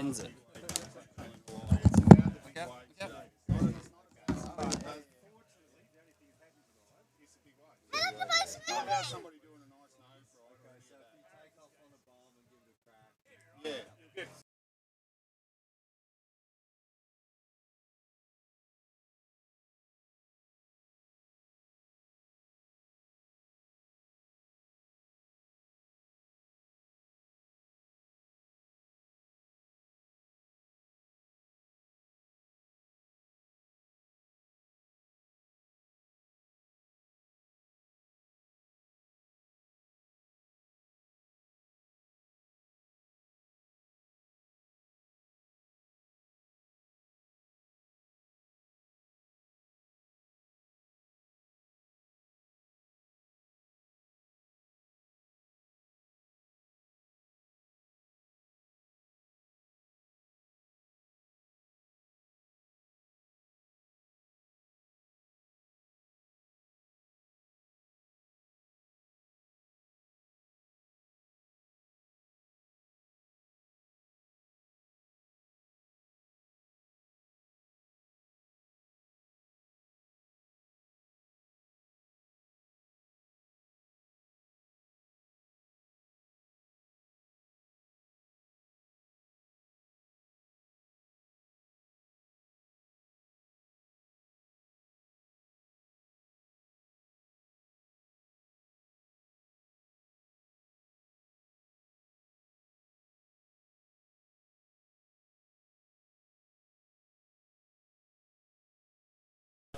runs it.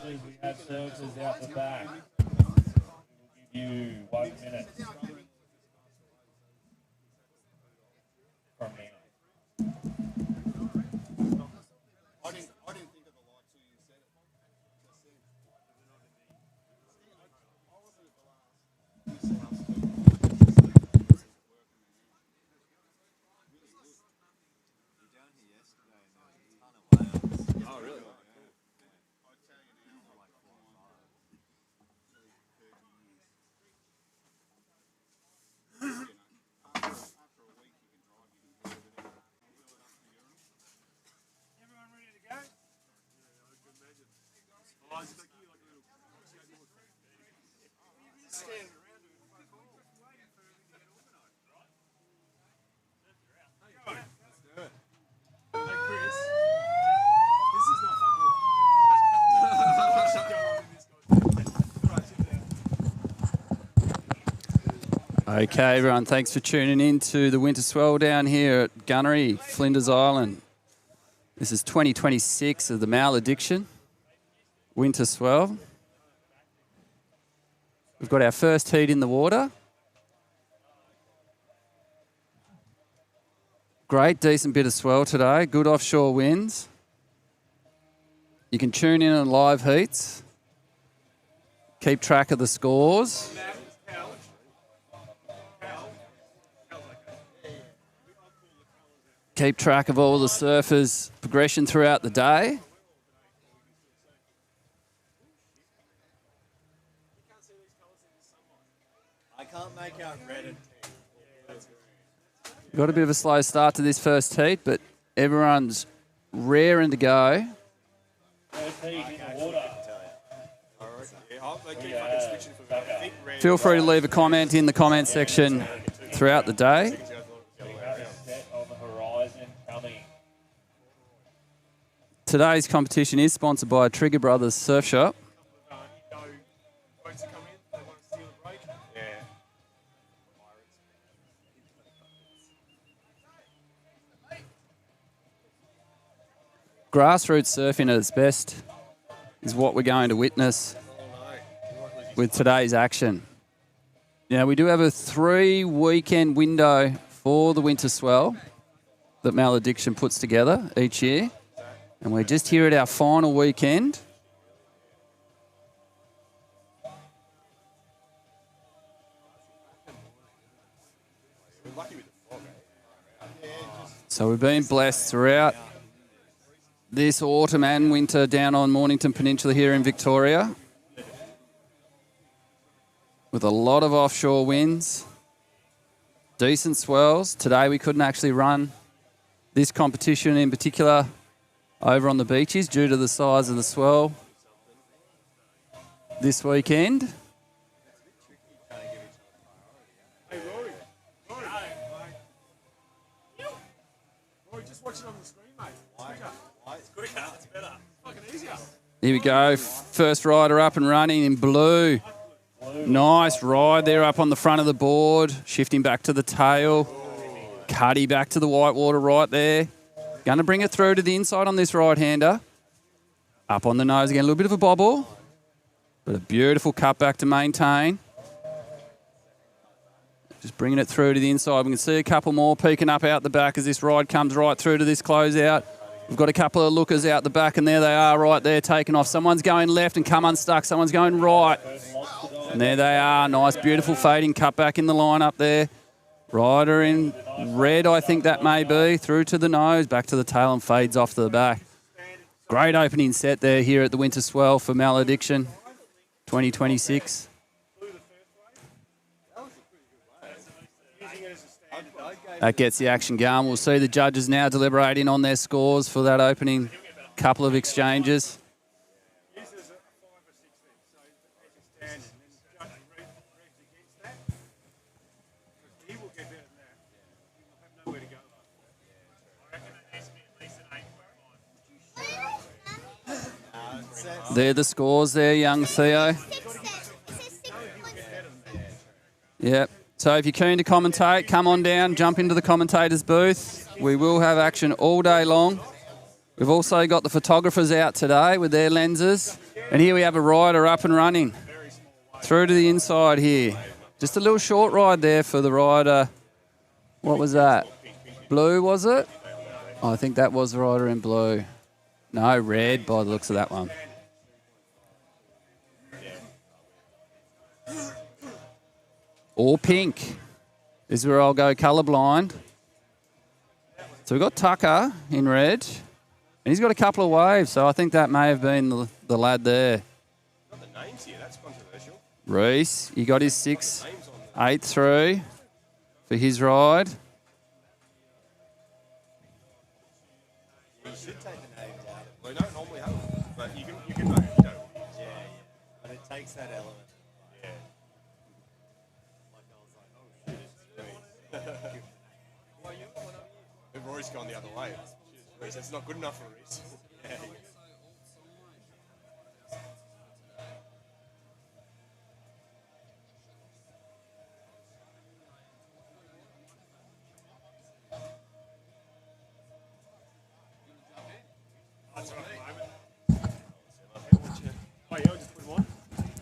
We have services out the back. We'll give you 1 minute from now. I didn't think of the light till you said it. I wasn't at the last. You were down here yesterday and there was a ton of whales. Oh, really? I tell you now, like 4 or 5. 30 years. After a week, you can drive, you can build it up. Everyone ready to go? Yeah, I can imagine. Oh, it's like you, like a little... You're just standing around doing fuck all. Just waiting for everything to get organised, right? Go on. Let's do it. Hey, Chris. This is not fuck all. What should go on in this guy's... Right, sit down. Okay, everyone, thanks for tuning in to the Winter Swell down here at Gunnamatta, Flinders Island. This is 2026 of the Maladiction Winter Swell. We've got our first heat in the water. Great, decent bit of swell today. Good offshore winds. You can tune in on live heats. Keep track of the scores. Keep track of all the surfers' progression throughout the day. I can't make out red and Got a bit of a slow start to this first heat, but everyone's raring to go. Feel free to leave a comment in the comment section throughout the day. Today's competition is sponsored by Trigger Brothers Surf Shop. Grassroots surfing at its best is what we're going to witness with today's action. Now, we do have a 3-weekend window for the Winter Swell that Maladiction puts together each year. And we're just here at our final weekend. So we've been blessed throughout this autumn and winter down on Mornington Peninsula here in Victoria with a lot of offshore winds, decent swells. Today we couldn't actually run this competition in particular over on the beaches due to the size of the swell this weekend. Hey, Rory. Rory, just watch it on the screen, mate. It's quicker. It's better. Fucking easier. Here we go. First rider up and running in blue. Nice ride there up on the front of the board. Shifting back to the tail. Cuddy back to the whitewater right there. Going to bring it through to the inside on this right-hander. Up on the nose again. A little bit of a bobble. But a beautiful cut back to maintain. Just bringing it through to the inside. We can see a couple more peeking up out the back as this ride comes right through to this closeout. We've got a couple of lookers out the back, and there they are right there taking off. Someone's going left and come unstuck. Someone's going right. And there they are. Nice, beautiful fading cut back in the line up there. Rider in red, I think that may be. Through to the nose, back to the tail and fades off to the back. Great opening set there here at the Winter Swell for Maladiction 2026. That gets the action going. We'll see the judges now deliberating on their scores for that opening couple of exchanges. They're the scores there, young Theo. Yep. So if you're keen to commentate, come on down, jump into the commentator's booth. We will have action all day long. We've also got the photographers out today with their lenses. And here we have a rider up and running. Through to the inside here. Just a little short ride there for the rider. What was that? Blue, was it? Oh, I think that was the rider in blue. No, red by the looks of that one. Or pink. This is where I'll go colourblind. So we've got Tucker in red. And he's got a couple of waves, so I think that may have been the lad there. Got the names here, that's controversial. Reese, he got his 6-8 through for his ride. You should take the names out of it. Well, they don't normally have them, but you can know if you don't. Yeah. But it takes that element. Yeah. Like I was like, oh shit, it's If Rory's gone the other way. Reese, that's not good enough for Reese. Yeah.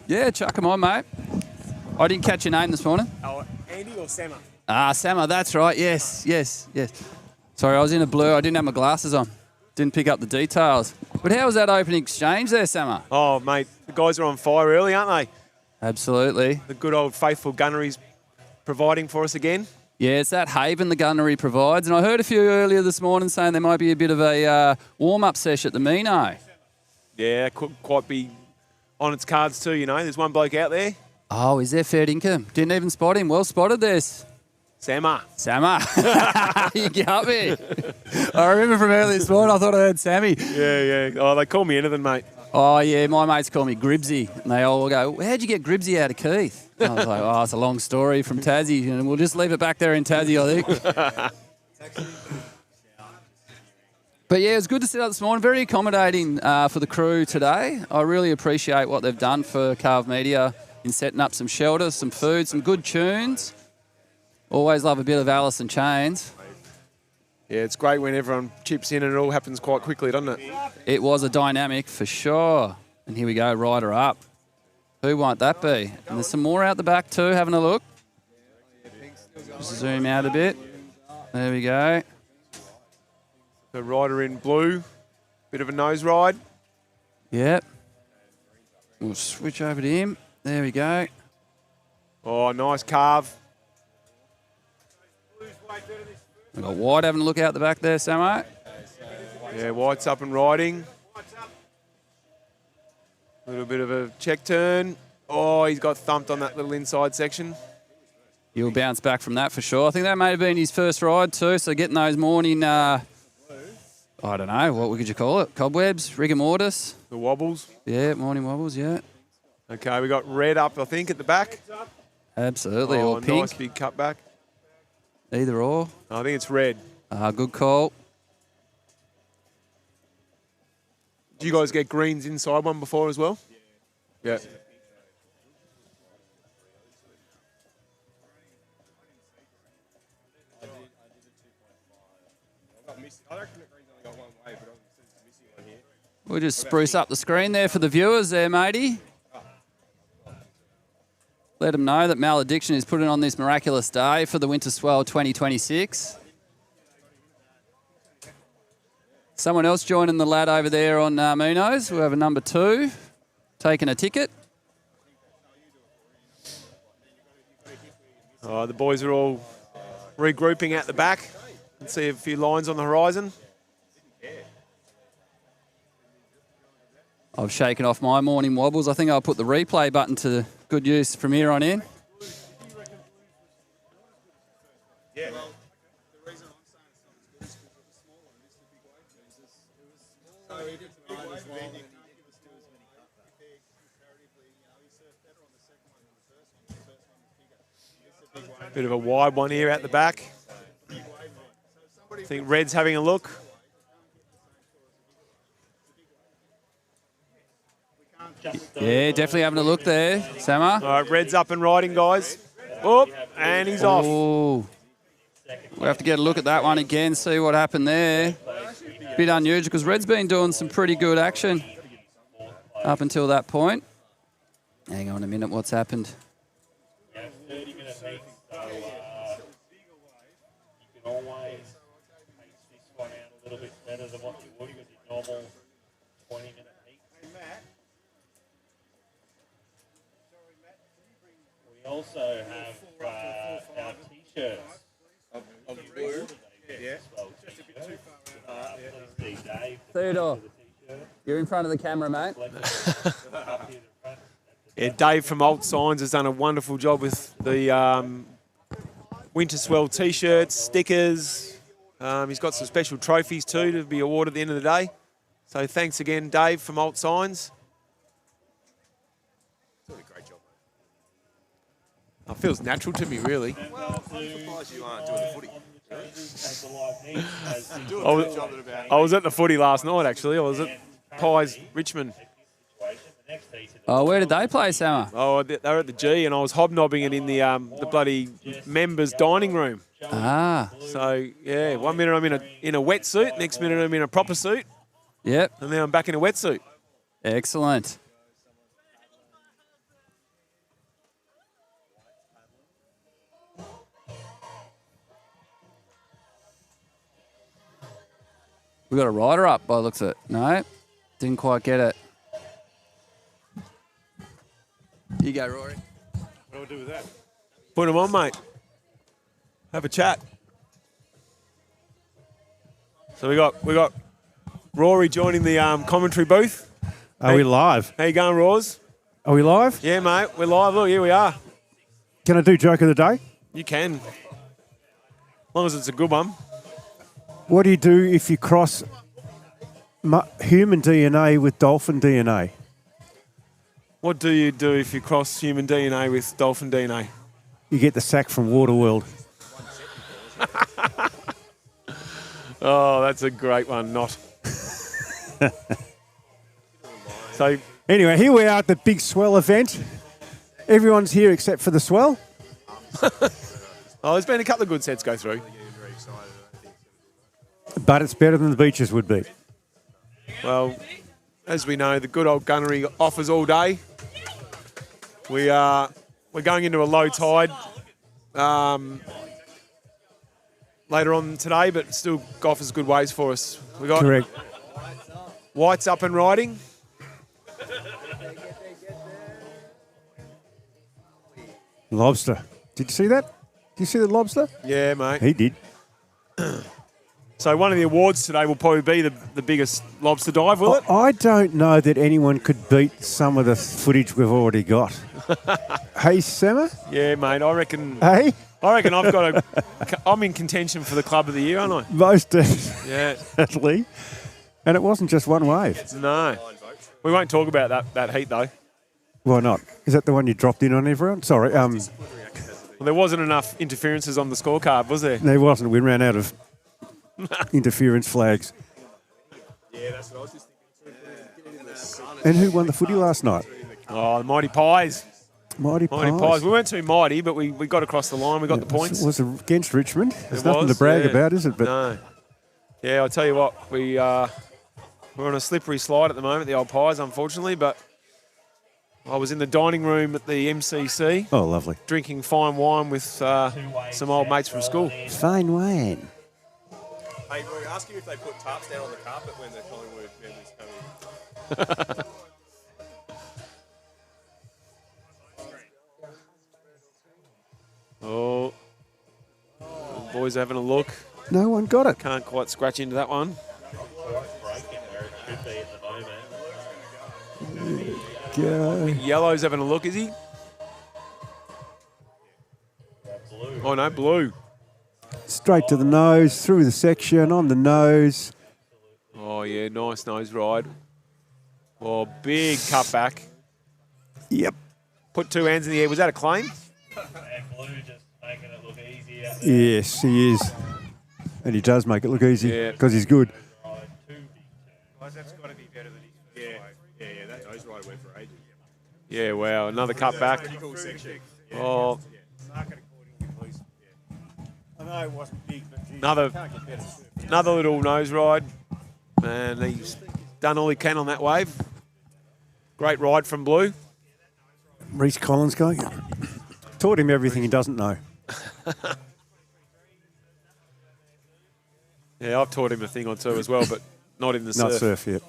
Yeah, chuck him on, mate. I didn't catch your name this morning. Oh, Andy or Sama? Ah, Sama, that's right. Yes. Sorry, I was in a blur. I didn't have my glasses on. Didn't pick up the details. But how was that opening exchange there, Sama? Oh, mate, the guys are on fire early, aren't they? Absolutely. The good old faithful gunneries providing for us again. Yeah, it's that haven the gunnery provides. And I heard a few earlier this morning saying there might be a bit of a warm-up sesh at the Mino. Yeah, could quite be on its cards too, you know. There's one bloke out there, Oh, is there fair income? Didn't even spot him. Well spotted this. Sama. You got me. I remember from earlier this morning, I thought I heard Sammy. Yeah. Oh, they call me anything, mate. Oh, yeah, my mates call me Gribsy. And they all go, how'd you get Gribsy out of Keith? And I was like, oh, it's a long story from Tassie. And we'll just leave it back there in Tassie, I think. But, yeah, it was good to sit up this morning. Very accommodating for the crew today. I really appreciate what they've done for CarvemediA in setting up some shelter, some food, some good tunes. Always love a bit of Alice in Chains. Yeah, it's great when everyone chips in and it all happens quite quickly, doesn't it? It was a dynamic for sure. And here we go, rider up. Who won't that be? And there's some more out the back too, having a look. Just zoom out a bit. There we go. The rider in blue, bit of a nose ride. Yep. We'll switch over to him. There we go. Oh, nice carve. We've got White having a look out the back there, Samo. Yeah, White's up and riding. A little bit of a check turn. Oh, he's got thumped on that little inside section. He'll bounce back from that for sure. I think that may have been his first ride too, so getting those morning I don't know, what could you call it? Cobwebs, rigor mortis. The wobbles. Yeah, morning wobbles, yeah. Okay, we got red up, I think, at the back. Absolutely, Oh, or pink, nice big cut back. either or. I think it's red. Good call. Do you guys get greens inside one before as well? Yeah. We'll just spruce up the screen there for the viewers there, matey. Let them know that Maladiction is putting on this miraculous day for the Winter Swell 2026. Someone else joining the lad over there on Munoz. We have a number 2 taking a ticket. Oh, the boys are all regrouping at the back. Let's see a few lines on the horizon. I've shaken off my morning wobbles. I think I'll put the replay button to good use from here on in. Yeah. Well, the reason I'm saying it's not as good is because it was smaller and this is a big wave. It was small. So he did the big wave and he can't give us too as many cutbacks. Comparatively, he surfed better on the second one than the first one. The first one was bigger. This is a big wave. Bit of a wide one here at the back. I think Red's having a look. Yeah, definitely having a look there, Samar. All right, Red's up and riding, guys. Oh, and he's off. Oh, we'll have to get a look at that one again, see what happened there. Bit unusual because Red's been doing some pretty good action up until that point. Hang on a minute, what's happened? 30-minute heat, so you can always pace this one out a little bit better than what you would with your normal 20-minute heat. We also have our T-shirts. Of blue? Yeah. Just a bit too far out. Please see Dave. Theodore, you're in front of the camera, mate. Yeah, Dave from Alt Signs has done a wonderful job with the Winter Swell T-shirts, stickers. He's got some special trophies too to be awarded at the end of the day. So thanks again, Dave from Alt Signs. Doing a great job, mate. It feels natural to me, really. Well, I'm surprised you aren't doing the footy. I was at the footy last night, actually. I was at Pies Richmond. Oh, where did they play, Samar? Oh, they were at the G, and I was hobnobbing it in the bloody members' dining room. Ah, So yeah, 1 minute I'm in a wetsuit, next minute I'm in a proper suit, yep, and then I'm back in a wetsuit. excellent. We got a rider up by the looks of it. No, didn't quite get it. You go, Rory. What do I do with that? Put them on, mate. Have a chat. So we got Rory joining the commentary booth. Are we live? How you going, Roz? Are we live? Yeah, mate, we're live. Look, here we are. Can I do joke of the day? You can, as long as it's a good one. What do you do if you cross human DNA with dolphin DNA? What do you do if you cross human DNA with dolphin DNA? You get the sack from Waterworld. Oh, that's a great one. Not. So Anyway, here we are at the big swell event. Everyone's here except for the swell. oh, there's been a couple of good sets go through. But it's better than the beaches would be. Well, as we know, the good old gunnery offers all day. We're going into a low tide later on today, but still offers good waves for us. We got Correct. White's up and riding. Lobster. Did you see that? Did you see the lobster? Yeah, mate. He did. So one of the awards today will probably be the biggest lobster dive, will it? I don't know that anyone could beat some of the footage we've already got. Hey, Semmer? Yeah, mate. I reckon Hey? I've got I'm in contention for the club of the year, aren't I? Most Yeah. definitely. And it wasn't just one wave. No. We won't talk about that heat though. Why not? Is that the one you dropped in on everyone? Sorry, Well, there wasn't enough interferences on the scorecard, was there? there wasn't. We ran out of interference flags. Yeah, that's what I was just thinking. And who won the footy last night? Oh, the Mighty Pies. Mighty Mighty Pies. We weren't too mighty, but we got across the line. We got the points. It was against Richmond. There's It nothing was, to brag yeah. about, is it? But No. Yeah, I'll tell you what, we're on a slippery slide at the moment, the old Pies, unfortunately, but I was in the dining room at the MCC oh, lovely. drinking fine wine with some old mates from school. Fine wine. Hey, we were asking if they put tarps down on the carpet when the Collingwood members come in. Oh, the boys are having a look. No one got it. Can't quite scratch into that one. Breaking where it should be at the moment. Go. Yellow's having a look, is he? Blue. Oh, no, blue. Straight to the nose, through the section, on the nose. Oh, yeah, nice nose ride. Oh, big cutback. Yep. Put two hands in the air. Was that a claim? And blue just making it look easy out there. Yes, he is. And he does make it look easy Yeah. because he's good. Ride 2 big turns. That's got to be better than his first wave. Yeah, that nose ride went for ages. Yeah, wow. Another cutback. Pretty cool section. Oh, I know it wasn't big, but another little nose ride. And he's done all he can on that wave. Great ride from Blue. Reece Collins going. Taught him everything he doesn't know. Yeah, I've taught him a thing or two as well, but not in the Not surf. surf yet.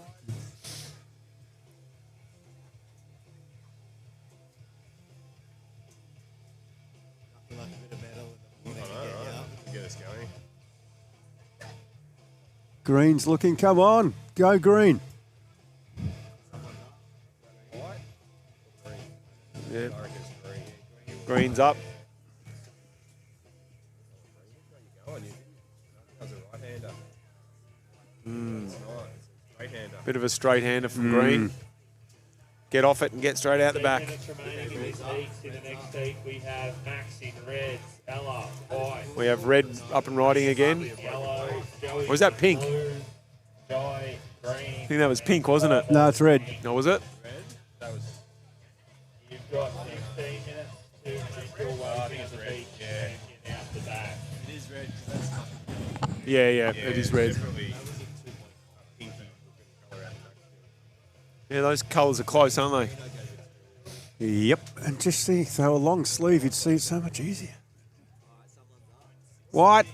Get us going. Green's looking. Come on. Go green. Yeah. Green's up. Bit of a straight hander from Green. Get off it and get straight out the back. Minutes remaining in this heat. In the next heat, we have Max in reds, Ella, white, We have red up and riding again. yellow, Joey, Or was that pink? blue, Joy, green. I think that was pink, wasn't it? No, it's red. No, was it? You've got 16 minutes to finish your way to the beach and get out the back. Yeah, it is red. Yeah, those colours are close, aren't they? Yep. And just see, if they were long sleeve, you'd see it so much easier. White.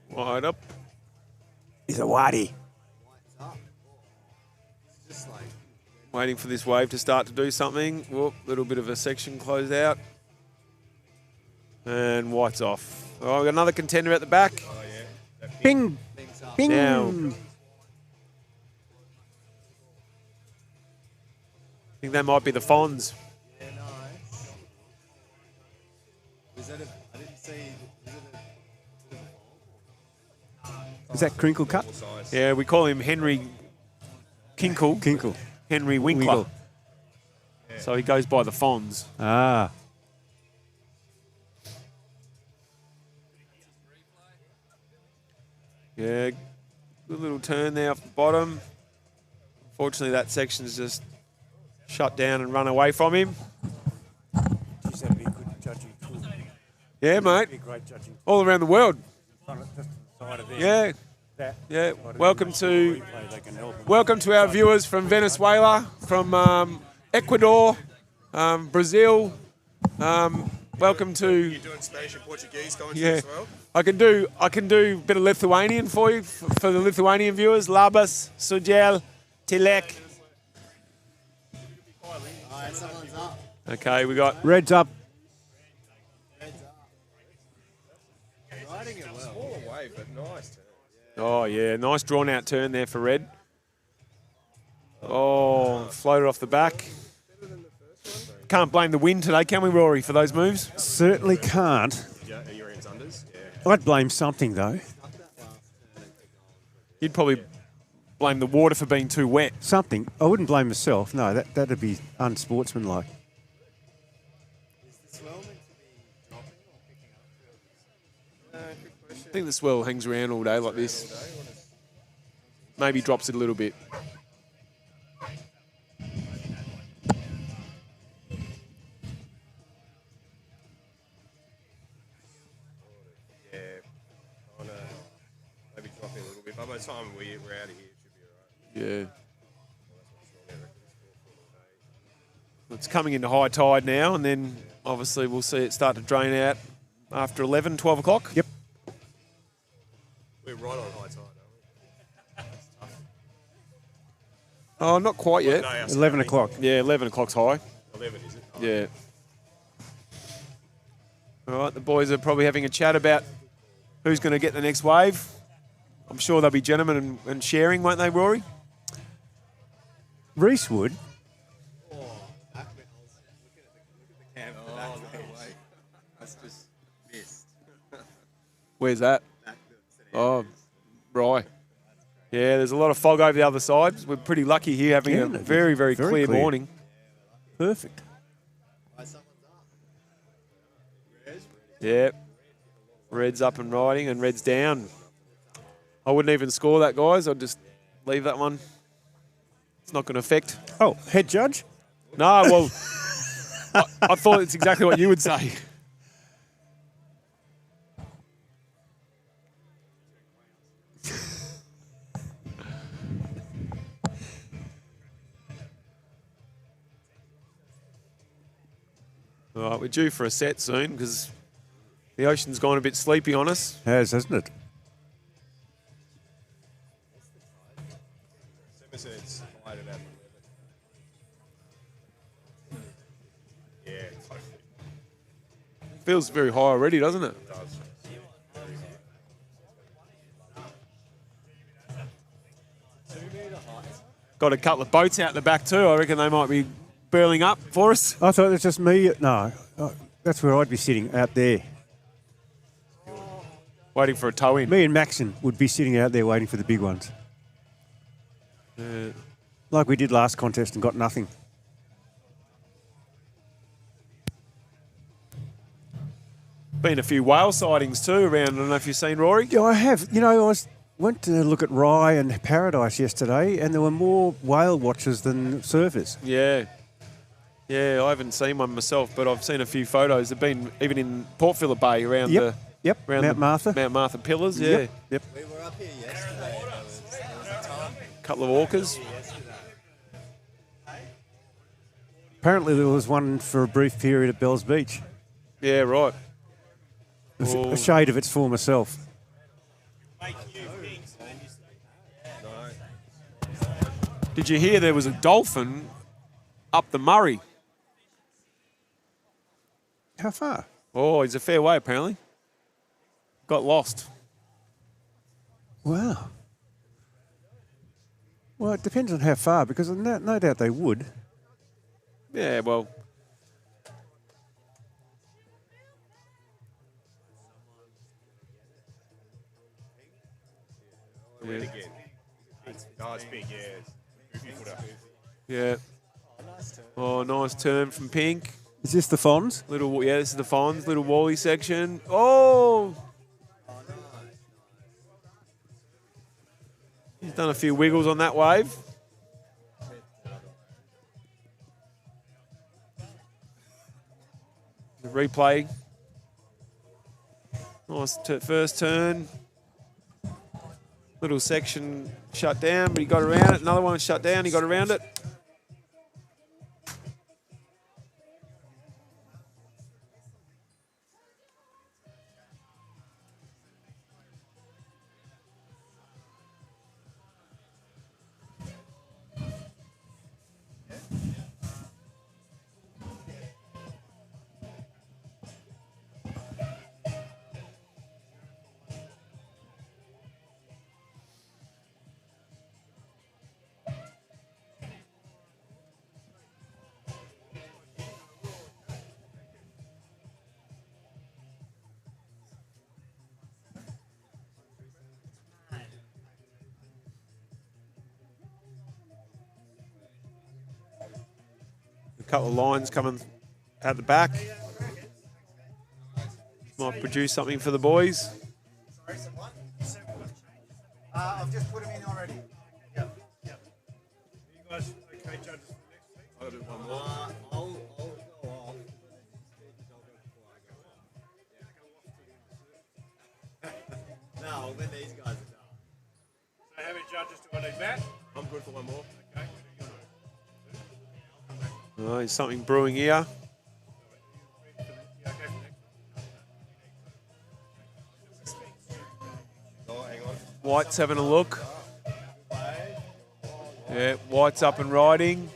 Wide up. He's a whitey. Waiting for this wave to start to do something. Whoop, little bit of a section closed out. And white's off. Oh, we've got another contender at the back. Bing. Bing. Now. I think that might be the Fonz. Is that crinkle cut? Yeah, we call him Henry Kinkle. Kinkle. Henry Winkler. Winkle. So he goes by the Fonz. Ah. Yeah, good little turn there off the bottom. Unfortunately, that section's just shut down and run away from him. Geez, that'd be a good judging tool. Yeah, mate. Be a great judging All around the world. tool. Just to the side of there. Yeah, That. yeah. Welcome to Replay, they can help 'em. welcome to our viewers from Venezuela, from Ecuador, Brazil. Welcome to. You're doing Spanish and Portuguese commentary Yeah, as well? I can do a bit of Lithuanian for you for the Lithuanian viewers. Labas, Sujel, Tilek. Alright, someone's up. Okay, we got Red's up. Riding it well. Smaller wave, but nice turn. Oh, yeah. Nice drawn-out turn there for Red. Oh, floated off the back. Can't blame the wind today, can we, Rory, for those moves? Certainly can't. I'd blame something, though. You'd probably blame the water for being too wet. Something. I wouldn't blame myself. No, that'd be unsportsmanlike. I think the swell hangs around all day like this. Maybe drops it a little bit. Maybe dropping a little bit. But by the time we're out of here, it should be all right. Yeah. It's coming into high tide now, and then obviously we'll see it start to drain out after 11, 12 o'clock. Yep. We're right on high tide, aren't we? Oh, not quite yet. No, 11 o'clock. Yeah, 11 o'clock's high. 11, is it? Oh, Yeah. All right, the boys are probably having a chat about who's going to get the next wave. I'm sure they'll be gentlemen and sharing, won't they, Rory? Reese would. That's just missed. Where's that? Oh, right. Yeah, there's a lot of fog over the other side. We're pretty lucky here having Yeah, a no, very, very very clear clear. morning. Perfect. Yeah. Red's up and riding and Red's down. I wouldn't even score that, guys. I'd just leave that one. It's not going to affect. Oh, head judge? No, well, I thought it's exactly what you would say. All right, we're due for a set soon because the ocean's gone a bit sleepy on us. Hasn't it? It's high at 11. Yeah, totally. Feels very high already, doesn't it? It does. Got a couple of boats out the back too. I reckon they might be burling up for us. I thought it was just me. No, that's where I'd be sitting, out there. Waiting for a tow in. Me and Maxon would be sitting out there waiting for the big ones. Like we did last contest and got nothing. Been a few whale sightings too around. I don't know if you've seen, Rory. Yeah, I have. You know, went to look at Rye and Paradise yesterday, and there were more whale watchers than surfers. Yeah. Yeah, I haven't seen one myself, but I've seen a few photos. They've been even in Port Phillip Bay around Yep. around Mount Martha. Mount Martha pillars, yeah. Yep. We were up here yesterday. There was a ton. Couple of orcas. Apparently there was one for a brief period at Bells Beach. Yeah, right. A shade of its former self. Did you hear there was a dolphin up the Murray? How far? Oh, he's a fair way apparently. Got lost. Wow. Well, it depends on how far, because no doubt they would. Yeah, well. Yeah. Again. No, it's big, yeah. It's goofy footer. Yeah. Oh, nice turn from Pink. Is this the Fonz? Yeah, this is the Fonz, little Wally section. Oh! He's done a few wiggles on that wave. The replay. Nice first turn. Little section shut down, but he got around it. Another one shut down, he got around it. couple of lines coming out the back. Might produce something for the boys. I've just put him in already. You guys okay, judges, for the next thing? I'll do one more. I'll go off. No, when these guys are done. So how many judges do I need, Matt? I'm good for one more. Okay. Oh, there's something brewing here. Oh, hang on. White's having a look. Yeah, White's up and riding.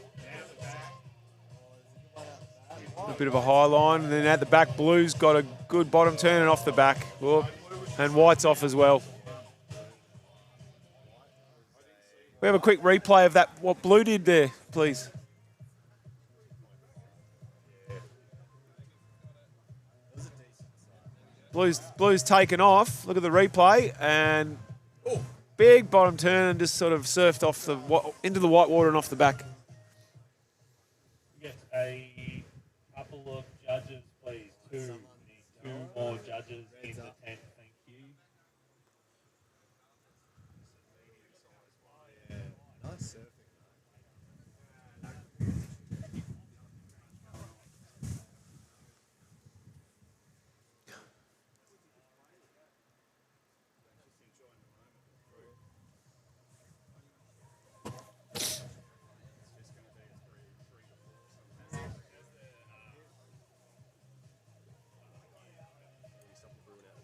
A bit of a high line. And then at the back, Blue's got a good bottom turn and off the back. Whoop. And White's off as well. We have a quick replay of that, what Blue did there, please. Blue's taken off. Look at the replay. And big bottom turn and just sort of surfed off into the white water and off the back. We get a couple of judges, please. Two more judges in the tent. Thank you. Nice surfing.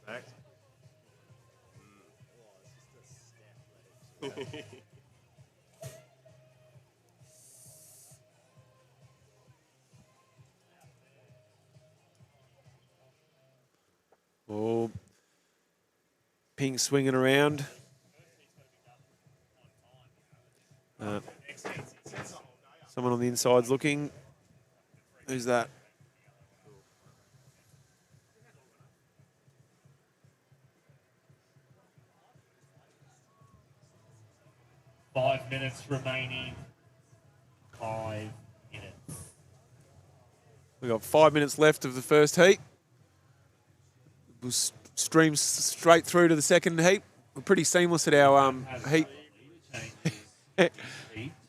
Back. Oh, Pink swinging around. Someone on the inside's looking. Who's that? Five minutes remaining. 5 minutes. We've got 5 minutes left of the first heat. We'll stream straight through to the second heat. We're pretty seamless at our heat.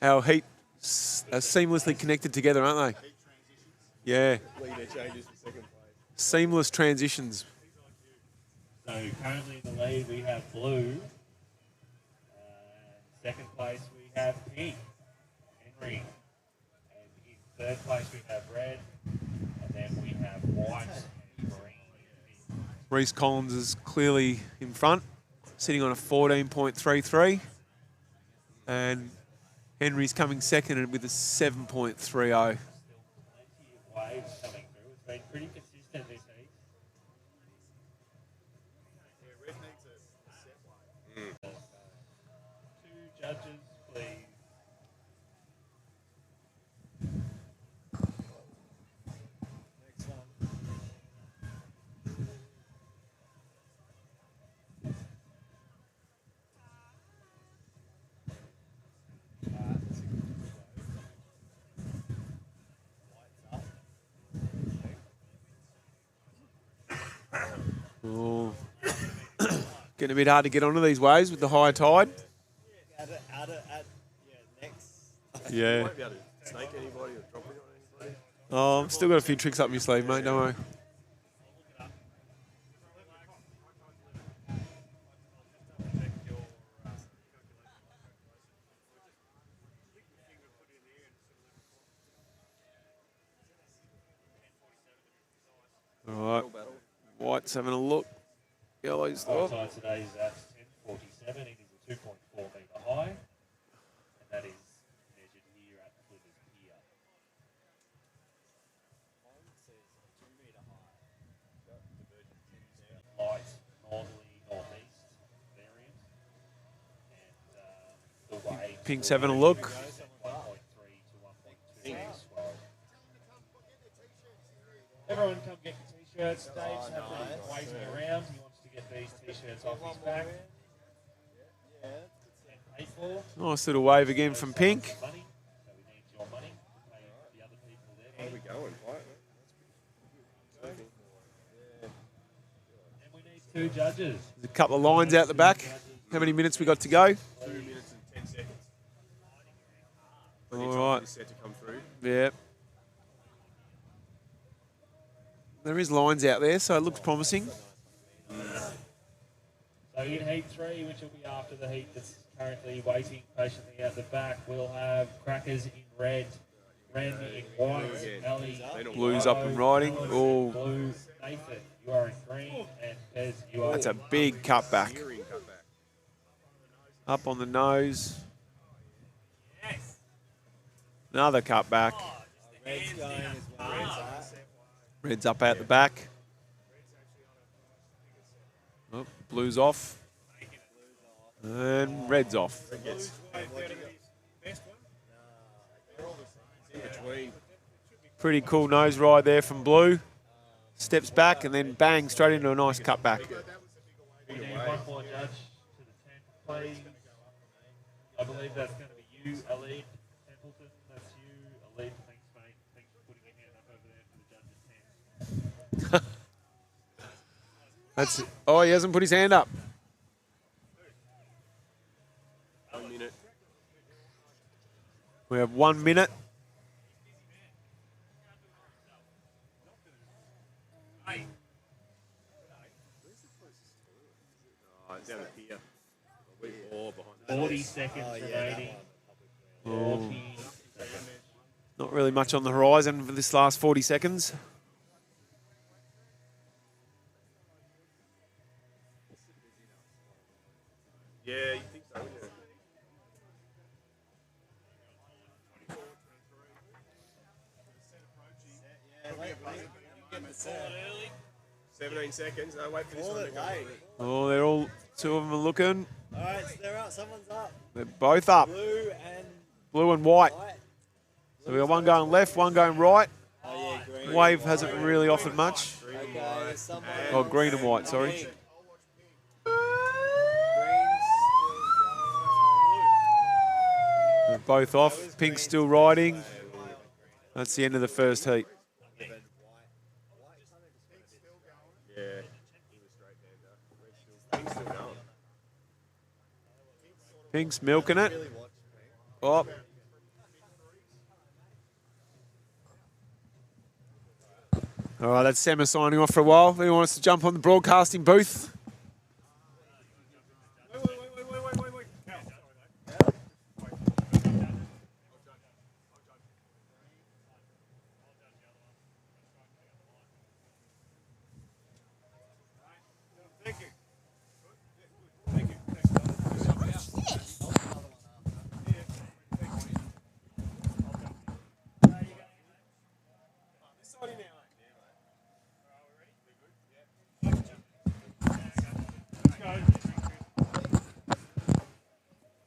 Our heat are seamlessly connected together, aren't they? Yeah. Leader changes for second place. Seamless transitions. So currently in the lead we have Blue. Second place we have Pink, Henry. And in third place we have Red. And then we have White and Green. Reece Collins is clearly in front, sitting on a 14.33. And Henry's coming second with a 7.30. Plenty of waves coming through. It's been pretty consistent this heat. Two judges, please. Next one. Oh. Getting a bit hard to get onto these waves with the high tide. Next. Yeah. Won't be able to snake anybody or drop it on anybody. Oh, I've still got a few tricks up my sleeve, mate. Don't worry. All right. White's having a look. Yellow's High up. tide today is at 10:47. It is a 2.4 metre high. And that is measured here at Flinders Pier. Light northerly northeast variant. And the wave. Pink's having a look. 1.3 to 1.2 swell. Everyone come get your t-shirts. Dave's waving around. He wants to get these t-shirts off his back. And pay for. Nice little wave again from Pink. Money. So we need your money to pay the other people there Where are we going? Right? And we need 2 judges. There's a couple of lines out the back. How many minutes we got to go? 2 minutes and 10 seconds. All right. Set to come through. Yeah. There is lines out there, so it looks promising. So in heat 3, which will be after the heat that's currently waiting patiently out the back, we'll have Crackers in red, Randy in white, Ellie in Blues up and riding. Oh, blue, Nathan, you are in green, and Pez, you are that's a big cutback. Gearing cutback. Up on the nose. Another cutback. Red's going as well. Red's up out the back. Oh, blue's off. And red's off. In between. Pretty cool nose ride there from blue. Steps back and then bang, straight into a nice cutback. We need one more judge to the tent, please. I believe that's going to be you, Alid Templeton. That's you, Alid. Thanks, mate. Thanks for putting your hand up over there for the judge's tent. That's it. Oh, he hasn't put his hand up. 1 minute. We have 1 minute. Oh, it's down the pier. A wee ball behind 40 seconds remaining. 40 seconds. Not really much on the horizon for this last 40 seconds. Yeah, you think so, wouldn't you? Yeah, 17 seconds. No, wait for this one to go. Oh, they're all, 2 of them are looking. All right, so they're up. Someone's up. They're both up. Blue Blue and and white. white. So we got one going left, one going right. Oh, yeah, green. Wave hasn't really offered much. Okay, someone. Oh, green and white, sorry. Green. They're both off. Pink's still riding. That's the end of the first heat. Yeah. He was straight hander. Pink's still going. Pink's milking it. Oh. All right, that's Emma signing off for a while. Anyone wants to jump on the broadcasting booth?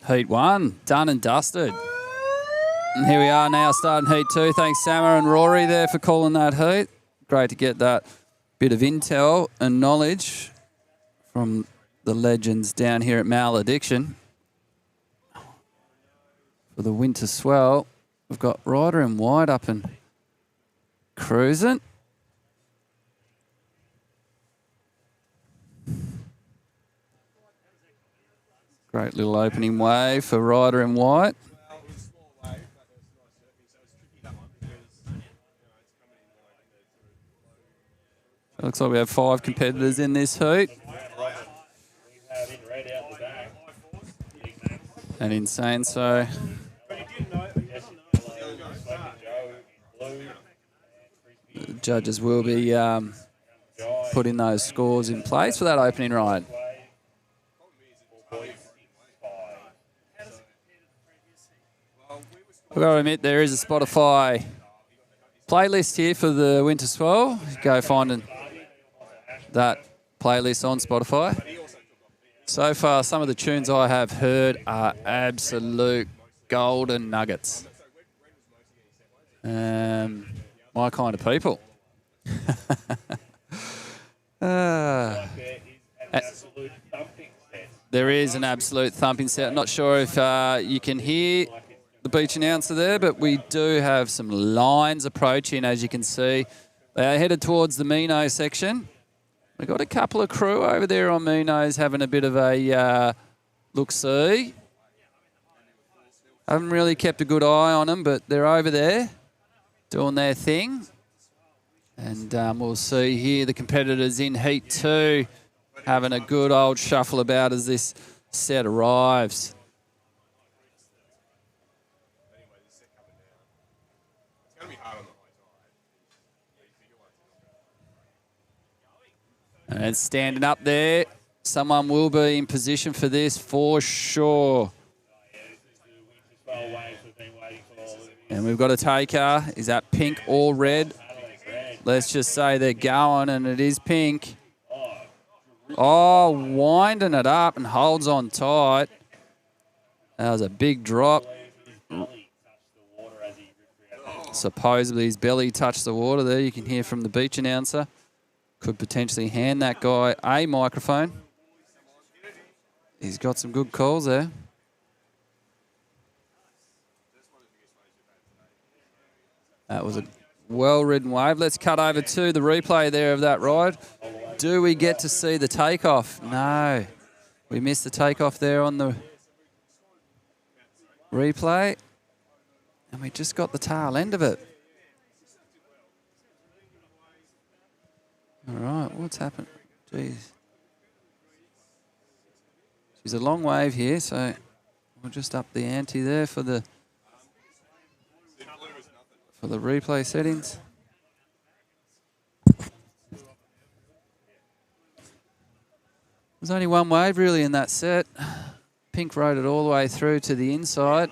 Heat 1, done and dusted. And here we are now starting Heat 2. Thanks, Sammer and Rory there for calling that heat. Great to get that bit of intel and knowledge from the legends down here at Maladiction. For the Winter Swell, we've got Ryder and White up and cruising. Great little opening wave for Ryder and White. It looks like we have 5 competitors in this heat. And insane, so the judges will be putting those scores in place for that opening ride. I've got to admit, there is a Spotify playlist here for the Winter Swell. Go find that playlist on Spotify. So far, some of the tunes I have heard are absolute golden nuggets. My kind of people. There is an absolute thumping set. I'm not sure if you can hear the beach announcer there, but we do have some lines approaching, as you can see. They are headed towards the Mino section. We've got a couple of crew over there on Minos having a bit of a look-see. Haven't really kept a good eye on them, but they're over there doing their thing. And we'll see here the competitors in Heat 2 having a good old shuffle about as this set arrives. And standing up there, someone will be in position for this for sure. And we've got a taker. Is that pink or red? Let's just say they're going, and it is pink. Oh, winding it up and holds on tight. That was a big drop. Supposedly his belly touched the water there. You can hear from the beach announcer. Could potentially hand that guy a microphone. He's got some good calls there. That was a well-ridden wave. Let's cut over to the replay there of that ride. Do we get to see the takeoff? No. We missed the takeoff there on the replay. And we just got the tail end of it. All right, what's happened? Jeez. She's a long wave here, so we'll just up the ante there for the replay settings. There's only one wave really in that set. Pink rode it all the way through to the inside.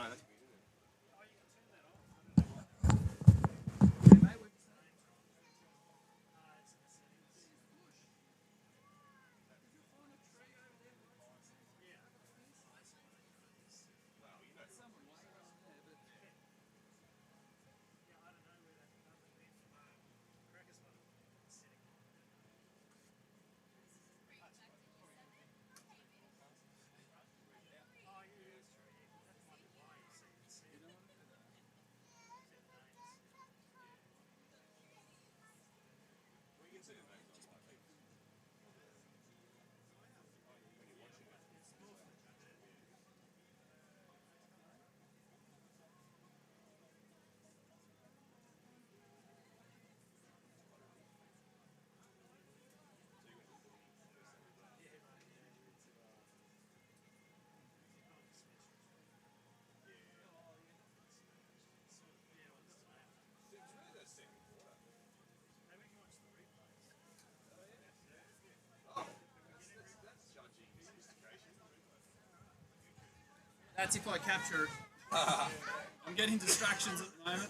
That's if I capture it. I'm getting distractions at the moment.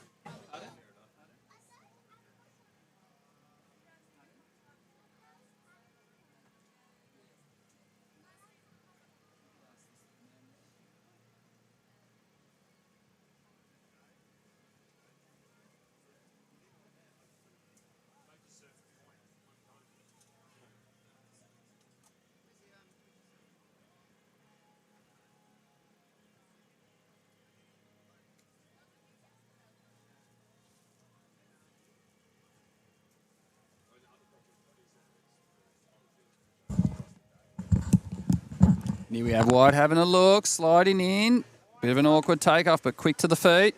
Here we have White having a look, sliding in. Bit of an awkward takeoff, but quick to the feet.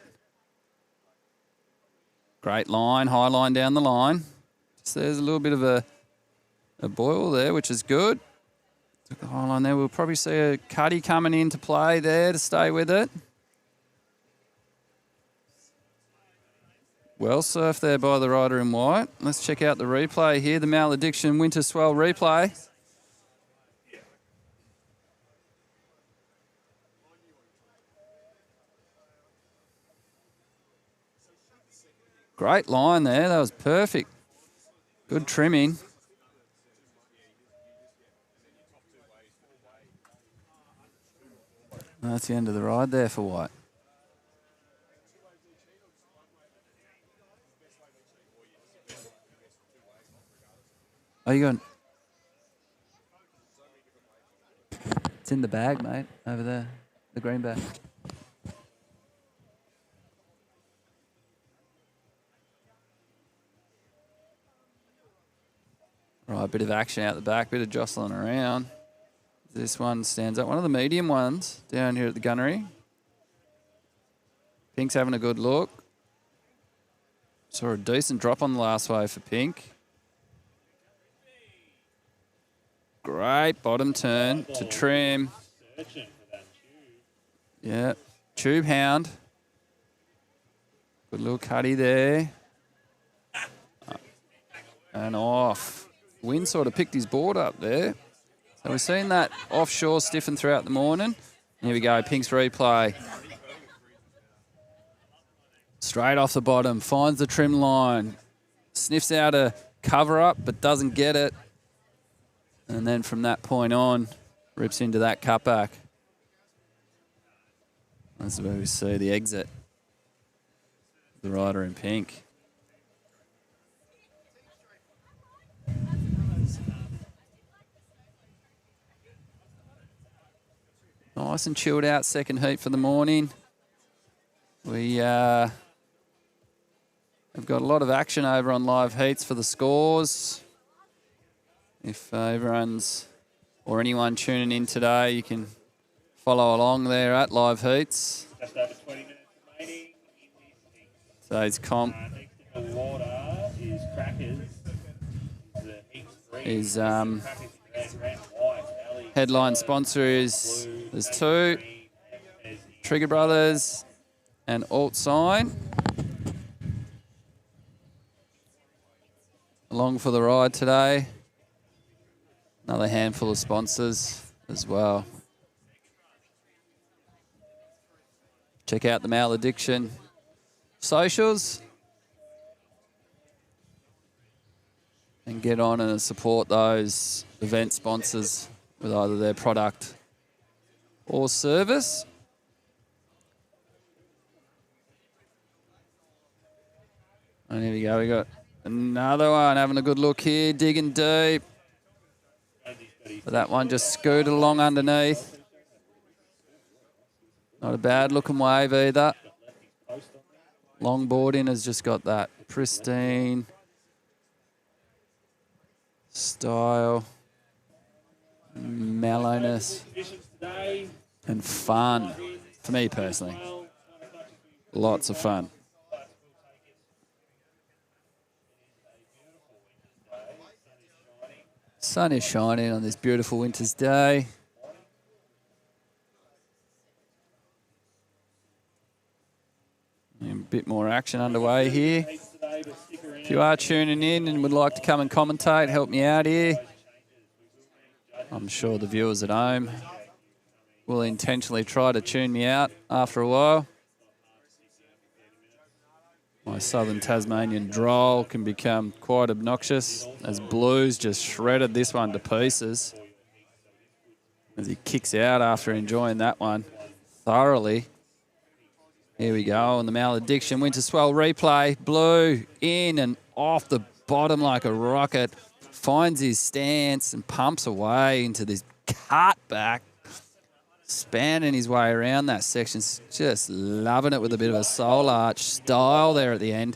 Great line, high line down the line. Just there's a little bit of a boil there, which is good. Took the high line there. We'll probably see a cuddy coming into play there to stay with it. Well surfed there by the rider in white. Let's check out the replay here, the Maladiction Winter Swell replay. Great line there. That was perfect. Good trimming. That's the end of the ride there for White. Oh, you going? It's in the bag, mate, over there. The green bag. Right, bit of action out the back, bit of jostling around. This one stands up. One of the medium ones down here at the gunnery. Pink's having a good look. Saw a decent drop on the last wave for Pink. Great bottom turn to trim. Yeah, tube hound. Good little cutty there. And off. Wind sort of picked his board up there. So we've seen that offshore stiffen throughout the morning. Here we go, Pink's replay. Straight off the bottom, finds the trim line. Sniffs out a cover up, but doesn't get it. And then from that point on, rips into that cutback. That's where we see the exit. The rider in pink. Nice and chilled out second heat for the morning. We have got a lot of action over on live heats for the scores. If everyone's or anyone tuning in today, you can follow along there at live heats. Just over 20 minutes remaining in this Today's comp next in the water is Crackers. The Hicks Green. is Crackers red, white, alley, headline sponsor is there's two, green, and there's the Trigger Brothers and Alt Sign. Along for the ride today. Another handful of sponsors as well. Check out the Maladiction socials and get on and support those event sponsors with either their product or service. And here we go, we got another one having a good look here, digging deep. But that one just scooted along underneath. Not a bad looking wave either. Longboarding has just got that pristine style, mellowness, and fun. For me personally, lots of fun. Sun is shining on this beautiful winter's day. And a bit more action underway here. If you are tuning in and would like to come and commentate, help me out here. I'm sure the viewers at home will intentionally try to tune me out after a while. My southern Tasmanian drawl can become quite obnoxious as Blues just shredded this one to pieces as he kicks out after enjoying that one thoroughly. Here we go on the Maladiction Winter Swell replay. Blue in and off the bottom like a rocket. Finds his stance and pumps away into this cutback. Spanning his way around that section. Just loving it with a bit of a soul arch style there at the end.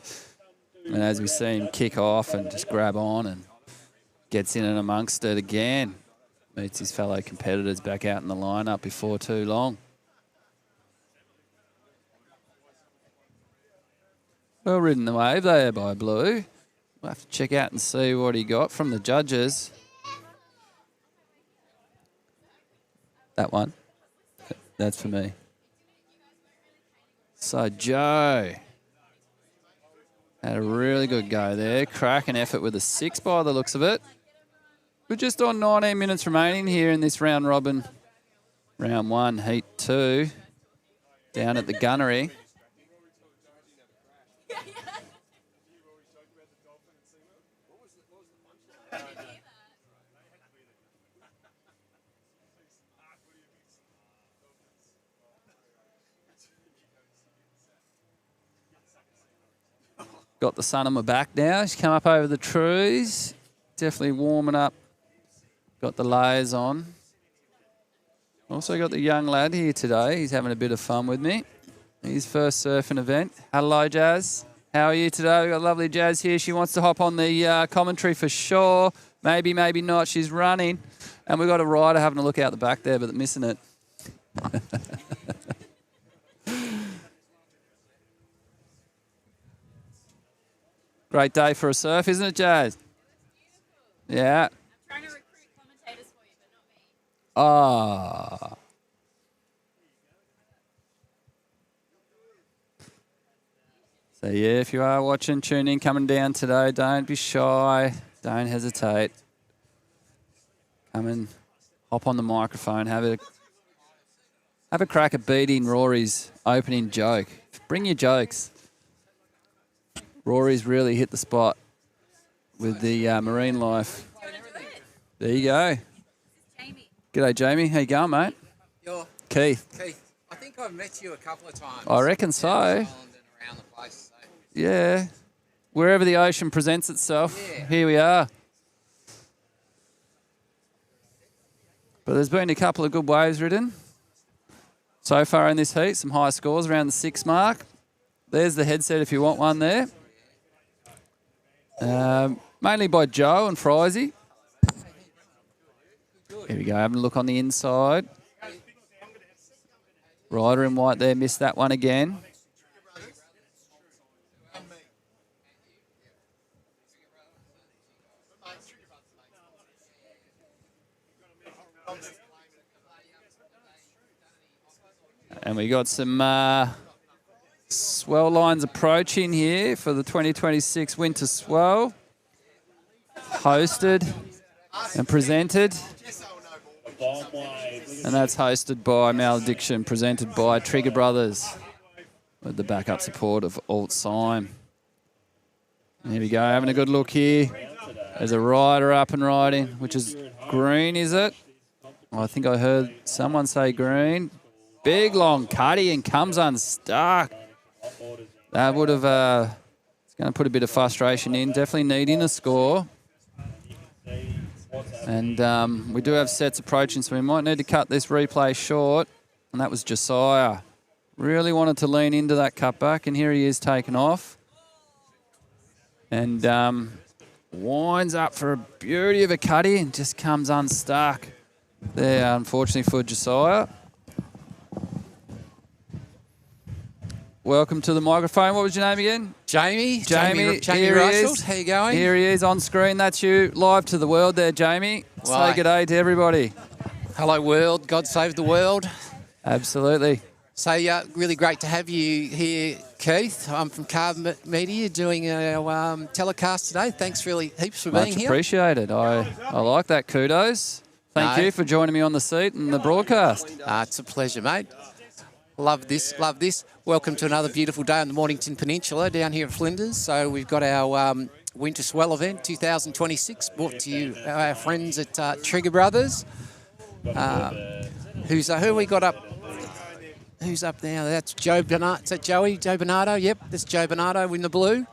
And as we see him kick off and just grab on and gets in and amongst it again. Meets his fellow competitors back out in the lineup before too long. Well ridden the wave there by Blue. We'll have to check out and see what he got from the judges. That one. That's for me. So Joe had a really good go there. Cracking effort with a 6 by the looks of it. We're just on 19 minutes remaining here in this round robin. Round 1, heat 2. Down at the gunnery. Got the sun on my back now. She's come up over the trees. Definitely warming up. Got the layers on. Also got the young lad here today. He's having a bit of fun with me. His first surfing event. Hello, Jazz. How are you today? We've got lovely Jazz here. She wants to hop on the commentary for sure. Maybe, maybe not. She's running. And we've got a rider having a look out the back there, but missing it. Great day for a surf, isn't it, Jazz? Yeah. I'm trying to recruit commentators for you, but not me. Ah. So, yeah, if you are watching, tune in, coming down today, don't be shy. Don't hesitate. Come and hop on the microphone. Have a crack at beating Rory's opening joke. Bring your jokes. Rory's really hit the spot with the marine life. There you go. Jamie. G'day, Jamie. How you going, mate? You're Keith. Keith. I think I've met you a couple of times. I reckon so. Down New Zealand and around the place. So. Yeah. Wherever the ocean presents itself, Yeah. here we are. But there's been a couple of good waves ridden so far in this heat. Some high scores around the 6 mark. There's the headset if you want one there. Mainly by Joe and Frizy. Here we go, having a look on the inside. Rider in white there, missed that one again. And we got some swell lines approaching here for the 2026 Winter Swell. Hosted and presented. And that's hosted by Maladiction, presented by Trigger Brothers with the backup support of Alt Syme. Here we go, having a good look here. There's a rider up and riding, which is green, is it? I think I heard someone say green. Big long cutty and comes unstuck. That would have, it's going to put a bit of frustration in. Definitely needing a score. And we do have sets approaching, so we might need to cut this replay short. And that was Josiah. Really wanted to lean into that cutback, and here he is taken off. And winds up for a beauty of a cutty and just comes unstuck there, unfortunately for Josiah. Welcome to the microphone. What was your name again? Jamie Jamie here he Russell. is. How you going? Here he is on screen. That's you, live to the world there, Jamie. Right. Say good day to everybody. Hello, world. God save the world. Absolutely. So, really great to have you here, Keith. I'm from CarvemediA doing our telecast today. Thanks really heaps for being Much here. appreciated. I like that. Kudos. Thank No. you for joining me on the seat and the broadcast. It's a pleasure, mate. Love this, love this. Welcome to another beautiful day on the Mornington Peninsula down here at Flinders. So we've got our Winter Swell event 2026 brought to you by our friends at Trigger Brothers. Who we got up? Who's up now? That's Joe Bernardo. Is that Joey? Joe Bernardo? Yep, that's Joe Bernardo in the blue.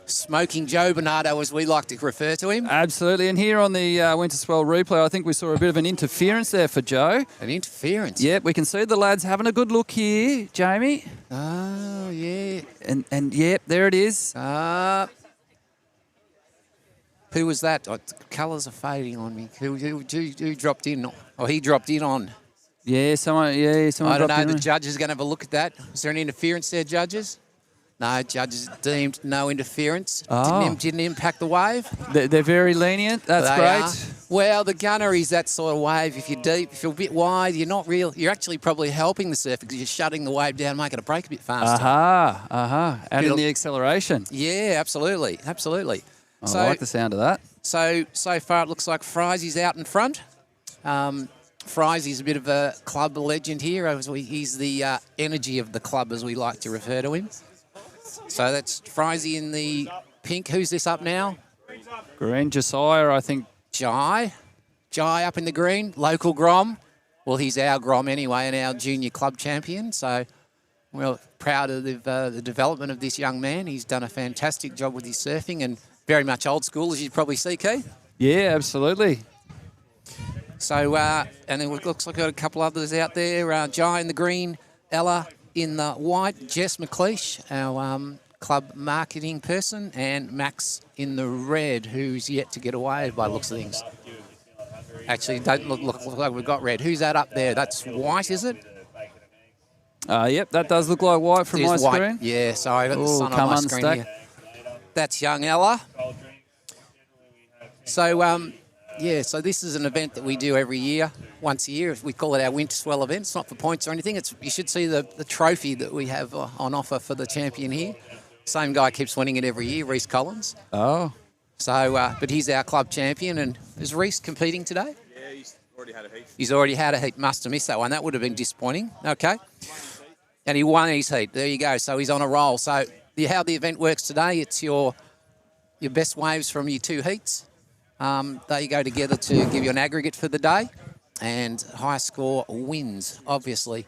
Smoking Joe Bernardo, as we like to refer to him. Absolutely. And here on the Winter Swell replay, I think we saw a bit of an interference there for Joe. An interference? Yep, we can see the lads having a good look here, Jamie. Oh, yeah. And yep, there it is. Who was that? Oh, the colours are fading on me. Who dropped in? Oh, he dropped in on. Yeah, someone I don't dropped know. in. The judges are going to have a look at that. Is there any interference there, judges? No, judges deemed no interference. Oh. Didn't impact the wave. They're very lenient. That's They great. are. Well, the gunnery's that sort of wave. If you're deep, if you're a bit wide, you're not real. You're actually probably helping the surfer because you're shutting the wave down, making it break a bit faster. Adding the acceleration. Yeah, absolutely, absolutely. I like the sound of that. So far it looks like Frizy's out in front. Frizy's a bit of a club legend here. He's the energy of the club, as we like to refer to him. So that's Frizy in the pink. Who's this up now? Green Josiah, I think. Jai up in the green. Local Grom. Well, he's our Grom anyway and our junior club champion. So we're proud of the development of this young man. He's done a fantastic job with his surfing and very much old school, as you probably see, Keith. Yeah, absolutely. So, and then it looks like we've got a couple others out there. Jai in the green, Ella in the white, Jess McLeish, our club marketing person, and Max in the red, who's yet to get away by the looks of things. Actually, don't look like we've got red. Who's that up there? That's White, is it? Yep, that does look like White from It my is White. screen. Yeah, sorry, I got the Ooh, sun on come my screen unstuck. here. That's young Ella. So, yeah, so this is an event that we do every year, once a year. We call it our Winter Swell event. It's not for points or anything. You should see the trophy that we have on offer for the champion here. Same guy keeps winning it every year, Reese Collins. Oh. So, but he's our club champion. And is Reese competing today? Yeah, he's already had a heat. He's already had a heat. Must have missed that one. That would have been disappointing. Okay. And he won his heat. There you go. So he's on a roll. So how the event works today, it's your best waves from your 2 heats. They go together to give you an aggregate for the day, and high score wins, obviously.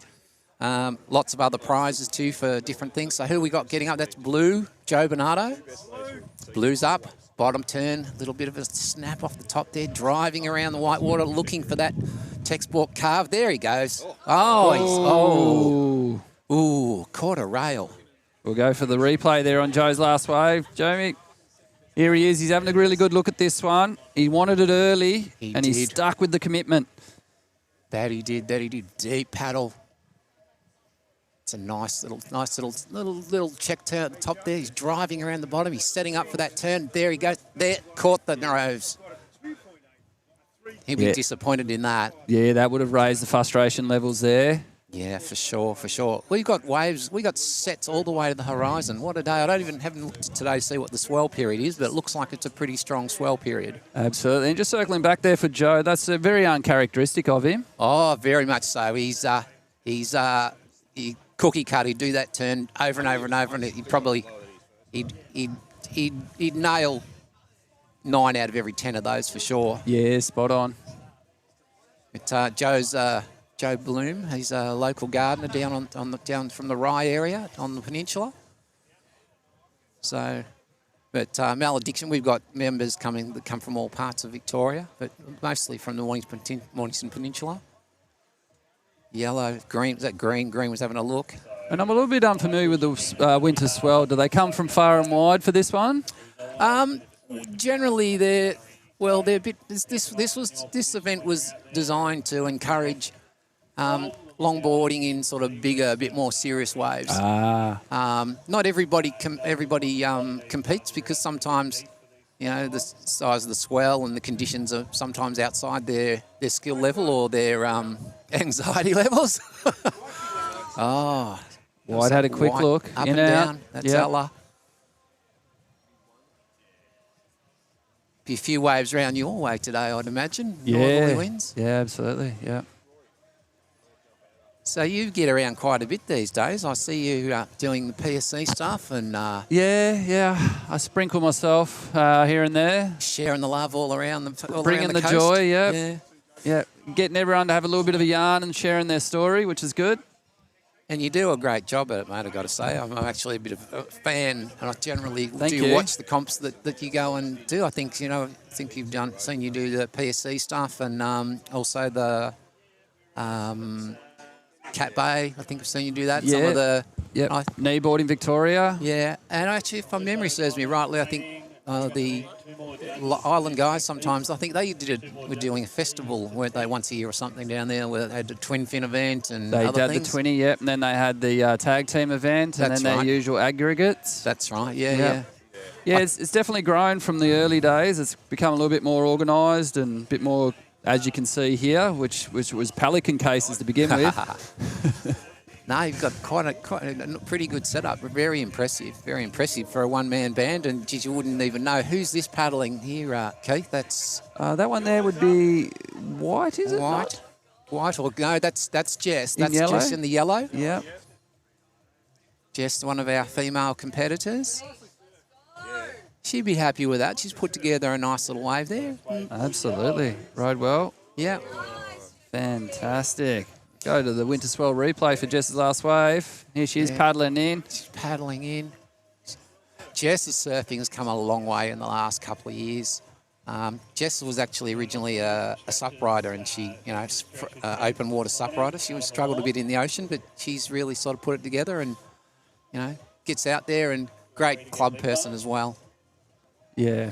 Lots of other prizes too for different things. So who we got getting up? That's Blue, Joe Bernardo. Blue's up, bottom turn, a little bit of a snap off the top there, driving around the whitewater, looking for that textbook carve. There he goes. Ooh, caught a rail. We'll go for the replay there on Joe's last wave. Jamie, here he is. He's having a really good look at this one. He wanted it early, and he stuck with the commitment. That he did. Deep paddle. It's a nice little check turn at the top there. He's driving around the bottom. He's setting up for that turn. There he goes. There, caught the nose. He'd be disappointed in that. Yeah, that would have raised the frustration levels there. Yeah, for sure. We've got waves. We got sets all the way to the horizon. What a day. Haven't looked at today to see what the swell period is, but it looks like it's a pretty strong swell period. Absolutely. And just circling back there for Joe, that's very uncharacteristic of him. Oh, very much so. He's cookie cut. He'd do that turn over and over and over, and he'd nail 9 out of every 10 of those for sure. Yeah, spot on. But Joe Bloom, he's a local gardener down from the Rye area on the peninsula. So, but Maladiction, we've got members that come from all parts of Victoria, but mostly from the Mornington Peninsula. Yellow, green, was that green? Green was having a look. And I'm a little bit unfamiliar with the Winter Swell. Do they come from far and wide for this one? Generally, they're a bit. This event was designed to encourage longboarding in sort of bigger, a bit more serious waves. Not everybody competes because sometimes, the size of the swell and the conditions are sometimes outside their skill level or their anxiety levels. White had a quick look. Up in and out. down. That's Ella. Be a few waves round your way today, I'd imagine. Northerly winds. Yeah, absolutely. Yeah. So you get around quite a bit these days. I see you doing the PSC stuff and Yeah. I sprinkle myself here and there. sharing the love all around Bringing around the coast. joy, Yeah. Yeah. Getting everyone to have a little bit of a yarn and sharing their story, which is good. And you do a great job at it, mate, I've got to say. I'm actually a bit of a fan, and I generally Thank do you. watch the comps that you go and do. I think, you've seen you do the PSC stuff and also the Cat Bay. I think I've seen you do that. Some of the... Kneeboarding Victoria. Yeah, and actually, if my memory serves me rightly, I think the island guys sometimes, I think were doing a festival, weren't they, once a year or something down there where they had a twin fin event and They other did things. the 20, yep, and then they had the tag team event and That's then their right. usual aggregates. That's right, yeah. Yeah, it's definitely grown from the early days. It's become a little bit more organised and a bit more, as you can see here, which was pelican cases to begin with. No, you've got quite a pretty good setup. Very impressive for a one-man band. And geez, you wouldn't even know. Who's this paddling here, Keith? That's that one there would be White, is it? White. White or no? That's Jess. In That's yellow? Jess in the yellow. Yeah. Jess, one of our female competitors. She'd be happy with that. She's put together a nice little wave there. Absolutely. Rode well. Yeah. Fantastic. Go to the Winter Swell replay for Jess's last wave. Here she is paddling in. She's paddling in. Jess's surfing has come a long way in the last couple of years. Jess was actually originally a sup rider, and she, open water sup rider. She struggled a bit in the ocean, but she's really sort of put it together and, gets out there and great club person as well. Yeah.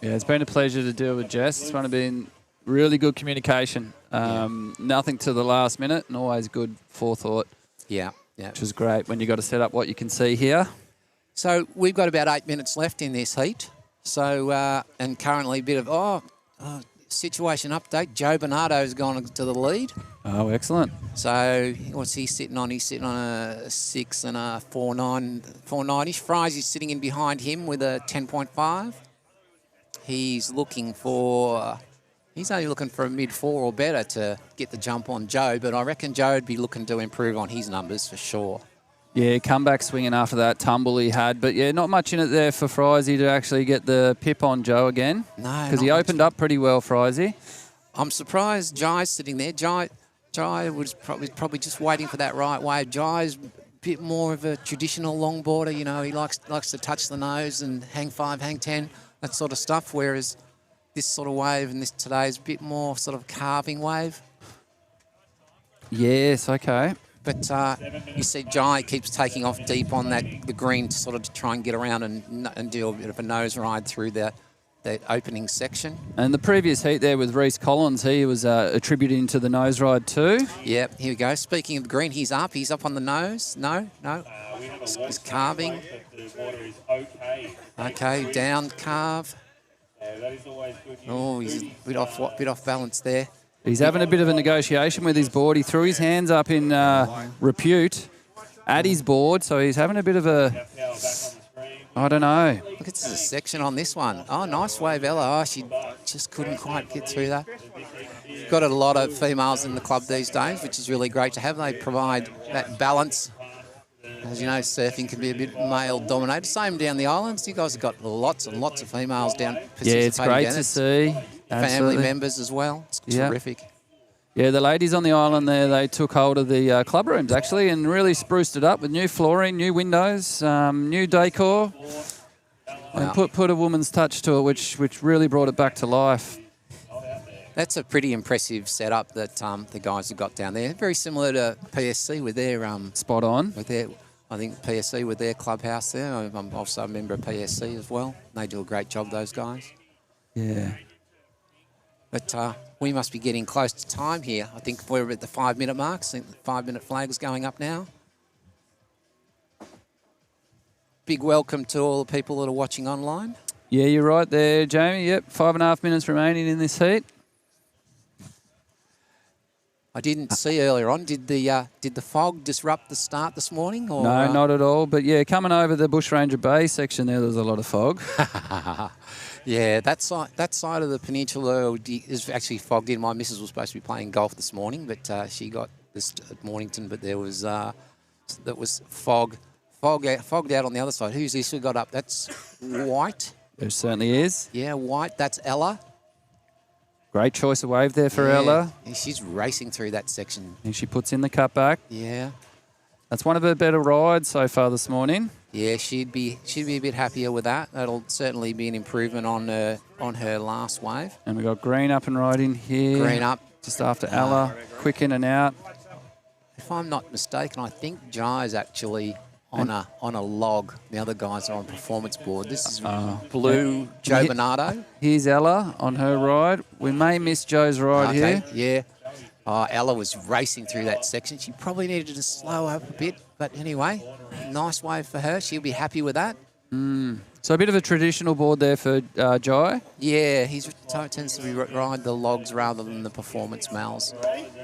Yeah, it's been a pleasure to deal with Jess. It's been really good communication. Nothing to the last minute and always good forethought, Yeah. which is great when you got to set up what you can see here. So we've got about 8 minutes left in this heat. So, and currently a bit of, situation update. Joe Bernardo's gone to the lead. Oh, excellent. So what's he sitting on? He's sitting on a 6 and a 4.9-ish. Fries is sitting in behind him with a 10.5. He's only looking for a mid-4 or better to get the jump on Joe, but I reckon Joe would be looking to improve on his numbers for sure. Yeah, comeback swinging after that tumble he had. But, yeah, not much in it there for Friesy to actually get the pip on Joe again. No. Because he opened up pretty well, Friesy. I'm surprised Jai's sitting there. Jai was probably just waiting for that right wave. Jai's a bit more of a traditional longboarder. You know, he likes to touch the nose and hang 5, hang 10, that sort of stuff, whereas this sort of wave and this today is a bit more sort of carving wave. Yes, okay. But you see Jai keeps taking off deep on the green to sort of try and get around and do a bit of a nose ride through the opening section. And the previous heat there with Reece Collins, he was attributing to the nose ride too. Yep, here we go. Speaking of the green, he's up on the nose. No. He's carving. The water is okay. Okay, down carve. That is always good news. Oh, he's a bit off balance there. He's having a bit of a negotiation with his board. He threw his hands up in repute at his board, so he's having a bit of a... I don't know. Look, it's a section on this one. Oh, nice wave, Ella. Oh, she just couldn't quite get through that. Got a lot of females in the club these days, which is really great to have. They provide that balance. As you know, surfing can be a bit male-dominated. Same down the islands. You guys have got lots and lots of females down participating. Yeah, it's great to see. Family members as well. It's terrific. Yeah, the ladies on the island there, they took hold of the club rooms, actually, and really spruced it up with new flooring, new windows, new decor, and put a woman's touch to it, which really brought it back to life. That's a pretty impressive setup that the guys have got down there. Very similar to PSC with their... Spot on. With their, I think PSC with their clubhouse there. I'm also a member of PSC as well. They do a great job, those guys. Yeah. But we must be getting close to time here. I think we're at the 5-minute mark. I think the 5-minute flag is going up now. Big welcome to all the people that are watching online. Yeah, you're right there, Jamie. Yep, 5.5 minutes remaining in this heat. I didn't see earlier on. Did the fog disrupt the start this morning? Or, no, not at all. But yeah, coming over the Bushranger Bay section there was a lot of fog. Yeah, that side of the peninsula is actually fogged in. My missus was supposed to be playing golf this morning, but she got this at Mornington. But there was fogged out on the other side. Who's this who got up? That's White. There certainly is. Yeah, White. That's Ella. Great choice of wave there for Ella. Yeah, she's racing through that section. And she puts in the cutback. Yeah. That's one of her better rides so far this morning. Yeah, she'd be a bit happier with that. That'll certainly be an improvement on her last wave. And we've got Green up and riding here. Green up. Just after Ella. Quick in and out. If I'm not mistaken, I think Jai's actually on a log. The other guys are on performance board. This is Blue Joe Bernardo. Here's Ella on her ride. We may miss Joe's ride here. Yeah. Ella was racing through that section. She probably needed to slow up a bit. But anyway, nice wave for her. She'll be happy with that. So a bit of a traditional board there for Jai. Yeah, he tends to ride the logs rather than the performance mals.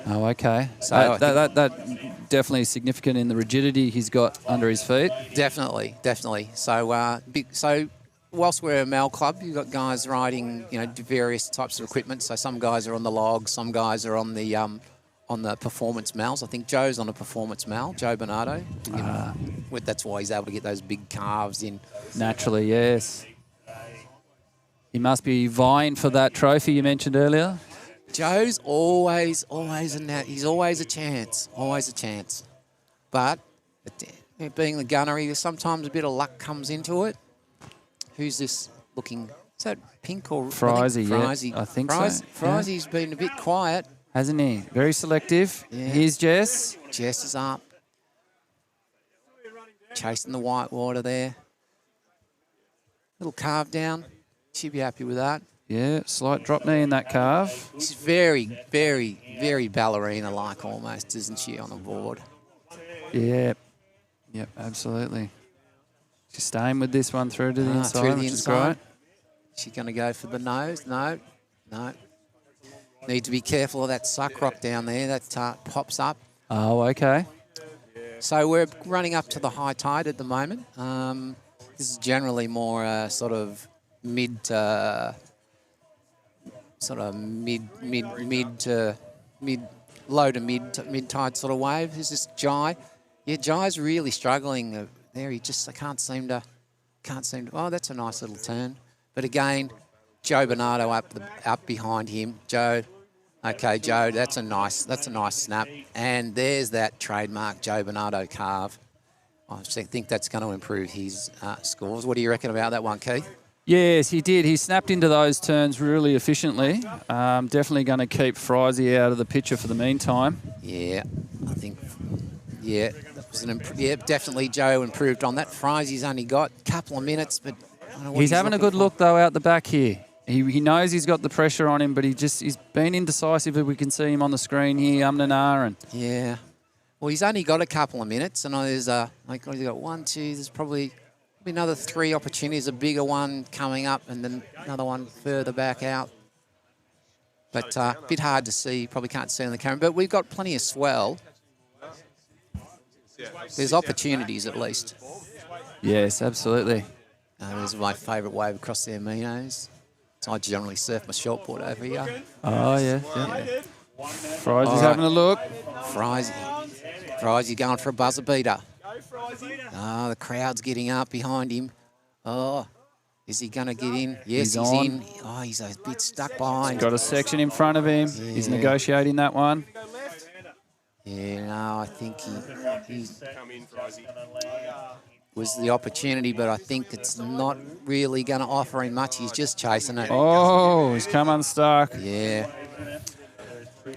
Oh, okay. So that definitely is significant in the rigidity he's got under his feet. Definitely. So whilst we're a mal club, you've got guys riding, various types of equipment. So some guys are on the logs, some guys are on the performance mals. I think Joe's on a performance mal, Joe Bernardo. That's why he's able to get those big calves in. Naturally, yes. He must be vying for that trophy you mentioned earlier. Joe's always in that. He's always a chance. But being the gunnery, sometimes a bit of luck comes into it. Who's this looking? Is that Pink or Friesy? Friesy. Yeah, I think so. Friesy's been a bit quiet. Hasn't he? Very selective. Yeah. Here's Jess. Jess is up. Chasing the white water there. Little carve down. She'd be happy with that. Yeah, slight drop knee in that calf. She's very, very, very ballerina-like almost, isn't she, on the board? Yeah. Yep, absolutely. She's staying with this one through to the inside, through the which inside. is great. She's going to go for the nose. No. Need to be careful of that suck rock down there. That pops up. Oh, okay. So we're running up to the high tide at the moment. This is generally more sort of low to mid tide sort of wave. Is this Jai? Yeah, Jai's really struggling there. I can't seem to. Oh, that's a nice little turn. But again, Joe Bernardo up behind him. Joe. Okay, Joe, that's a nice snap. And there's that trademark Joe Bernardo carve. I think that's going to improve his scores. What do you reckon about that one, Keith? Yes, he did. He snapped into those turns really efficiently. Definitely going to keep Frizy out of the picture for the meantime. Yeah, I think, that was definitely Joe improved on that. Frizy's only got a couple of minutes, but I don't know what He's having a good for. look, though, out the back here. He knows he's got the pressure on him, but he's been indecisive. We can see him on the screen here, and Yeah. Well, he's only got a couple of minutes, and there's he's got 1, 2. There's probably another 3 opportunities. A bigger one coming up, and then another one further back out. But a bit hard to see. Probably can't see on the camera, but we've got plenty of swell. There's opportunities at least. Yes, absolutely. There's my favourite wave across the Aminos. So I generally surf my shortboard over here. Oh, yeah. Frizy's having a look. Frizy going for a buzzer beater. Oh, the crowd's getting up behind him. Oh, is he going to get in? Yes, he's in. Oh, he's a bit stuck behind. Got a section in front of him. Yeah. He's negotiating that one. Yeah, no, I think he was the opportunity, but I think it's not really going to offer him much. He's just chasing it. Oh, he's come unstuck. Yeah.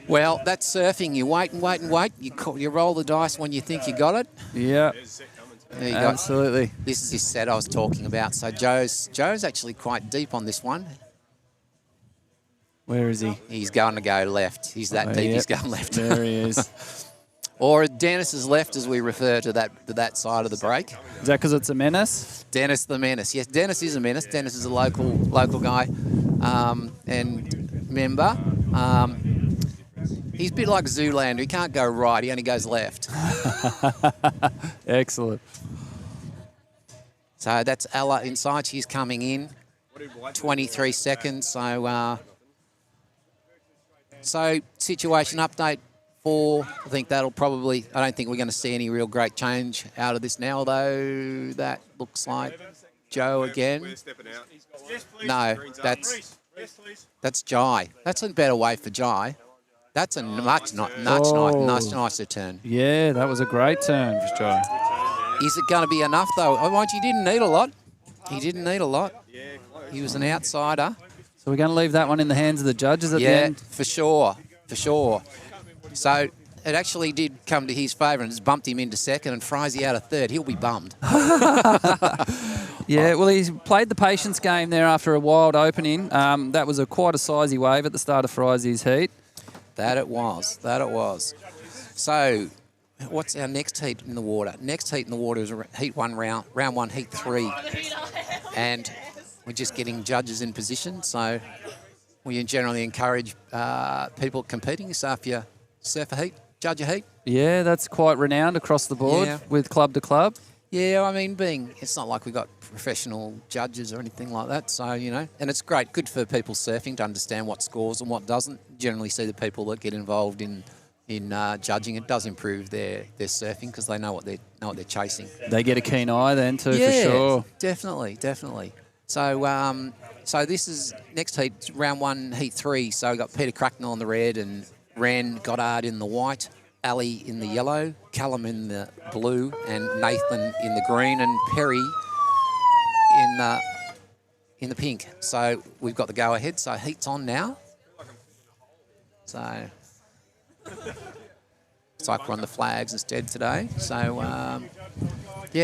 Well, that's surfing. You wait and wait and wait. You roll the dice when you think you got it. Yeah. There you go. Absolutely. This is his set I was talking about. So Joe's actually quite deep on this one. Where is he? He's going to go left. He's that deep. Yep. He's going left. There he is. Or Dennis is left, as we refer to that side of the break. Is that because it's a menace? Dennis the Menace. Yes, Dennis is a menace. Dennis is a local guy and member. He's a bit like Zoolander. He can't go right. He only goes left. Excellent. So that's Ella inside. She's coming in. 23 seconds. So situation update. I think that'll probably, I don't think we're going to see any real great change out of this now, although that looks like Joe again. No, that's Jai. That's a better way for Jai. That's a much nicer turn. Yeah, that was a great turn for Joe. Is it going to be enough, though? Oh, he didn't need a lot. He didn't need a lot. He was an outsider. So we're going to leave that one in the hands of the judges at the end? Yeah, for sure. So it actually did come to his favour and it's bumped him into second and Frizy out of third. He'll be bummed. Yeah, well, he's played the patience game there after a wild opening. That was quite a sizey wave at the start of Frizy's heat. That it was. So what's our next heat in the water? Next heat in the water is heat 1 round 1, heat 3. And we're just getting judges in position. So we generally encourage people competing. So if you surf a heat, judge a heat. Yeah, that's quite renowned across the board with club to club. Yeah, I mean, it's not like we've got professional judges or anything like that. So, and it's great, good for people surfing to understand what scores and what doesn't. Generally see the people that get involved in judging. It does improve their surfing because they know what they're chasing. They get a keen eye then too, for sure. Definitely. So this is next heat, round 1, heat 3. So we've got Peter Cracknell in the red and Ren Goddard in the white, Ali in the yellow, Callum in the blue, and Nathan in the green, and Perry in the pink. So we've got the go ahead. So heat's on now. So it's like we're on the flags instead today. So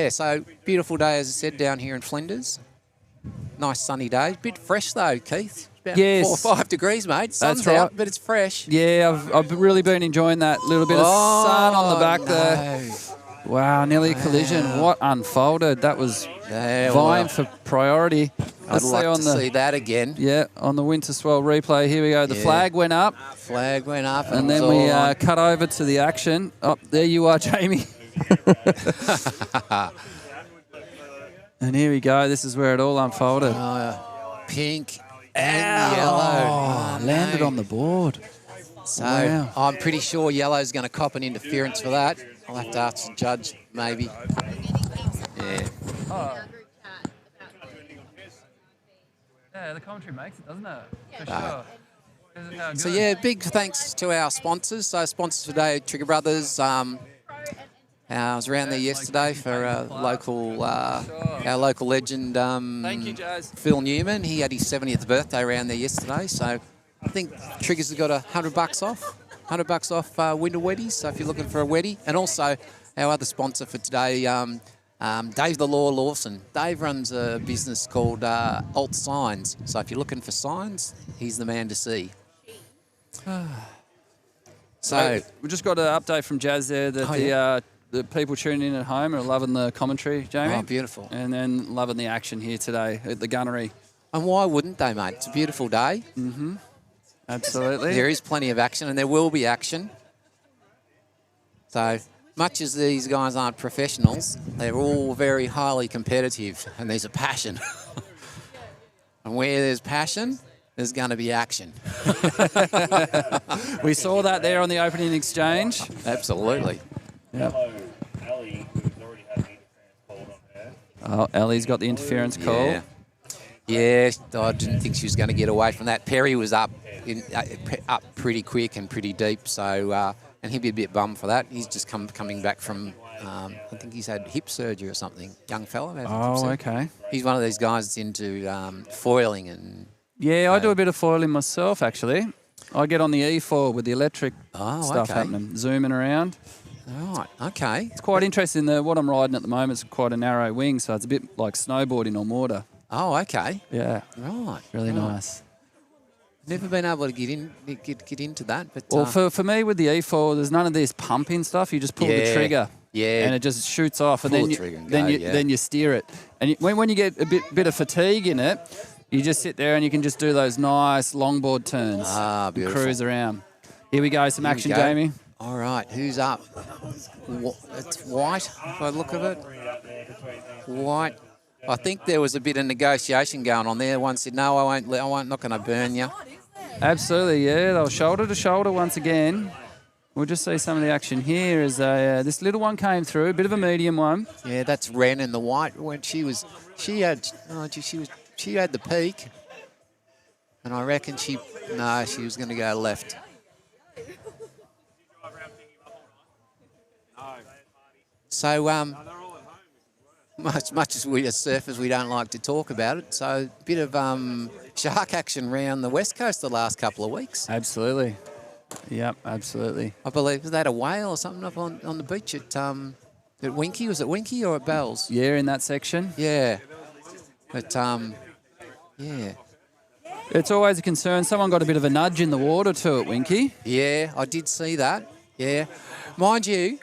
so beautiful day, as I said, down here in Flinders. nice sunny day. Bit fresh though, Keith. About Yes. 4 or 5 degrees, mate. Sun's right. out, but it's fresh. Yeah, I've really been enjoying that little bit of sun on the back there. no. Wow, nearly a collision. What unfolded? That was vying for priority. I'd like to see that again. Yeah, on the Winter Swell replay. Here we go. The flag went up. Flag went up. And then we cut over to the action. Oh, there you are, Jamie. And here we go. This is where it all unfolded. Pink and yellow. Oh, landed on the board. So Wow. I'm pretty sure yellow's going to cop an interference for that. I'll have to ask the judge, maybe. Yeah. Yeah, the commentary makes it, doesn't it? For sure. So yeah, big thanks to our sponsors. So sponsors today, Trigger Brothers. I was around there yesterday for our local legend. Thank you, Jazz. Phil Newman. He had his 70th birthday around there yesterday. So I think Triggers have got $100 off. $100 off winter weddies. So if you're looking for a weddy, and also our other sponsor for today, Dave the Law Lawson. Dave runs a business called Alt Signs. So if you're looking for signs, he's the man to see. So we just got an update from Jazz there that the people tuning in at home are loving the commentary, Jamie. Oh, beautiful. And then loving the action here today at the gunnery. And why wouldn't they, mate? It's a beautiful day. Mm-hmm. Absolutely. There is plenty of action, and there will be action. So much as these guys aren't professionals, they're all very highly competitive, and there's a passion. And where there's passion, there's going to be action. We saw that there on the opening exchange. Absolutely. Yep. Ellie, who's already had the interference called on her. Oh, Ellie's got the interference call. Yeah. Yeah, I didn't think she was going to get away from that. Perry was up pretty quick and pretty deep, so and he'd be a bit bummed for that. He's just coming back from, I think he's had hip surgery or something. Young fella. Oh, okay. He's one of these guys that's into foiling and. Yeah, I do a bit of foiling myself, actually. I get on the E4 with the electric stuff happening, zooming around. Right, okay. It's quite interesting. What I'm riding at the moment is quite a narrow wing, so it's a bit like snowboarding on water. Oh, okay. Yeah. Right. Really nice. Never been able to get into that, but well, for me with the E4, there's none of this pumping stuff. You just pull the trigger, and it just shoots off, and then you steer it. And when you get a bit of fatigue in it, you just sit there and you can just do those nice longboard turns. Ah, beautiful. Cruise around. Here we go. Some action, Jamie. All right, who's up? It's White, by the look of it. White. I think there was a bit of negotiation going on there. One said, "No, I won't. Not going to burn you." Absolutely, yeah. They were shoulder to shoulder once again. We'll just see some of the action here. As this little one came through, a bit of a medium one. Yeah, that's Ren in the white. When she had the peak, and I reckon she was going to go left. So, much as we as surfers, we don't like to talk about it. So, a bit of shark action around the west coast the last couple of weeks. Absolutely. Yep, absolutely. I believe, was that a whale or something up on the beach at Winky? Was it Winky or at Bells? Yeah, in that section. Yeah. But, yeah. It's always a concern. Someone got a bit of a nudge in the water too at Winky. Yeah, I did see that. Yeah. Mind you,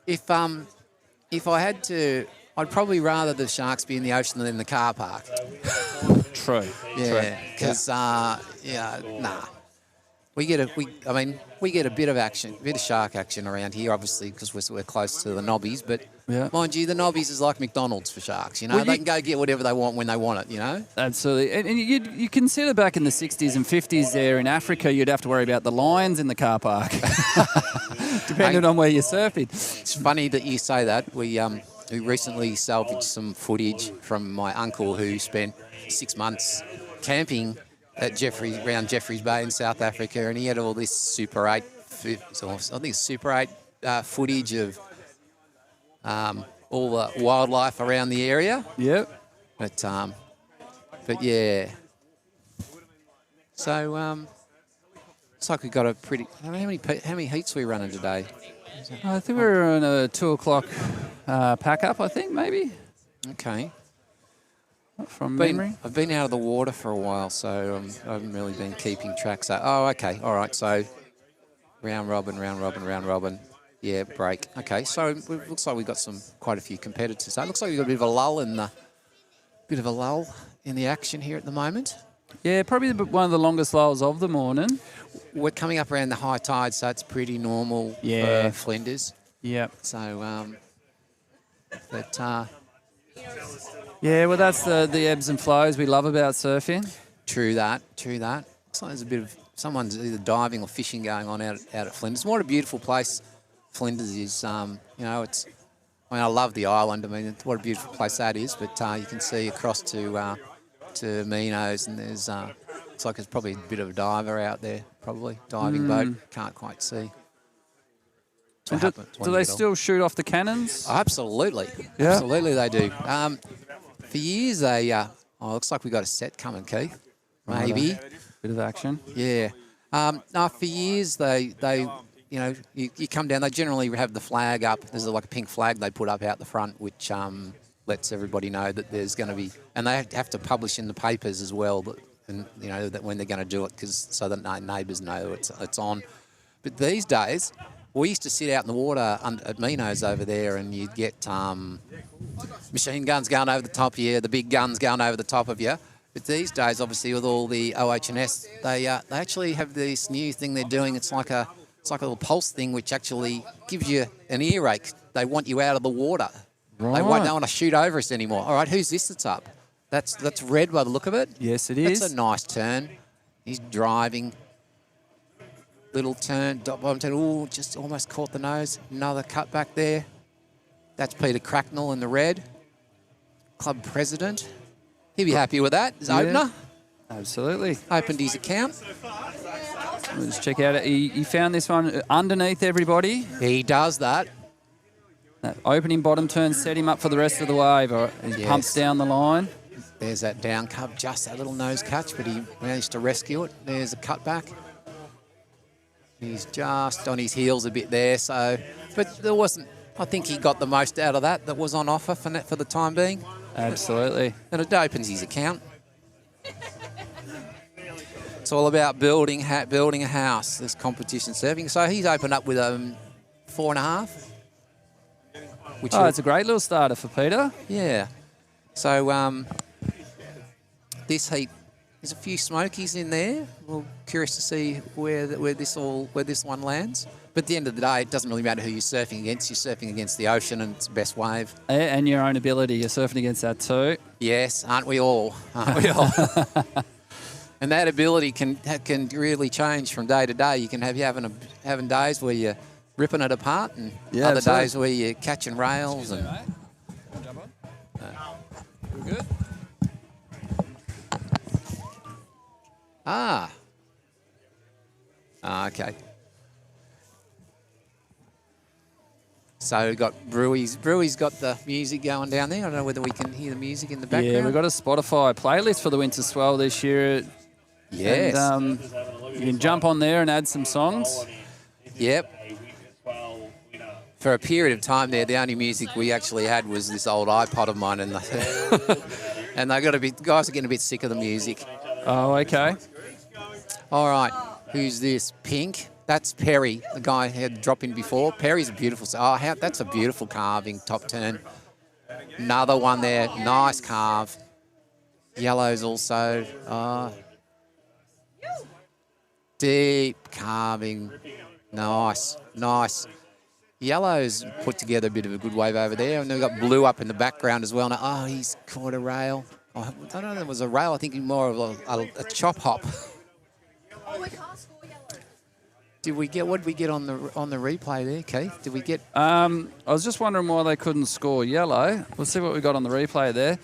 if I had to, I'd probably rather the sharks be in the ocean than in the car park. True. Yeah, because we get a bit of action, a bit of shark action around here, obviously, because we're close to the knobbies. But mind you, the knobbies is like McDonald's for sharks. You know, they can go get whatever they want when they want it. You know. Absolutely, and you consider back in the 60s and 50s there in Africa, you'd have to worry about the lions in the car park, depending on where you're surfing. It's funny that you say that. We recently salvaged some footage from my uncle who spent 6 months camping at around Jeffreys Bay in South Africa, and he had all this Super 8, Super 8 footage of all the wildlife around the area. Yep. But yeah. So looks like we got a pretty. How many heats are we running today? I think we're on a 2 o'clock pack up. I think maybe. Okay. from memory. I've been out of the water for a while, so I haven't really been keeping track. So, oh, okay, all right. So, round robin, round robin, round robin. Yeah, break. Okay, so it looks like we've got quite a few competitors. So it looks like we've got a bit of a lull in the action here at the moment. Yeah, probably one of the longest lulls of the morning. We're coming up around the high tide, so it's pretty normal for Flinders. Yep. So, but yeah, well, that's the ebbs and flows we love about surfing. True that. Looks like there's a bit of someone's either diving or fishing going on out at Flinders. What a beautiful place Flinders is. I love the island. I mean, what a beautiful place that is. But you can see across to Minos, and there's looks like there's probably a bit of a diver out there, probably diving boat. Can't quite see. And do they still shoot off the cannons? Absolutely. Yeah. Absolutely they do. For years looks like we got a set coming, Keith. Maybe. Bit of action. Yeah. No, for years they you come down, they generally have the flag up. There's like a pink flag they put up out the front, which lets everybody know that there's going to be, and they have to publish in the papers as well, that when they're going to do it, so that neighbours know it's on. But these days, we used to sit out in the water at Minos over there, and you'd get machine guns going over the top of you, the big guns going over the top of you. But these days, obviously, with all the OH&S, they actually have this new thing they're doing. It's like a little pulse thing, which actually gives you an earache. They want you out of the water. Right. They won't want to shoot over us anymore. All right, who's this that's up? That's Red by the look of it. Yes, it is. That's a nice turn. He's driving. Little turn, bottom turn. Ooh, just almost caught the nose. Another cut back there. That's Peter Cracknell in the red. Club president. He'd be happy with that. His opener. Absolutely. Opened his account. Let's check out it. He found this one underneath everybody. He does that. That opening bottom turn set him up for the rest of the wave. All right, he pumps down the line. There's that down cub, just that little nose catch, but he managed to rescue it. There's a cut back. He's just on his heels a bit there, but there wasn't. I think he got the most out of that was on offer for the time being. Absolutely. And it opens his account. It's all about building a house. This competition surfing. So he's opened up with 4.5. It's a great little starter for Peter. Yeah. So this heat, there's a few smokies in there. We're curious to see where this one lands. But at the end of the day, it doesn't really matter who you're surfing against. You're surfing against the ocean, and it's the best wave. And your own ability. You're surfing against that too. Yes, aren't we all? Aren't we all? And that ability can really change from day to day. You can have having days where you're ripping it apart, and other days where you're catching rails. And good. Okay. So we've got Brewy's got the music going down there. I don't know whether we can hear the music in the background. Yeah, we've got a Spotify playlist for the Winter Swell this year. Yes. And, you can jump on there and add some songs. Yep. For a period of time there, the only music we actually had was this old iPod of mine, and guys are getting a bit sick of the music. Oh, okay. All right, who's this? Pink. That's Perry, the guy who had dropped in before. Perry's a beautiful. That's a beautiful carving top turn. Another one there, nice carve. Yellows also. Deep carving. Nice. Yellow's put together a bit of a good wave over there. And then we've got blue up in the background as well. Now, he's caught a rail. I don't know if it was a rail. I think more of a chop hop. Oh, we can't score yellow. What did we get on the replay there, Keith? Did we get... I was just wondering why they couldn't score yellow. We'll see what we got on the replay there.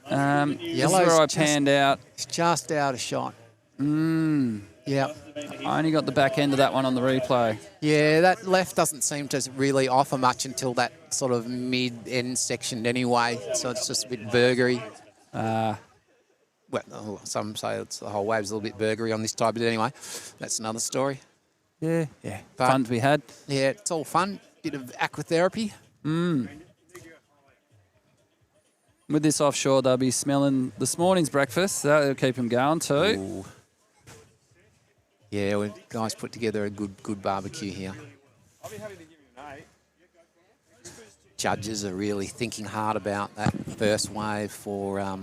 This is where I panned out. It's just out of shot. Yeah. I only got the back end of that one on the replay. Yeah, that left doesn't seem to really offer much until that sort of mid-end section anyway. So it's just a bit burgery. Well, some say the whole wave's a little bit burgery on this type, but anyway, that's another story. Yeah. Fun to be had. Yeah, it's all fun. Bit of aquatherapy. With this offshore, they'll be smelling this morning's breakfast. That'll keep them going too. Ooh. Yeah, we guys put together a good barbecue here. Judges are really thinking hard about that first wave for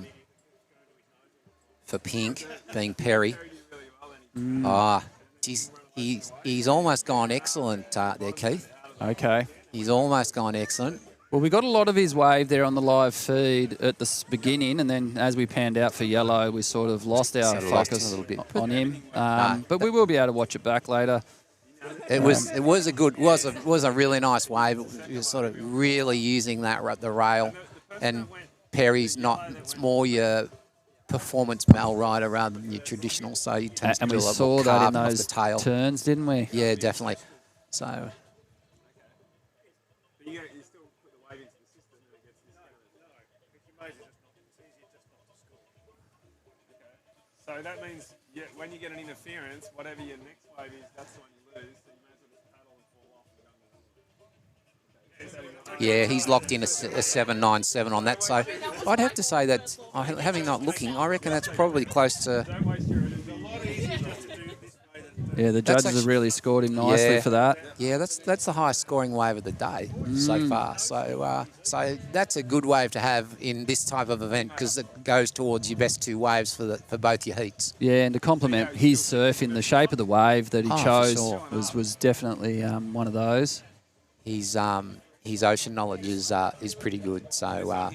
pink, being Perry. He's almost gone excellent there, Keith. Okay. He's almost gone excellent. Well, we got a lot of his wave there on the live feed at the beginning, and then as we panned out for yellow, we sort of lost our focus a little bit on him. But we will be able to watch it back later. It was a really nice wave. It was sort of really using the rail, and Perry's not. It's more your performance male rider rather than your traditional. So you tend to And do we a lot saw more that in carving off those the tail. turns, didn't we? Yeah, definitely. So. So that means when you get an interference, whatever your next wave is, that's the one you lose. So you may as well just paddle and fall off and go. Yeah, he's locked in a 797 on that. So I'd have to say that, having not looking, I reckon that's probably close to. Yeah, the judges have really scored him nicely for that. Yeah, that's the highest scoring wave of the day so far. So that's a good wave to have in this type of event because it goes towards your best two waves for both your heats. Yeah, and to complement his surf in the shape of the wave that he chose sure. was definitely one of those. His ocean knowledge is pretty good. So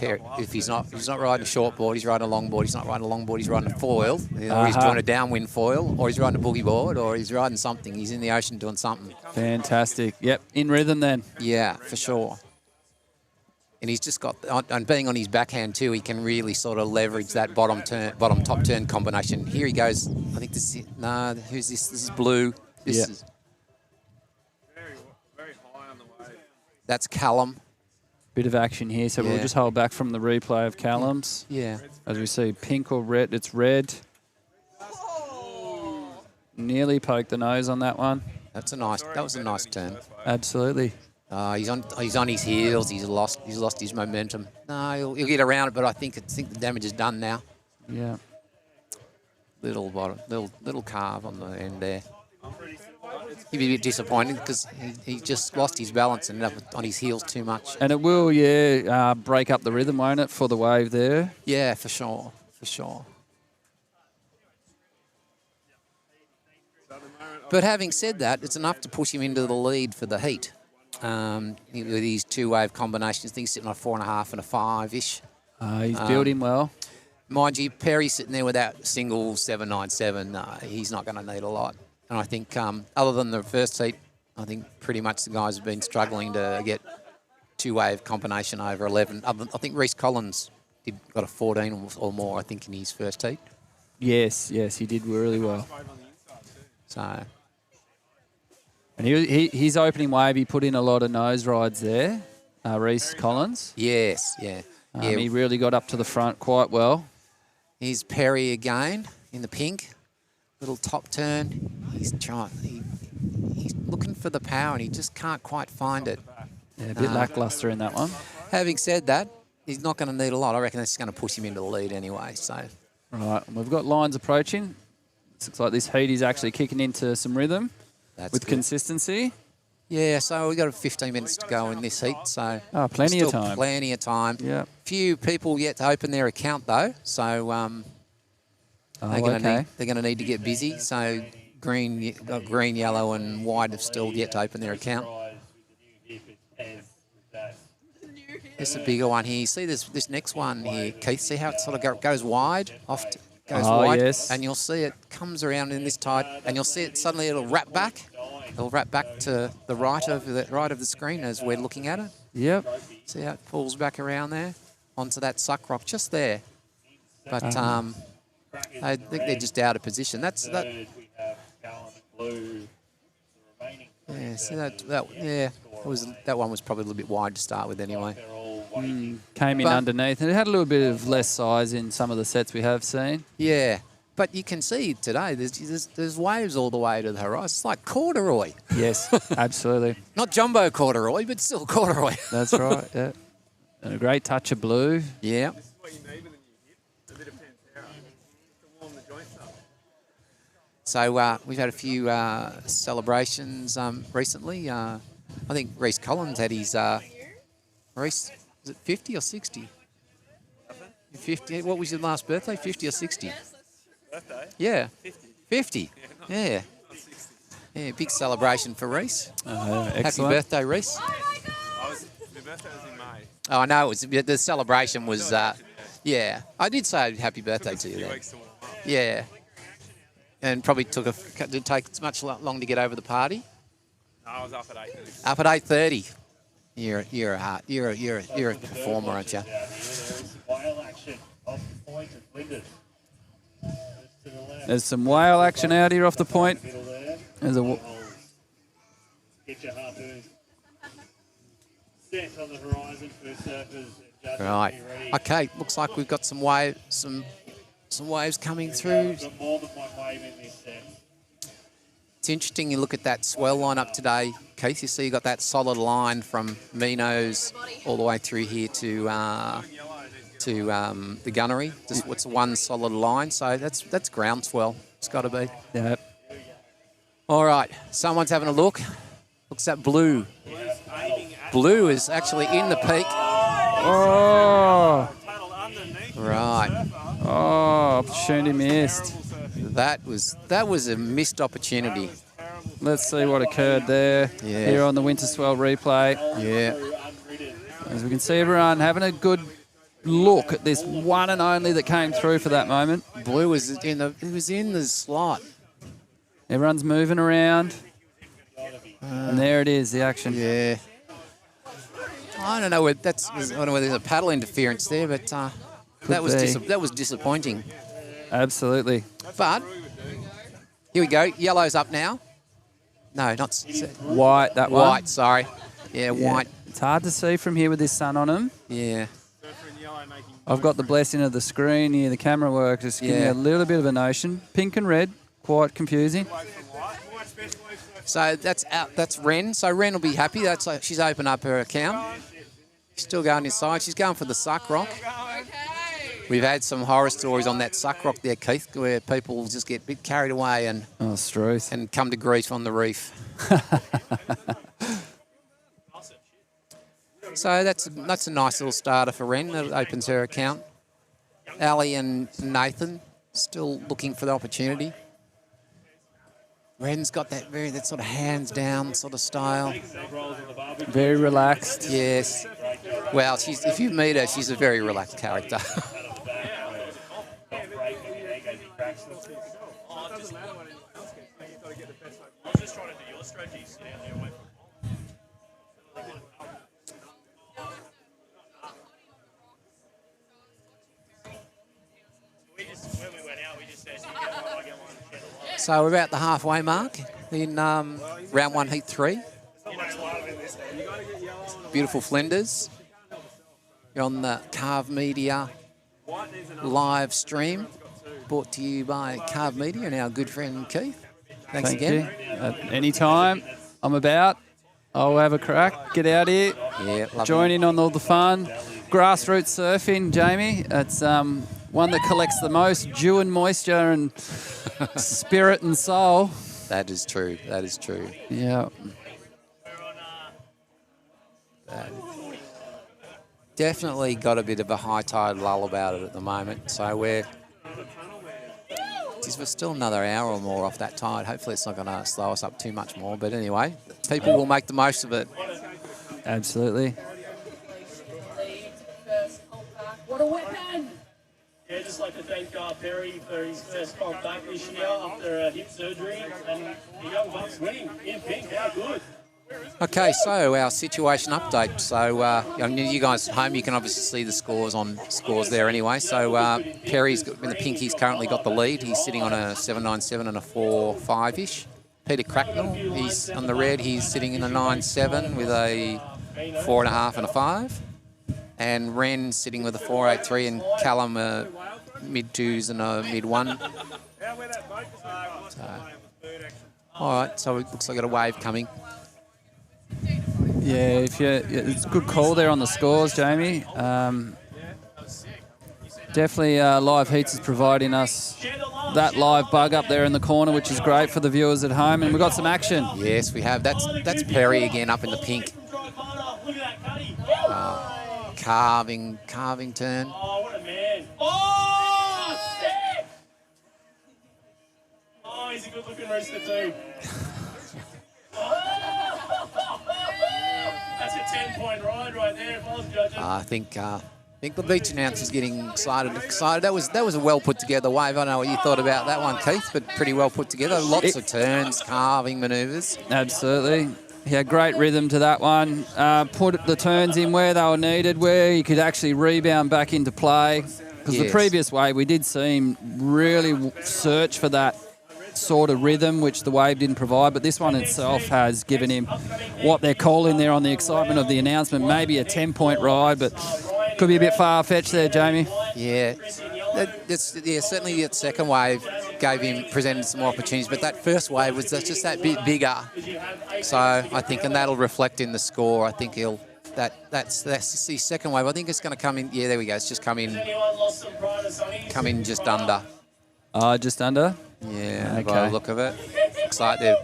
if he's not riding a shortboard, he's riding a longboard. He's not riding a longboard, he's riding a foil, or he's doing a downwind foil, or he's riding a boogie board, or he's riding something. He's in the ocean doing something. Fantastic. Yep, in rhythm then. Yeah, for sure. And he's just got, and being on his backhand too, he can really sort of leverage that bottom top turn combination. Here he goes. I think this is who's this? This is Blue. This is. That's Callum. Bit of action here, so we'll just hold back from the replay of Callum's. Yeah. As we see pink or red, it's red. Nearly poked the nose on that one. That was a nice turn. Absolutely. He's on his heels. He's lost his momentum. No, he'll get around it, but I think the damage is done now. Yeah. Little carve on the end there. He'd be a bit disappointed because he just lost his balance and ended up on his heels too much. And it will, break up the rhythm, won't it, for the wave there? Yeah, for sure. But having said that, it's enough to push him into the lead for the heat. With these two-wave combinations, I think he's sitting on a 4.5 and a 5-ish. He's building well. Mind you, Perry's sitting there with that single 797. He's not going to need a lot. And I think, other than the first heat, I think pretty much the guys have been struggling to get two-wave combination over 11. I think Reece Collins got a 14 or more, I think, in his first heat. Yes, he did really well. So, and his opening wave, he put in a lot of nose rides there, Reece Collins. Yes, yeah. He really got up to the front quite well. Here's Perry again in the pink. Little top turn. He's looking for the power and he just can't quite find it. Yeah, a bit lackluster in that one. Having said that, he's not going to need a lot. I reckon that's going to push him into the lead anyway. So, right, and we've got lines approaching. It looks like this heat is actually kicking into some rhythm with consistency. Yeah, so we've got 15 minutes to go in this heat. So plenty of time. Plenty of time. Yeah. Few people yet to open their account though. So they're going to need to get busy. So green, yellow, and white have still yet to open their account. This is a bigger one here. You see this next one here, Keith? See how it sort of goes wide? Goes wide, yes. And you'll see it comes around in this tide, and you'll see it suddenly it'll wrap back. It'll wrap back to the right of the screen as we're looking at it. Yep. See how it pulls back around there onto that suck rock just there. But I think they're just out of position. That's that. Yeah, see that one was probably a little bit wide to start with anyway. Came in underneath, and it had a little bit of less size in some of the sets we have seen. Yeah, but you can see today there's waves all the way to the horizon. It's like corduroy. Yes, absolutely. Not jumbo corduroy, but still corduroy. That's right. Yeah. And a great touch of blue. Yeah. This is what you need when you hit a bit of Pantera to warm the joints up. So we've had a few celebrations recently. I think Reece Collins had his... Reece, was it 50 or 60? 50. What was your last birthday, 50 or 60? Birthday? Yeah. 50. 50? Yeah. Yeah, big celebration for Reece. Happy Excellent. birthday, Reece. My birthday was in May. Oh, no, it was, the celebration was... yeah. I did say happy birthday to you A few then. weeks to warm up. Yeah. And probably did take much long to get over the party. No, I was up at 8:30. Up at 8:30. You're a performer, aren't you? Whale action off the point of Flinders. Just to the left. There's some whale action out here off the point. Middle there. There's a Get your harpoons. Set on the horizon for surfers and judges. Right. Be ready. Okay. Looks like we've got some waves coming through. We've got more than one wave in this set. It's interesting. You look at that swell line up today, Keith. You see you got that solid line from Minos all the way through here to the gunnery. Just what's one solid line. So that's ground swell. It's got to be. yeah. All right. Someone's having a look. Looks at blue. Blue is actually in the peak. Oh, Right. oh, opportunity missed. That was a missed opportunity. Let's see what occurred there. Yeah. Here on the Winter Swell replay. Yeah. As we can see everyone having a good look at this one and only that came through for that moment. Blue was in the slot. Everyone's moving around. And there it is, the action. Yeah. I don't know whether I don't know whether there's a paddle interference there, but that was be. that was disappointing. Absolutely. But here we go. Yellow's up now. No, not White, that one. white. Sorry. Yeah, Yeah. white. It's hard to see from here with this sun on him. Yeah. I've got the blessing of the screen here, the camera work, just giving me Yeah. a little bit of a notion. Pink and red, quite confusing. So that's out. That's Ren. So Ren will be happy. That's like she's opened up her account. She's still going inside. She's going for the suck rock. We've had some horror stories on that suck rock there, Keith, where people just get a bit carried away and Oh, Struth. come to grief on the reef. So that's a nice little starter for Ren. That opens her account. Ali and Nathan still looking for the opportunity. Ren's got that sort of hands down sort of style. Very relaxed. Yes. Well, if you meet her, she's a very relaxed character. So we're about the halfway mark in round one, heat 3. Beautiful Flinders. You're on the CarvemediA live stream, brought to you by CarvemediA and our good friend Keith. Thanks Thank again. you. At any time, I'm about. I'll have a crack. Get out here. Yeah, lovely. Join in on all the fun. Grassroots surfing, Jamie. It's one that collects the most dew and moisture and spirit and soul. That is true. That is true. Yeah. Definitely got a bit of a high tide lull about it at the moment. So we're still another hour or more off that tide. Hopefully it's not going to slow us up too much more. But anyway, people will make the most of it. Absolutely. What a weapon! Yeah, just like to thank Perry for his first comp back this year after hip surgery. And the young bucks winning in pink. How good. Okay, so our situation update. So you guys at home, you can obviously see the scores there anyway. So Perry's in the pink. He's currently got the lead. He's sitting on a 7.97 and a 4.5-ish. Peter Cracknell, he's on the red. He's sitting in a 9.7 with a 4.5 and a 5. And Ren sitting with a 4.83 and Callum mid-2s and a mid-1. So, all right, so it looks like I got a wave coming. Yeah, it's a good call there on the scores, Jamie. Definitely Live Heats is providing us that live bug up there in the corner, which is great for the viewers at home. And we've got some action. Yes, we have. That's Perry again up in the pink. Carving turn. Oh, what a man. Oh, sick! Oh, he's a good-looking rooster too. That's a 10-point ride right there if I was judging. I think the beach announcer's getting excited. That was a well put together wave. I don't know what you thought about that one, Keith, but pretty well put together. Lots of turns, carving manoeuvres. Absolutely. He had great rhythm to that one. Put the turns in where they were needed, where he could actually rebound back into play. Because the previous wave, we did see him really search for that sort of rhythm, which the wave didn't provide. But this one itself has given him what they're calling there on the excitement of the announcement, maybe a 10-point ride, but could be a bit far-fetched there, Jamie. Yeah. Certainly that second wave presented some more opportunities, but that first wave was just that bit bigger. So I think, and that'll reflect in the score. I think that's the second wave. I think it's going to come in. Yeah, there we go. It's just come in just under. Just under? Yeah, okay. by the look of it. Looks like they're...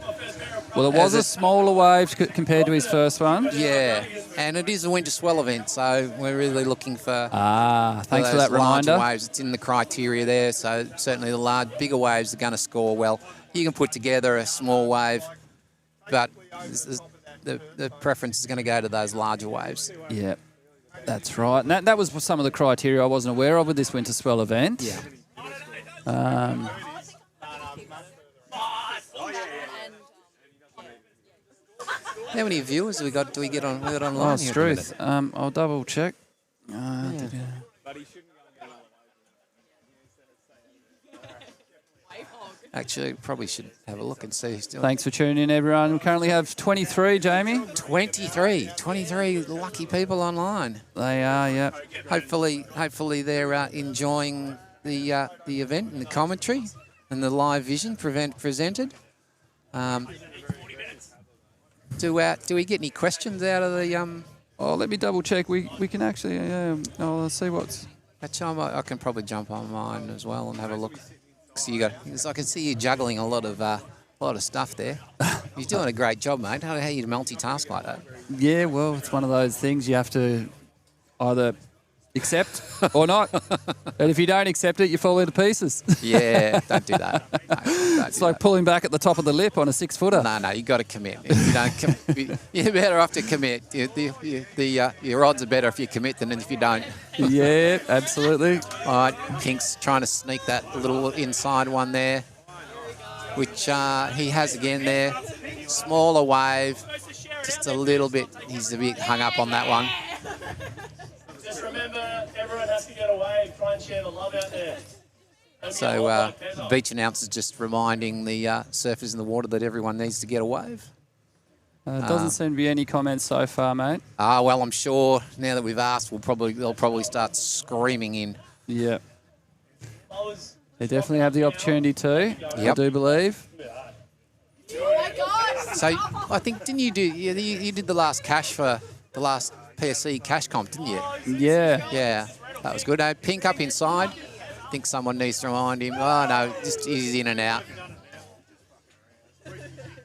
Well, it was a smaller wave compared to his first one. Yeah, and it is a Winter Swell event, so we're really looking for... thanks for that reminder. Waves. It's in the criteria there, so certainly the bigger waves are going to score well. You can put together a small wave, but the preference is going to go to those larger waves. Yeah, that's right. And that was some of the criteria I wasn't aware of with this Winter Swell event. Yeah. How many viewers do we get online? Oh, Struth. I'll double check. Actually, probably should have a look and see. Thanks for tuning in, everyone. We currently have 23, Jamie. 23 lucky people online. They are, yeah. Hopefully they're enjoying the event and the commentary and the live vision presented. Do we get any questions out of the... Oh, let me double check. We can actually... I'll see what's... Actually, I can probably jump on mine as well and have a look. So I can see you juggling a lot of stuff there. You're doing a great job, mate. How do you multitask like that? Yeah, well, it's one of those things you have to either accept or not. And if you don't accept it, you fall into pieces. Yeah, don't do that. No, it's like pulling back at the top of the lip on a 6-footer. No, you got to commit. If you don't, you're better off to commit. Your odds are better if you commit than if you don't. Yeah, absolutely. All right, Pink's trying to sneak that little inside one there, which he has again there. Smaller wave, just a little bit. He's a bit hung up on that one. Just remember, everyone has to get away and try and share the love out there. So beach announcers just reminding the surfers in the water that everyone needs to get a wave. Doesn't seem to be any comments so far, mate. Well, I'm sure now that we've asked, they'll probably start screaming in. Yeah. They definitely have the opportunity to. Yep. I do believe. Oh my God! So I think you did the last cash for the last PSC cash comp, didn't you? Yeah. Yeah, that was good. Pink up inside. I think someone needs to remind him. Oh no, just he's in and out.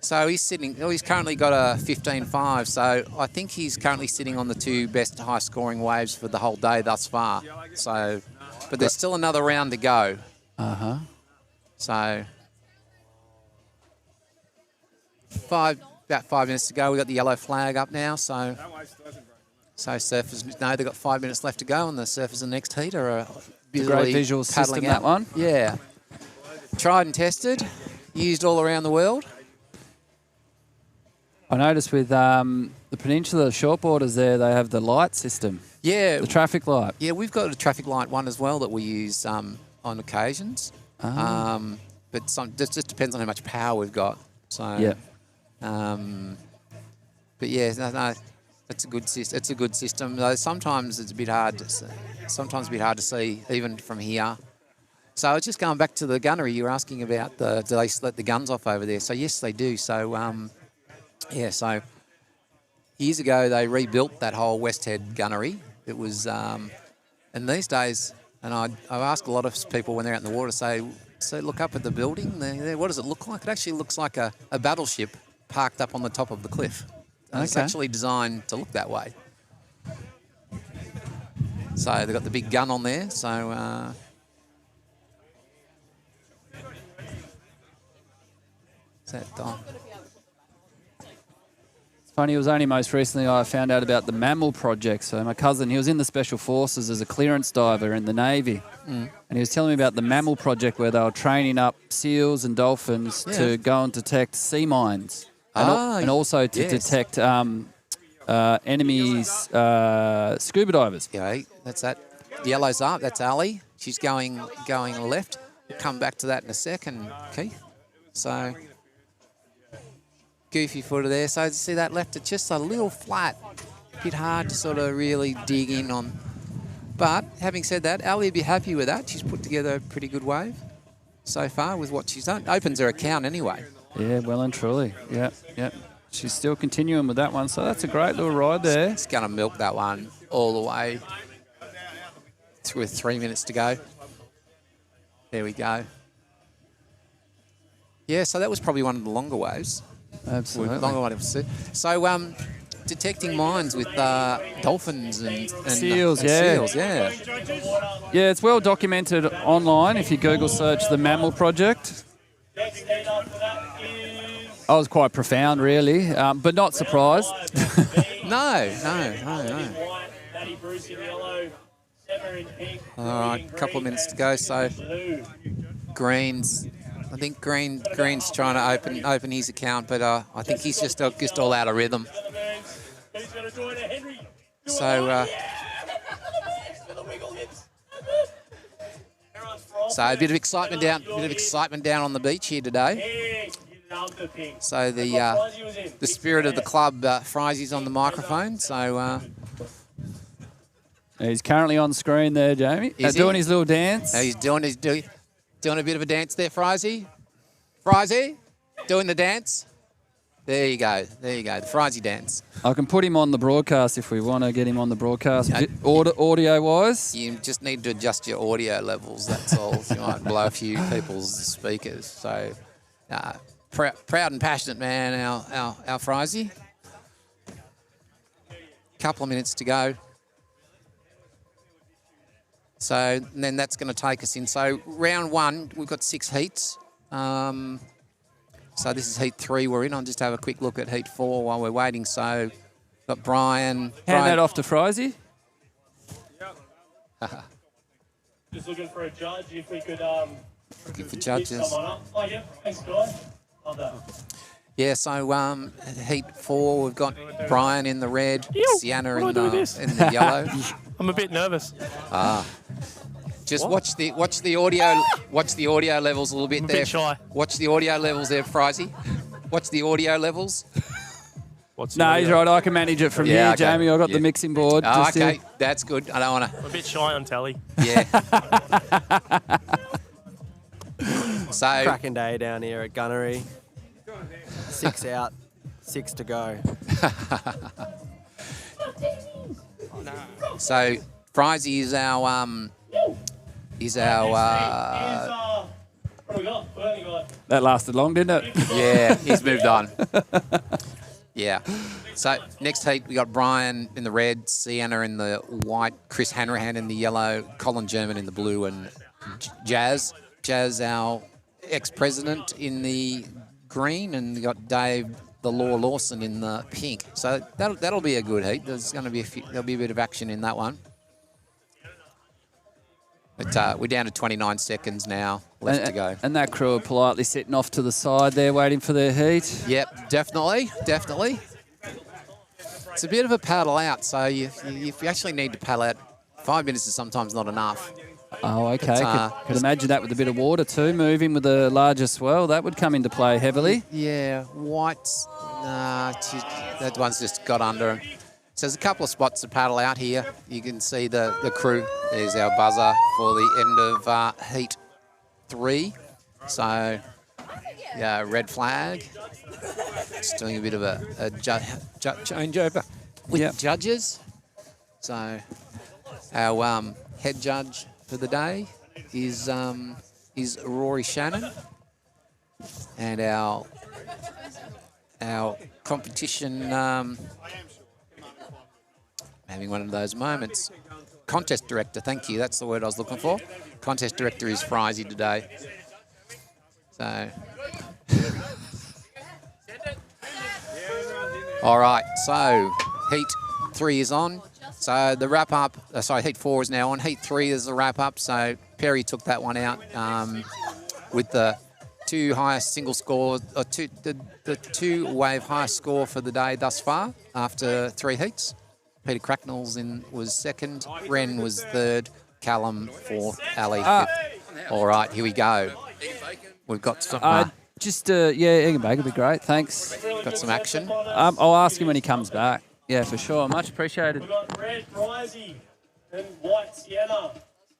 So he's currently got a 15.5. So I think he's currently sitting on the two best high-scoring waves for the whole day thus far. So, but there's still another round to go. So about 5 minutes to go. We've got the yellow flag up now. So surfers, they've got 5 minutes left to go, and the surfers in the next heat are great visual system, that one. Yeah. Tried and tested, used all around the world. I noticed with the Peninsula shortboarders there, they have the light system. Yeah. The traffic light. Yeah, we've got a traffic light one as well that we use on occasions. But just depends on how much power we've got. So, yeah. But yeah, no, it's a good system. It's a good system. Though sometimes it's a bit hard to see. Sometimes a bit hard to see even from here. So I was just going back to the gunnery. You were asking about do they let the guns off over there? So yes, they do. So years ago they rebuilt that whole West Head gunnery. It was, and these days, and I ask a lot of people when they're out in the water, say, look up at the building there, what does it look like? It actually looks like a battleship parked up on the top of the cliff. It's Okay. actually designed to look that way. So they've got the big gun on there, so... is that Don? Funny, it was only most recently I found out about the mammal project. So my cousin, he was in the Special Forces as a clearance diver in the Navy. And he was telling me about the mammal project where they were training up seals and dolphins to go and detect sea mines. And also to detect enemies, scuba divers. Yeah, that's that. The yellow's up. That's Ali. She's going left. We'll come back to that in a second, Keith. So... goofy footer there. So you see that left, it's just a little flat. A bit hard to sort of really dig in on. But having said that, Ali would be happy with that. She's put together a pretty good wave so far with what she's done. Opens her account anyway. Yeah, well and truly. Yeah. She's still continuing with that one. So that's a great little ride there. It's going to milk that one all the way with 3 minutes to go. There we go. Yeah, so that was probably one of the longer waves. Absolutely. Longer one. So, detecting mines with dolphins and seals, seals, yeah. Yeah, it's well documented online if you Google search the mammal project. I was quite profound, really, but not surprised. No. All right, a couple of minutes to go. So, Green's. I think Green's trying to open his account, but I think he's just all out of rhythm. So, a bit of excitement down on the beach here today. So the spirit of the club, Frizzy's on the microphone. So he's currently on screen there, Jamie. Doing his little dance. He's doing a bit of a dance there, Frizzy. Frizzy, doing the dance. There you go, the Frizzy dance. I can put him on the broadcast if we want to get him on the broadcast, audio-wise. You just need to adjust your audio levels, that's all. You might blow a few people's speakers. So, proud and passionate man, our Frizzy. Couple of minutes to go. So, and then that's going to take us in. So, round one, we've got 6 heats. So this is heat 3 we're in. I'll just have a quick look at heat 4 while we're waiting. So, got Brian. Hand that off to Frizzy. Just looking for a judge, if we could... looking for judges. Oh, yeah, thanks, guys. Love that. Yeah, so heat 4, we've got Brian in the red, Sienna in the yellow. I'm a bit nervous. Just watch the audio levels a little bit I'm a there. bit shy. Watch the audio levels there, Frizzy. Watch the audio levels. No, he's right. I can manage it from here, okay. Jamie. I've got the mixing board. Oh, just okay, here. that's good. I don't want to. I'm a bit shy on telly. Yeah. So Cracking day down here at Gunnery. 6 out, 6 to go. So Frizzy is our What do we got? What have we got? That lasted long, didn't it? Yeah, he's moved on. Yeah. So next heat we got Brian in the red, Sienna in the white, Chris Hanrahan in the yellow, Colin German in the blue, and Jazz, our ex-president, in the green, and we got Dave the Law Lawson in the pink. So that'll be a good heat. There's going to be there'll be a bit of action in that one. But we're down to 29 seconds now left to go. And that crew are politely sitting off to the side there waiting for their heat. Yep, definitely. It's a bit of a paddle out, so you actually need to paddle out. 5 minutes is sometimes not enough. Oh, okay. Could imagine that with a bit of water too, moving with a larger swell. That would come into play heavily. Yeah, whites. Nah, that one's just got under. So there's a couple of spots to paddle out here. You can see the crew. There's our buzzer for the end of heat 3. So, yeah, red flag. just doing a bit of a changeover with judges. So our head judge for the day is Rory Shannon, and our competition having one of those moments. Contest director, thank you. That's the word I was looking for. Contest director is Frizy today. So, all right. So, heat 3 is on. So the wrap up. Heat 4 is now on. Heat 3 is the wrap up. So Perry took that one out with the 2 highest single scores, or the 2 wave highest score for the day thus far after 3 heats. Peter Cracknell's was second, Ren was third, Callum fourth, Ali fifth. All right, here we go. We've got some... egg and bacon would be great, thanks. Got some action. I'll ask him when he comes back. Yeah, for sure. Much appreciated. We've got red Brizzy and white Sienna.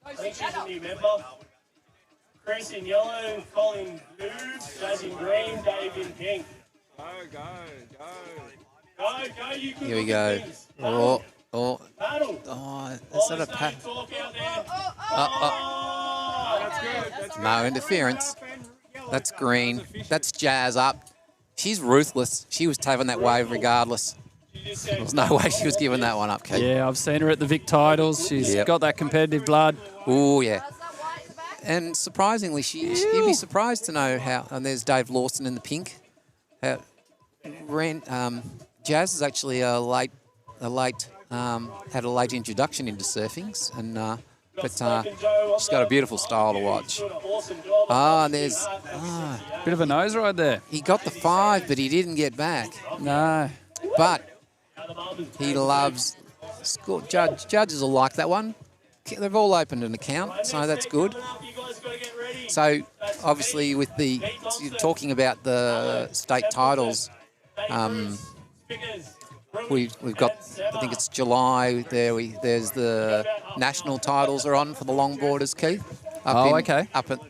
I think she's a new member. Chris in yellow, Colin blue, Jazz in green, Dave in pink. Go. Go, you can Here we look go. at things. Oh, Battle. is that a pat? No interference. That's green. That's Jazz up. She's ruthless. She was taking that wave regardless. There was no way she was giving that one up, Kate. Yeah, I've seen her at the Vic Titles. She's got that competitive blood. Oh, yeah. And surprisingly, you'd be surprised to know how. And there's Dave Lawson in the pink. Jazz is actually had a late introduction into surfings, and but she's got a beautiful style to watch. And there's bit of a nose ride there. He got the 5, but he didn't get back. No, but he loves score. Judges will like that one. They've all opened an account, so that's good. So obviously, with you're talking about the state titles. We've got, I think it's July. There's the national titles are on for the longboarders, Keith. Okay. Up at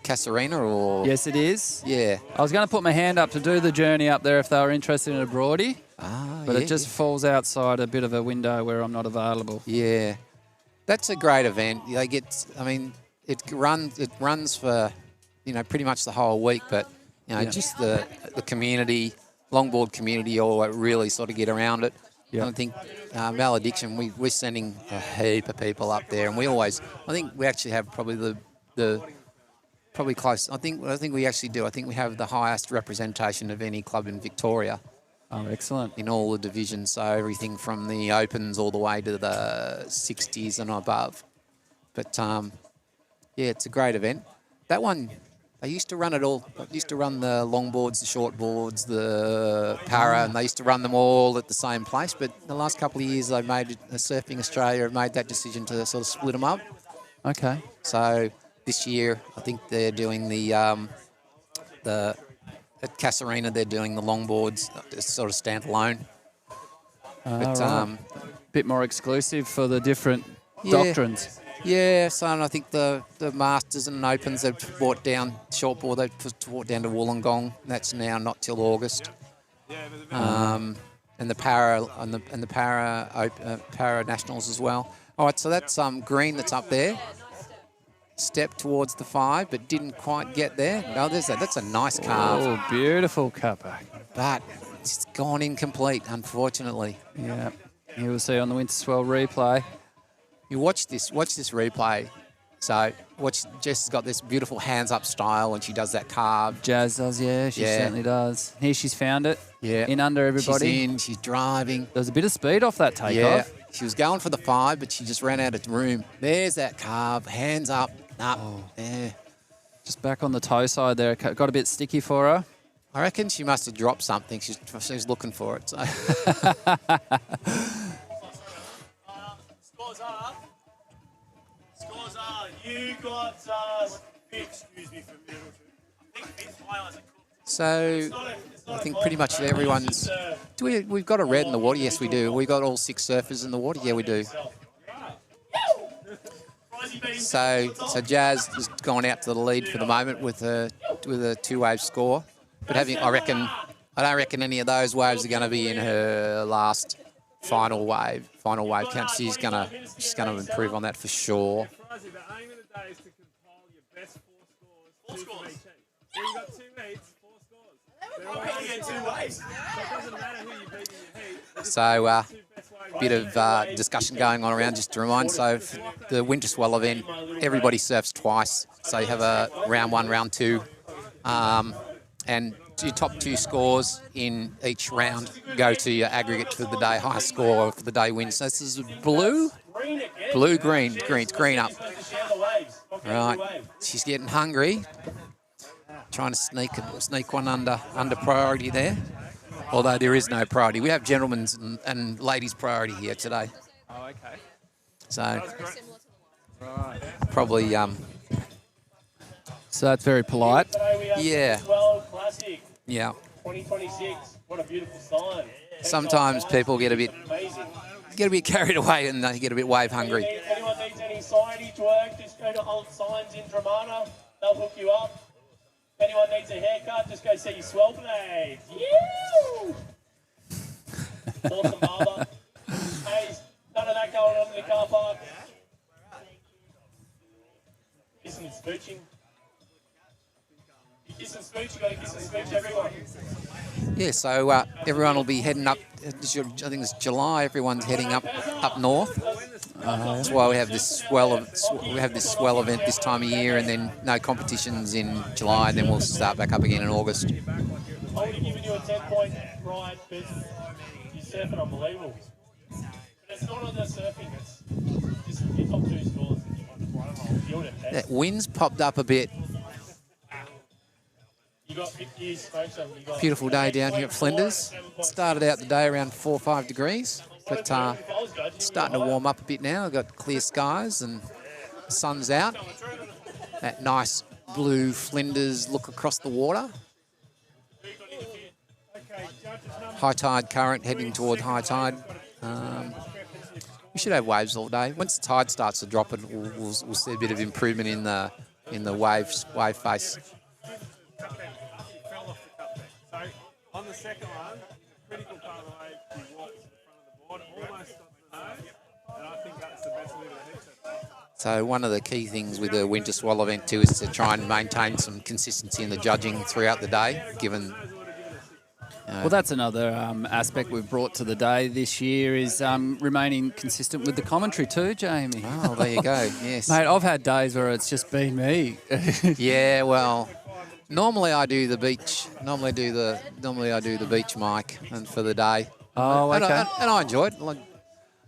Casarina, or yes, it is. Yeah. I was going to put my hand up to do the journey up there if they were interested in a broadie, but it just falls outside a bit of a window where I'm not available. Yeah, that's a great event. They get, it runs for, pretty much the whole week, but just the community. Longboard community all really sort of get around it. Yeah. I think Maladiction, we're sending a heap of people up there, and I think we actually have probably probably close. I think we actually do. I think we have the highest representation of any club in Victoria. Oh, excellent. In all the divisions, so everything from the Opens all the way to the 60s and above. But it's a great event. That one. They used to run it all. They used to run the longboards, the shortboards, the para, and they used to run them all at the same place. But the last couple of years, they made Surfing Australia have made that decision to sort of split them up. Okay. So this year, I think they're doing at Casarina, they're doing the longboards sort of standalone. But bit more exclusive for the different doctrines. Yeah, so I think the Masters and Opens they've brought down shortboard. They've brought down to Wollongong. That's now not till August. And the para para nationals as well. All right, so that's green that's up there. Step towards the 5, but didn't quite get there. No, that's a nice carve. Oh, beautiful cutback. But it's gone incomplete, unfortunately. Yeah, you will see on the Winter Swell replay. You watch this replay. So Jess has got this beautiful hands up style when she does that carve. Jazz does, yeah, she certainly does. Here she's found it. Yeah. In under everybody. She's driving. There's a bit of speed off that takeoff. Yeah. She was going for the 5, but she just ran out of room. There's that carve, hands up. Yeah. Just back on the toe side there. Got a bit sticky for her. I reckon she must have dropped something. She's looking for it. So. Scores are, you got excuse me for a minute or two. So I think pretty much everyone's... We've got a red in the water? Yes, we do. We've got all 6 surfers in the water? Yeah, we do. So Jazz has gone out to the lead for the moment with a 2-wave score. But I don't reckon any of those waves are going to be in her last final wave count. She's going to improve on that for sure. The aim of the day is to compile your best 4 scores. 2 from each heat. So you've got 2 heats, 4 scores. They're all getting 2 waves. So it doesn't matter who you beat in your heat. So bit of discussion going on around, just to remind. So the Winter Swell event, everybody surfs twice. So you have a round 1, round 2, and your top 2 scores in each round go to your aggregate for the day. Highest score for the day wins. So this is blue, green. It's green up. Right, she's getting hungry. Trying to sneak one under priority there. Although there is no priority. We have gentlemen's and ladies' priority here today. Oh, okay. So probably So that's very polite. yeah. Classic Yeah. 2026. What a beautiful sign. Sometimes people get a bit carried away and they get a bit wave hungry. If anyone needs any signage work, just go to Old Signs in Gunnamatta. They'll hook you up. If anyone needs a haircut, just go see your swell blade. Yeah! Awesome barber. Hey, none of that going on in the car park. Kissing and spooching. You kiss and spooch, you got to kiss and spooch everyone. Yeah, so everyone will be heading up. I think it's July. Everyone's heading up north. That's why we have this swell event this time of year, and then no competitions in July. And then we'll start back up again in August. I would have given you a 10-point ride, but you're surfing unbelievable. But it's not on the surfing. It's just your top 2 scores that you want to play. You would have best. That wind's popped up a bit. You got 50 years smoke zone. Beautiful day down here at Flinders. Started out the day around 4 or 5 degrees, but starting to warm up a bit now. We've got clear skies and the sun's out. That nice blue Flinders look across the water. High tide current heading toward high tide. We should have waves all day. Once the tide starts to drop, we'll see a bit of improvement in the wave face. On the second one, critical part of the wave, he walks in front of the board, almost stops the nose, and I think that's the best move of the heat. So one of the key things with the Winter Swell event too is to try and maintain some consistency in the judging throughout the day, given... Well, that's another aspect we've brought to the day this year is remaining consistent with the commentary too, Jamie. Oh, there you go, yes. Mate, I've had days where it's just been me. Yeah, well... Normally I do the beach. Normally I do the beach mic and for the day. Oh, okay. And I enjoy it. I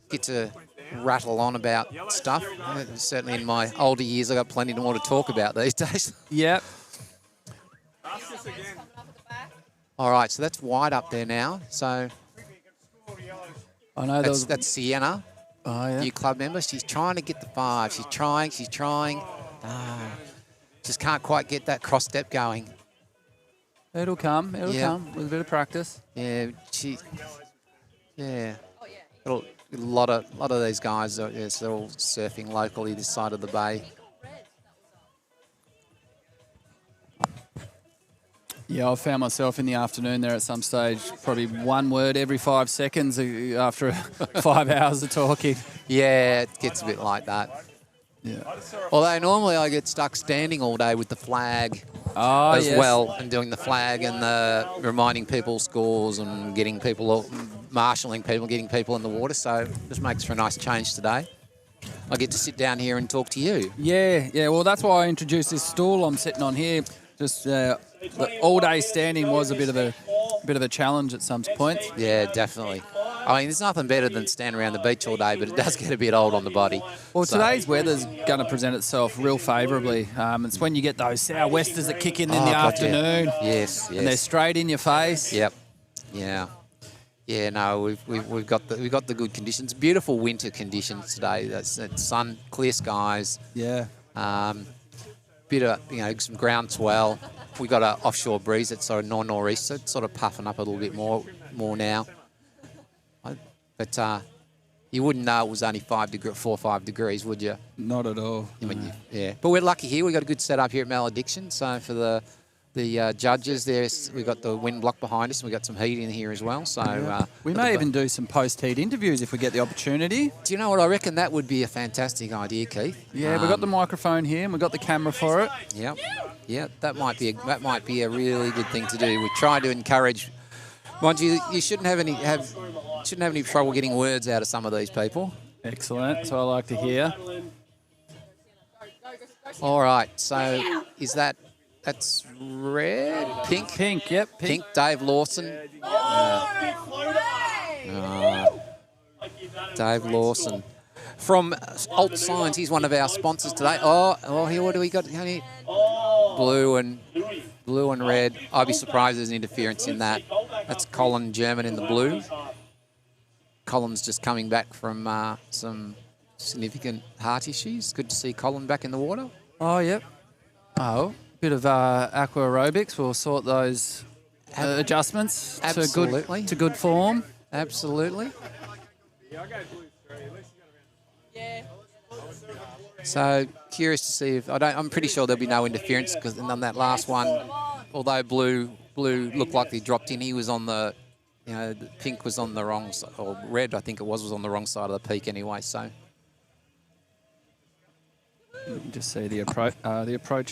get to rattle on about stuff. Certainly in my older years, I've got plenty more to talk about these days. Yep. All right, so that's wide up there now. So I know that's Sienna, oh, yeah. new club member. She's trying to get the 5. She's trying. Just can't quite get that cross step going. It'll come with a bit of practice. Yeah, yeah. A lot of these guys are they're all surfing locally this side of the bay. Yeah, I've found myself in the afternoon there at some stage, probably one word every 5 seconds after 5 hours of talking. Yeah, it gets a bit like that. Yeah. Although normally I get stuck standing all day with the flag as well, and doing the flag and reminding people scores and getting people, marshalling people, getting people in the water. So it just makes for a nice change today. I get to sit down here and talk to you. Yeah. Well, that's why I introduced this stool I'm sitting on here. Just the all-day standing was a bit of a challenge at some points. Yeah, definitely. I mean, there's nothing better than standing around the beach all day, but it does get a bit old on the body. Well, today's weather's going to present itself real favourably. It's when you get those sou'westers that kick in the afternoon. Yes. And they're straight in your face. Yep. Yeah. Yeah. No, we've got the good conditions. Beautiful winter conditions today. That's sun, clear skies. Yeah. Bit of some ground swell. We got an offshore breeze that's sort of northeast, so it's sort of puffing up a little bit more now. But you wouldn't know it was only 4 or 5 degrees, would you? Not at all. Yeah. But we're lucky here. We've got a good setup here at Maladiction. So for the the judges there. We've got the wind block behind us, and we've got some heat in here as well. So we may even do some post-heat interviews if we get the opportunity. Do you know what? I reckon that would be a fantastic idea, Keith. Yeah, we've got the microphone here, and we've got the camera for it. Yep. Yeah, that might be a really good thing to do. We try to encourage. Mind you, you shouldn't have any trouble getting words out of some of these people. Excellent. So I like to hear. All right. So that's red, pink? Pink, yep. Pink, Dave Lawson. Dave Lawson. From Alt Signs, he's one of our sponsors today. Oh, here, what do we got? Blue and red. I'd be surprised there's an interference in that. That's Colin German in the blue. Colin's just coming back from some significant heart issues. Good to see Colin back in the water. Oh, yep. Oh, bit of aqua aerobics. We'll sort those adjustments to good form. Absolutely. So curious to see if I'm pretty sure there'll be no interference because on that last one, although blue looked like he dropped in, he was on the, the pink was on the wrong side, or red I think it was on the wrong side of the peak anyway. So you can just see the approach of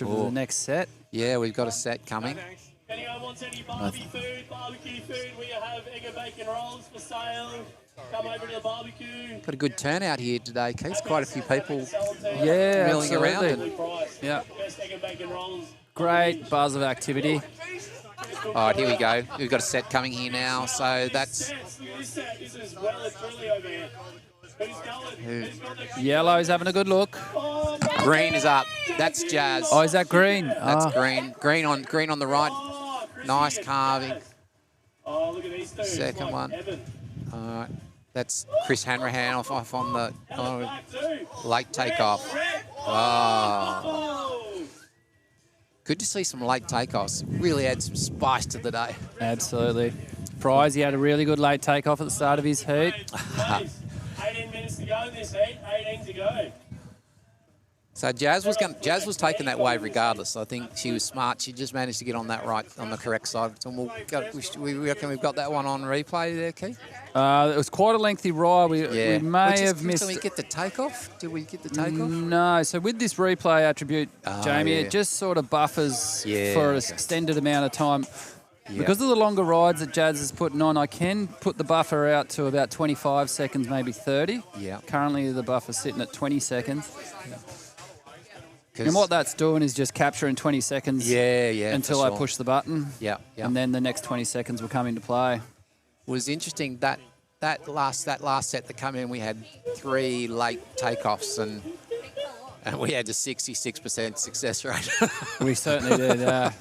the next set. Yeah, we've got a set coming. Anyone wants any barbecue food? We have egg and bacon rolls for sale. Come over to the barbecue. Got a good turnout here today, Keith. Quite a few people milling around. Yeah. Great buzz of activity. All right, here we go. We've got a set coming here now. So that's... Yellow's having a good look. Green is up. That's Jazz. Oh, is that green? That's green. Green on the right. Nice carving. Second one. All right. That's Chris Hanrahan off on the late takeoff. Oh. Good to see some late takeoffs. Really add some spice to the day. Absolutely. Fries, he had a really good late takeoff at the start of his heat. 18 minutes to go in this heat. 18 to go. So Jazz was taking that wave regardless. I think she was smart. She just managed to get on the correct side. So we reckon we've got that one on replay there, Keith. It was quite a lengthy ride. We may have missed. Did we get the takeoff? No. So with this replay attribute, Jamie, it just sort of buffers for an extended amount of time. Yeah. Because of the longer rides that Jazz is putting on, I can put the buffer out to about 25 seconds, maybe 30. Yeah. Currently, the buffer's sitting at 20 seconds. And what that's doing is just capturing 20 seconds until I push the button. Yeah. And then the next 20 seconds will come into play. It was interesting that last set that come in, we had 3 late takeoffs and we had a 66% success rate. We certainly did,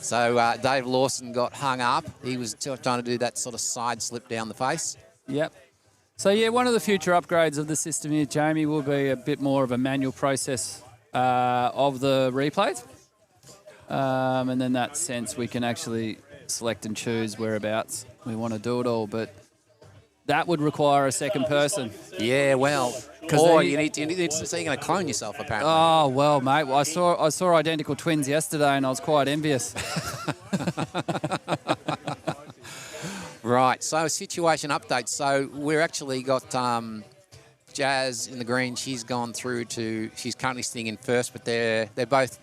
So Dave Lawson got hung up. He was trying to do that sort of side slip down the face. Yep. So, one of the future upgrades of the system here, Jamie, will be a bit more of a manual process of the replays. And in that sense, we can actually select and choose whereabouts we want to do it all. But that would require a second person. Yeah, well... Or you need to, so you're going to clone yourself, apparently. Oh, well, mate, I saw identical twins yesterday and I was quite envious. Right, so situation update. So we've actually got Jazz in the green. She's gone through she's currently sitting in first, but they're both,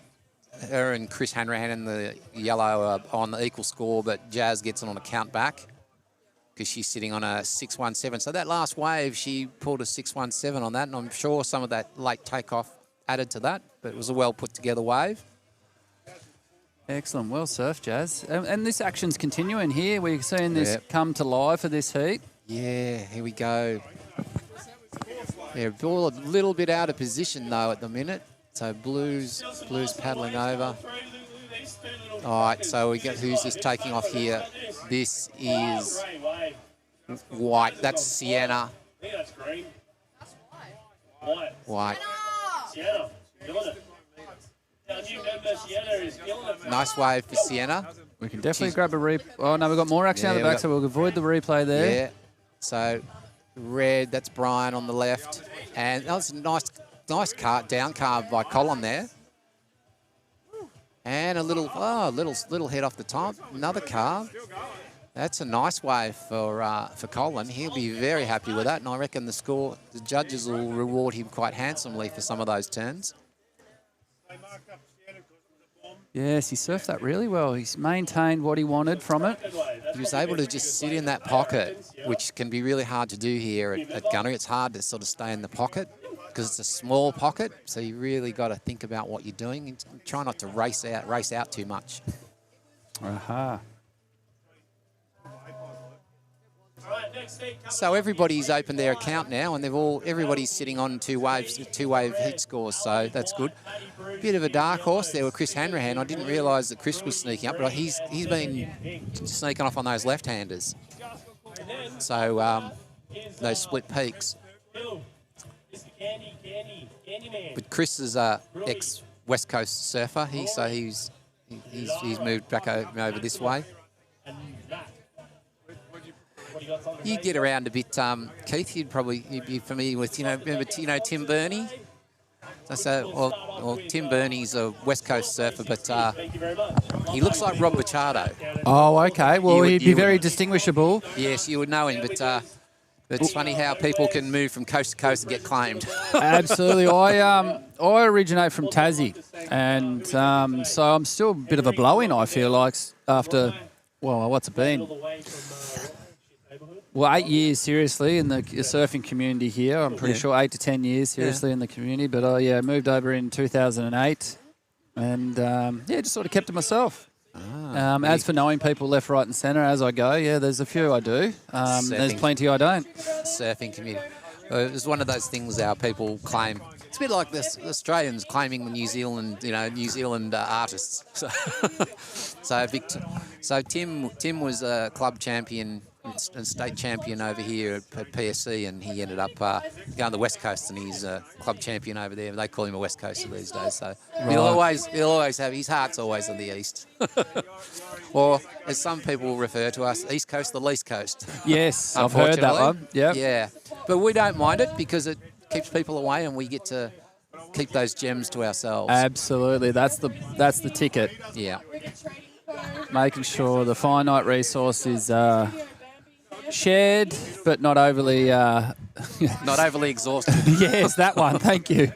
her and Chris Hanrahan in the yellow are on the equal score, but Jazz gets it on a count back, because she's sitting on a 617. So that last wave, she pulled a 617 on that, and I'm sure some of that late takeoff added to that, but it was a well put together wave. Excellent. Well surfed, Jazz. And this action's continuing here. We're seeing this come to life for this heat. Yeah, here we go. Yeah, all a little bit out of position, though, at the minute. So Blue's paddling over. All right, so we got who's this taking off here? This is White. That's Sienna. I think that's green. White. Sienna, killing it. Our new member Sienna is killing it. Nice wave for Sienna. We can definitely grab a replay. Oh, no, we've got more action out the back, so we'll avoid the replay there. Yeah. So red, that's Brian on the left. And that was a nice down carve by Colin there. And a little head off the top. Another carve. That's a nice wave for Colin. He'll be very happy with that, and I reckon the judges will reward him quite handsomely for some of those turns. Yes, he surfed that really well. He's maintained what he wanted from it. He was able to just sit in that pocket, which can be really hard to do here at Gunnery. It's hard to sort of stay in the pocket because it's a small pocket, so you really got to think about what you're doing and try not to race out too much. Aha. So everybody's opened their account now, and everybody's sitting on two-wave heat scores, so that's good. Bit of a dark horse there with Chris Hanrahan. I didn't realise that Chris was sneaking up, but he's been sneaking off on those left-handers. So those split peaks. But Chris is a ex-West Coast surfer. He's moved back over this way. You get around a bit, Keith. You'd be familiar with, remember Tim Burney? Well, Tim Burney's a West Coast surfer, but he looks like Rob Machado. Oh, okay. Well, he'd be very distinguishable. Yes, you would know him, but it's funny how people can move from coast to coast and get claimed. Absolutely. I originate from Tassie, and so I'm still a bit of a blow-in, I feel like, after, well, what's it been? Well, 8 years, seriously, in the surfing community here. I'm pretty sure 8 to 10 years, seriously, in the community. But, I moved over in 2008 and, just sort of kept to myself. As for knowing people left, right and centre as I go, there's a few I do. There's plenty I don't. Surfing community. It's one of those things our people claim. It's a bit like the Australians claiming the New Zealand artists. So Tim was a club champion and state champion over here at PSC, and he ended up going to the West Coast, and he's a club champion over there. They call him a West Coaster these days. So he'll always have his heart's always on the east, or as some people refer to us, East Coast, the least coast. Yes, I've heard that one. Yeah, but we don't mind it because it keeps people away, and we get to keep those gems to ourselves. Absolutely, that's the ticket. Yeah, making sure the finite resource is shared, but not overly... not overly exhausted. Yes, that one. Thank you.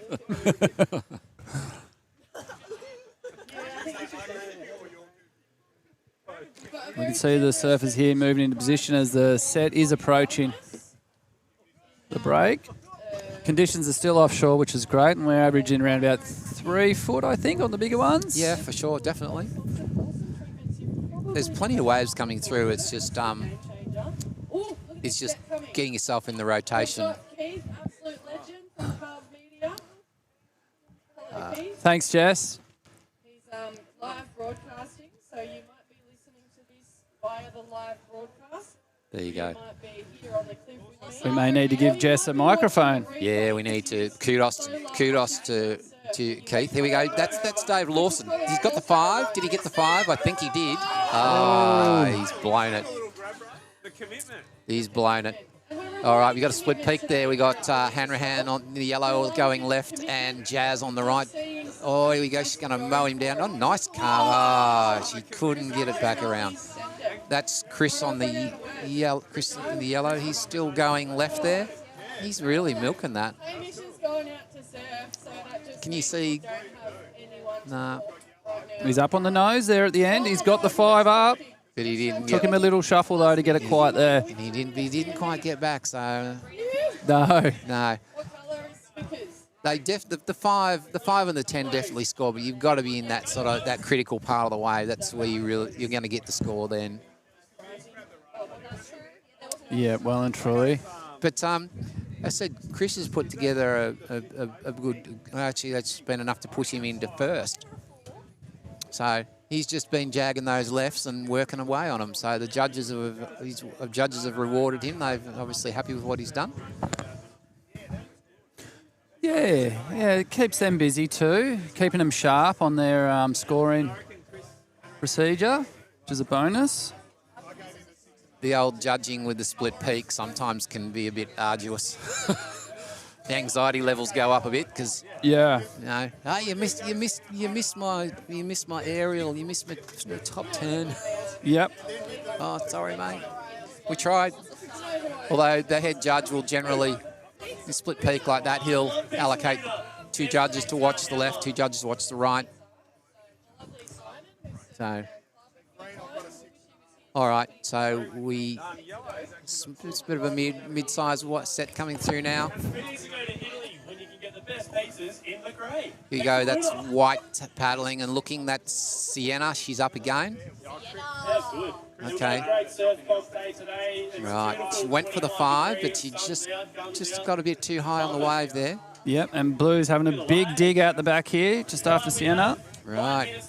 We can see the surfers here moving into position as the set is approaching the break. Conditions are still offshore, which is great, and we're averaging around about 3 foot, I think, on the bigger ones. Yeah, for sure, definitely. There's plenty of waves coming through. It's just getting yourself in the rotation. Thanks, Jess. He's live broadcasting, so you might be listening to this via the live broadcast. There you go. Might be here on the cliff with me. We may need to give Jess a microphone. Yeah, we need to. Kudos to Keith. Here we go. That's Dave Lawson. He's got the 5. Did he get the 5? I think he did. Oh, he's blown it. He's blown it. All right, we got a split peak there. We got Hanrahan on the yellow going left and Jazz on the right. Oh, here we go. She's going to mow him down. Oh, nice carve. Oh, she couldn't get it back around. That's Chris on the yellow. Chris in the yellow. He's still going left there. He's really milking that. Can you see? Nah. He's up on the nose there at the end. He's got the 5 up. But he didn't. Took him a little shuffle though to get it quite there. And he didn't quite get back. So no. They the 5 and the 10 definitely score, but you've got to be in that sort of that critical part of the wave. That's where you're going to get the score then. Yeah, well and truly. But I said Chris has put together a good. Actually, that's been enough to push him into first. So he's just been jagging those lefts and working away on them. So the judges have rewarded him. They're obviously happy with what he's done. Yeah, it keeps them busy too, keeping them sharp on their scoring procedure, which is a bonus. The old judging with the split peak sometimes can be a bit arduous. the anxiety levels go up a bit because Yeah. you know, oh, you missed my aerial, you missed my top turn. Yep. Oh, sorry, mate. We tried. Although the head judge will generally, in split peak like that, he'll allocate 2 judges to watch the left, 2 judges to watch the right. So, all right. So it's a bit of a mid-size set coming through now. Here you go. That's White paddling and looking. That's Sienna. She's up again. Okay. Right. She went for the 5, but she just got a bit too high on the wave there. Yep, and Blue's having a big dig out the back here, just after Sienna. Right.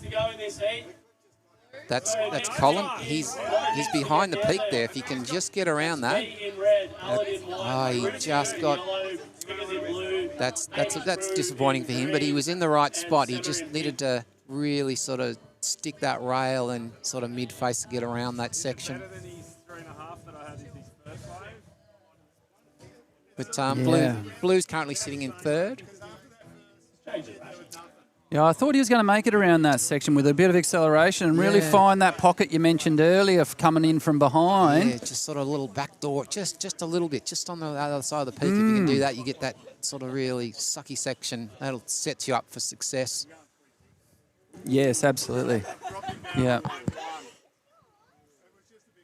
That's Colin. He's behind the peak there. If he can just get around that. Oh, he just got. That's disappointing for him. But he was in the right spot. He just needed to really sort of stick that rail and sort of mid-face to get around that section. But Blue's currently sitting in 3rd. Yeah, I thought he was going to make it around that section with a bit of acceleration and really find that pocket you mentioned earlier of coming in from behind. Yeah, just sort of a little back door, just a little bit, just on the other side of the peak. If you can do that, you get that sort of really sucky section. That'll set you up for success. Yes, absolutely. Yeah.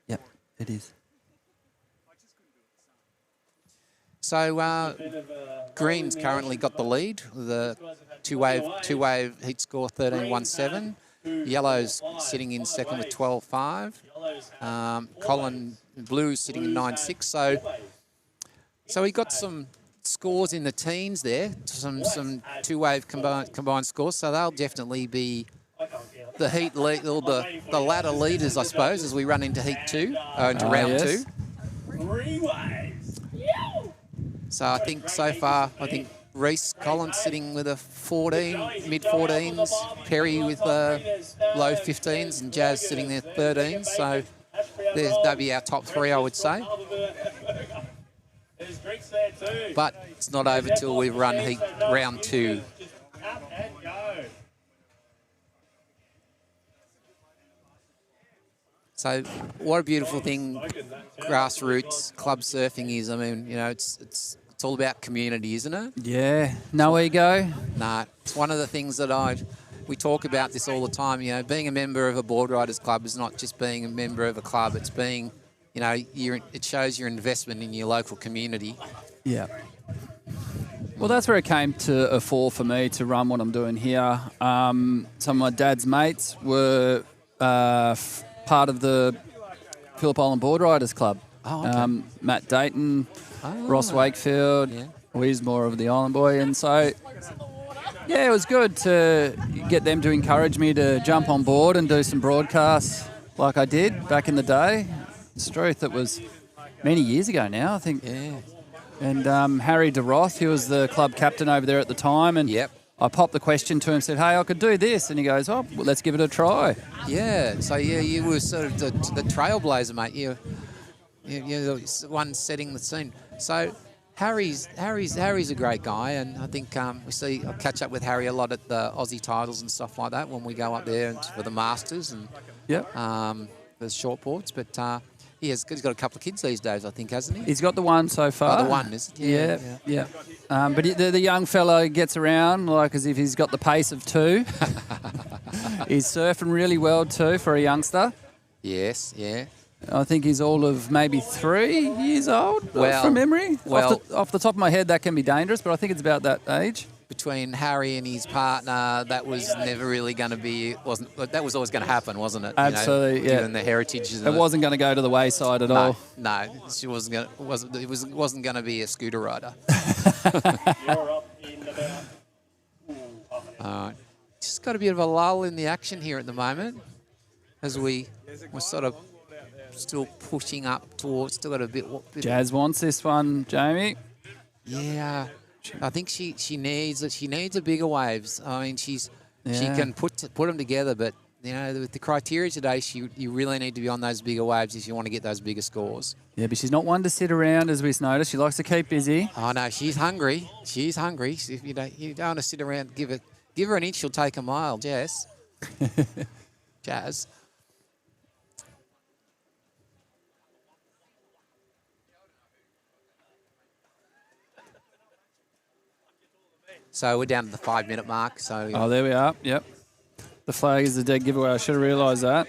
Yep, it is. So Green's currently got the lead with a two-wave heat score 13.17. Yellow's sitting in second with 12.5. Colin Blue's sitting in 9.6. So he got some scores in the teens there, some two-wave combined scores. So they'll definitely be the heat lead, or the ladder leaders, I suppose, as we run into heat 2, into round 2. So I think so far, Reese Collins sitting with a 14, mid-14s, Perry with low 15s, and Jazz sitting there 13s. So they'll be our top 3, I would say. But it's not over till we've run round 2. So what a beautiful thing grassroots club surfing is. I mean, you know, it's all about community, isn't it? Yeah. No ego? Nah. It's one of the things that we talk about this all the time. You know, being a member of a board riders club is not just being a member of a club. It's being, you know, it shows your investment in your local community. Yeah. Well, that's where it came to a fore for me to run what I'm doing here. Some of my dad's mates were part of the Phillip Island Board Riders Club. Oh, okay. Matt Dayton, Ross Wakefield, he's more of the Island boy. And so, yeah, it was good to get them to encourage me to jump on board and do some broadcasts like I did back in the day. It's truth, it was many years ago now, I think. Yeah. And Harry DeRoth, he was the club captain over there at the time. And I popped the question to him, said, hey, I could do this. And he goes, oh, well, let's give it a try. Yeah, so you were sort of the trailblazer, mate. You're the one setting the scene. So Harry's a great guy, and I think I catch up with Harry a lot at the Aussie titles and stuff like that when we go up there for the Masters and the short boards. But he's got a couple of kids these days, I think, hasn't he? He's got the one so far. Oh, the one, is it? Yeah. But the young fella gets around like as if he's got the pace of 2. He's surfing really well too for a youngster. Yes, yeah. I think he's all of maybe 3 years old from memory. Off the top of my head, that can be dangerous, but I think it's about that age. Between Harry and his partner, that was never really going to be, that was always going to happen, wasn't it? Absolutely, Given the heritage. It wasn't going to go to the wayside at all. No, she wasn't going. It wasn't going to be a scooter rider. All right, just got a bit of a lull in the action here at the moment, as we're sort of still pushing up towards. Still got a bit. Jazz wants this one, Jamie. Yeah. I think she needs a bigger waves. I mean, she can put them together, but you know, with the criteria today, you really need to be on those bigger waves if you want to get those bigger scores. Yeah, but she's not one to sit around, as we've noticed. She likes to keep busy. Oh no, she's hungry. She's hungry. If you don't want to sit around, give her an inch, she'll take a mile. Jazz. Jazz. So we're down to the 5-minute mark. So Oh, there we are. Yep. The flag is the dead giveaway. I should have realised that.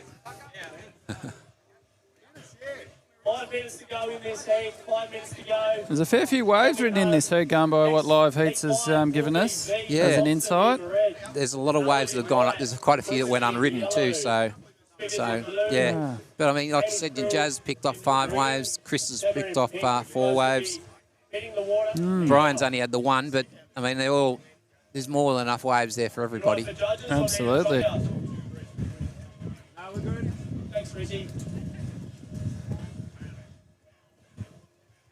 5 minutes to go in this heat. 5 minutes to go. There's a fair few waves written in this heat, going by what Live Heats has given us as an insight. There's a lot of waves that have gone up. There's quite a few that went unridden too. So yeah. But I mean, like you said, Jazz picked off 5 waves. Chris has picked off 4 waves. Brian's only had the 1, but I mean, there's more than enough waves there for everybody. Absolutely. We're good. Thanks, Richie.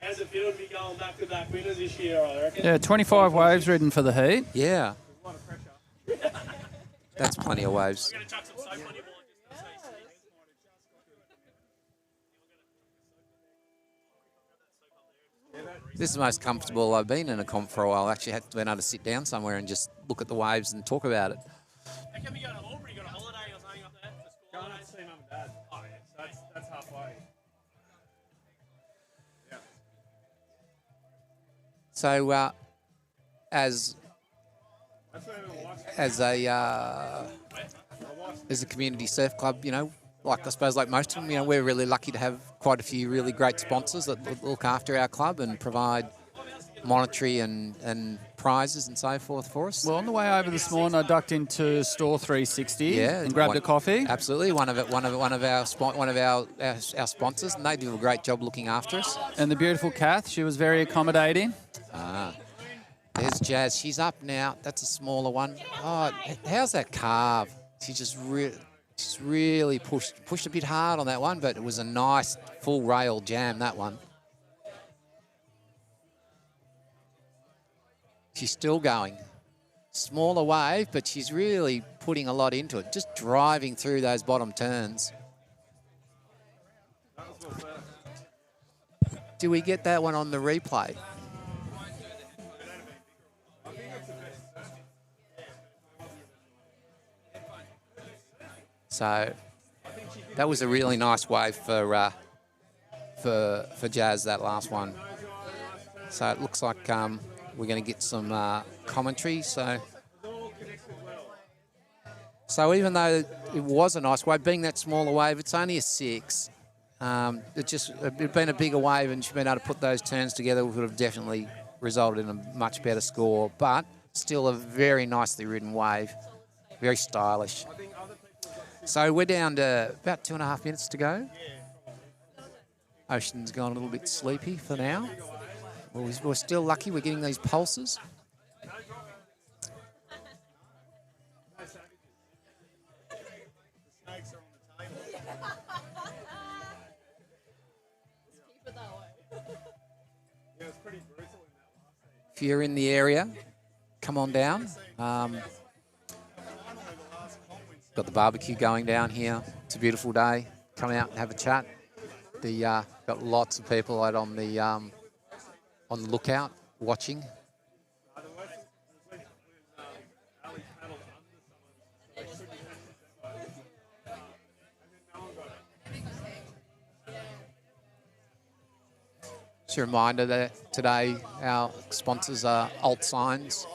How's it feel to be going back-to-back winners this year, I reckon? Yeah, 25 waves ridden for the heat. Yeah. That's plenty of waves. This is the most comfortable I've been in a comp for a while. I actually had to be able to sit down somewhere and just look at the waves and talk about it. How come you go to Albury? You got a holiday or something up there? Going out to see mum and dad. Oh, yeah. So that's halfway. Yeah. So as a community surf club, you know, like I suppose like most of them, you know, we're really lucky to have quite a few really great sponsors that look after our club and provide monetary and prizes and so forth for us. Well, on the way over this morning, I ducked into Store 360 and grabbed a coffee. Absolutely, one of our sponsors, and they do a great job looking after us. And the beautiful Kath, she was very accommodating. There's Jazz. She's up now. That's a smaller one. Oh, how's that carve? She just really pushed a bit hard on that one, but it was a nice full rail jam, that one. She's still going. Smaller wave, but she's really putting a lot into it, just driving through those bottom turns. Do we get that one on the replay? So that was a really nice wave for Jazz, that last one. So it looks like we're going to get some commentary. So even though it was a nice wave, being that smaller wave, it's only a 6. It'd been a bigger wave, and she'd been able to put those turns together, would have definitely resulted in a much better score. But still a very nicely ridden wave, very stylish. So we're down to about 2.5 minutes to go. Ocean's gone a little bit sleepy for now. We're still lucky we're getting these pulses. If you're in the area, come on down. Got the barbecue going down here. It's a beautiful day. Come out and have a chat. Got lots of people out on the lookout watching. Just a reminder that today our sponsors are Alt Signs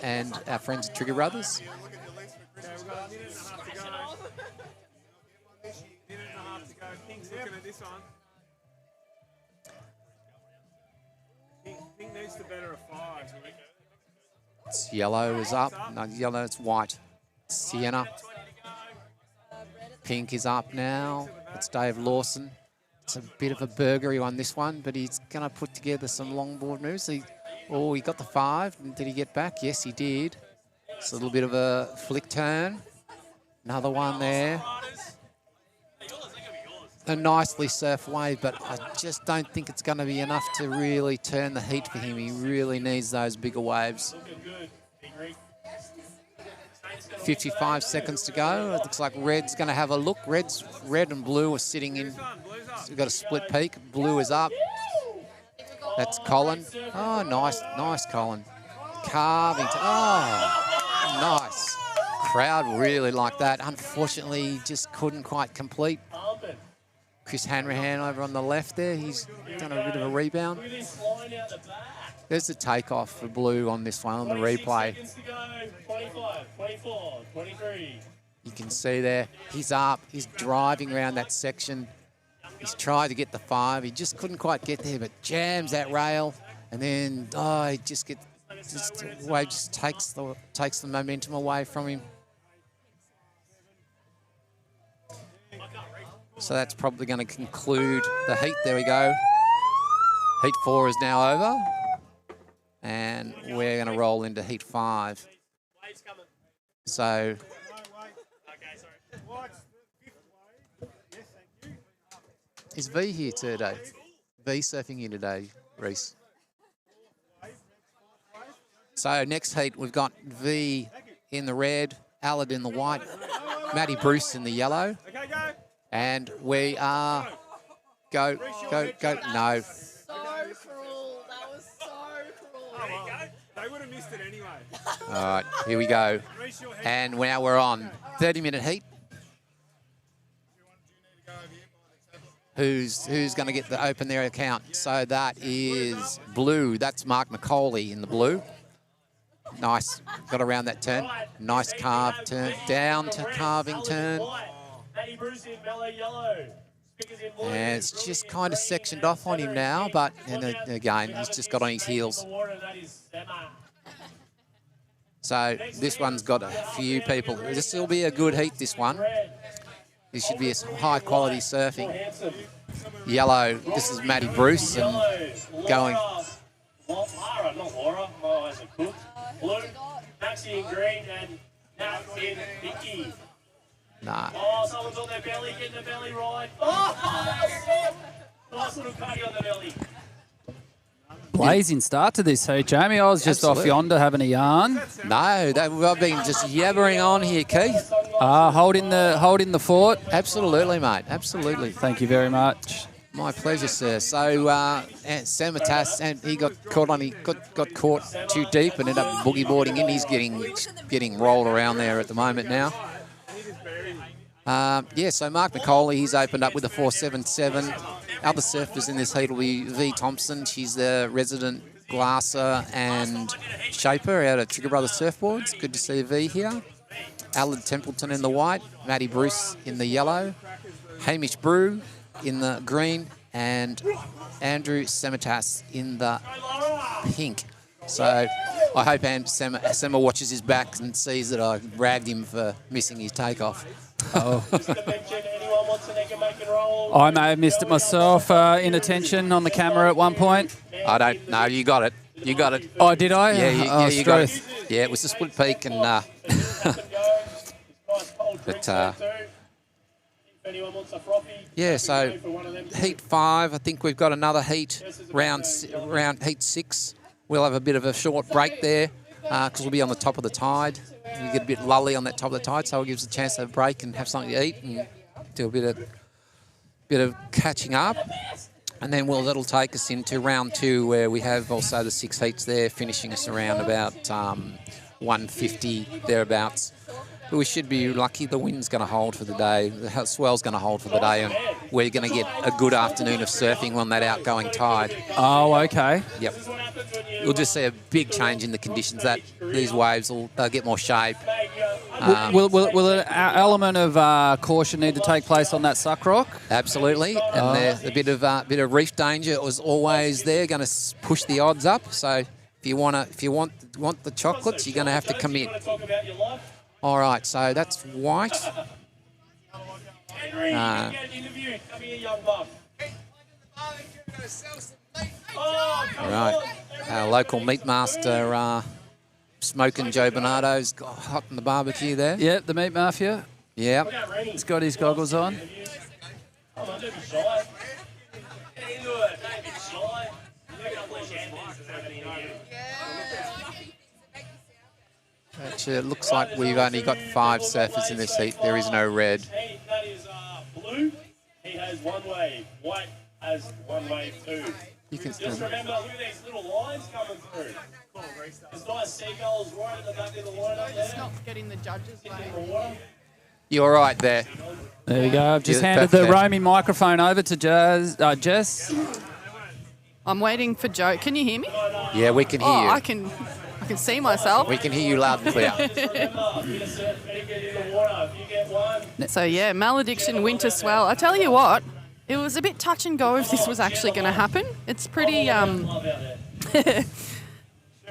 and our friends at Trigger Brothers. Pink needs to better a 5. It's yellow is up. No, yellow, it's white. Sienna. Pink is up now. It's Dave Lawson. It's a bit of a burgery on this one, but he's going to put together some longboard moves. He got the 5. Did he get back? Yes, he did. It's a little bit of a flick turn. Another one there. A nicely surfed wave, but I just don't think it's going to be enough to really turn the heat for him. He really needs those bigger waves. 55 seconds to go. It looks like Red's going to have a look. Red and Blue are sitting in. So we've got a split peak. Blue is up. That's Colin. Oh, nice Colin. Carving. Oh, nice. Crowd really like that. Unfortunately, just couldn't quite complete. Chris Hanrahan over on the left there. He's done a bit of a rebound. There's the takeoff for Blue on this one, on the replay. 25, 24, 23. You can see there, he's up, he's driving around that section. He's tried to get the 5, he just couldn't quite get there, but jams that rail, and then, he just takes the momentum away from him. So that's probably going to conclude the heat. There we go. Heat 4 is now over. And we're going to roll into heat 5. So, is V here today? V surfing here today, Reese. So next heat, we've got V in the red, Allard in the white, Matty Bruce in the yellow. And we are... Go. No. So cruel. That was so cruel. They would have missed it anyway. All right, here we go. And now we're on 30-minute heat. Who's going to get the open their account? So that is Blue. That's Mark McCauley in the blue. Nice. Got around that turn. Nice carve turn. Down to carving turn. And it's just kind of sectioned off on him now, but and again, he's just got on his heels. So this one's got a few people. This will be a good heat, this one. This should be a high quality surfing. Yellow, this is Matty Bruce and going. Blue, Maxie in green, and Nat in Vicky. Nah. Oh, someone's on their belly, getting the belly right. Oh, nice little cutty on the belly. Blazing start to this heat, Jamie. I was just Absolutely. off yonder having a yarn. No, I've been just yabbering on here, Keith. Holding the fort. Absolutely, mate. Absolutely. Thank you very much. My pleasure, sir. So, Samatas, and he got caught on. He got caught too deep and ended up boogie boarding in. He's getting rolled around there at the moment now. So Mark McCauley, he's opened up with a 477. Other surfers in this heat will be V Thompson. She's the resident glasser and shaper out of Trigger Brothers Surfboards. Good to see V here. Alan Templeton in the white. Matty Bruce in the yellow. Hamish Brew in the green. And Andrew Samatas in the pink. So I hope Sema watches his back and sees that I ragged him for missing his takeoff. Oh. I may have missed it myself. Inattention on the camera at one point. I don't know. You got it. You got it. Oh, did I? Yeah, you got it. Yeah, it was a split peak and. Yeah, so heat 5. I think we've got another heat round heat 6. We'll have a bit of a short break there because we'll be on the top of the tide. We get a bit lully on that top of the tide, so it gives us a chance to have a break and have something to eat and do a bit of catching up. And then that'll take us into round 2 where we have also the 6 heats there, finishing us around about 150 thereabouts. But we should be lucky the wind's going to hold for the day, the swell's going to hold for the day, and we're going to get a good afternoon of surfing on that outgoing tide. Oh, okay. Yep. We'll just see a big change in the conditions. That these waves they'll get more shape. Will an element of caution need to take place on that suck rock? Absolutely, and there's a bit of reef danger was always there, going to push the odds up. So if you want the chocolates, you're going to have to commit. All right, so that's white. All right, our local meat master smoking Joe Bernardo's got hot in the barbecue there. Yep, the meat mafia. Yep. He's got his goggles on. which looks like we've only got 5 surfers in this heat. There is no red. That is blue. He has one wave. White has one wave too. You can Just remember, look at these little lines coming through. There's nice seagulls right in the back of the line up there. Not getting the judges In the water. You're right there. There we go. I've just Yeah, handed the perfect. roaming microphone over to Jess. I'm waiting for Joe. Can you hear me? Yeah, we can hear Oh, you. I can see myself. We can hear you loud and clear. So yeah, Maladiction Winter Swell. I tell you what, it was a bit touch and go if this was actually going to happen. It's pretty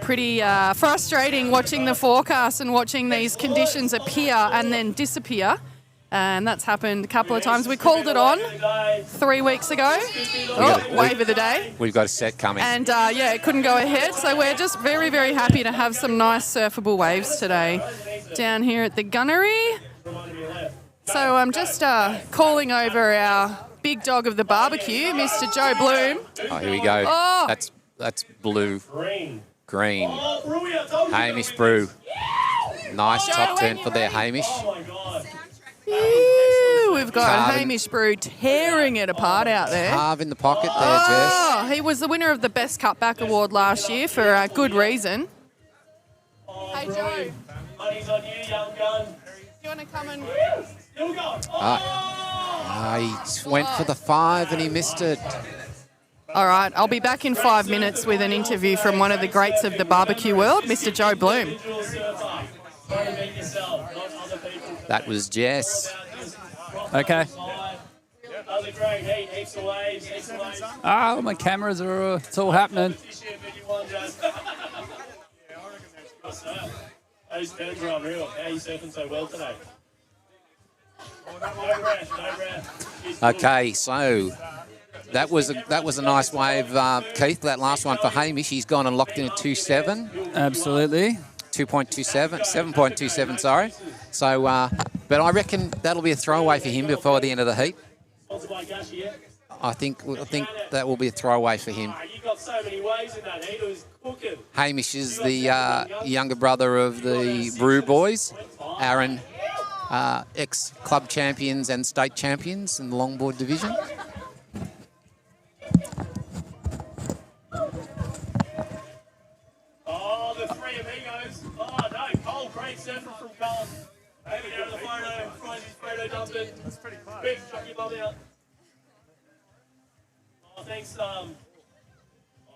pretty frustrating watching the forecast and watching these conditions appear and then disappear. And that's happened a couple of times. We called it on 3 weeks ago. Oh, wave of the day. We've got a set coming. And yeah, it couldn't go ahead. So we're just very, very happy to have some nice surfable waves today down here at the Gunnery. So I'm just calling over our big dog of the barbecue, Mr. Joe Bloom. Oh, here we go. Oh. That's blue. Green. Hamish Brew. Nice top turn for there, Hamish. Ew, we've got Carving. Hamish Brew tearing it apart out there. Carve in the pocket there, Jess. Oh, he was the winner of the Best Cutback Award last year for a good reason. Hey, Joe. Money's on you, young gun. Do you want to come and... Still going. He went for the 5 and he missed it. All right, I'll be back in 5 minutes with an interview from one of the greats of the barbecue world, Mr. Joe Bloom. That was Jess. Okay. Other great heat, heaps of waves, heaps of waves. Oh, my cameras are... It's all happening. Those turns are unreal. How are you surfing so well today? No breath, no breath. Okay, so that was a nice wave, Keith. That last one for Hamish. He's gone and locked in a 2.7. Absolutely. 2.27, 7.27, sorry. So, but I reckon that'll be a throwaway for him before the end of the heat. Sponsored by Gushie, yeah? I think that will be a throwaway for him. You got so many waves in that heat, it was cooking. Hamish is the younger brother of the Brew boys. Aaron, ex-club champions and state champions in the longboard division. Oh, the three amigos. Oh, no, Cole, great surfer from Cole. Over there to the photo, Fry's photo dumping. That's pretty close. Big chucky bomb out. Oh, thanks, oh,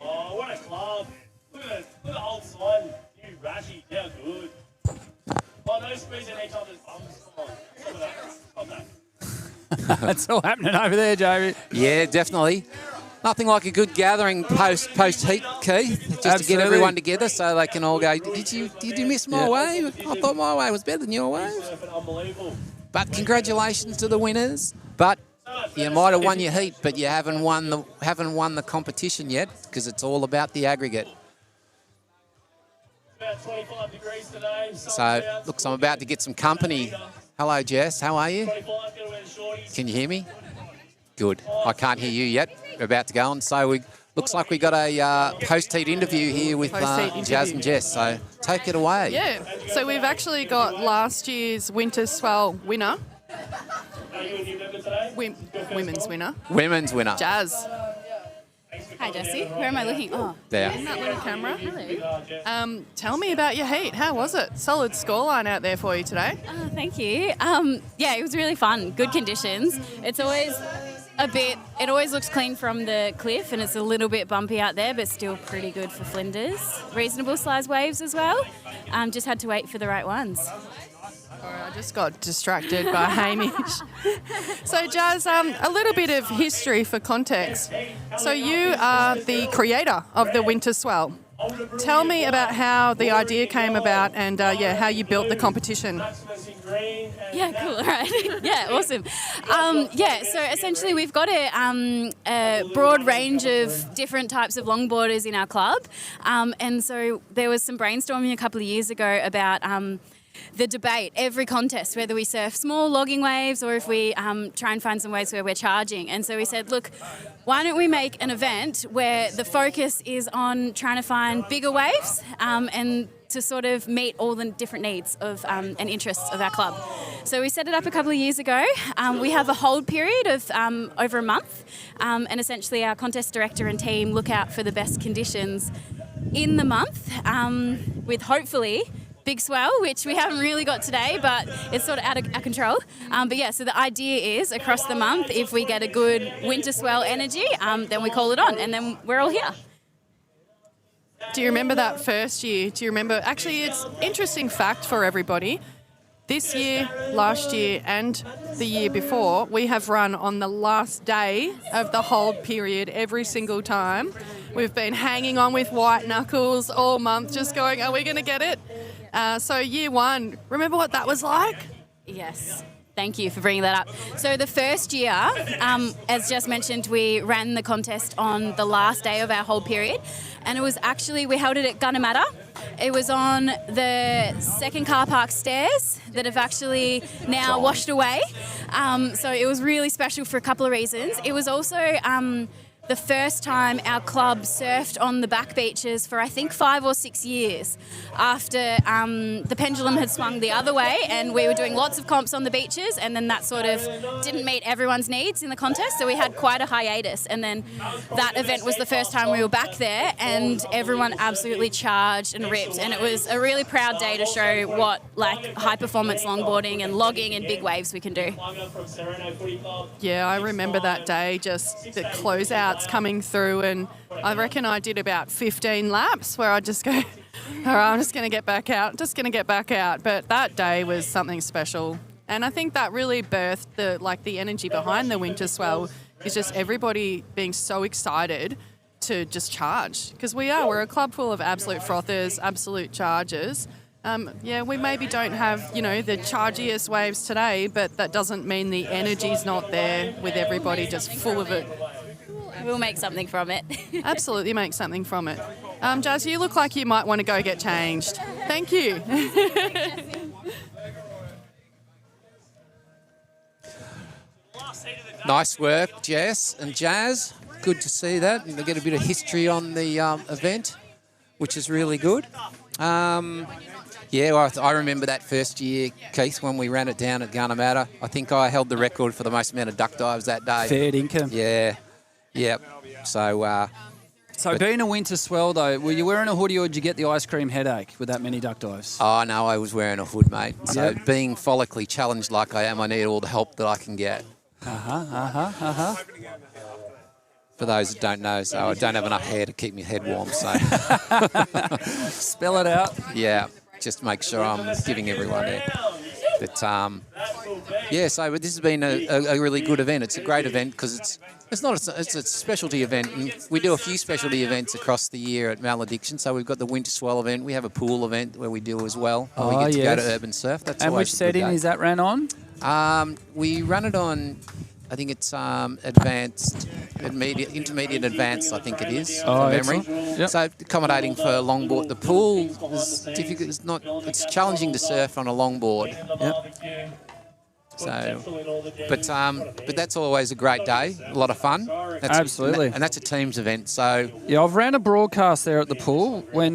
what a club. Look at the old sign. You Rashi, how good. Oh, no squeezing each other's bums. Come on, look at that. Stop that. That's all happening over there, Jamie. Yeah, definitely. Nothing like a good gathering post heat, Keith, just to get everyone together so they can all go, did you miss my wave? I thought my wave was better than your wave. Unbelievable. But congratulations to the winners. But you might have won your heat, but you haven't won the competition yet because it's all about the aggregate. About 25 degrees today. So, looks I'm about to get some company. Hello, Jess. How are you? 25, gonna wear shorties. Can you hear me? Good. I can't hear you yet. We're about to go on. So, looks like we got a post-heat interview here with Jazz and Jess. So, take it away. Yeah, so we've actually got last year's Winter Swell winner. Are you a new member today? Women's winner. Women's winner. Jazz. Hi, Jessie. Where am I looking? Oh, There. In that little camera. hello. Tell me about your heat. How was it? Solid scoreline out there for you today. Oh, thank you. Yeah, it was really fun. Good conditions. It's always it always looks clean from the cliff and it's a little bit bumpy out there, but still pretty good for Flinders. Reasonable size waves as well. Just had to wait for the right ones. Sorry, I just got distracted by Hamish. So, Jazz, a little bit of history for context. So you are the creator of the Winter Swell. Tell me about how the idea came about and, how you built the competition. Yeah, cool. All right. Yeah, awesome. So essentially we've got a broad range of different types of longboarders in our club. And so there was some brainstorming a couple of years ago about the debate every contest, whether we surf small logging waves or if we try and find some waves where we're charging. And so we said, look, why don't we make an event where the focus is on trying to find bigger waves and to sort of meet all the different needs of and interests of our club. So we set it up a couple of years ago. We have a hold period of over a month, and essentially our contest director and team look out for the best conditions in the month, with hopefully big swell, which we haven't really got today, but it's sort of out of our control. But yeah, so the idea is across the month, if we get a good winter swell energy, then we call it on, and then we're all here. Do you remember that first year? Do you remember? Actually, it's interesting fact for everybody. This year, last year, and the year before, we have run on the last day of the hold period every single time. We've been hanging on with white knuckles all month, just going, are we going to get it? So year one, remember what that was like? Yes. Thank you for bringing that up. So the first year, as just mentioned, we ran the contest on the last day of our hold period, and it was actually, we held it at Gunnamatta. It was on the second car park stairs that have actually now washed away. So it was really special for a couple of reasons. It was also the first time our club surfed on the back beaches for, I think, 5 or 6 years after the pendulum had swung the other way, and we were doing lots of comps on the beaches, and then that sort of didn't meet everyone's needs in the contest, so we had quite a hiatus. And then that event was the first time we were back there, and everyone absolutely charged and ripped, and it was a really proud day to show what high performance longboarding and logging and big waves we can do. Yeah, I remember that day, just the closeouts coming through, and I reckon I did about 15 laps where I just go, all right, I'm just going to get back out, But that day was something special, and I think that really birthed the energy behind the Winter Swell. Is just everybody being so excited to just charge, because we're a club full of absolute frothers, absolute chargers. We maybe don't have, the chargiest waves today, but that doesn't mean the energy's not there with everybody just full of it. We'll make something from it. Absolutely make something from it. Jazz, you look like you might want to go get changed. Thank you. Nice work, Jess and Jazz. Good to see that. And they get a bit of history on the event, which is really good. I remember that first year, Keith, when we ran it down at Gunnamatta. I think I held the record for the most amount of duck dives that day. Fair income. Yeah. Yep. So being a winter swell, though, were you wearing a hoodie or did you get the ice cream headache with that many duck dives? Oh, no, I was wearing a hood, mate. So being follically challenged like I am, I need all the help that I can get. For those that don't know, so I don't have enough hair to keep my head warm, so... Spell it out. Yeah, just make sure I'm giving everyone it. But, so this has been a really good event. It's a great event because it's a specialty event. And we do a few specialty events across the year at Maladiction. So we've got the Winter Swell event. We have a pool event where we do as well. We get to go to Urban Surf. That's and which setting is that ran on? We run it on, I think it's intermediate advanced, I think it is, from memory. Yep. So accommodating for longboard. The pool is difficult. It's challenging to surf on a longboard. Yep. So, but that's always a great day, a lot of fun. Absolutely. And that's a teams event. So yeah, I've ran a broadcast there at the pool when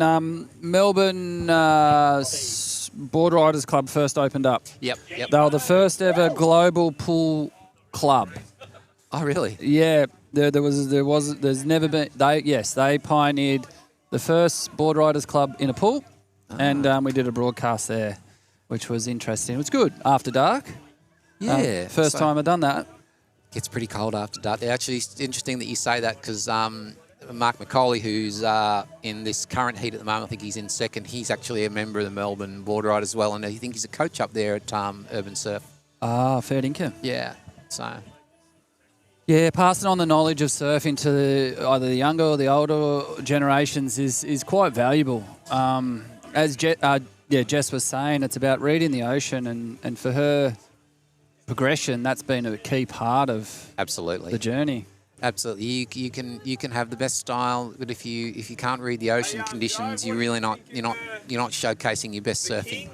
Melbourne Board Riders Club first opened up. Yep. They were the first ever global pool club. Oh, really? Yeah. There's never been. They pioneered the first Board Riders Club in a pool, and we did a broadcast there, which was interesting. It was good after dark. Yeah. First time I've done that. Gets pretty cold after dark. Actually, it's interesting that you say that because Mark McCauley, who's in this current heat at the moment, I think he's in second. He's actually a member of the Melbourne Board Riders as well, and I think he's a coach up there at Urban Surf. Ah, fair dinkum. Yeah. So. Yeah, passing on the knowledge of surfing to either the younger or the older generations is quite valuable. As Jess was saying, it's about reading the ocean, and for her progression, that's been a key part of the journey. Absolutely, you can have the best style, but if you can't read the ocean conditions, you're not showcasing your best surfing.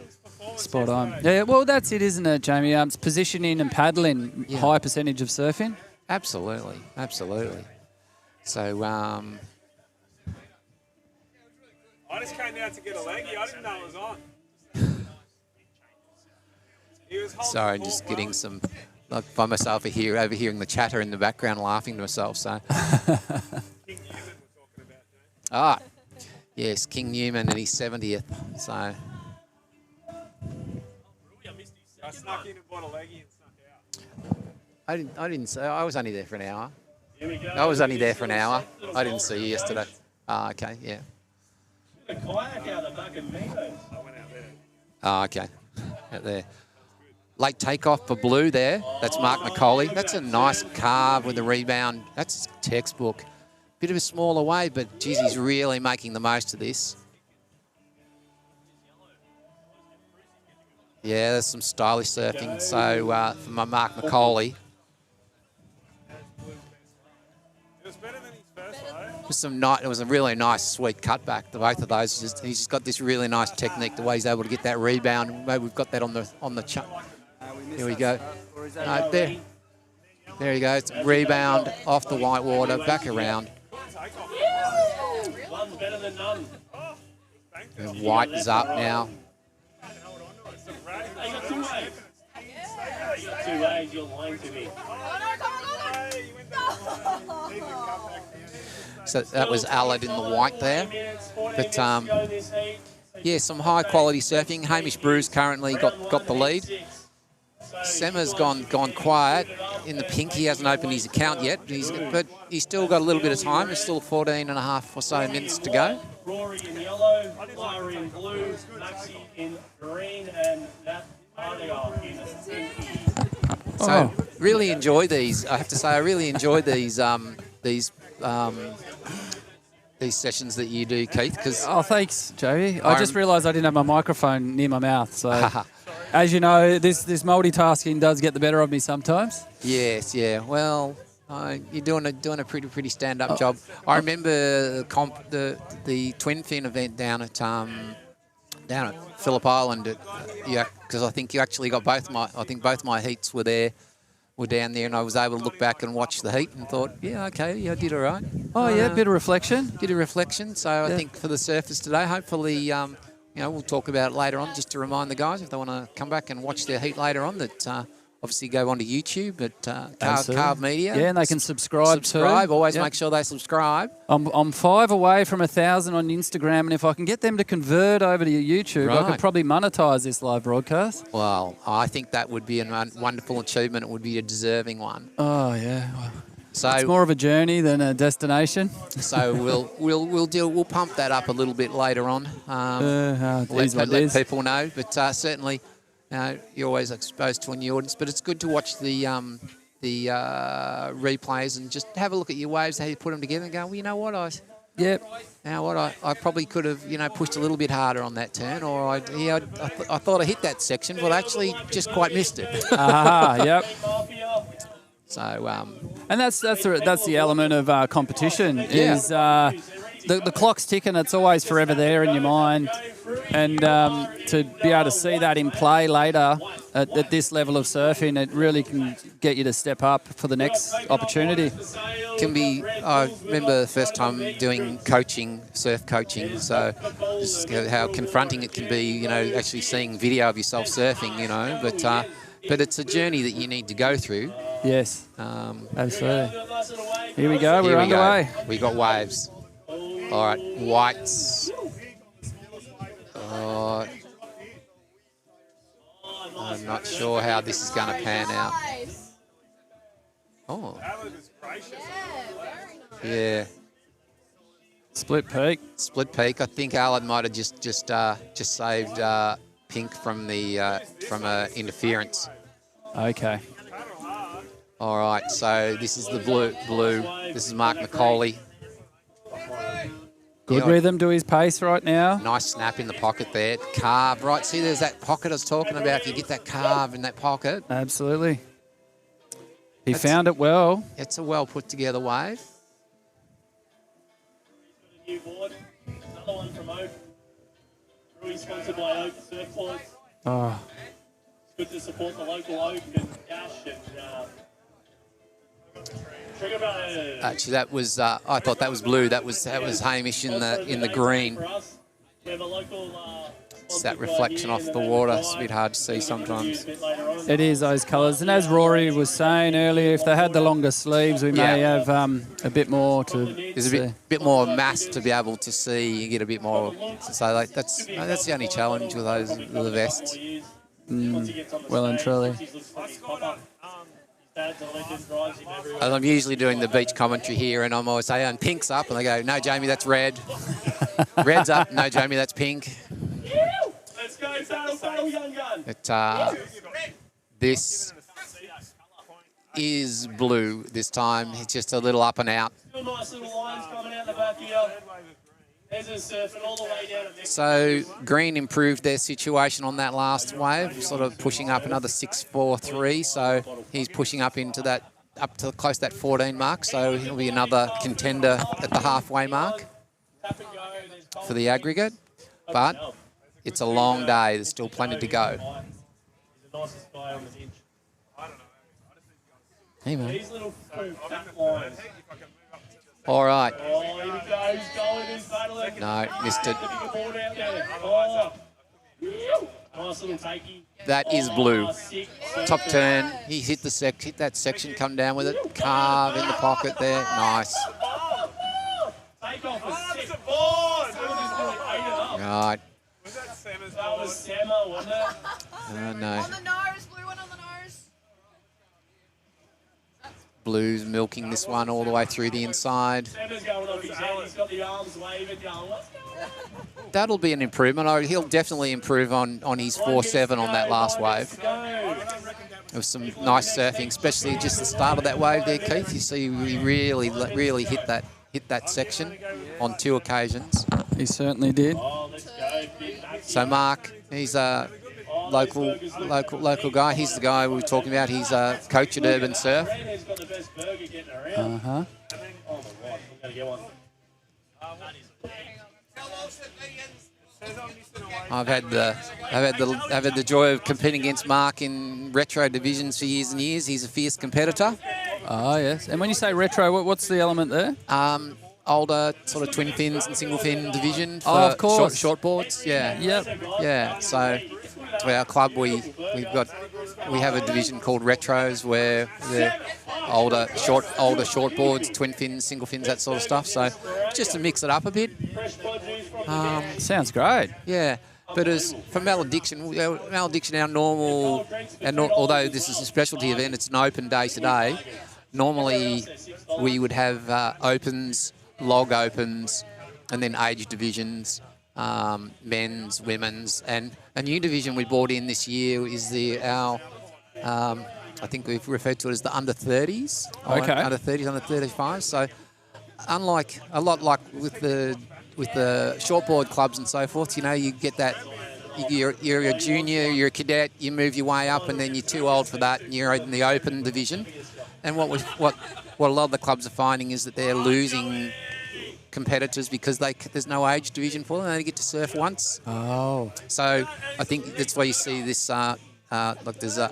Spot on. Yeah, well, that's it, isn't it, Jamie? It's positioning and paddling, high percentage of surfing. Absolutely, absolutely. So, I just came down to get a leggy. I didn't know it was on. sorry, just getting some. I find myself overhearing the chatter in the background, laughing to myself. So, yes, King Newman and his 70th. So, I snuck in and bought a leggy and snuck out. I didn't say. I was only there for an hour. I was only there for an hour. I didn't see you yesterday. Ah, okay, yeah. A kayak out the back of Meadows. I went out there. Ah, okay, out there. Late takeoff for Blue there. That's Mark McCauley. That's a nice carve with the rebound. That's textbook. Bit of a smaller wave, but geez, he's really making the most of this. Yeah, there's some stylish surfing. So for my Mark McCauley. It was better than his first one. It was a really nice, sweet cutback. The both of those, he's just got this really nice technique. The way he's able to get that rebound. Maybe we've got that on the Here we go. No, there you go. It's rebound off the white water, back around. One's better than none. And White is up now. Hey, you got 2 waves. You got 2 waves, you're lying to me. So that was Allard in the white there. But yeah, some high quality surfing. Hamish Brew's currently got the lead. Semmer's gone quiet. In the pink, he hasn't opened his account yet, but he's still got a little bit of time. There's still 14 and a half or so minutes to go. Rory in yellow, Larry in blue, Maxi in green, and Nat Arlia in pinky. So really enjoy these. I have to say, I really enjoy these sessions that you do, Keith. Because thanks, Joey. I just realised I didn't have my microphone near my mouth, so. As you know, this multitasking does get the better of me sometimes. Yes, yeah. Well, you're doing a pretty stand-up job. I remember the twin fin event down at Phillip Island. Because I think you actually got both my heats were down there, and I was able to look back and watch the heat and thought, I did all right. Oh yeah, bit of reflection. Did a reflection. So I think for the surfers today, hopefully. We'll talk about it later on just to remind the guys if they want to come back and watch their heat later on that obviously go onto YouTube at CarvemediA. Yeah, and they can subscribe too. Always make sure they subscribe. I'm 5 away from 1,000 on Instagram, and if I can get them to convert over to YouTube, I could probably monetize this live broadcast. Well, I think that would be a wonderful achievement. It would be a deserving one. Oh, yeah. Well, so it's more of a journey than a destination. So we'll pump that up a little bit later on. Let people know, but certainly you're always exposed to a new audience. But it's good to watch the replays and just have a look at your waves, how you put them together, and go, well, you know what, I probably could have pushed a little bit harder on that turn, or I thought I hit that section, but I actually just quite missed it. Yep. So, and that's the element of competition is the clock's ticking. It's always forever there in your mind, and to be able to see that in play later at this level of surfing, it really can get you to step up for the next opportunity. I remember the first time doing surf coaching, so just how confronting it can be, actually seeing video of yourself surfing, but it's a journey that you need to go through. Yes, absolutely. Here we go. We're underway. We got waves. All right, Whites. I'm not sure how this is going to pan out. Oh. Yeah. Split peak. I think Alan might have just saved Pink from interference. Okay. All right, so this is the blue. This is Mark McCauley. Good rhythm to his pace right now. Nice snap in the pocket there. Carve. Right, see, there's that pocket I was talking about. If you get that carve in that pocket. Absolutely. He found it well. It's a well put together wave. New board. Another one from Oak. Brewing sponsored by Oak Surfboards. Oh, Good to support the local oak and Dash and Trigger Brothers. Actually, that was I thought that was blue. That was Hamish in the green. For us, we have a local It's that reflection off the water. It's a bit hard to see sometimes. it is those colours. And as Rory was saying earlier, if they had the longer sleeves, we may have a bit more to There's a see. bit more mass to be able to see. You get a bit more. So like that's the only challenge with those with the vests. Well and truly. And I'm usually doing the beach commentary here, and I'm always saying, pink's up, and they go, no, Jamie, that's red. Red's up, no, Jamie, that's pink. Let's go, battle, young gun. But this is blue this time. It's just a little up and out. Still nice little lines coming out the back here. There's a surfing all the way down to this. So green improved their situation on that last wave, sort of pushing up another 6.43. So he's pushing up into that, up to close to that 14 mark. So he'll be another contender at the halfway mark for the aggregate. But it's a long day. There's still plenty to go. He's the nicest guy on the bench. Hey, man. These little fat lines. All right. Oh, here we go. Who's going? Who's battling? No, missed it. Get the board out there. Oh. Nice little takey. That is blue. Top turn. He hit the hit that section. Come down with it. Carve in the pocket there. Nice. Take off a sick board. Right. That was Sammer, wasn't it? Oh, no. On the nose, blue one on the nose. Blue's milking this one all the way through the inside. Sammer's going off his head. He's got the arms waving, going, what's going on? That'll be an improvement. He'll definitely improve on his 4.7 on that last wave. There was some nice surfing, especially just the start of that wave there, Keith. You see, he really hit that section on 2 occasions. He certainly did. So Mark, he's a local guy. He's the guy we were talking about. He's a coach at Urban Surf. Uh-huh. I've had the joy of competing against Mark in retro divisions for years and years. He's a fierce competitor. Oh, yes. And when you say retro, what's the element there? Older sort of twin fins and single fin division for of course. short boards. Yeah. Yep. Yeah. So to our club, we have a division called retros where they're older short boards, twin fins, single fins, that sort of stuff. So just to mix it up a bit. Sounds great. Yeah. But as for Maladiction, our normal, although this is a specialty event, it's an open day today. Normally, we would have opens, log opens, and then age divisions, men's, women's, and a new division we brought in this year is our I think we've referred to it as the under 30s. Okay. Under 30s, under 35s. So unlike a lot like with the shortboard clubs and so forth, you get that. You're a junior, you're a cadet, you move your way up, and then you're too old for that, and you're in the open division. And what a lot of the clubs are finding is that they're losing competitors because there's no age division for them. They only get to surf once. Oh. So I think that's why you see this. Like there's the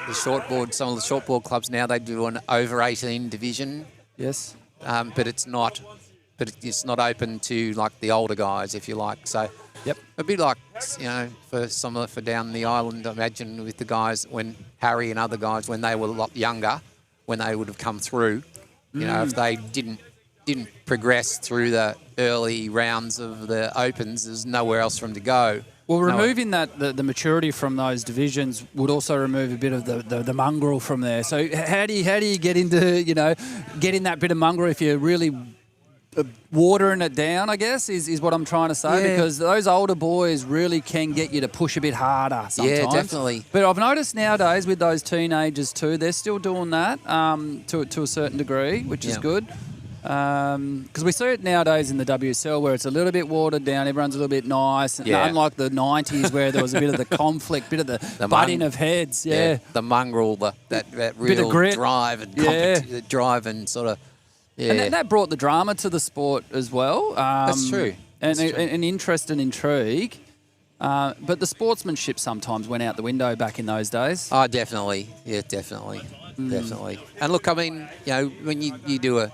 shortboard. Some of the shortboard clubs now they do an over 18 division. Yes. But it's not. But it's not open to like the older guys, if you like. So. Yep. A bit like, for down the island, I imagine with the guys when Harry and other guys when they were a lot younger, when they would have come through, if they didn't progress through the early rounds of the opens, there's nowhere else for them to go. Well, removing the maturity from those divisions would also remove a bit of the mongrel from there. So how do you get into getting that bit of mongrel if you're really watering it down, I guess, is what I'm trying to say, because those older boys really can get you to push a bit harder sometimes. Yeah, definitely. But I've noticed nowadays with those teenagers too, they're still doing that to a certain degree, which is good. Because we see it nowadays in the WSL where it's a little bit watered down, everyone's a little bit nice, unlike the 90s where there was a bit of the conflict, bit of the butting of heads. Yeah, the mongrel, that real bit of grit. drive and drive and sort of. Yeah. And that brought the drama to the sport as well. That's true. And interest and intrigue. But the sportsmanship sometimes went out the window back in those days. Oh, definitely. Yeah, definitely. Definitely. And look, I mean, you know, when you do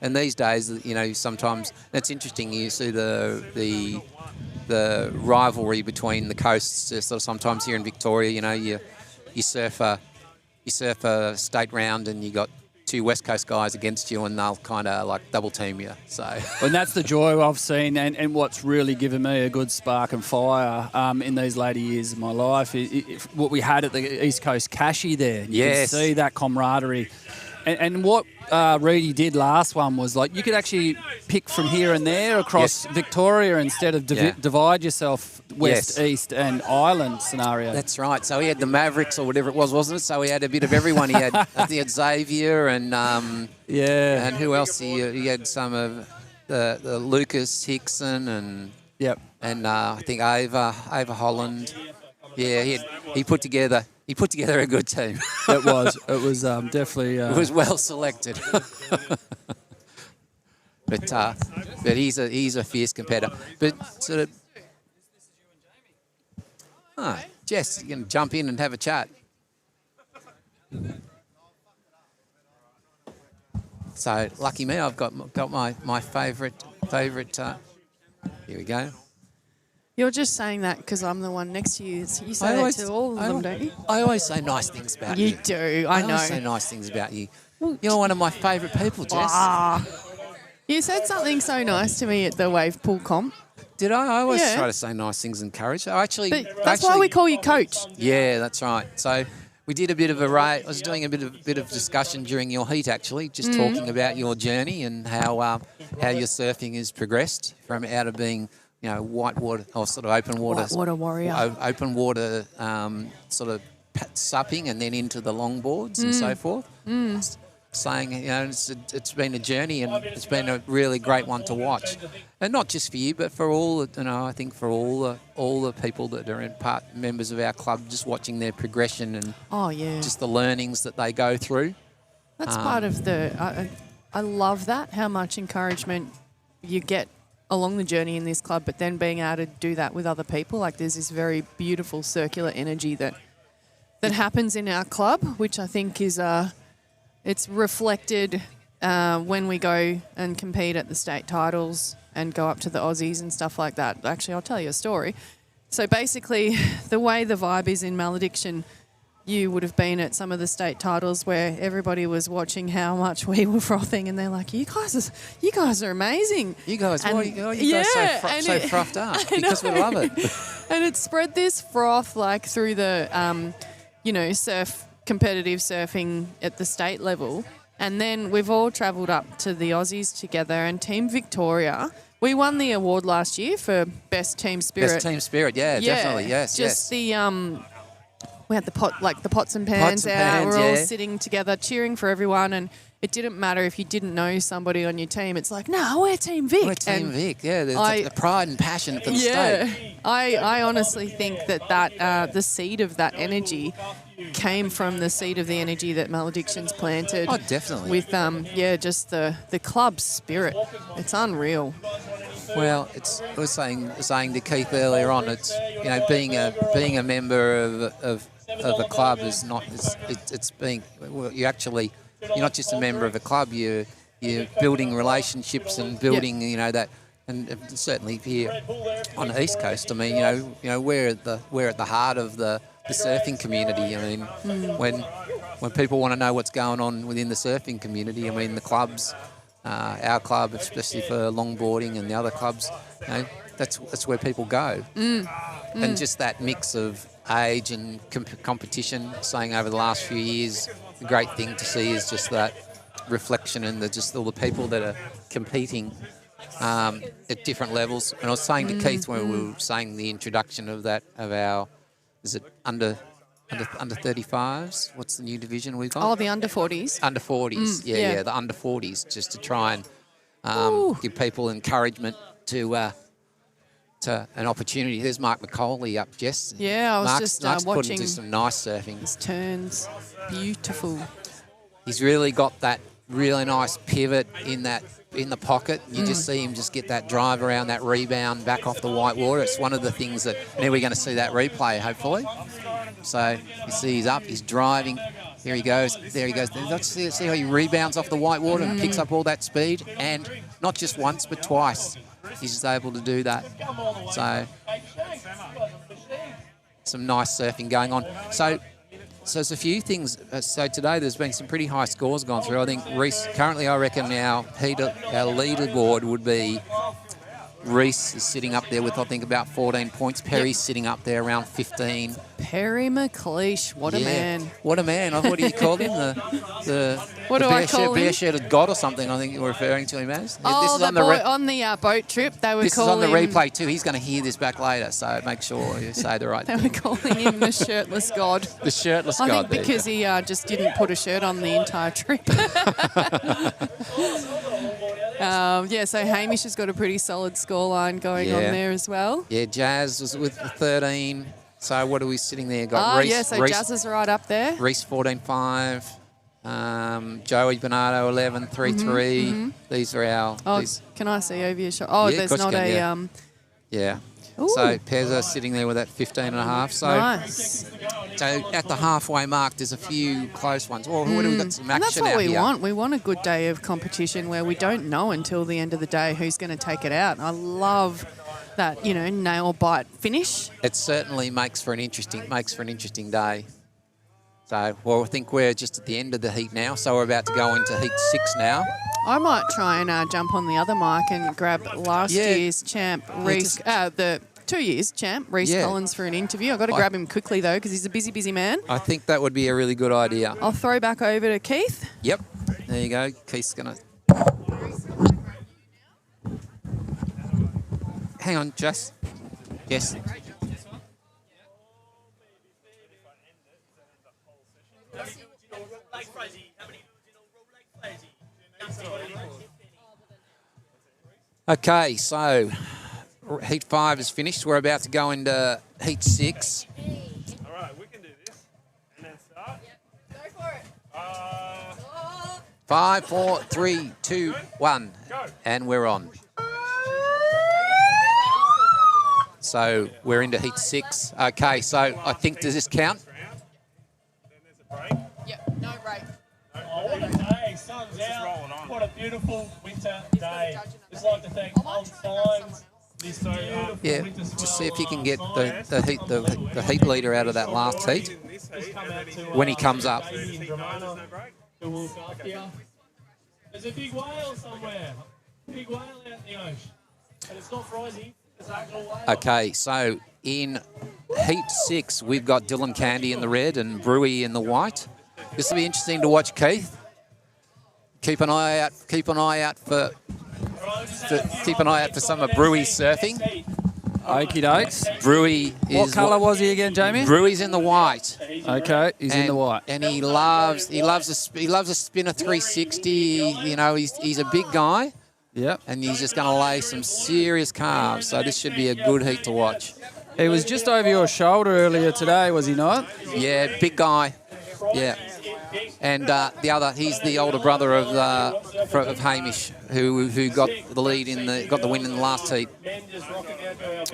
and these days, you know, sometimes that's interesting. You see the rivalry between the coasts. Sort of sometimes here in Victoria, you know, you surf a state round and you got two West Coast guys against you, and they'll kind of like double team you. So, and that's the joy I've seen, and what's really given me a good spark and fire in these later years of my life. What we had at the East Coast Cashy there. You can see that camaraderie. And what Reedy did last one was like you could actually pick from here and there across Victoria instead of divide yourself west, east, and island scenario. That's right. So he had the Mavericks or whatever it was, wasn't it? So he had a bit of everyone. He had Xavier and and who else? He had some of the Lucas Hickson and I think Ava Holland. Yeah, he put together a good team. It was definitely. It was well selected. but he's a fierce competitor. But sort of, Jess, you can jump in and have a chat. So lucky me, I've got my favourite. Here we go. You're just saying that because I'm the one next to you. So you say that to all of them, don't you? I always say nice things about you. You do, I know. I always say nice things about you. You're one of my favourite people, Jess. You said something so nice to me at the wave pool comp. Did I? I always try to say nice things and encourage. That's why we call you coach. Yeah, that's right. So we did a bit of I was doing a bit of discussion during your heat, actually, just talking about your journey and how your surfing has progressed from out of being, you know, whitewater or sort of open water. Whitewater warrior. Open water sort of supping and then into the longboards and so forth. Saying, you know, it's been a journey and it's been a really great one to watch. And not just for you, but for all, you know, I think for all the people that are members of our club, just watching their progression and just the learnings that they go through. That's part of I love that, how much encouragement you get along the journey in this club, but then being able to do that with other people. Like there's this very beautiful circular energy that happens in our club, which I think is it's reflected when we go and compete at the state titles and go up to the Aussies and stuff like that. Actually, I'll tell you a story. So basically, the way the vibe is in Maladiction, you would have been at some of the state titles where everybody was watching how much we were frothing, and they're like, "You guys are amazing. You guys, why are you guys so frothed up?" Because we love it. And it spread this froth like through the, competitive surfing at the state level. And then we've all travelled up to the Aussies together, and Team Victoria, we won the award last year for Best Team Spirit. Best Team Spirit, definitely, yes. Just the, we had the pots and pans out. We're all sitting together cheering for everyone, and it didn't matter if you didn't know somebody on your team. It's like, no, we're Team Vic. We're Team Vic, there's the pride and passion for the state. I honestly think that the seed of that energy came from the seed of the energy that Malediction's planted. Oh, definitely. With just the club spirit. It's unreal. Well, I was saying to Keith earlier on, it's, you know, being a member of a club is not, it's being, well, you're not just a member of a club, you're building relationships and building, you know, that. And certainly here on the East Coast, I mean, you know, we're at the heart of the surfing community. I mean, when people want to know what's going on within the surfing community, I mean, the clubs, our club, especially for longboarding, and the other clubs, you know, that's where people go. And just that mix of age and competition, saying over the last few years, the great thing to see is just that reflection and just all the people that are competing at different levels. And I was saying to Keith when we were saying the introduction of our, is it under 35s? What's the new division we've got? Oh, the under 40s. Under 40s, yeah, the under 40s, just to try and give people encouragement to an opportunity. There's Mark McCauley up, Jess. Yeah, I was Mark's watching. Put into some nice surfing. His turns, beautiful. He's really got that really nice pivot in the pocket. You just see him just get that drive around that rebound back off the white water. It's one of the things that now we're going to see that replay, hopefully. So you see he's up, he's driving. Here he goes. There he goes. See how he rebounds off the white water and picks up all that speed, and not just once but twice. He's just able to do that. So some nice surfing going on. So there's a few things. So today there's been some pretty high scores gone through. I think Reese, currently I reckon our leaderboard would be Reese is sitting up there with, I think, about 14 points. Perry's sitting up there around 15. Perry McLeish, what a man. What a man. What do you call him? What do I call him? Bare-shirted god or something, I think you're referring to him as. Oh, this is on the boat trip, they were this calling is on the replay too. He's going to hear this back later, so make sure you say the right thing. They were calling him the shirtless god. The shirtless god. I think because he just didn't put a shirt on the entire trip. So Hamish has got a pretty solid scoreline going on there as well. Yeah, Jazz was with the 13. So what are we sitting there? Got Reese. So Jazz is right up there. Reese 14.5. Joey Bernardo 11.33. These are our. Can I see over your shot? Oh, yeah, there's not a. Yeah. Ooh. So Pezza sitting there with that 15.5. So, nice. So at the halfway mark, there's a few close ones. Well, what do we got some action that's what out we here? want. We want a good day of competition where we don't know until the end of the day who's going to take it out. I love that, nail bite finish. It certainly makes for an interesting day. So, I think we're just at the end of the heat now. So we're about to go into heat 6 now. I might try and jump on the other mic and grab last year's champ, Reese, the 2 years champ, Reese Collins, for an interview. I've got to grab him quickly, though, because he's a busy, busy man. I think that would be a really good idea. I'll throw back over to Keith. Yep. There you go. Keith's going to... Hang on, Jess. Yes. Okay, so heat 5 is finished. We're about to go into heat 6. All right, we can do this. And then start. Go for it. 5, 4, 3, 2, 1. Go. And we're on. So we're into heat 6. Okay, so I think, does this count? Then there's a break. Yep, no break. Oh, what a day. Sun's out. What a beautiful winter day. Just like to thank Old Times. Yeah, just see if you can get the heat leader out of that last heat when he comes up. There's a big whale somewhere. Big whale out in the ocean. And it's not frozen. It's actual whale. Okay, so in heat 6, we've got Dylan Candy in the red and Brewy in the white. This will be interesting to watch, Keith. Keep an eye out for some of Brewy's surfing. Okie dokes. Brewy is... What colour was he again, Jamie? Brewy's in the white. Okay, he's in the white. And he loves a spinner 360. He's a big guy. Yep. And he's just going to lay some serious carves. So this should be a good heat to watch. He was just over your shoulder earlier today, was he not? Yeah, big guy. Yeah. And the other, he's the older brother of Hamish, who got the lead got the win in the last heat.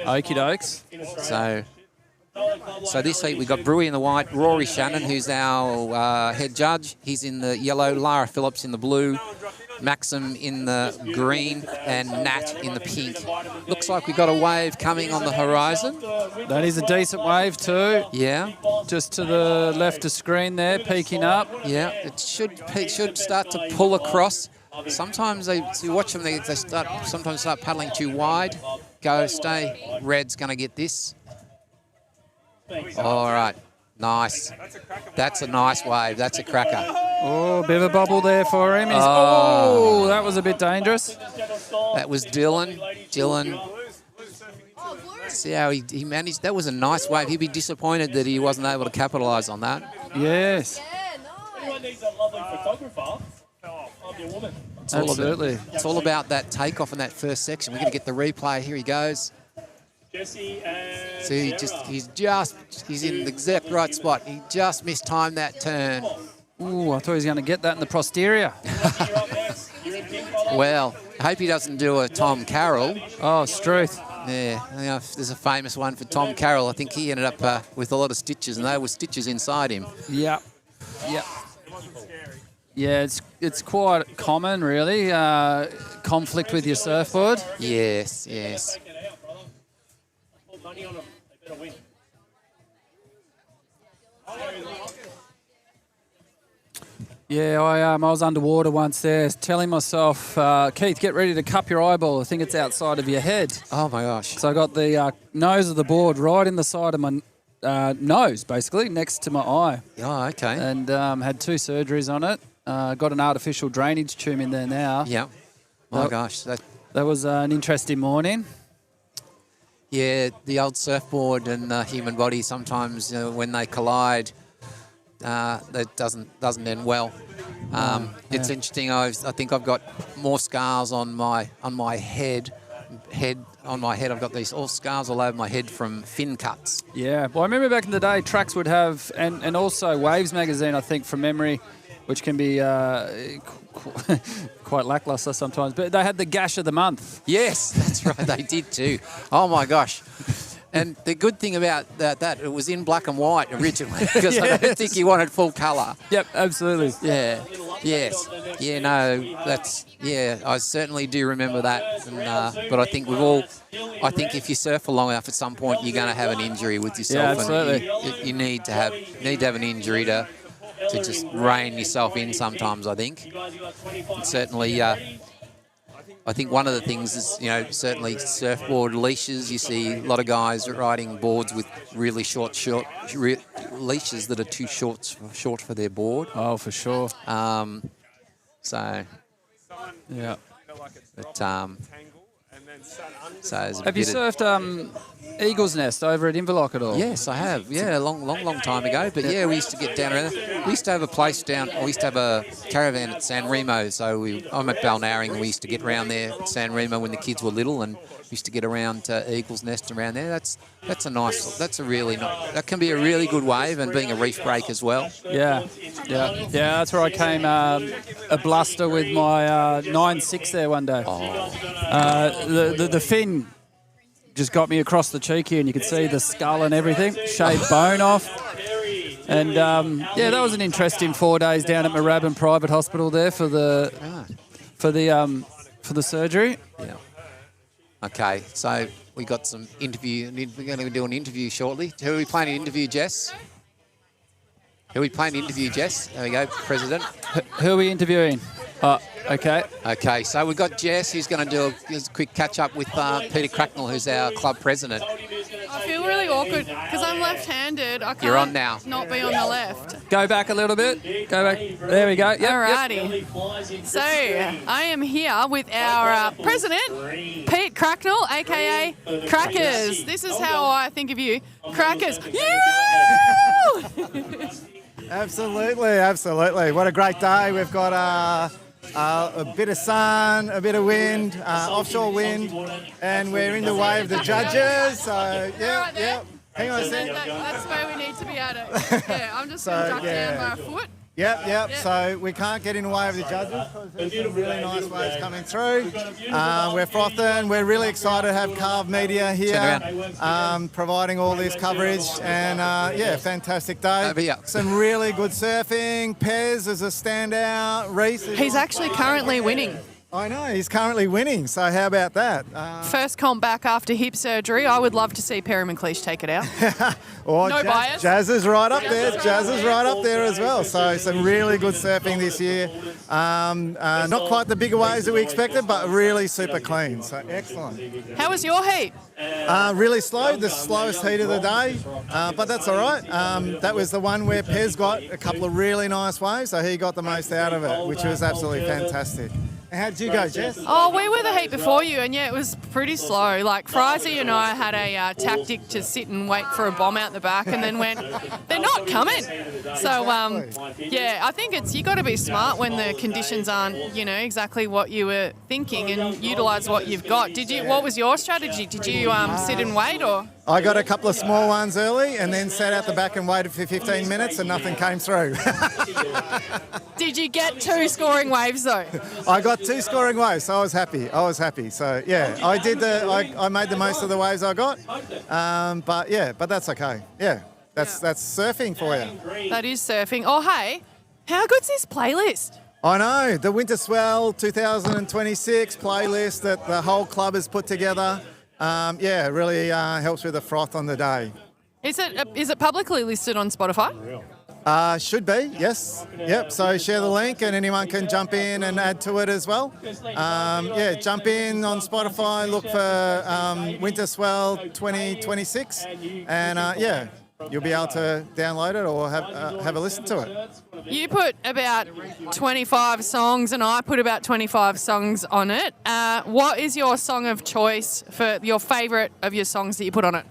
Okie dokes. So this heat we got Brewy in the white, Rory Shannon, who's our head judge. He's in the yellow, Lara Phillips in the blue, Maxim in the green, and Nat in the pink. Looks like we've got a wave coming on the horizon. That is a decent wave too. Yeah. Just to the left of screen there, peeking up. Yeah, it should start to pull across. Sometimes you watch them, they sometimes start paddling too wide. Stay. Red's going to get this. All right. Nice. That's a nice wave. That's a cracker. Oh, a bit of a bubble there for him. Oh, that was a bit dangerous. That was Dylan. See how he managed. That was a nice wave. He'd be disappointed that he wasn't able to capitalise on that. Yes. Anyone needs a lovely photographer, I'm your woman. Absolutely. It's all about that takeoff in that first section. We're going to get the replay. Here he goes. Jesse and See, he's in the exact right spot. He just mistimed that turn. Ooh, I thought he was going to get that in the posterior. Well, I hope he doesn't do a Tom Carroll. Oh, Struth. Yeah, you know, there's a famous one for Tom Carroll. I think he ended up with a lot of stitches, and there were stitches inside him. Yep. Yep. Yeah, it's quite common, really. Conflict with your surfboard. Yes, yes. Yeah, I was underwater once there, telling myself, Keith, get ready to cup your eyeball. I think it's outside of your head. Oh, my gosh. So I got the nose of the board right in the side of my nose, basically, next to my eye. Oh, okay. And had 2 surgeries on it. Got an artificial drainage tube in there now. Yeah. My gosh. That was an interesting morning. Yeah, the old surfboard and the human body, sometimes when they collide, that doesn't end well. It's interesting. I think I've got more scars on my head. On my head, I've got these all scars all over my head from fin cuts. Yeah, well, I remember back in the day, Tracks would have, and also Waves magazine, I think, from memory, which can be quite lackluster sometimes, but they had the gash of the month. Yes, that's right. They did too. Oh my gosh. And the good thing about that, it was in black and white originally, because I don't think you wanted full colour. Yep, absolutely. Yeah, yes. Yeah, no, I certainly do remember that. And, but I think I think if you surf for long enough, at some point you're going to have an injury with yourself. Yeah, absolutely. And you need to have an injury to just rein yourself in sometimes, I think. And certainly, I think one of the things is, certainly surfboard leashes. You see a lot of guys riding boards with really short leashes that are too short for their board. Oh, for sure. So, yeah. But, so have you surfed Eagle's Nest over at Inverloch at all? Yes, I have. Yeah, a long time ago. But yeah, we used to get down around there. We used to have a place we used to have a caravan at San Remo. So I'm at Balnarring, and we used to get around there at San Remo when the kids were little, and we used to get around Eagle's Nest around there. That can be a really good wave, and being a reef break as well. Yeah. That's where I came a bluster with my 9.6 there one day. The fin just got me across the cheek here, and you could see the skull and everything, shaved bone off. And that was an interesting 4 days down at Moorabbin Private Hospital there for the surgery. Yeah. Okay, so we got some interview. We're going to do an interview shortly. Who are we planning to interview, Jess? There we go, President. Who are we interviewing? Okay. Okay, so we've got Jess, who's going to do a quick catch-up with Peter Cracknell, who's our club president. I feel really awkward because I'm left-handed. I can't You're on now. Not be on the left. Go back a little bit. Go back. There we go. Yep, Alrighty. Yep. So I am here with our president, Pete Cracknell, a.k.a. Crackers. This is how I think of you. Crackers. Absolutely. What a great day. We've got a bit of sun, a bit of wind, offshore wind, and we're in the way of the judges. So, yeah. Hang on a second. That's where we need to be at it. Yeah, I'm just going to duck down by a foot. Yep. So we can't get in the way of the judges because there's some really nice waves coming through. We're frothing. We're really excited to have CarvemediA here, providing all this coverage. And fantastic day. Some really good surfing. Pez is a standout. Reese. He's actually currently winning. I know, he's currently winning, so how about that? First comp back after hip surgery. I would love to see Perry McLeish take it out. No bias. Jazz is right up there. Jazz is right up there as well. So some really good surfing this year. Not quite the bigger waves that we expected, but really super clean. So excellent. How was your heat? Really slow, the slowest heat of the day, but that's all right. That was the one where Pez got a couple of really nice waves, so he got the most out of it, which was absolutely fantastic. How did you go, Jess? Oh, we were the heat before you, and it was pretty slow. Like, Frizy and I had a tactic to sit and wait for a bomb out the back, and then went, they're not coming. So, I think you got to be smart when the conditions aren't, exactly what you were thinking, and utilise what you've got. What was your strategy? Did you sit and wait, or? I got a couple of small ones early and then sat out the back and waited for 15 minutes and nothing came through. Did you get 2 scoring waves though? I got 2 scoring waves, so I was happy. So yeah, I did I made the most of the waves I got. But that's okay. Yeah, that's surfing for you. That is surfing. Oh, hey, how good's this playlist? I know, the Winter Swell 2026 playlist that the whole club has put together. It really helps with the froth on the day. Is it publicly listed on Spotify? Should be, yes. Yep, so share the link and anyone can jump in and add to it as well. Jump in on Spotify, look for Winter Swell 2026 and you'll be able to download it or have a listen to it. You put about 25 songs and I put about 25 songs on it. What is your song of choice for your favourite of your songs that you put on it?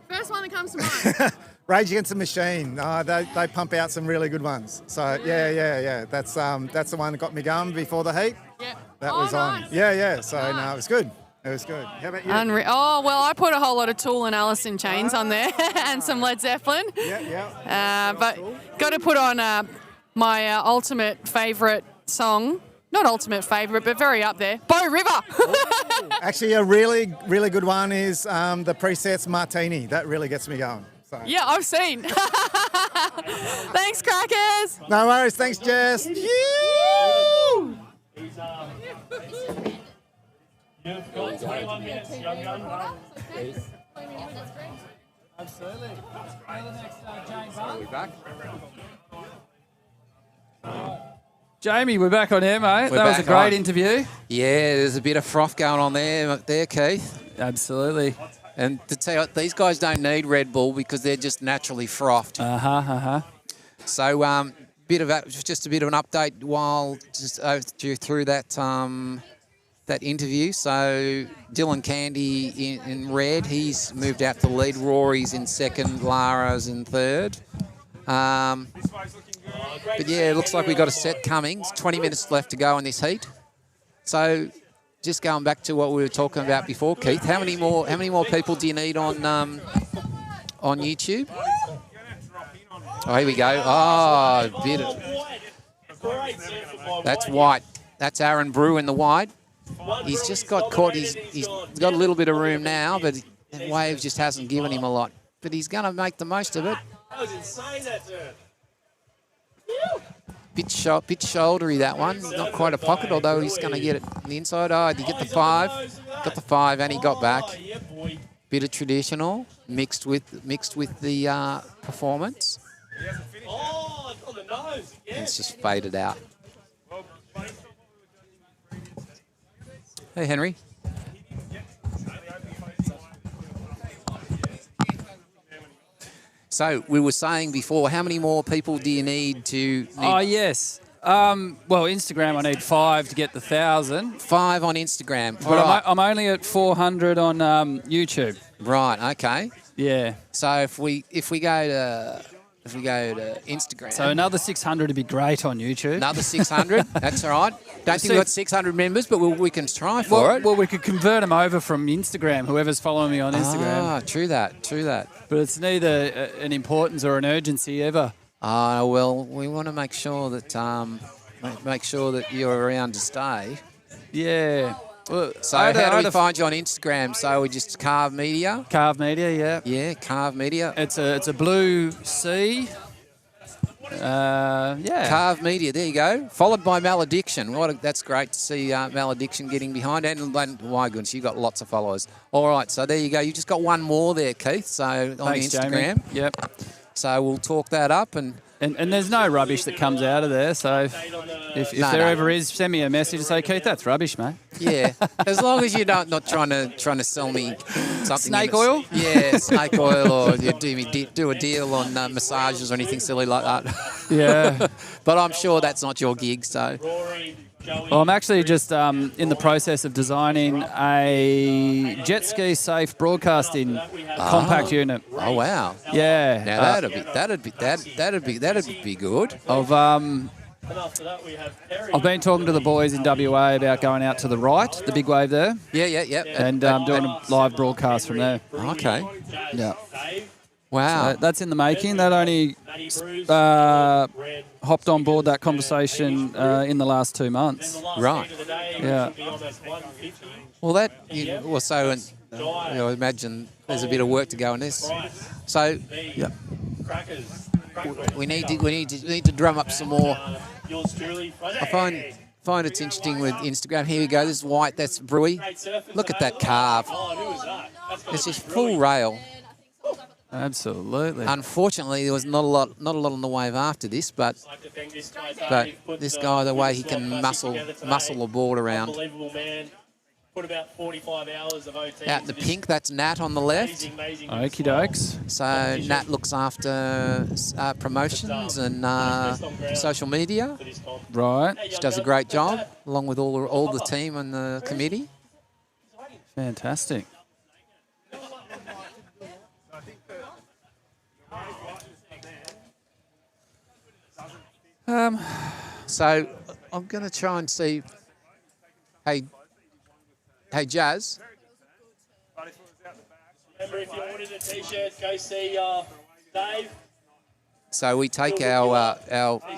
First one that comes to mind. Rage Against the Machine. They pump out some really good ones. So yeah. That's the one that got me going before the heat. Yeah. That was nice. on. Yeah. So no, it was good. It was good. How about you? Oh, well, I put a whole lot of Tool and Alice in Chains on there and some Led Zeppelin. Yeah. But got to put on my ultimate favourite song. Not ultimate favourite, but very up there. Bow River. Actually, a really, really good one is the Presets Martini. That really gets me going. So. Yeah, I've seen. Thanks, Crackers. No worries. Thanks, Jess. You've got 21 minutes, young gun. Absolutely. We're back. Jamie, we're back on air, mate. That was a great interview. Yeah, there's a bit of froth going on there, Keith. Absolutely. And to tell you, these guys don't need Red Bull because they're just naturally frothed. So, just a bit of an update while just through that interview. So Dylan Candy in red, he's moved out to lead. Rory's in second, Lara's in third. But yeah, it looks like we've got a set coming. It's 20 minutes left to go in this heat. So just going back to what we were talking about before, Keith, how many more people do you need on YouTube? Oh, here we go. Oh, bit of, that's white. That's Aaron Brew in the white. He's just got caught. He's got a little bit of room now, but the wave just hasn't given him a lot. But he's going to make the most of it. That was insane, that turn. Bit shouldery, that one. Not quite a pocket, although he's going to get it on the inside. Oh, did he get the 5? Got the 5, and he got back. Bit of traditional mixed with the performance. Oh, it's on the nose. It's just faded out. Hey, Henry. So we were saying before, how many more people do you need to... Oh, yes. Well, Instagram, I need 5 to get the 1,000. 5 on Instagram. But right. I'm only at 400 on YouTube. Right, okay. Yeah. So if we go to Instagram... So another 600 would be great on YouTube. Another 600? That's all right. Don't think we've got 600 members, but we can try for it. Well, we could convert them over from Instagram, whoever's following me on Instagram. Ah, true that. But it's neither an importance or an urgency ever. Well, we want to make sure that you're around to stay. Yeah. Well, so how do we find you on Instagram? So we just CarvemediA? CarvemediA, yeah. Yeah, CarvemediA. It's a blue C. Yeah. CarvemediA, there you go. Followed by Maladiction. That's great to see Maladiction getting behind. And my goodness, you've got lots of followers. All right, so there you go. You've just got one more there, Keith, so on Thanks, Instagram. Jamie. Yep. So we'll talk that up. And there's no rubbish that comes out of there, so if there ever is, send me a message and say, Keith, that's rubbish, mate. Yeah, as long as you're not trying to sell me something. Snake oil? Yeah, snake oil, or you do a deal on massages or anything silly like that. Yeah. But I'm sure that's not your gig, so. Well, I'm actually just in the process of designing a jet ski safe broadcasting compact unit. Oh wow! Yeah. Now that'd be good. Of And after that, we have Terry. I've been talking to the boys in WA about going out to the right, the big wave there, Yeah. and doing a live broadcast from there. Okay. Yeah. Wow. So that's in the making. That only hopped on board that conversation in the last 2 months. Right. Yeah. Well, I imagine there's a bit of work to go in this. So Yeah. we need to drum up some more. I find it's interesting with Instagram. Here we go. This is white. That's Brewy. Look at that carve. It's just full rail. Absolutely. Unfortunately, there was not a lot on the wave after this, but this guy, the way he can muscle the board around. Put about 45 hours of OT. Out in the pink, that's Nat on the left. Okie dokes. So Nat looks after promotions and social media. Right. She does a great job, along with all the team and the committee. Fantastic. So I'm going to try and see. Hey, Jazz. Remember, if you wanted a T-shirt, go see Dave. So we take our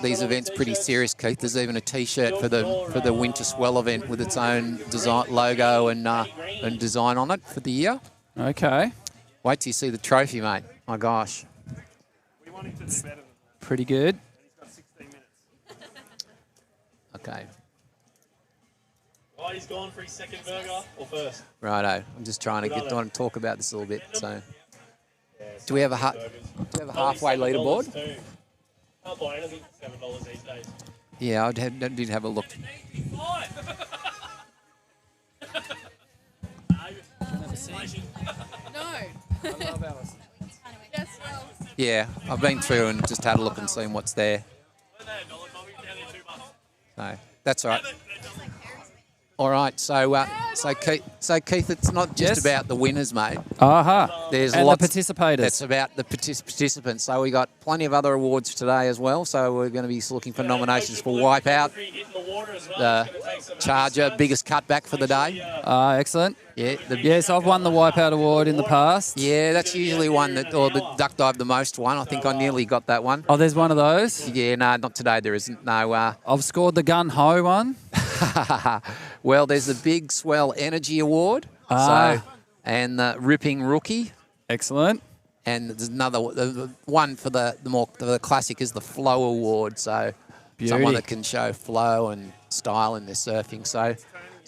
these events pretty serious, Keith. There's even a T-shirt for the Winter Swell event with its own design logo and design on it for the year. Okay. Wait till you see the trophy, mate. My gosh. Pretty good. Okay. Right, he's gone for his second burger or first. Righto. I'm just trying to get on and talk about this a little bit. So, do we have a halfway leaderboard? Can't buy anything for $7 these days. Yeah, I did have a look. Yeah, I've been through and just had a look and seen what's there. So that's all right. All right, so Keith, it's not just about the winners, mate. Aha. There's and lots. the participators. It's about the participants. So we got plenty of other awards today as well. So we're going to be looking for nominations for Wipeout, the Charger, biggest cutback for the day. Excellent. Yeah. Yes, I've won the Wipeout Award in the past. Yeah, that's usually one or the duck dive the most one. I think I nearly got that one. Oh, there's one of those? Yeah, no, not today. There isn't. No. I've scored the Gun Ho one. Well, there's the Big Swell Energy Award. And the Ripping Rookie. Excellent. And there's another the one for the classic is the Flow Award. So someone that can show flow and style in their surfing. So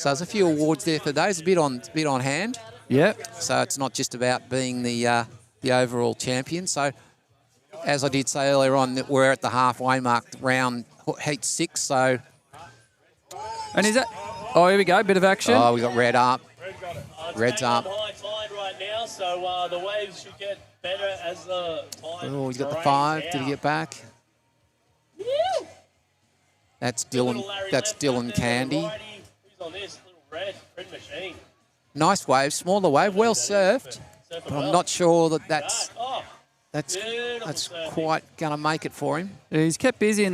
there's a few awards there for those. A bit on hand. Yep. So it's not just about being the overall champion. So as I did say earlier on, we're at the halfway mark, round heat 6. So. And is that? Oh, here we go. Bit of action. Oh, we got red up. Red's up. High tide right now, so the waves should get better as the tide. Oh, he's got the 5. Did he get back? That's Dylan. That's Dylan Candy. Who's on this little red machine? Nice wave, smaller wave, well surfed. But I'm not sure that's quite going to make it for him. Yeah, he's kept busy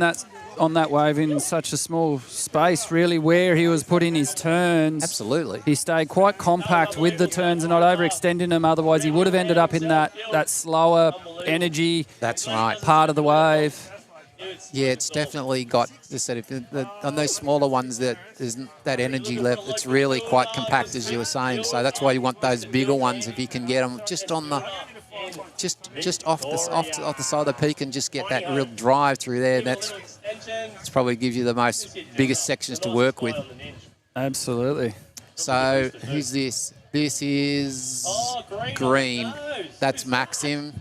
on that wave in such a small space, really, where he was putting his turns. Absolutely. He stayed quite compact with the turns and not overextending them. Otherwise, he would have ended up in that slower energy That's right. part of the wave. Yeah, it's definitely got, as I said, on those smaller ones that isn't that energy left, it's really quite compact, as you were saying. So that's why you want those bigger ones if you can get them just on the, just off the side of the peak and just get that real drive through there. That's probably gives you the biggest sections to work with. Absolutely. So who's this? This is Green. That's Maxim.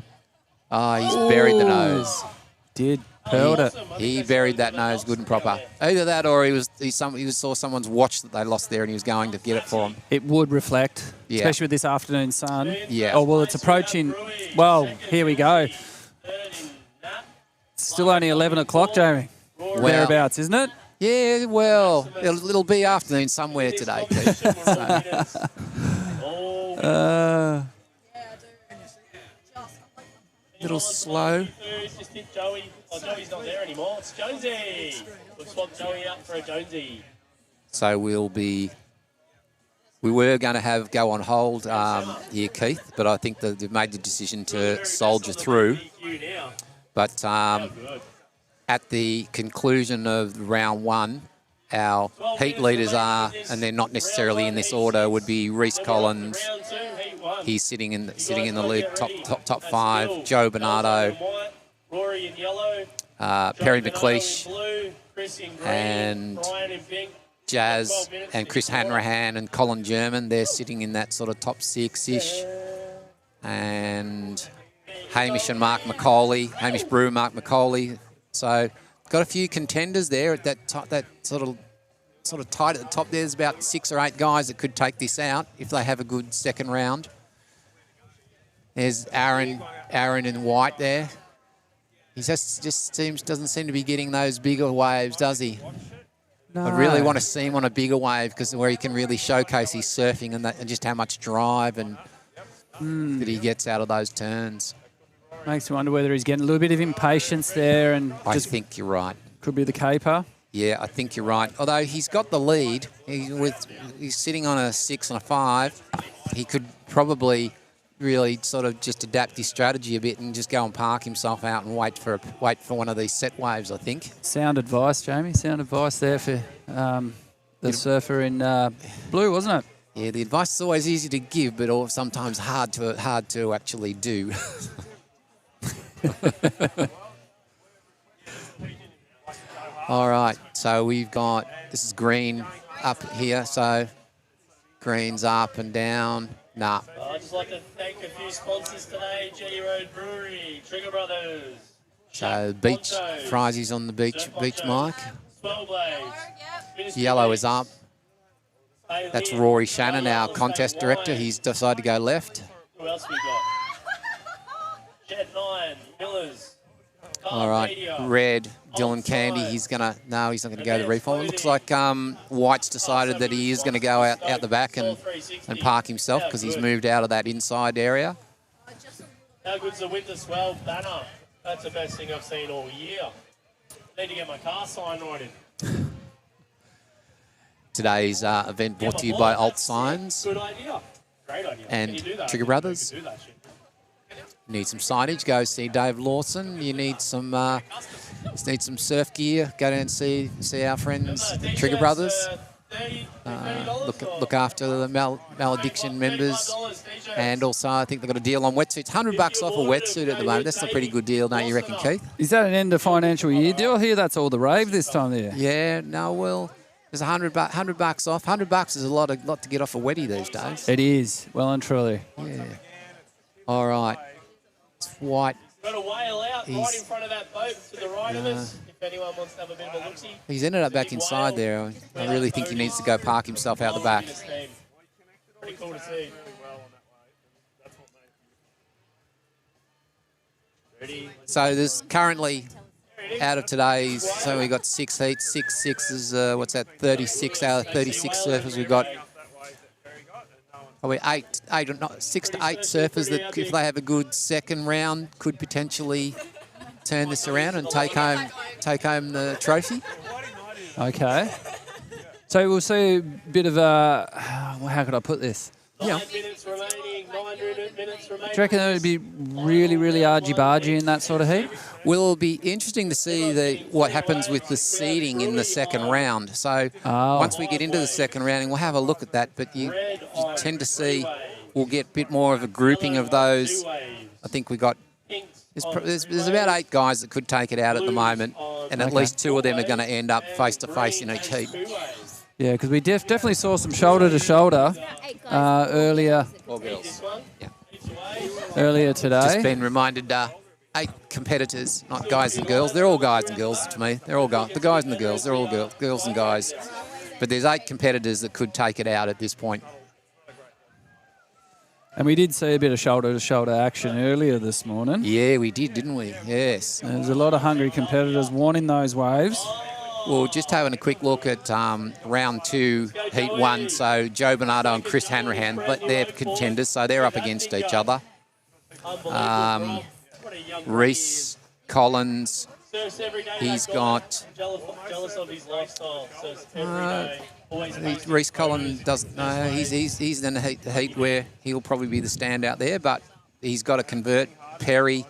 Oh, he's buried the nose. Did. Pearled it. He buried that nose good and proper. Either that or he saw someone's watch that they lost there and he was going to get it for them. It would reflect, Yeah. especially with this afternoon sun. Yeah. Oh, well, it's approaching. Well, here we go. It's still only 11 o'clock, Jamie. Thereabouts, isn't it? Yeah, well, it'll be afternoon somewhere today, Keith. little slow. Just hit Joey. Oh, Joey's not there anymore. It's Jonesy. We've swapped Joey out for a Jonesy. So we were going to go on hold here, Keith, but I think that they've made the decision to soldier through. But at the conclusion of round one, our heat leaders are, and they're not necessarily in this order, would be Reece Collins. He's sitting in the lead, top five. Joe Bernardo, Perry McLeish, and Jazz, and Chris Hanrahan and Colin German. They're sitting in that sort of top six-ish. And Hamish and Mark McCauley, Hamish Brew, Mark McCauley. So got a few contenders there at that sort of tight at the top. There's about 6 or 8 guys that could take this out if they have a good second round. There's Aaron in white there. He just doesn't seem to be getting those bigger waves, does he? No. I really want to see him on a bigger wave because where he can really showcase his surfing and just how much drive and that he gets out of those turns. Makes me wonder whether he's getting a little bit of impatience there, and I think you're right. Could be the caper. Yeah, I think you're right. Although he's got the lead, he's sitting on a 6 and a 5. He could probably really sort of just adapt his strategy a bit and just go and park himself out and wait for one of these set waves, I think. Sound advice, Jamie. Sound advice there for the surfer in blue, wasn't it? Yeah, the advice is always easy to give, but sometimes hard to actually do. All right, so we've got, this is green up here, so green's up and down. Nah. I'd just like to thank a few sponsors today. Jetty Road Brewery, Trigger Brothers. So beach, Frizzy's on the beach mic. Swell Blades. Yellow is up. That's Rory Shannon, our contest director. He's decided to go left. Who else we got? Jet 9, Millers. All right, red, Dylan Candy. He's not going to go to reform. It looks like White's decided that he is going to go out the back and park himself because he's moved out of that inside area. How good's the Winter Swell banner? That's the best thing I've seen all year. Need to get my car sign right in. Today's event brought to you by Alt Signs. Good idea. Great idea. And Trigger Brothers. Need some signage, go see Dave Lawson. You need some surf gear, go down and see our friends, the Trigger Brothers. Look after the Maladiction members. And also, I think they've got a deal on wetsuits. $100 off a wetsuit at the moment. That's a pretty good deal, don't you reckon, Keith? Is that an end of financial year deal? I hear that's all the rave this time of year. Yeah, no, well, there's $100 off. $100 is a lot to get off a wetty these days. It is, well and truly. Yeah. All right. It's White. Got a whale out right in front of that boat to the right of us. If anyone wants to have a bit of a look-see. He's ended up back inside there. I really think he needs to go park himself out the back. Pretty cool to see. So there's currently, out of today's, so we got 6 heats, 6 sixes, 36 out of 36 surfers. We've got probably 6 to 8 surfers that, if they have a good second round, could potentially turn this around and take home the trophy. Okay. So we'll see a bit of a, how could I put this? Yeah. 9 minutes remaining, 9 minutes remaining. Do you reckon it would be really, really argy-bargy in that sort of heat? Well, it'll be interesting to see what happens with the seeding in the second round. So once we get into the second round, we'll have a look at that. But you tend to see we'll get a bit more of a grouping of those. I think we got there's about 8 guys that could take it out at the moment, and at least 2 of them are going to end up face-to-face in each heat. Yeah, because we definitely saw some shoulder-to-shoulder earlier. All girls. Yeah. Earlier today. Just been reminded, 8 competitors, not guys and girls. They're all guys and girls to me. They're all guys. The guys and the girls. They're all girls and guys. But there's 8 competitors that could take it out at this point. And we did see a bit of shoulder-to-shoulder action earlier this morning. Yeah, we did, didn't we? Yes. There's a lot of hungry competitors wanting those waves. Well, just having a quick look at round 2, heat 1. So Joe Bernardo and Chris Hanrahan, but they're contenders, so they're up against each other. Reese Collins. Surfs every day. He's that got guy. Jealous of his lifestyle. Surfs every day. Always makes Reese Collins doesn't know. He's in the heat where he'll probably be the standout there, but he's got to convert. Perry.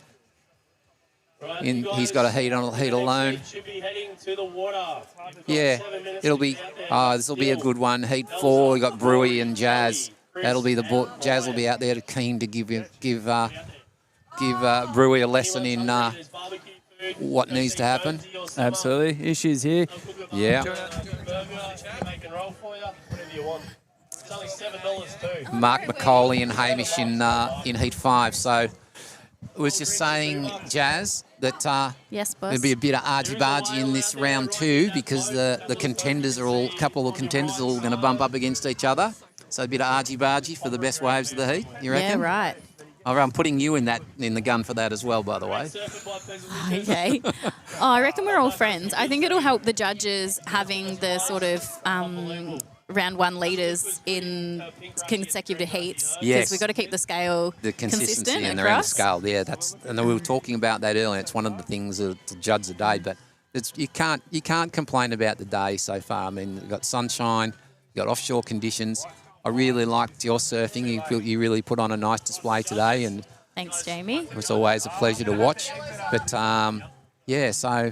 He's got a heat alone. Should be heading to the water. Yeah, it'll be. This will be a good one. Heat 4. We got Brewy and Jazz. That'll be the Jazz will be out there keen to give Brewy a lesson in what needs to happen. Absolutely. Issues here. Yeah. Make and roll for you. Whatever you want. It's only $7 too. Mark McCauley and Hamish in heat 5. So I was just saying, Jazz, that Yes, boss. there'll be a bit of argy-bargy in this round 2 because the contenders are all, a couple of contenders are all going to bump up against each other. So a bit of argy-bargy for the best waves of the heat, you reckon? Yeah, right. I'm putting you in the gun for that as well, by the way. Okay. I reckon we're all friends. I think it'll help the judges having the sort of round 1 leaders in consecutive heats. Yes. Because we've got to keep the scale The consistency and around the across. scale, yeah. And we were talking about that earlier. It's one of the things to judge the day, but you can't complain about the day so far. I mean, you've got sunshine, you've got offshore conditions. I really liked your surfing. You really put on a nice display today, and Thanks, Jamie. it was always a pleasure to watch. But yeah, so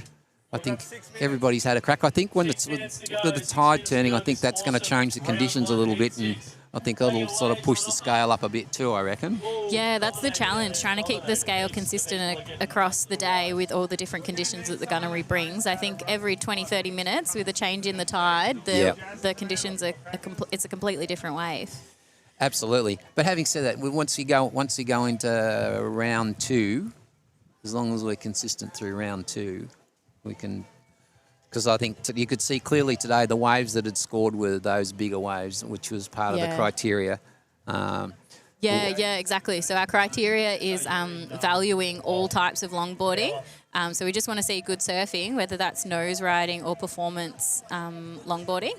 I think everybody's had a crack. I think when it's with the tide turning, I think that's going to change the conditions a little bit, and I think it'll sort of push the scale up a bit too, I reckon. Yeah, that's the challenge, trying to keep the scale consistent across the day with all the different conditions that the gunnery brings. I think every 20, 30 minutes with a change in the tide, the conditions it's a completely different wave. Absolutely. But having said that, once you go into round 2, as long as we're consistent through round 2, we can... Because I think you could see clearly today the waves that had scored were those bigger waves, which was part of the criteria. Yeah, exactly. So our criteria is valuing all types of longboarding. So we just want to see good surfing, whether that's nose riding or performance longboarding.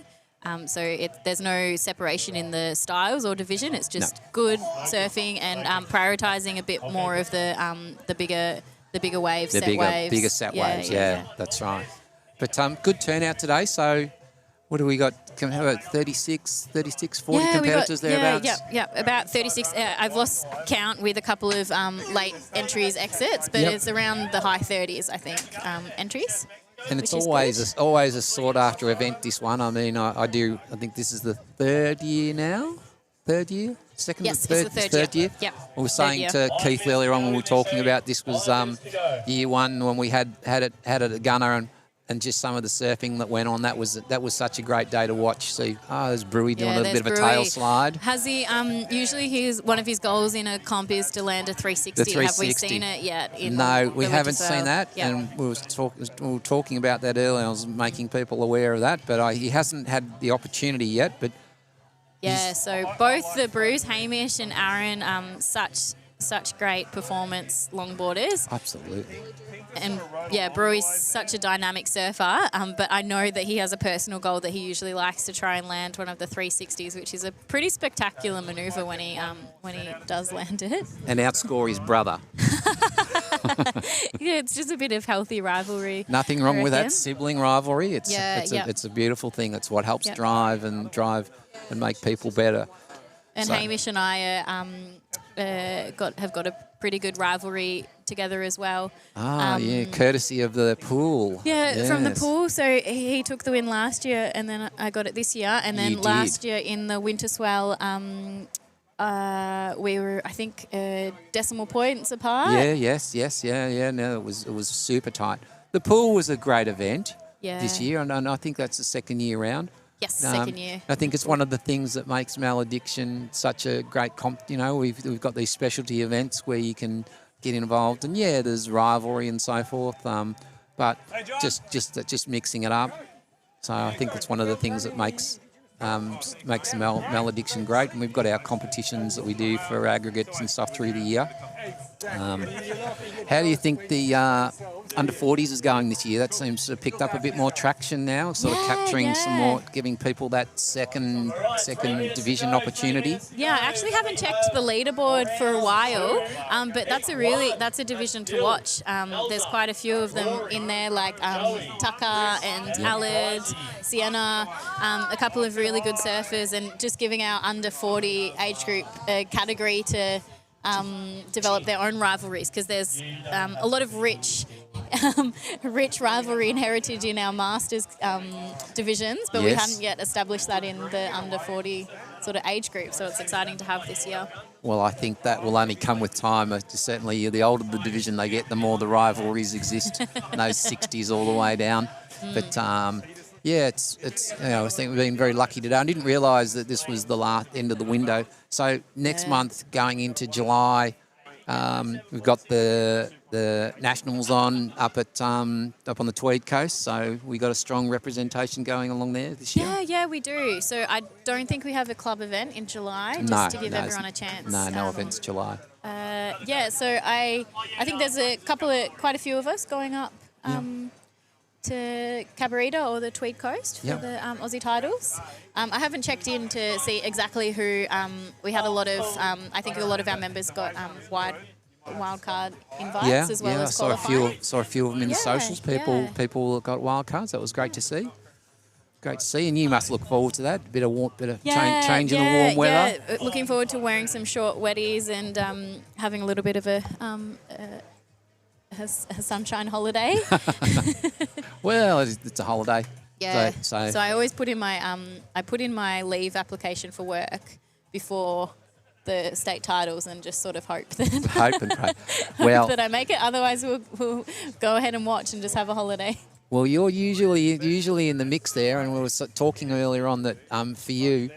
So there's no separation in the styles or division. It's just good surfing and prioritising a bit more of the bigger waves, bigger set waves. Yeah, that's right. But good turnout today. So what do we got? Can we have about 36, 40 competitors thereabouts? Yeah, about 36. I've lost count with a couple of late entries exits, but it's around the high 30s, I think, entries. And it's always a sought after event, this one. I mean, I think this is the third year now. Third year? Second? Yes, third, it's the third year. Yep. I was saying to Keith earlier on when we were talking about this was year 1 when we had it at Gunner and just some of the surfing that went on. That was such a great day to watch. See, there's Brewy doing a little bit of a tail slide. Has he? Usually, one of his goals in a comp is to land a 360. Have we seen it yet? No, we haven't seen that. Yep. And we were talking about that earlier. I was making people aware of that, but he hasn't had the opportunity yet. But yeah, so both the Bruce, Hamish, and Aaron, such great performance longboarders. Absolutely. And yeah, Brewy's such a dynamic surfer, but I know that he has a personal goal that he usually likes to try and land one of the 360s, which is a pretty spectacular manoeuvre when he does land it. And outscore his brother. Yeah, it's just a bit of healthy rivalry. Nothing wrong with that sibling rivalry. It's a beautiful thing. It's what helps drive and make people better. And Hamish and I have got a pretty good rivalry together as well. Courtesy of the pool. Yeah, from the pool. So he took the win last year, and then I got it this year. And then last year in the Winter Swell, we were, I think, decimal points apart. Yeah. No, it was super tight. The pool was a great event this year, and I think that's the second year round. Yes, second year. I think it's one of the things that makes Maladiction such a great comp. You know, we've got these specialty events where you can get involved, and there's rivalry and so forth. But just mixing it up. So I think it's one of the things that makes the Maladiction great. And we've got our competitions that we do for aggregates and stuff through the year. How do you think the under 40s is going this year? That seems to have picked up a bit more traction now, sort of capturing some more, giving people that second division opportunity. Yeah, I actually haven't checked the leaderboard for a while, but that's a division to watch. There's quite a few of them in there, like Tucker and Allard, Sienna, a couple of really good surfers, and just giving our under 40 age group a category to develop their own rivalries, because there's a lot of rich rivalry and heritage in our Masters divisions, but we hadn't yet established that in the under 40 sort of age group, so it's exciting to have this year. Well, I think that will only come with time. Certainly, the older the division they get, the more the rivalries exist. Those 60s all the way down. But yeah, it's I think we've been very lucky today. I didn't realise that this was the last end of the window. So next month, going into July, we've got the Nationals on up on the Tweed Coast. So we got a strong representation going along there this year. Yeah, we do. So I don't think we have a club event in July, just to give everyone a chance. No events July. So I think there's quite a few of us going up to Cabarita or the Tweed Coast for the Aussie titles. I haven't checked in to see exactly who. We had a lot of. I think a lot of our members got wildcard invites as well as qualifying. Saw a few of them in the socials. People got wild cards. That was great to see. Great to see, and you must look forward to that. A bit of change in the warm weather. Yeah, looking forward to wearing some short wetties and having a little bit of a sunshine holiday. Well, it's a holiday. Yeah. So I always put in my leave application for work before the state titles and just sort of hope that and pray. Well, that I make it. Otherwise, we'll go ahead and watch and just have a holiday. Well, you're usually in the mix there, and we were talking earlier on that for you,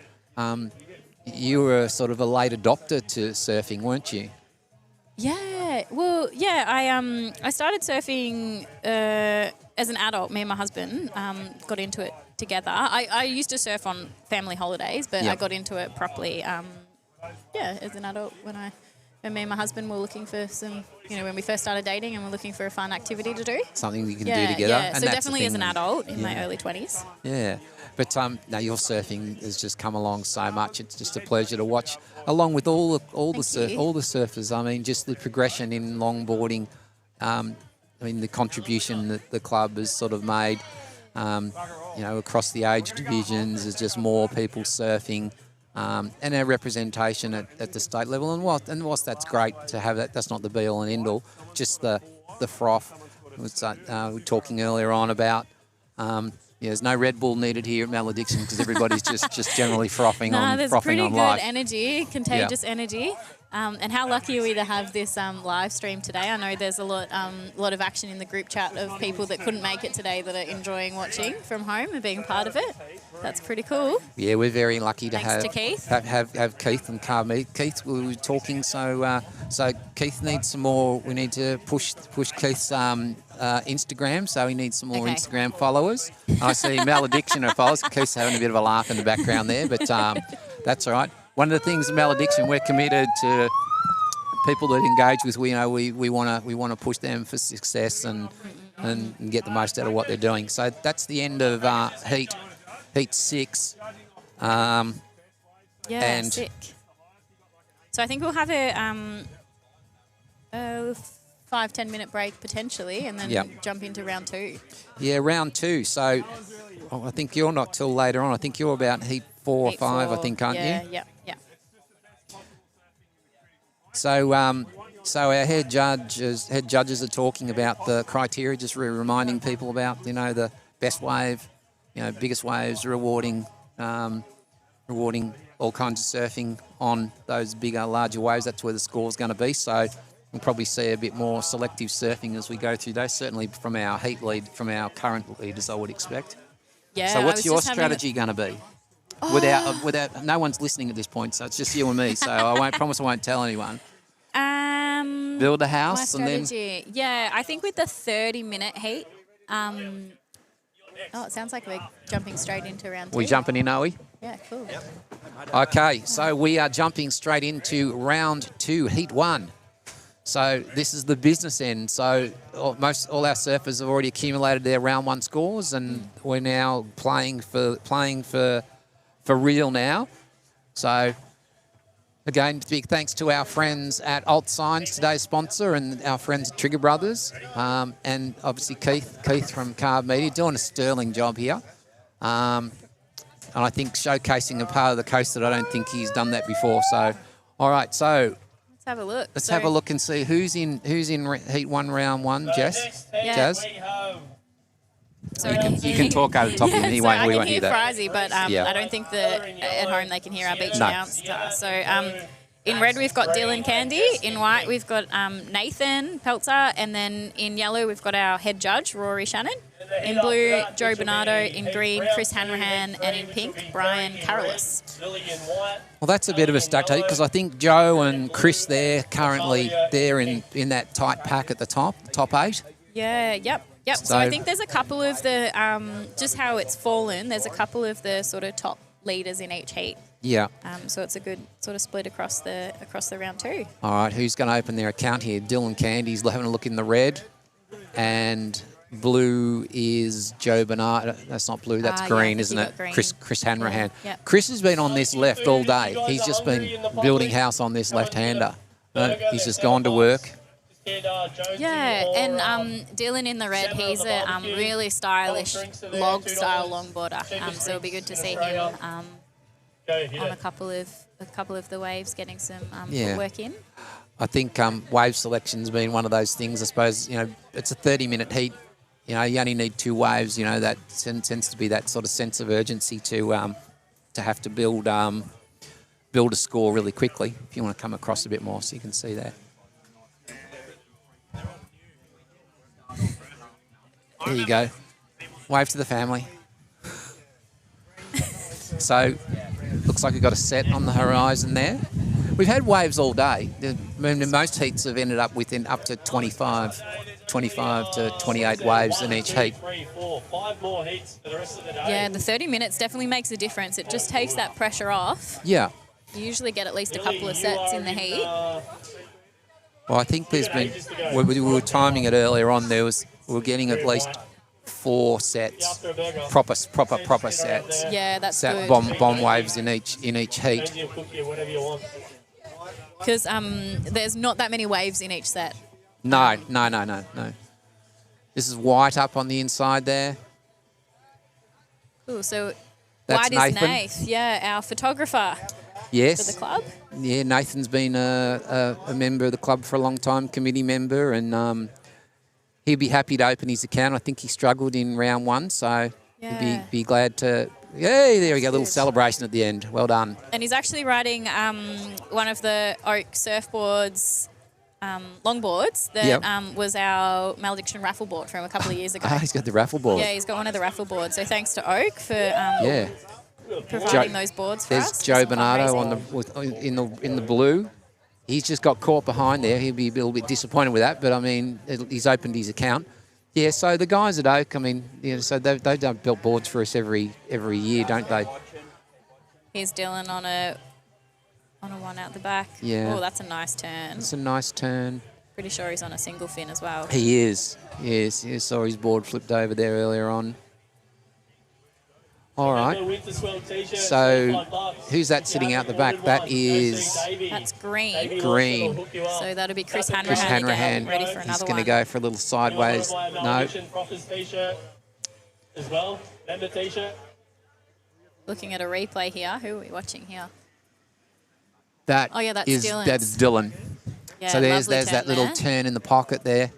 you were sort of a late adopter to surfing, weren't you? Yeah. Well, yeah. I started surfing as an adult. Me and my husband got into it together. I used to surf on family holidays, but I got into it properly. As an adult when me and my husband were looking for some, when we first started dating and we're looking for a fun activity to do. Something you can do together. Yeah, and so definitely as an adult in my early 20s. Yeah, but now your surfing has just come along so much. It's just a pleasure to watch, along with all the surfers. I mean, just the progression in longboarding. The contribution that the club has sort of made, across the age divisions. There's just more people surfing. And our representation at the state level, and whilst that's great to have that's not the be all and end all. Just the froth. We were talking earlier on about there's no Red Bull needed here at Maladiction because everybody's just generally frothing on life. There's pretty good energy, contagious energy. And how lucky are we to have this live stream today? I know there's a lot of action in the group chat of people that couldn't make it today that are enjoying watching from home and being part of it. That's pretty cool. Yeah, we're very lucky to Thanks to Keith. have Keith and CarvemediA. Keith, we were talking, so Keith needs some more. We need to push Keith's Instagram, so he needs some more Instagram followers. I see Maladiction are followers. Keith's having a bit of a laugh in the background there, but that's all right. One of the things at Maladiction, we're committed to people that engage with. We want to push them for success and get the most out of what they're doing. So that's the end of Heat 6. Sick. So I think we'll have a 5-10 minute break potentially, and then jump into round 2. Yeah, round 2. So I think you're not till later on. I think you're about Heat 4 or 5. I think, aren't you? Yeah. So our head judges are talking about the criteria, just reminding people about the best wave, biggest waves, rewarding all kinds of surfing on those bigger, larger waves. That's where the score's going to be. So we'll probably see a bit more selective surfing as we go through those. Certainly from our heat lead, from our current leaders, I would expect. Yeah. So what's your strategy going to be? Without no one's listening at this point, so it's just you and me. So I won't tell anyone. Build a house my and strategy. Yeah, I think with the 30-minute heat. It sounds like we're jumping straight into round 2. We jumping in, are we? Yeah, cool. Okay, so we are jumping straight into round 2, Heat 1. So this is the business end. So all our surfers have already accumulated their round one scores, and we're now playing for real now. So again, big thanks to our friends at Alt Signs, today's sponsor, and our friends at Trigger Brothers, and obviously Keith from CarvemediA doing a sterling job here. And I think showcasing a part of the coast that I don't think he's done that before. So, all right, so Let's have a look. let's have a look and see who's in Heat 1, Round 1. Jess? Jazz? So You can talk over the top of him. We won't hear that. Frizy, but Yeah. I don't think at home they can hear our beach announcer. So in red we've got Dylan Candy, in white we've got Nathan Peltzer, and then in yellow we've got our head judge, Rory Shannon. In blue, Joe Bernardo. In green, Chris Hanrahan. And in pink, Brian Carolus. Well, that's a bit of a stacked heat because I think Joe and Chris there currently they're in that tight pack at the top 8. Yeah, yep. So I think there's a couple of the, just how it's fallen, there's a couple of the sort of top leaders in each heat. Yeah. So it's a good sort of split across the round two. All right, who's going to open their account here? Dylan Candy's having a look in the red, and blue is Joe Bernard. That's not blue, that's green, isn't it? Green. Chris Hanrahan. Yeah. Yep. Chris has been on this left all day. He's just been building house on this left-hander. He's just gone to work. Yeah, and Dylan in the red, he's a really stylish log-style longboarder. So it'll be good to see him on a couple of the waves, getting some footwork in. I think wave selection's been one of those things. I suppose it's a 30-minute heat. You only need 2 waves. That tends to be that sort of sense of urgency to have to build a score really quickly. If you want to come across a bit more, so you can see that. There you go. Wave to the family. So, looks like we've got a set on the horizon there. We've had waves all day. Most heats have ended up within up to 25 to 28 waves in each heat. Yeah, the 30 minutes definitely makes a difference. It just takes that pressure off. Yeah. You usually get at least a couple of sets in the heat. Well, I think there's been, we were timing it earlier on, we were getting at least 4 sets, proper sets. Yeah, that's good. good. Bomb waves in each heat. Because there's not that many waves in each set. No. This is white up on the inside there. Ooh, so That's white is Nathan. Nath, yeah, our photographer. Yes. For the club. Yeah, Nathan's been a member of the club for a long time, committee member, and he'd be happy to open his account. I think he struggled in round 1, so he'd be glad to. Yay, there we go, a little celebration at the end. Well done. And he's actually riding one of the Oak surfboards, longboards that was our Maladiction raffle board from a couple of years ago. He's got the raffle board. Yeah, he's got one of the raffle boards. So thanks to Oak for providing those boards for us. There's Joe Bernardo in the blue. He's just got caught behind there. He'll be a little bit disappointed with that, but I mean, he's opened his account. Yeah, so the guys at Oak, I mean, so they've done built boards for us every year, don't they? Here's Dylan on a one out the back. Yeah. Oh, that's a nice turn. It's a nice turn. Pretty sure he's on a single fin as well. He is. Yes. Saw his board flipped over there earlier on. All right. So who's that sitting out the back? That's green. Green. So that'll be Chris Hanrahan. Ready for another He's going to one. go for a little sideways. No. As well, member t-shirt. Looking at a replay here. Who are we watching here? That's Dylan. That is Dylan. Yeah, so there's lovely that turn little there. turn in the pocket there,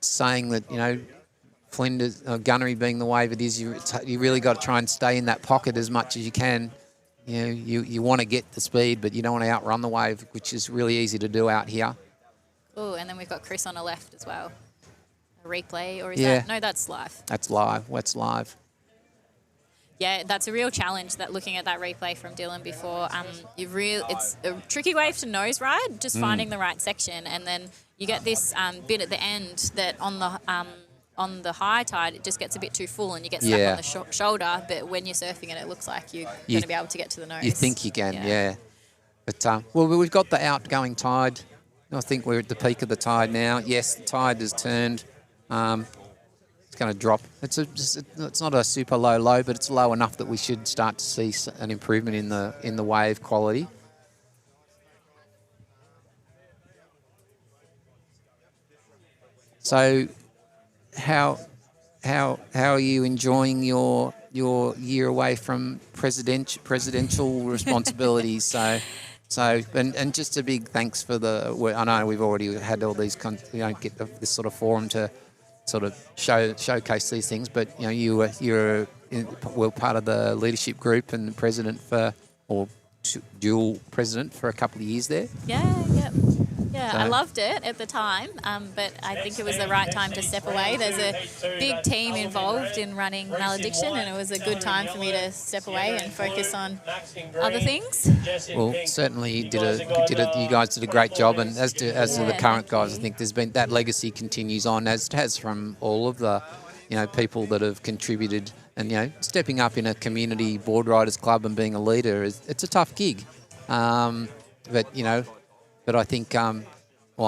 saying that Flinders, gunnery being the wave it is, you really got to try and stay in that pocket as much as you can. You want to get the speed, but you don't want to outrun the wave, which is really easy to do out here. Oh, and then we've got Chris on the left as well. A replay, or is Yeah. that? No, that's live. That's live. That's live. Yeah, that's a real challenge. That looking at that replay from Dylan before, it's a tricky wave to nose ride. Just finding the right section, and then you get this bit at the end that on the high tide it just gets a bit too full, and you get stuck on the shoulder. But when you're surfing it, it looks like you're going to be able to get to the nose. You think you can, yeah. But well, we've got the outgoing tide I think we're at the peak of the tide now. Yes, the tide has turned. It's going to drop. It's not a super low, but it's low enough that we should start to see an improvement in the wave quality. So, how are you enjoying your year away from presidential responsibilities? And just a big thanks for I know we've already had all these. We don't get this sort of forum to sort of showcase these things, but you were part of the leadership group and the president or dual president for a couple of years there. Yeah, I loved it at the time, but I think it was the right time to step away. There's a big team involved in running Maladiction, and it was a good time for me to step away and focus on other things. Well, certainly you guys did a great job, and as do the current guys, I think there's been that legacy continues on, as it has from all of the people that have contributed, and stepping up in a community board riders club and being a leader it's a tough gig, but I think, I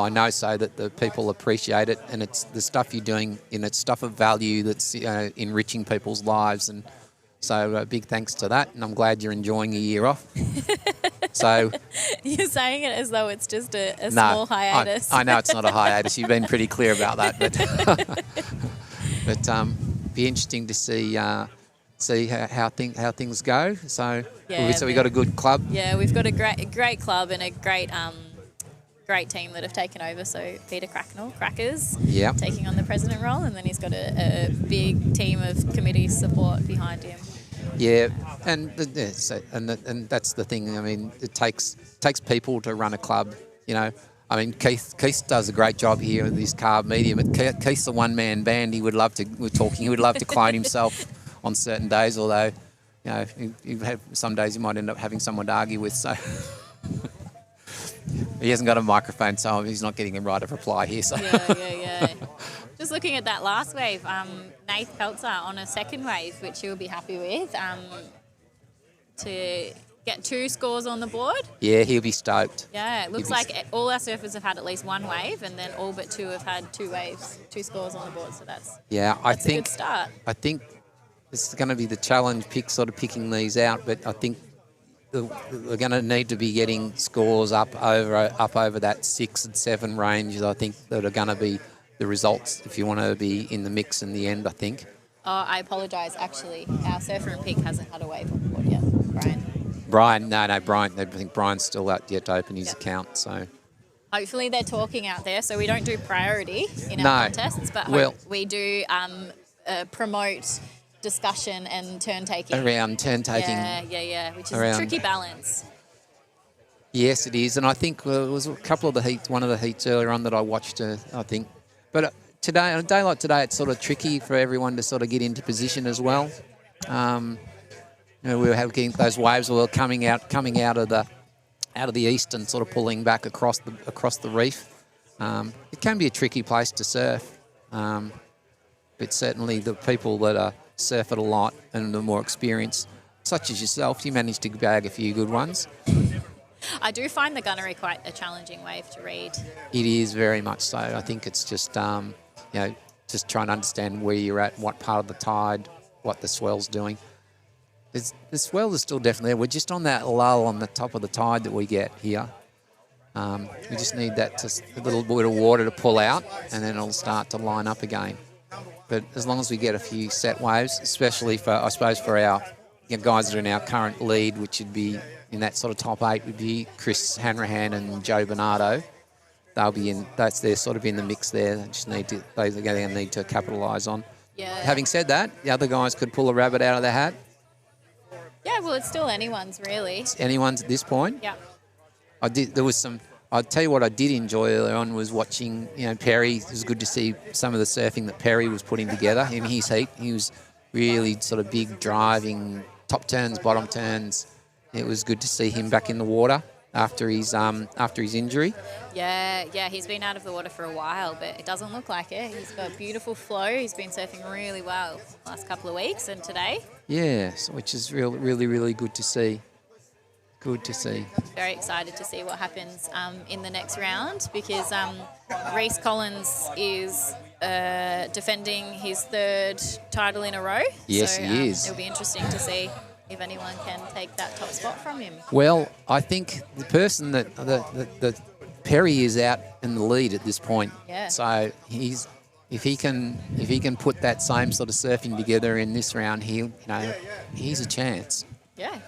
know so that the people appreciate it, and it's the stuff you're doing, it's stuff of value that's enriching people's lives, and so big thanks to that. And I'm glad you're enjoying a year off. So you're saying it as though it's just a small hiatus. I know it's not a hiatus. You've been pretty clear about that, but be interesting to see how things go. So we got a good club. Yeah, we've got a great club and a great team that have taken over. So Peter Crackers, taking on the president role, and then he's got a big team of committee support behind him. Yeah, and that's the thing. I mean, it takes people to run a club. I mean, Keith does a great job here with his CarvemediA, but Keith's a one-man band. He would love to clone himself on certain days, although you have some days you might end up having someone to argue with. So. He hasn't got a microphone, so he's not getting a right of reply here. So. Yeah. Just looking at that last wave, Nath Peltzer on a second wave, which you'll be happy with, to get 2 scores on the board. Yeah, he'll be stoked. Yeah, it looks like all our surfers have had at least 1 wave, and then all but 2 have had 2 waves, 2 scores on the board. So that's a good start. I think this is going to be the challenge, picking these out, but I think we're going to need to be getting scores up over that 6 and 7 range. I think that are going to be the results if you want to be in the mix in the end, I think. Oh, I apologise. Actually, our surfer and pig hasn't had a wave on board yet. Brian. Brian. I think Brian's still out yet to open his account. So hopefully they're talking out there. So we don't do priority in our contests, but we do promote discussion and turn taking. Around turn taking. Yeah, which is a tricky balance. Yes, it is, and I think it was a couple of the heats, one of the heats earlier on that I watched, I think. But today, on a day like today, it's sort of tricky for everyone to sort of get into position as well. We were having those waves were coming out of the east and sort of pulling back across the reef. It can be a tricky place to surf, but certainly the people that surf it a lot and the more experienced, such as yourself, you managed to bag a few good ones. I do find the gunnery quite a challenging wave to read. It is very much so. I think it's just just trying to understand where you're at, what part of the tide, what the swell's doing. The swell is still definitely there. We're just on that lull on the top of the tide that we get here. We just need that a little bit of water to pull out, and then it'll start to line up again. But as long as we get a few set waves, especially for our guys that are in our current lead, which would be in that sort of top 8, would be Chris Hanrahan and Joe Bernardo. They'll be in. They're sort of in the mix there. They're going to need to capitalise on. Yeah. Having said that, the other guys could pull a rabbit out of their hat. Yeah, well, it's still anyone's really. It's anyone's at this point. Yeah. I'll tell you what I did enjoy earlier on was watching, Perry. It was good to see some of the surfing that Perry was putting together in his heat. He was really sort of big driving, top turns, bottom turns. It was good to see him back in the water after his injury. Yeah, he's been out of the water for a while, but it doesn't look like it. He's got beautiful flow. He's been surfing really well the last couple of weeks and today. Yeah, which is really, really good to see. Good to see. Very excited to see what happens in the next round because Reece Collins is defending his 3rd title in a row. Yes, so, he is. It'll be interesting to see if anyone can take that top spot from him. Well, I think the person that Perry is out in the lead at this point. Yeah. So if he can put that same sort of surfing together in this round, he's a chance. Yeah.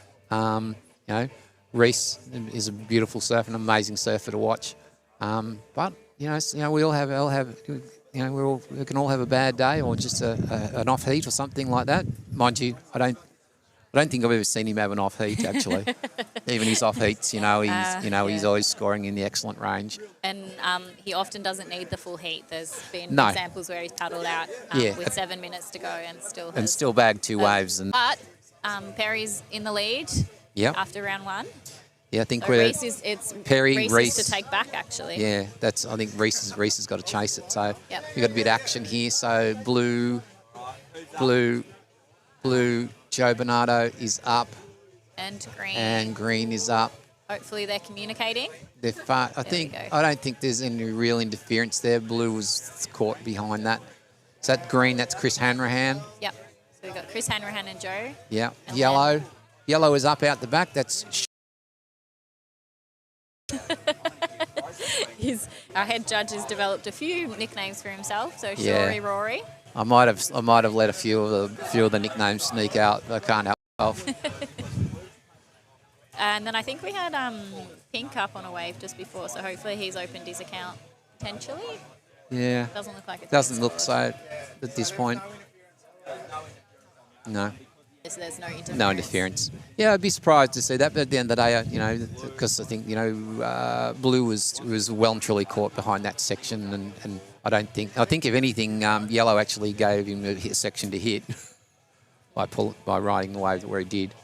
Reece is a beautiful surfer, an amazing surfer to watch. But we can all have a bad day or just an off heat or something like that. Mind you, I don't think I've ever seen him have an off heat actually. Even his off heats, he's always scoring in the excellent range. And he often doesn't need the full heat. There's been No. examples where he's paddled out with 7 minutes to go and still bagged 2 waves. But Perry's in the lead. Yep. After round 1. Yeah, I think So Reece is Reece to take back actually. Yeah, I think Reece has got to chase it. So Yep. we've got a bit of action here. So blue, Joe Bernardo is up. And green is up. Hopefully they're communicating. They're far. I don't think there's any real interference there. Blue was caught behind that. Is that green? That's Chris Hanrahan. Yep. So we've got Chris Hanrahan and Joe. Yeah. And Yellow. Yellow is up out the back. That's Our head judge has developed a few nicknames for himself. So Yeah. Rory. I might have let a few of the nicknames sneak out. I can't help myself. And then I think we had Pink up on a wave just before. So hopefully he's opened his account potentially. Yeah. Doesn't look like it's Doesn't look so at this point. No. So there's no interference. No interference. Yeah, I'd be surprised to see that, but at the end of the day, because I think Blue was well and truly caught behind that section, and I think if anything, Yellow actually gave him a section to hit by riding the wave where he did.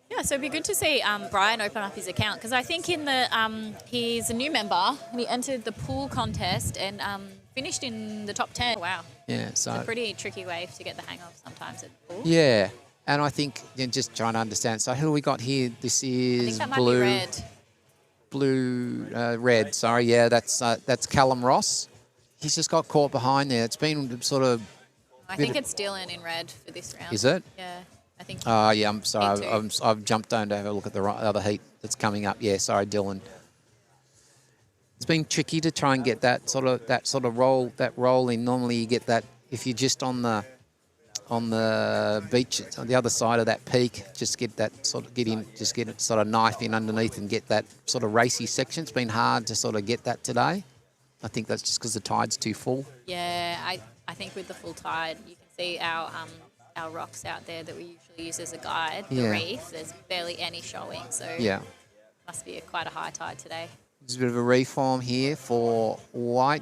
Yeah, so it'd be good to see Brian open up his account because I think he's a new member. He entered the pool contest and finished in the top 10. Wow. Yeah, It's a pretty tricky wave to get the hang of sometimes at the pool. Yeah, and I think just trying to understand. So who we got here? This is I think that Blue. might be red. Red. Sorry, yeah, that's Callum Ross. He's just got caught behind there. It's been sort of. I think it's Dylan in red for this round. Is it? Yeah, I think. Yeah, I'm sorry. I've jumped down to have a look at the other heat that's coming up. Yeah, sorry, Dylan. It's been tricky to try and get that sort of roll in. Normally, you get that if you're just on the beach on the other side of that peak. Just get that get it sort of knife in underneath and get that sort of racy section. It's been hard to sort of get that today. I think that's just because the tide's too full. Yeah, I think with the full tide, you can see our rocks out there that we usually use as a guide. The reef, there's barely any showing, so must be quite a high tide today. There's a bit of a reform here for White,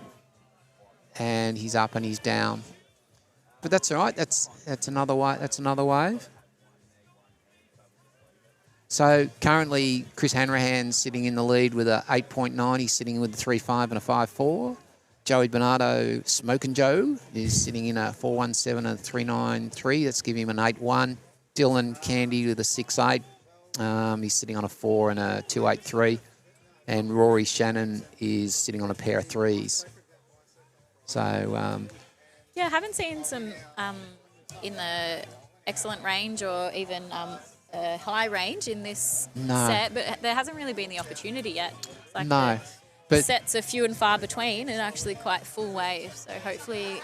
and he's up and he's down, but that's all right. That's another wave. That's another wave. So currently, Chris Hanrahan's sitting in the lead with a 8.9. He's sitting with a 3.5 and a 5.4. Joey Bernardo, Smokin' Joe, is sitting in a 4.17 and a 3.93. That's giving him an 8.1. Dylan Candy with a 6.8. He's sitting on a 4 and a 2.83. And Rory Shannon is sitting on a pair of 3s. So... yeah, I haven't seen some in the excellent range or even high range in this set, but there hasn't really been the opportunity yet. It's like the sets are few and far between and actually quite full wave. So hopefully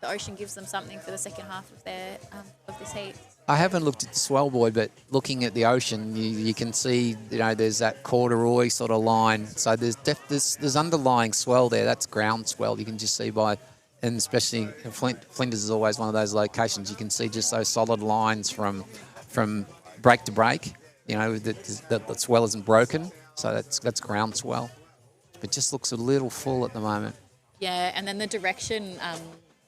the ocean gives them something for the second half of their of this heat. I haven't looked at the swell buoy, but looking at the ocean, you can see there's that corduroy sort of line. So there's underlying swell there. That's ground swell. You can just see by. And especially Flinders is always one of those locations you can see just those solid lines from break to break. The swell isn't broken, so that's ground swell. But just looks a little full at the moment. Yeah, and then the direction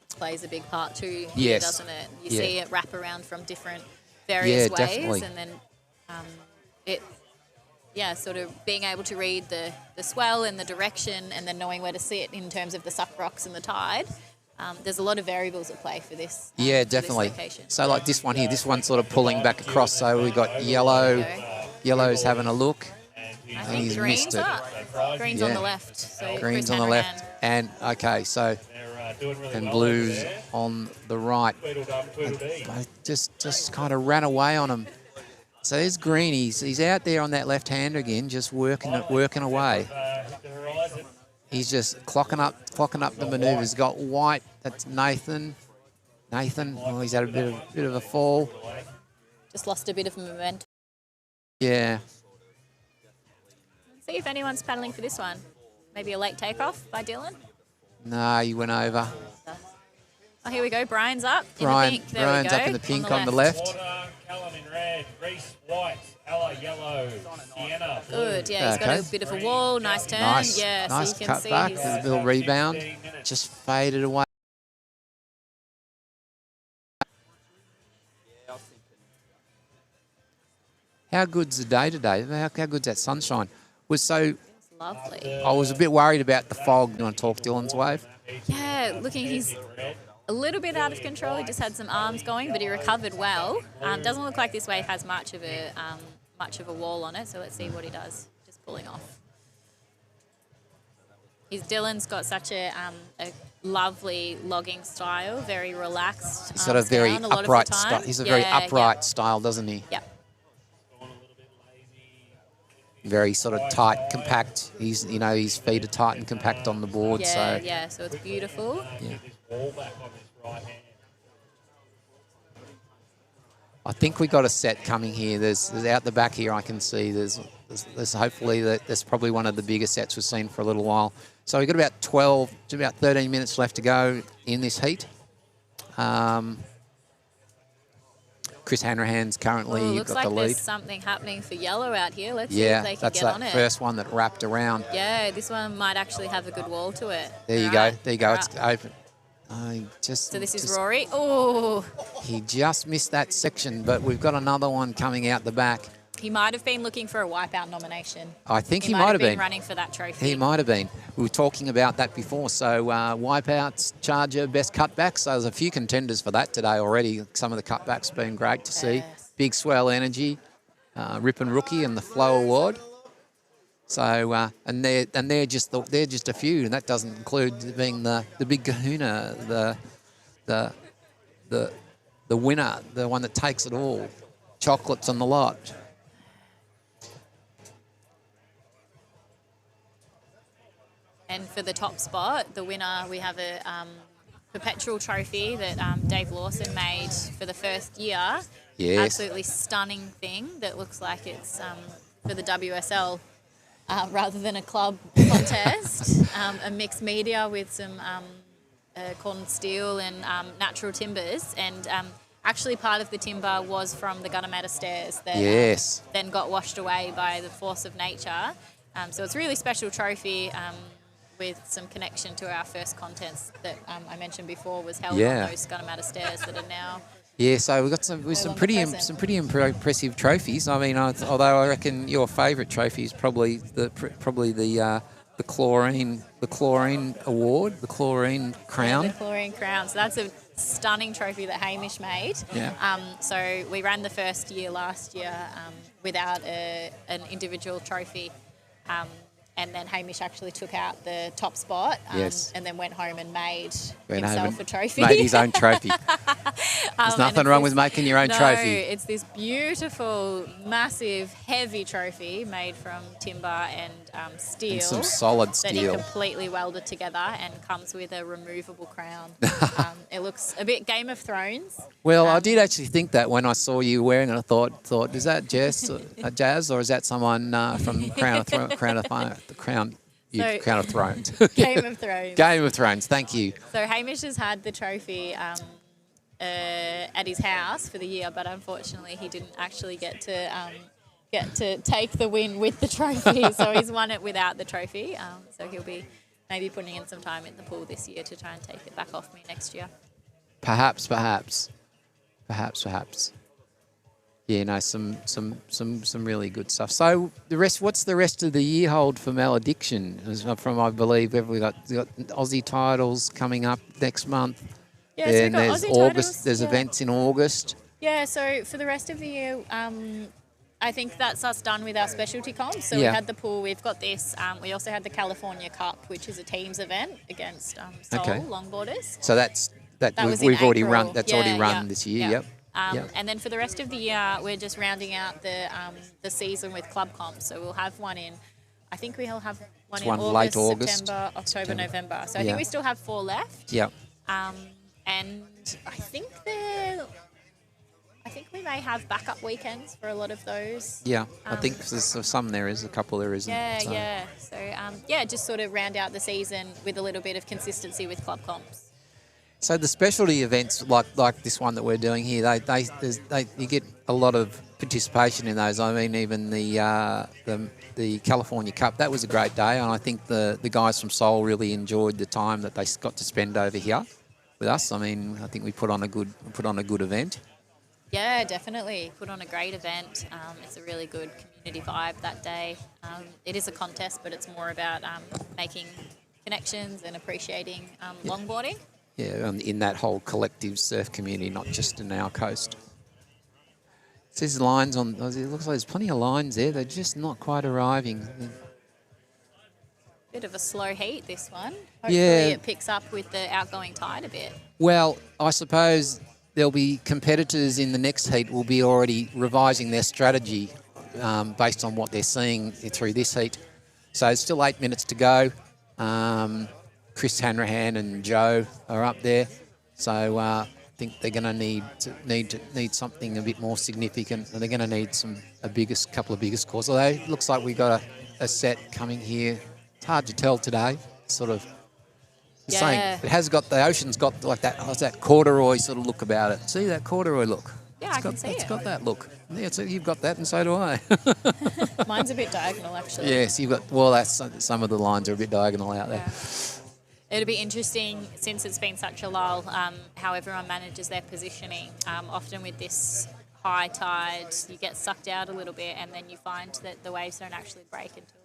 plays a big part too, doesn't it? You see it wrap around from different various waves, definitely. and then sort of being able to read the swell and the direction and then knowing where to sit in terms of the suck rocks and the tide. There's a lot of variables at play for this. Yeah, for this definitely. location. So like this one here, this one's sort of pulling back across. So we got yellow. Yellow's having a look. I And think he's green's missed it. up. Green's on the left. So Green's Chris on the left. Hanrahan. And, okay, so, and blue's on the right. I just kind of ran away on him. So there's Green. He's out there on that left-hander again, just working away. He's just clocking up the manoeuvres. Got White. That's Nathan. Oh, he's had a bit of a fall. Just lost a bit of momentum. Yeah. See if anyone's paddling for this one. Maybe a late takeoff by Dylan. No, he went over. Oh, here we go. Brian's up Brian, in the pink. There Brian's we go. up in the pink on the left. Callum in red, Reese white, Ella yellow, Sienna blue. Good, yeah, he's got a bit of a wall, nice turn. Nice, yeah, nice so you can cut see back, he's a little rebound, just faded away. How good's the day today? How good's that sunshine? Was so lovely. I was a bit worried about the fog. You want to talk Dylan's wave? Yeah, looking, he's a little bit out of control. He just had some arms going, but he recovered well. Doesn't look like this wave has much of a wall on it. So let's see what he does. Just pulling off. Dylan's got such a lovely logging style, very relaxed. He's got a very upright style. He's a very upright style, doesn't he? Yep. Very sort of tight, compact. His feet are tight and compact on the board. Yeah, so it's beautiful. Yeah. I think we got a set coming here. There's out the back here. I can see there's hopefully that's probably one of the bigger sets we've seen for a little while. So we've got about 12 to about 13 minutes left to go in this heat. Chris Hanrahan's currently looks got like the lead. there's something happening for yellow out here. Let's see if they can that's get that on it. first one that wrapped around. Yeah, this one might actually have a good wall to it. There you go. There you go. It's open. So this is Rory. Oh. He just missed that section, but we've got another one coming out the back. He might have been looking for a wipeout nomination. I think he might have been running for that trophy. He might have been. We were talking about that before. So wipeouts, Charger, best cutbacks. So there's a few contenders for that today already. Some of the cutbacks have been great to see. Big Swell Energy, Rip and Rookie, and the Flow Award. So and they're just a few, and that doesn't include being the big Kahuna, the winner, the one that takes it all, chocolates and the lot. And for the top spot, the winner, we have a perpetual trophy that Dave Lawson made for the first year. Yes. Absolutely stunning thing that looks like it's for the WSL rather than a club contest. A mixed media with some corn steel and natural timbers. And actually part of the timber was from the Gunnamatta stairs that then got washed away by the force of nature. So it's a really special trophy with some connection to our first contest that I mentioned before was held on those Gunnamatta stairs that are now. Yeah, so we've got some pretty impressive trophies. I mean, although I reckon your favourite trophy is probably the chlorine award, the chlorine crown. Yeah, the chlorine crown. So that's a stunning trophy that Hamish made. Yeah. So we ran the first year last year without an individual trophy. And then Hamish actually took out the top spot and then went home and made himself a trophy. Made his own trophy. There's nothing wrong with making your own trophy. No, it's this beautiful, massive, heavy trophy made from timber and steel. And some solid that steel. he completely welded together and comes with a removable crown. It looks a bit Game of Thrones. Well, I did actually think that when I saw you wearing it. I thought, is that Jazz, or is that someone from Crown of Thrones? Crown of Thrones. Game of Thrones. Game of Thrones. Thank you. So Hamish has had the trophy at his house for the year, but unfortunately he didn't actually get to take the win with the trophy. So he's won it without the trophy. So he'll be maybe putting in some time in the pool this year to try and take it back off me next year. Perhaps. Yeah, no, some really good stuff. So the rest, what's the rest of the year hold for Maladiction? From I believe we got Aussie titles coming up next month. Yeah, so we've got there's Aussie August. titles, There's yeah. events in August. Yeah, so for the rest of the year, I think that's us done with our specialty comps. So we Yeah. had the pool, we've got this. We also had the California Cup, which is a teams event against Seoul Okay. Longboarders. So that was in we've already April. run. That's already Yeah, run yeah, this year. yeah. Yep. Yep. And then for the rest of the year, we're just rounding out the season with club comps. So we'll have one in, I think we'll have one in one August, late August, September, October, November. So I Yeah. think we still have 4 left. Yep. And I think we may have backup weekends for a lot of those. Yeah. I think there's some there is, a couple there isn't. Yeah, so. yeah. So just sort of round out the season with a little bit of consistency with club comps. So the specialty events like this one that we're doing here, you get a lot of participation in those. I mean, even the California Cup, that was a great day, and I think the guys from Seoul really enjoyed the time that they got to spend over here with us. I mean, I think we put on a good event. Yeah, definitely. Put on a great event. It's a really good community vibe that day. It is a contest, but it's more about making connections and appreciating longboarding. Yeah, in that whole collective surf community, not just in our coast. It says lines on. It looks like there's plenty of lines there. They're just not quite arriving. Bit of a slow heat, this one. Hopefully it picks up with the outgoing tide a bit. Well, I suppose there'll be competitors in the next heat will be already revising their strategy based on what they're seeing through this heat. So it's still 8 minutes to go. Chris Hanrahan and Joe are up there, so I think they're going to need something a bit more significant. And they're going to need couple of bigger scores. Although it looks like we've got a set coming here. It's hard to tell today. Sort of. Yeah. Saying it has got the ocean's got like that corduroy sort of look about it. See that corduroy look? Yeah, I can see it. It's got that look. Yeah, so you've got that, and so do I. Mine's a bit diagonal, actually. Yes, you've got. Well, that's some of the lines are a bit diagonal out there. It'll be interesting, since it's been such a lull, how everyone manages their positioning. Often with this high tide, you get sucked out a little bit, and then you find that the waves don't actually break until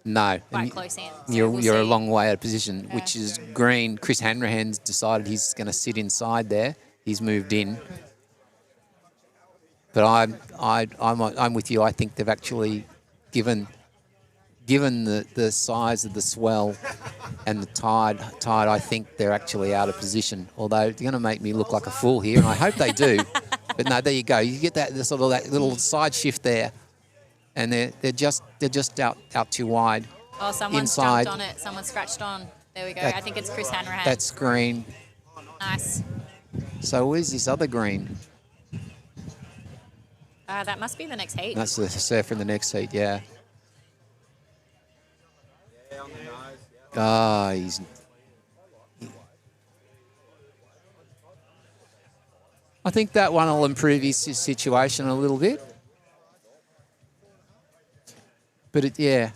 quite close in. So You're a long way out of position, which is green. Chris Hanrahan's decided he's going to sit inside there. He's moved in. But I'm with you. I think they've actually given the size of the swell and the tide, I think they're actually out of position. Although they're going to make me look like a fool here, and I hope they do. But no, there you go. You get that sort of that little side shift there, and they're just out too wide. Oh, someone's inside. jumped on it. Someone scratched on. There we go. I think it's Chris Hanrahan. That's green. Nice. So where's this other green? That must be the next heat. That's the surfer in the next heat, yeah. He's. I think that one will improve his situation a little bit. But it's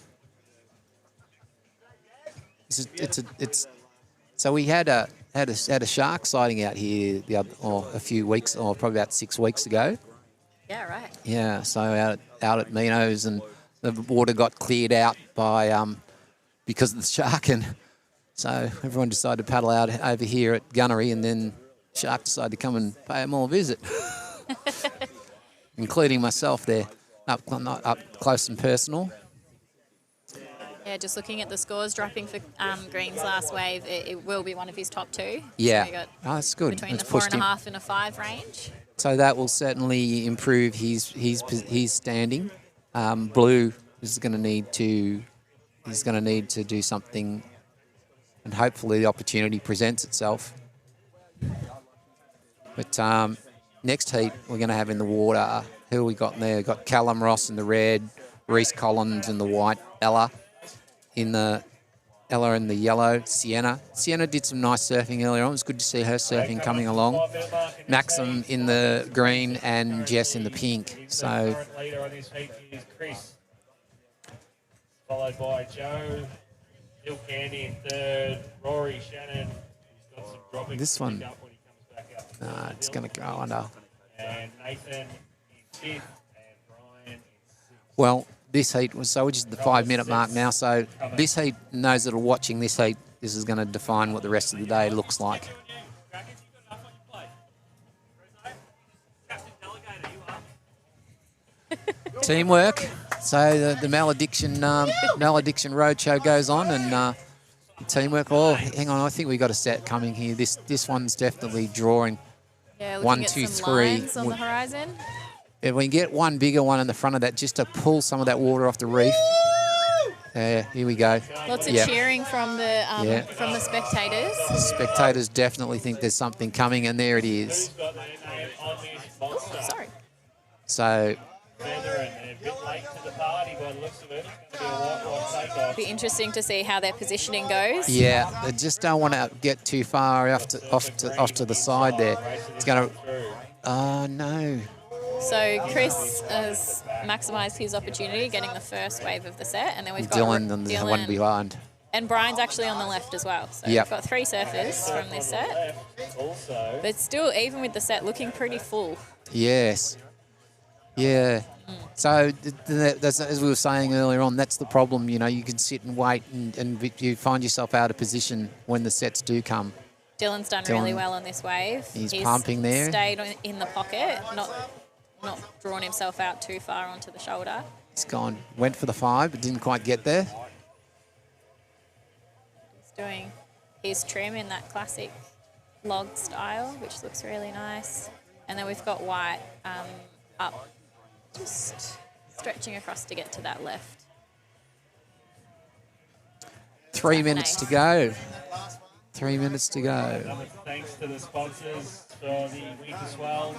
so we had a shark sighting out here a few weeks, or probably about 6 weeks ago. Yeah, right. Yeah, so out at Minos, and the water got cleared out by because of the shark, and so everyone decided to paddle out over here at Gunnery, and then shark decided to come and pay them all a visit, including myself there, up close and personal. Yeah, just looking at the scores dropping for Green's last wave, it will be one of his top 2. Yeah, So we got that's good. between That's the pushed 4.5 and a 5 range. So that will certainly improve his standing. Blue is going to need to. He's going to need to do something, and hopefully the opportunity presents itself. But next heat we're going to have in the water, who we got in there? We've got Callum Ross in the red, Reese Collins in the white, Ella in the yellow, Sienna. Sienna did some nice surfing earlier on. It was good to see her surfing coming along. Maxim in the green and Jess in the pink. So Leader on this heat is Chris, followed by Joe, Bill Candy in third, Rory Shannon, who's got some dropping this one, up when he comes back up. it's going to go under. And Nathan in fifth, and Well, this heat was so which is the 5-minute mark now. So this heat, those that are watching this heat, this is going to define what the rest of the day looks like. Teamwork. So the Maladiction Roadshow goes on, and teamwork. Oh, hang on, I think we got a set coming here. This one's definitely drawing. Yeah, looking 1, at 2, some 3. lines on the horizon. If we can get one bigger one in the front of that, just to pull some of that water off the reef. Here we go. Lots of cheering from the spectators. The spectators definitely think there's something coming, and there it is. Sorry. So. Be interesting to see how their positioning goes. Yeah, they just don't want to get too far off to the side there. It's going to. Oh no. So Chris has maximised his opportunity, getting the first wave of the set, and then we've got Dylan on the one behind. And Brian's actually on the left as well. So we've got 3 surfers from this set. But still, even with the set looking pretty full. Yes. Yeah. So that's, as we were saying earlier on, that's the problem. You know, you can sit and wait, and you find yourself out of position when the sets do come. Dylan's done really well on this wave. He's pumping there. Stayed in the pocket, not drawn himself out too far onto the shoulder. He's went for the 5, but didn't quite get there. He's doing his trim in that classic log style, which looks really nice. And then we've got White up, just stretching across to get to that left. 3 minutes to go. 3 minutes to go. Thanks to the sponsors for the Winter Swell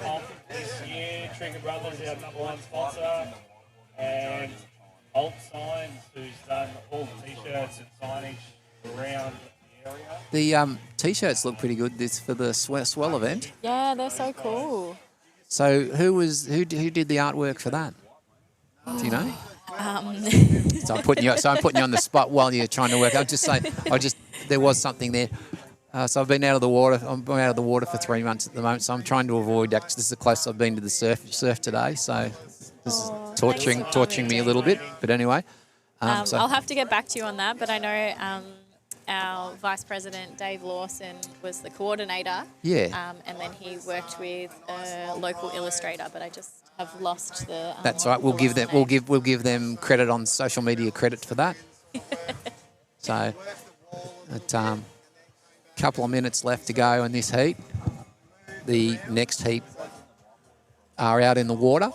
comp this year. Trigger Brothers, our #1 sponsor, and Alt Signs, who's done all the t-shirts and signage around the area. The t-shirts look pretty good. This for the Swell event. Yeah, they're so cool. So who did the artwork for that? Do you know? So I'm putting you on the spot while you're trying to work. There was something there. So I've been out of the water. I'm out of the water for 3 months at the moment. So I'm trying to avoid. Actually, this is the closest I've been to the surf today. So this is torturing me a little bit. But anyway, I'll have to get back to you on that. But I know our Vice President Dave Lawson was the coordinator. Yeah. And then he worked with a local illustrator. But I just have lost the. That's right. We'll give them credit on social media credit for that. So, a couple of minutes left to go in this heat. The next heat are out in the water,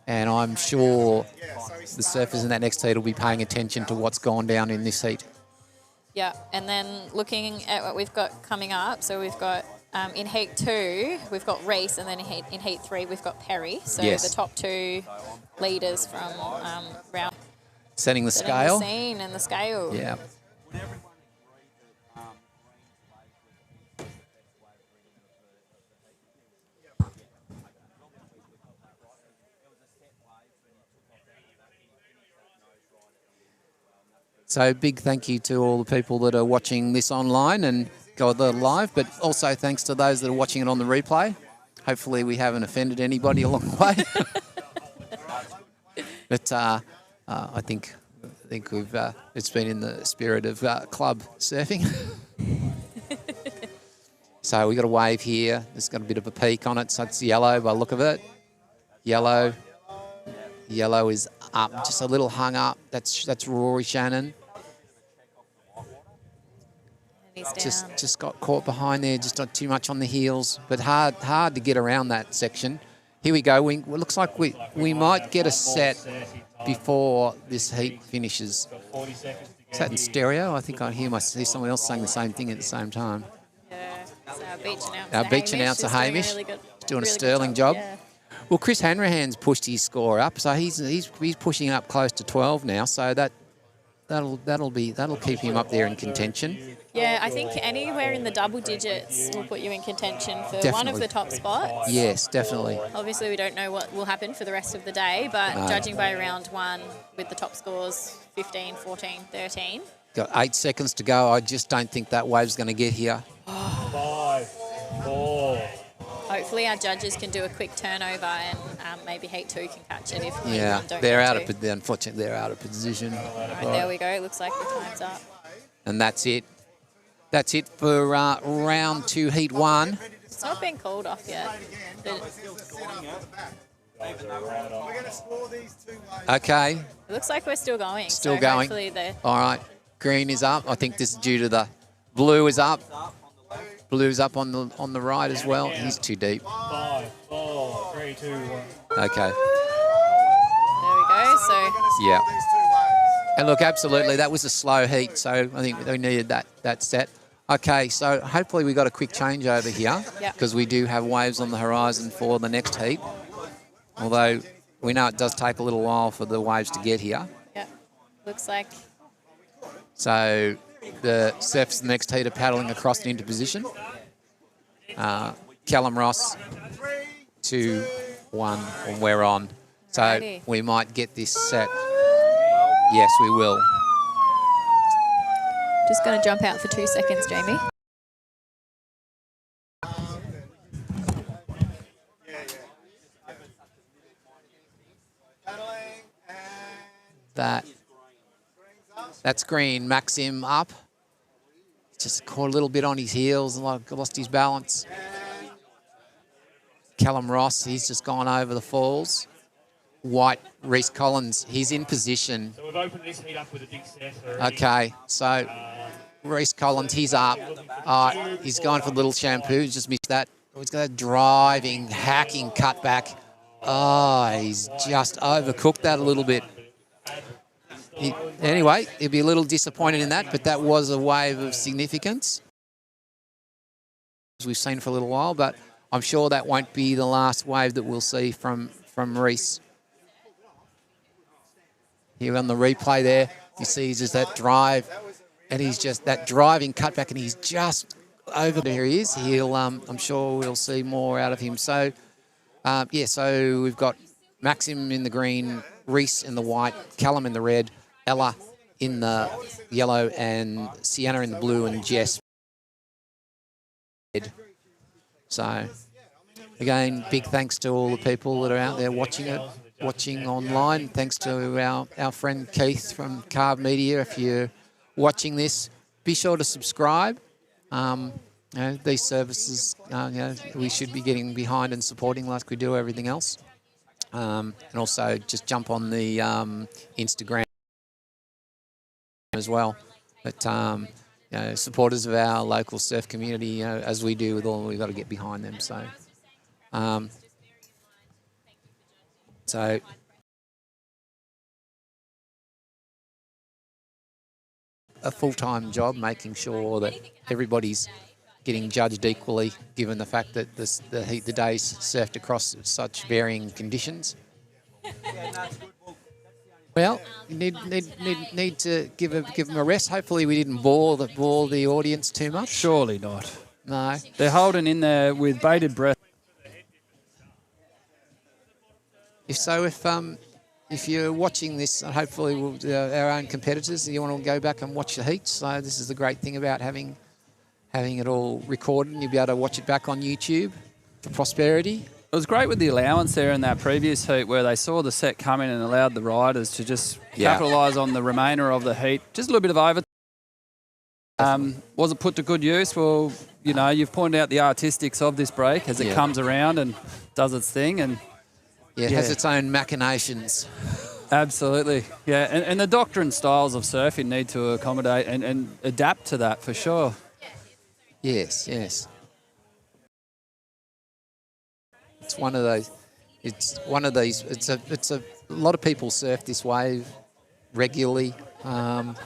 and I'm sure the surfers in that next heat will be paying attention to what's gone down in this heat. Yeah, and then looking at what we've got coming up, so we've got in Heat 2, we've got Reese, and then in Heat 3, we've got Perry. So yes. The top 2 leaders from round. Setting the scale. The scene and the scale. Yeah. So big thank you to all the people that are watching this online and go live, but also thanks to those that are watching it on the replay. Hopefully we haven't offended anybody along the way. But I think we've it's been in the spirit of club surfing. So we got a wave here. It's got a bit of a peak on it, so it's yellow by the look of it. Yellow is up, just a little hung up. That's Rory Shannon. Just got caught behind there, just not too much on the heels, but hard to get around that section. Here we go. It looks like we might get a set before this heat finishes. Is that in stereo? I think I see someone else saying the same thing at the same time. Yeah, so our beach announcer Hamish is doing a sterling job. Yeah. Well, Chris Hanrahan's pushed his score up, so he's pushing it up close to 12 now. So that'll keep him up there in contention. Yeah, I think anywhere in the double digits will put you in contention for one of the top spots. Yes, definitely. Obviously, we don't know what will happen for the rest of the day, but judging by round 1 with the top scores 15, 14, 13. Got 8 seconds to go. I just don't think that wave's going to get here. 5, 4, hopefully our judges can do a quick turnover and maybe Heat 2 can catch it if Heat Yeah, 1 don't they're get out to. of. Unfortunately, they're out of position. All right, there we go. It looks like the time's up. And that's it. That's it for round 2, Heat 1. It's not been called off yet. Okay, It looks like we're still going. still so going. Hopefully they're All right, green is up. I think this is due to the blue is up. Blue's up on the right as well. He's too deep. 5, 4, 3, 2, 1. Okay. there we go. So Yeah. And look, absolutely, that was a slow heat, so I think we needed that set. Okay, so hopefully we got a quick change over here Yep. because we do have waves on the horizon for the next heat. Although we know it does take a little while for the waves to get here. yeah, looks like So the surfers the next heat are paddling across into position. Callum Ross, 2, 1, and we're on. So Alrighty. we might get this set. Yes, we will. just going to jump out for 2 seconds, Jamie. That's green. Maxim up. Just caught a little bit on his heels and lost his balance. Callum Ross, he's just gone over the falls. White, Reece Collins, he's in position. So we've opened this heat up with a big set already. Okay, so Reece Collins, he's up. He's going for the little shampoo, just missed that. He's got a driving, hacking cutback. Oh, he's just overcooked that a little bit. Anyway, he'll be a little disappointed in that, but that was a wave of significance, as we've seen for a little while, but I'm sure that won't be the last wave that we'll see from Reece. Here on the replay there, you see he's just that drive, and he's just that driving cutback, and he's just over there. He is. He'll, I'm sure we'll see more out of him. So, yeah, so we've got Maxim in the green, Reece in the white, Callum in the red, Ella in the yellow, and Sienna in the blue, and Jess. So, again, big thanks to all the people that are out there watching it, watching online. Thanks to our friend Keith from CarvemediA. If you're watching this, be sure to subscribe. You know, these services, you know, we should be getting behind and supporting like we do everything else. And also just jump on the Instagram as well. But you know, supporters of our local surf community, you know, as we do with all, we've got to get behind them. So, a full-time job, making sure that everybody's getting judged equally, given the fact that the days surfed across such varying conditions. Well, you need to give them a rest. Hopefully, we didn't bore the audience too much. Surely not. No, they're holding in there with bated breath. If you're watching this, hopefully our own competitors, you want to go back and watch the heats. So this is the great thing about having it all recorded, and you'll be able to watch it back on YouTube for prosperity. It was great with the allowance there in that previous heat where they saw the set come in and allowed the riders to just capitalise on the remainder of the heat. Just a little bit of over. Was it put to good use? Well, you know, you've pointed out the artistics of this break as it comes around and does its thing. And it has its own machinations. Absolutely. Yeah, and the doctrine styles of surfing need to accommodate and adapt to that for sure. Yes, yes. It's one of those. It's one of these. It's a lot of people surf this wave regularly, and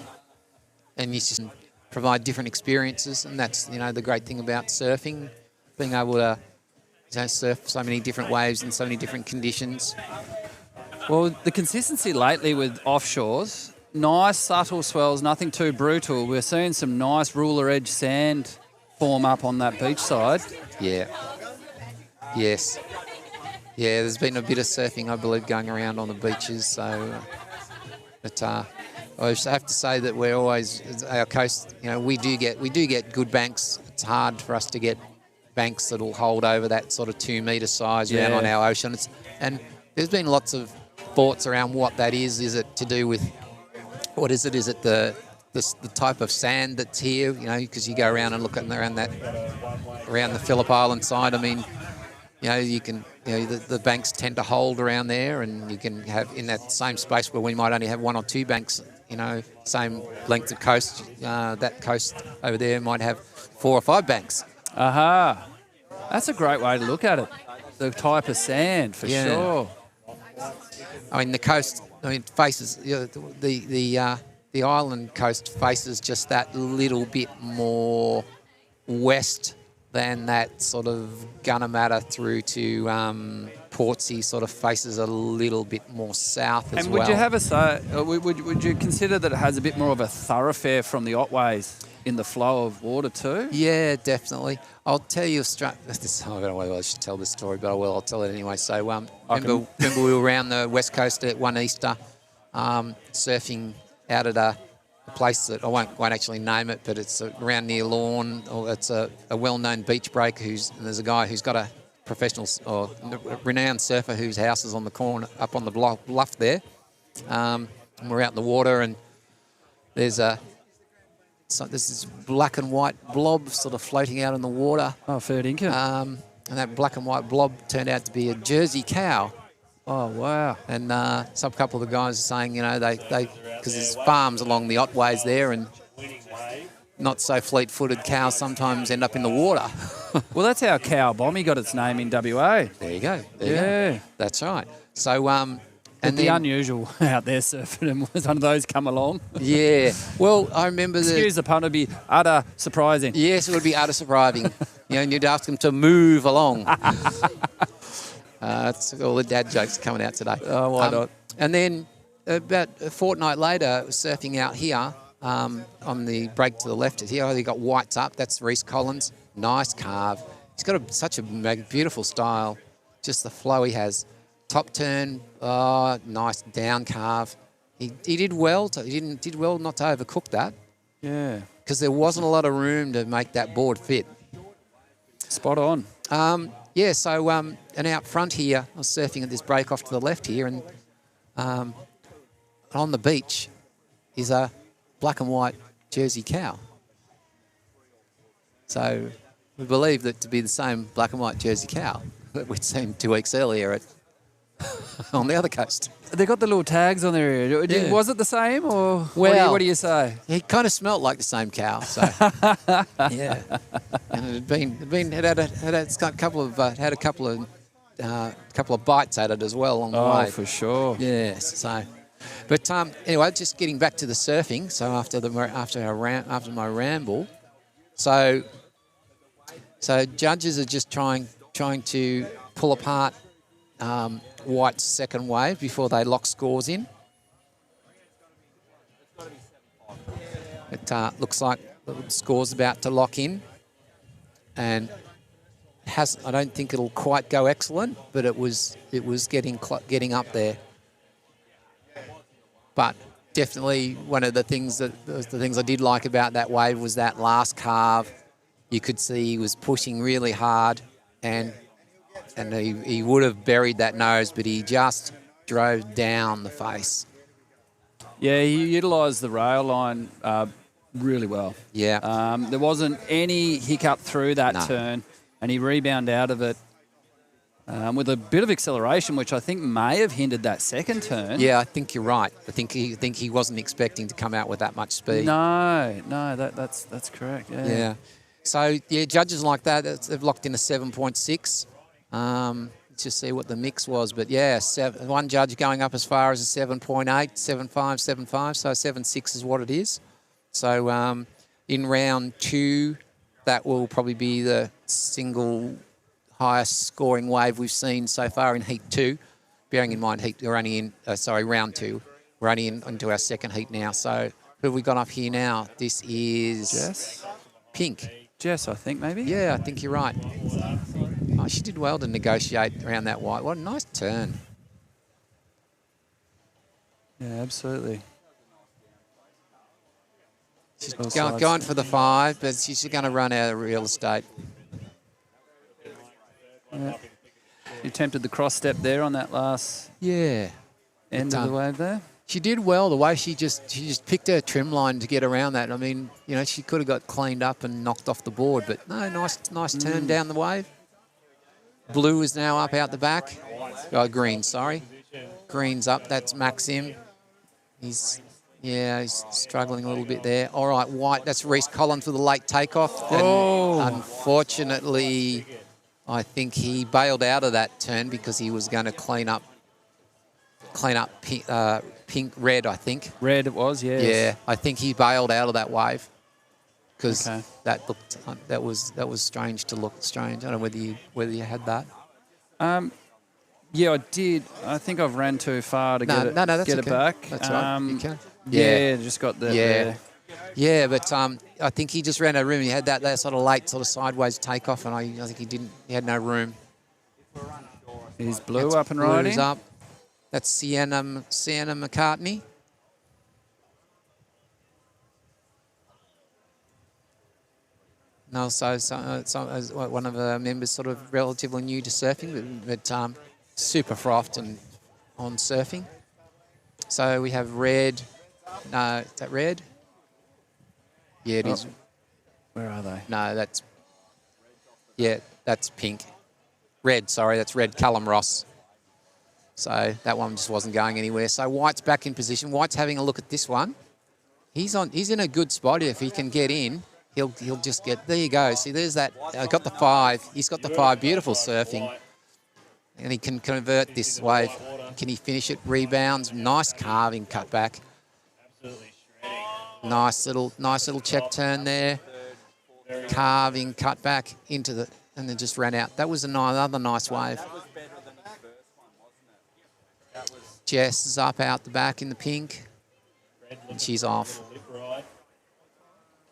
you just provide different experiences, and that's, you know, the great thing about surfing, being able to, you know, surf so many different waves in so many different conditions. Well, the consistency lately with offshores, nice subtle swells, nothing too brutal. We're seeing some nice ruler edge sand form up on that beach side. Yeah. Yes. Yeah, there's been a bit of surfing, I believe, going around on the beaches. So, but I have to say that we're always, our coast, you know, we do get good banks. It's hard for us to get banks that'll hold over that sort of 2 metre size down on our ocean. And there's been lots of thoughts around what that is. Is it to do with, what is it? Is it the type of sand that's here? You know, because you go around and look at around the Phillip Island side. I mean, you know, the banks tend to hold around there, and you can have in that same space where we might only have 1 or 2 banks, you know, same length of coast, that coast over there might have 4 or 5 banks. Aha. That's a great way to look at it. The type of sand, for sure. I mean, the coast, faces, you know, the island coast faces just that little bit more west than that sort of Gunnamatta through to Portsea sort of faces a little bit more south as well. And would you have a say? Would you consider that it has a bit more of a thoroughfare from the Otways in the flow of water too? Yeah, definitely. I'll tell you I don't know whether I should tell this story, but I will. I'll tell it anyway. So remember we were around the west coast at one Easter, surfing out at a place that I won't actually name it, but it's around near Lawn. Or it's a well-known beach break. There's a guy who's got a professional or renowned surfer whose house is on the corner up on the bluff there. And we're out in the water, and there's this black and white blob sort of floating out in the water. Oh, fair dinkum. And that black and white blob turned out to be a Jersey cow. Oh, wow. And some couple of the guys are saying, you know, they because there's farms along the Otways there, and not so fleet-footed cows sometimes end up in the water. Well, that's how Cow Bommy got its name in WA. There you go. There you go. That's right. So, and the unusual out there surfing, and was one of those come along. Yeah. Well, I remember Excuse the pun, it'd be utter surprising. Yes, it would be utter surprising. You know, and you'd ask them to move along. It's all the dad jokes coming out today. Oh, why not? And then about a fortnight later, I was surfing out here on the break to the left. Here you got Whites up. That's Reece Collins. Nice carve. He's got such a beautiful style. Just the flow he has. Top turn, nice down carve. He did well. He did well not to overcook that. Yeah. Because there wasn't a lot of room to make that board fit. Spot on. Yeah, so and out front here, I was surfing at this break off to the left here, and on the beach is a black and white Jersey cow. So we believe that to be the same black and white Jersey cow that we'd seen 2 weeks earlier on the other coast. They got the little tags on their ear. Yeah. Was it the same, or well, what do you say? He kind of smelt like the same cow. So yeah, and it's got a couple of bites at it as well along the way. Oh, for sure. Yes. So, but anyway, just getting back to the surfing. So after my ramble, so judges are just trying to pull apart White's second wave before they lock scores in. It looks like the score's about to lock in, and I don't think it'll quite go excellent, but it was getting up there. But definitely one of the things I did like about that wave was that last carve. You could see he was pushing really hard, and he would have buried that nose, but he just drove down the face. Yeah, he utilised the rail line really well. Yeah. There wasn't any hiccup through that turn, and he rebounded out of it with a bit of acceleration, which I think may have hindered that second turn. Yeah, I think you're right. I think he wasn't expecting to come out with that much speed. No, that's correct. Yeah. Yeah. So yeah, judges like that, they've locked in a 7.6. Let's just see what the mix was. But yeah, one judge going up as far as a 7.8, 7.5, 7.5. So 7.6 is what it is. So in round 2, that will probably be the single highest scoring wave we've seen so far in Heat 2. Bearing in mind, we're only in, round 2. We're only into our second heat now. So who have we got up here now? This is Jess? Pink. Jess, I think, maybe? Yeah, I think you're right. Oh, she did well to negotiate around that white. What a nice turn. Yeah, absolutely. She's going for the 5, but she's going to run out of real estate. Yeah. You attempted the cross step there on that last Yeah. end of the wave there. She did well. The way she just picked her trim line to get around that. I mean, you know, she could have got cleaned up and knocked off the board, but no, nice turn down the wave. Blue is now up out the back. Oh, green, sorry. Green's up. That's Maxim. He's struggling a little bit there. All right, white. That's Reece Collins with a late takeoff. And unfortunately, I think he bailed out of that turn because he was going to clean up red, I think. Red it was, yes. Yeah, I think he bailed out of that wave because that was strange to look strange. I don't know whether you had that. Yeah, I did. I think I've ran too far to get it back. That's right. You can. Yeah, just got the there. Yeah, but I think he just ran out of room. He had that sort of late, sort of sideways takeoff, and I think he had no room. Is Blue up and riding? Blue's up. That's Sienna McCartney. No, so one of our members sort of relatively new to surfing, but super frothed and on surfing. So we have red. No, is that red? Yeah, it is. Where are they? No, that's pink. Red, sorry, that's red. Callum Ross. So that one just wasn't going anywhere. So White's back in position. White's having a look at this one. He's in a good spot. If he can get in, he'll just get. There you go. See, there's that. Got the 5. He's got the 5. Beautiful surfing, and he can convert this wave. Can he finish it? Rebounds. Nice carving cut back. Nice little check turn there. Carving cut back into the, and then just ran out. That was another nice wave. Jess is up out the back in the pink, and she's off.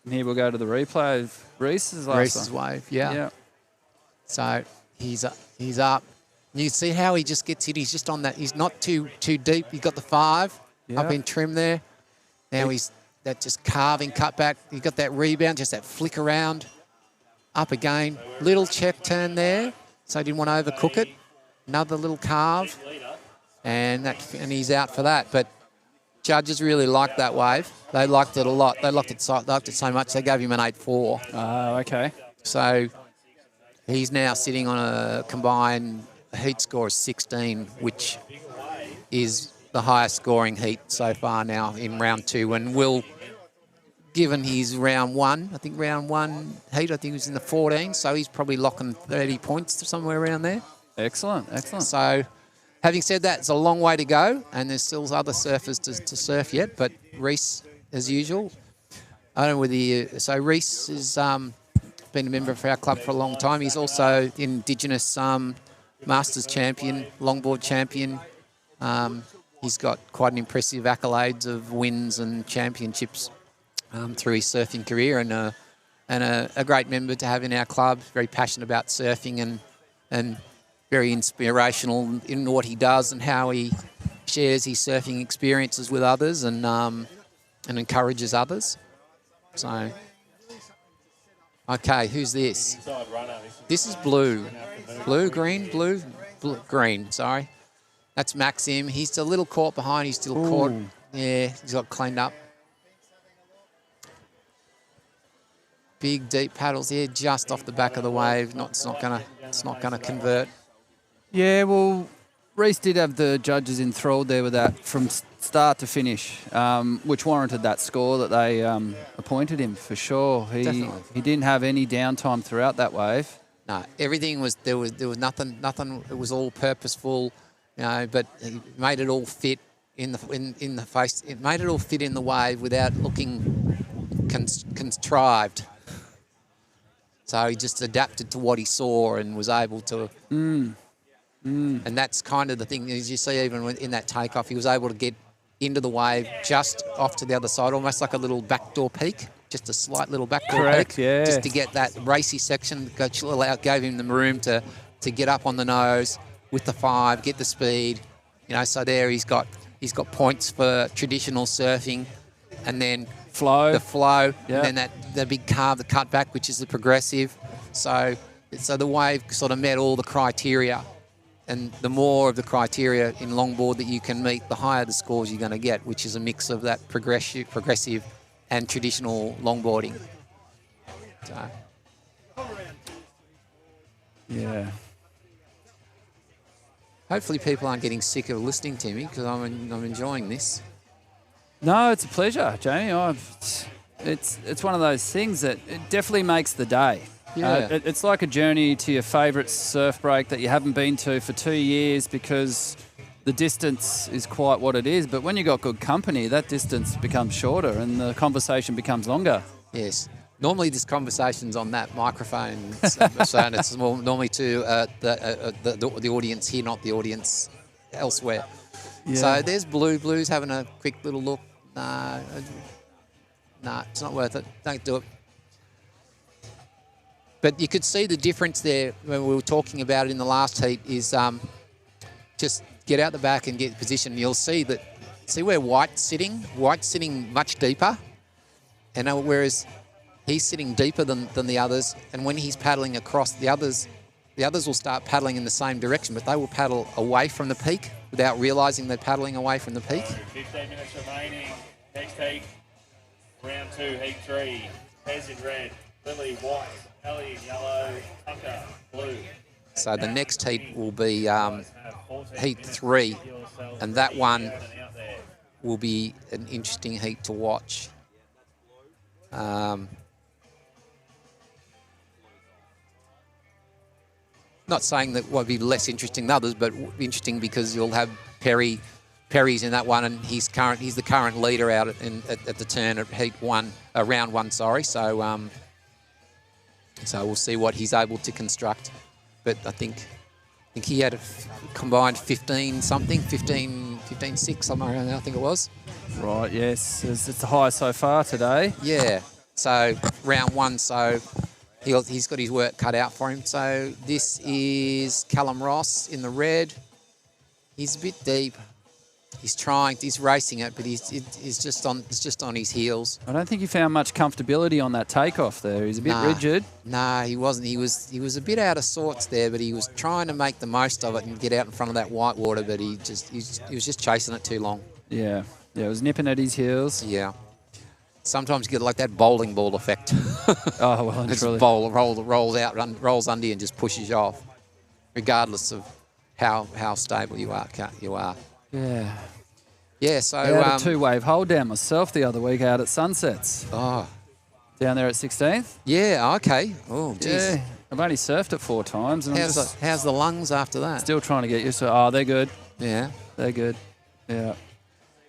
And here we'll go to the replay of Reece's last wave, yeah. So he's up. You see how he just gets hit. He's just on that. He's not too deep. He's got the 5 up in trim there. Now he's that just carving cut back. He got that rebound, just that flick around. Up again. Little check turn there. So he didn't want to overcook it. Another little carve. And he's out for that. But judges really liked that wave. They liked it a lot. They liked it so much they gave him an 8-4. Oh, okay. So he's now sitting on a combined heat score of 16, which is the highest scoring heat so far now in round 2. And Will, given his round 1, I think round 1 heat, I think he was in the 14, so he's probably locking 30 points somewhere around there. Excellent. So having said that, it's a long way to go, and there's still other surfers to surf yet, but Reece, as usual, I don't know whether so Reece has been a member of our club for a long time. He's also Indigenous Masters champion, Longboard champion. He's got quite an impressive accolades of wins and championships through his surfing career, and a great member to have in our club. Very passionate about surfing and very inspirational in what he does and how he shares his surfing experiences with others and encourages others. So, okay, who's this? This is Blue. Green, sorry. That's Maxim. He's a little caught behind. He's still caught. Yeah, he's got cleaned up. Big deep paddles here, just off the back of the wave. It's not gonna convert. Yeah, well, Reece did have the judges enthralled there with that from start to finish, which warranted that score that they appointed him for sure. He didn't have any downtime throughout that wave. No, everything was there was nothing. It was all purposeful, but he made it all fit in the face. It made it all fit in the wave without looking contrived. So he just adapted to what he saw and was able to. And that's kind of the thing, as you see even in that takeoff, he was able to get into the wave just off to the other side, almost like a little backdoor peak, just a slight little backdoor peak, yeah. Just to get that racy section, gave him the room to get up on the nose with the 5, get the speed, so there he's got points for traditional surfing, and then the flow, and then the big carve, the cutback, which is the progressive. So So the wave sort of met all the criteria. And the more of the criteria in longboard that you can meet, the higher the scores you're going to get, which is a mix of that progressive and traditional longboarding. So. Yeah. Hopefully people aren't getting sick of listening to me because I'm enjoying this. No, it's a pleasure, Jamie. It's one of those things that it definitely makes the day. Yeah. It's like a journey to your favourite surf break that you haven't been to for 2 years because the distance is quite what it is. But when you've got good company, that distance becomes shorter and the conversation becomes longer. Yes. Normally this conversation's on that microphone, so it's normally to the audience here, not the audience elsewhere. Yeah. So there's Blue. Blue's having a quick little look. Nah, it's not worth it. Don't do it. But you could see the difference there when we were talking about it in the last heat is just get out the back and get position. You'll see where White's sitting? White's sitting much deeper, and whereas he's sitting deeper than the others, and when he's paddling across the others will start paddling in the same direction, but they will paddle away from the peak without realising they're paddling away from the peak. 15 minutes remaining. Next heat, round 2, heat 3. Pez in red, Lily white, Ellie in yellow, Tucker blue. So the next heat will be heat 3, and that one will be an interesting heat to watch. Not saying that will be less interesting than others, but interesting because you'll have Perry's in that one, and he's the current leader out at the turn at round 1. Sorry, so we'll see what he's able to construct. But I think he had a combined 15-6 somewhere around there, I think it was. Right. Yes, it's the highest so far today. Yeah. So round 1. So he's got his work cut out for him. So this is Callum Ross in the red. He's a bit deep. He's racing it, but it's just on his heels. I don't think he found much comfortability on that takeoff there. He's a bit rigid. Nah, he wasn't. He was a bit out of sorts there, but he was trying to make the most of it and get out in front of that white water, but he was just chasing it too long. Yeah. Yeah, it was nipping at his heels. Yeah. Sometimes you get like that bowling ball effect. Oh, well, it's truly. Bowl rolls out, rolls under you and just pushes you off, regardless of how stable you are. Yeah. Yeah, so... I had a 2-wave hold down myself the other week out at Sunsets. Oh. Down there at 16th. Yeah, okay. Oh, geez. Yeah. I've only surfed it 4 times. And how's the lungs after that? Still trying to get used to it. Oh, they're good. Yeah. They're good. Yeah.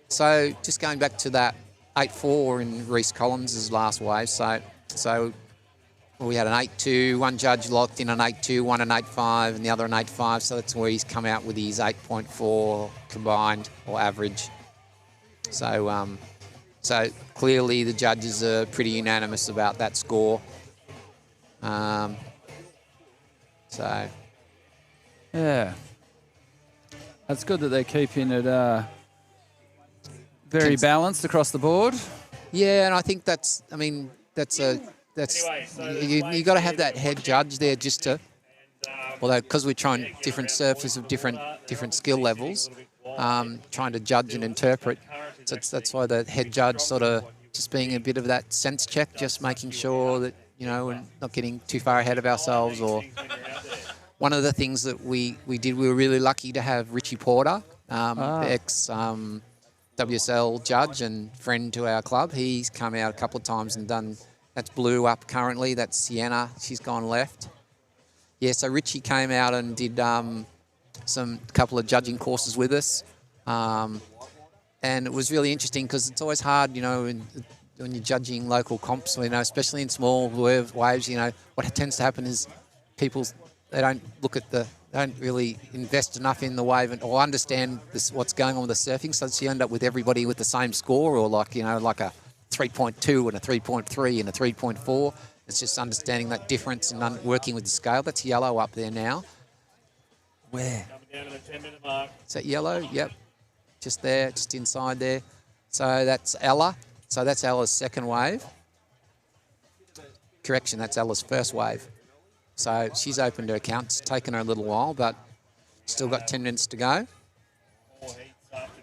So just going back to that 8-4 in Reece Collins' last wave. So we had an 8-2, one judge locked in an 8-2, one an 8-5, and the other an 8-5. So that's where he's come out with his 8.4 combined or average. So clearly the judges are pretty unanimous about that score. Yeah. That's good that they're keeping it very balanced across the board. Yeah, and I think you got to have that head judge there just to, although because we're trying different surfers of different skill levels, trying to judge and interpret. So that's why the head judge sort of just being a bit of that sense check, just making sure that, we're not getting too far ahead of ourselves. Or one of the things that we did, we were really lucky to have Richie Porter, ex WSL judge and friend to our club. He's come out a couple of times and done, that's Blue up currently, that's Sienna, she's gone left. Yeah, so Richie came out and did couple of judging courses with us. And it was really interesting because it's always hard, when you're judging local comps, especially in small waves, what tends to happen is people, they don't really invest enough in the wave or understand what's going on with the surfing. So you end up with everybody with the same score or like a 3.2 and a 3.3 and a 3.4. It's just understanding that difference and working with the scale. That's yellow up there now. Where? Down to the 10-minute mark. Is that yellow? Yep. Just there, just inside there. So that's Ella. So that's Ella's second wave. Correction, that's Ella's first wave. So she's opened her account. It's taken her a little while, but still got 10 minutes to go.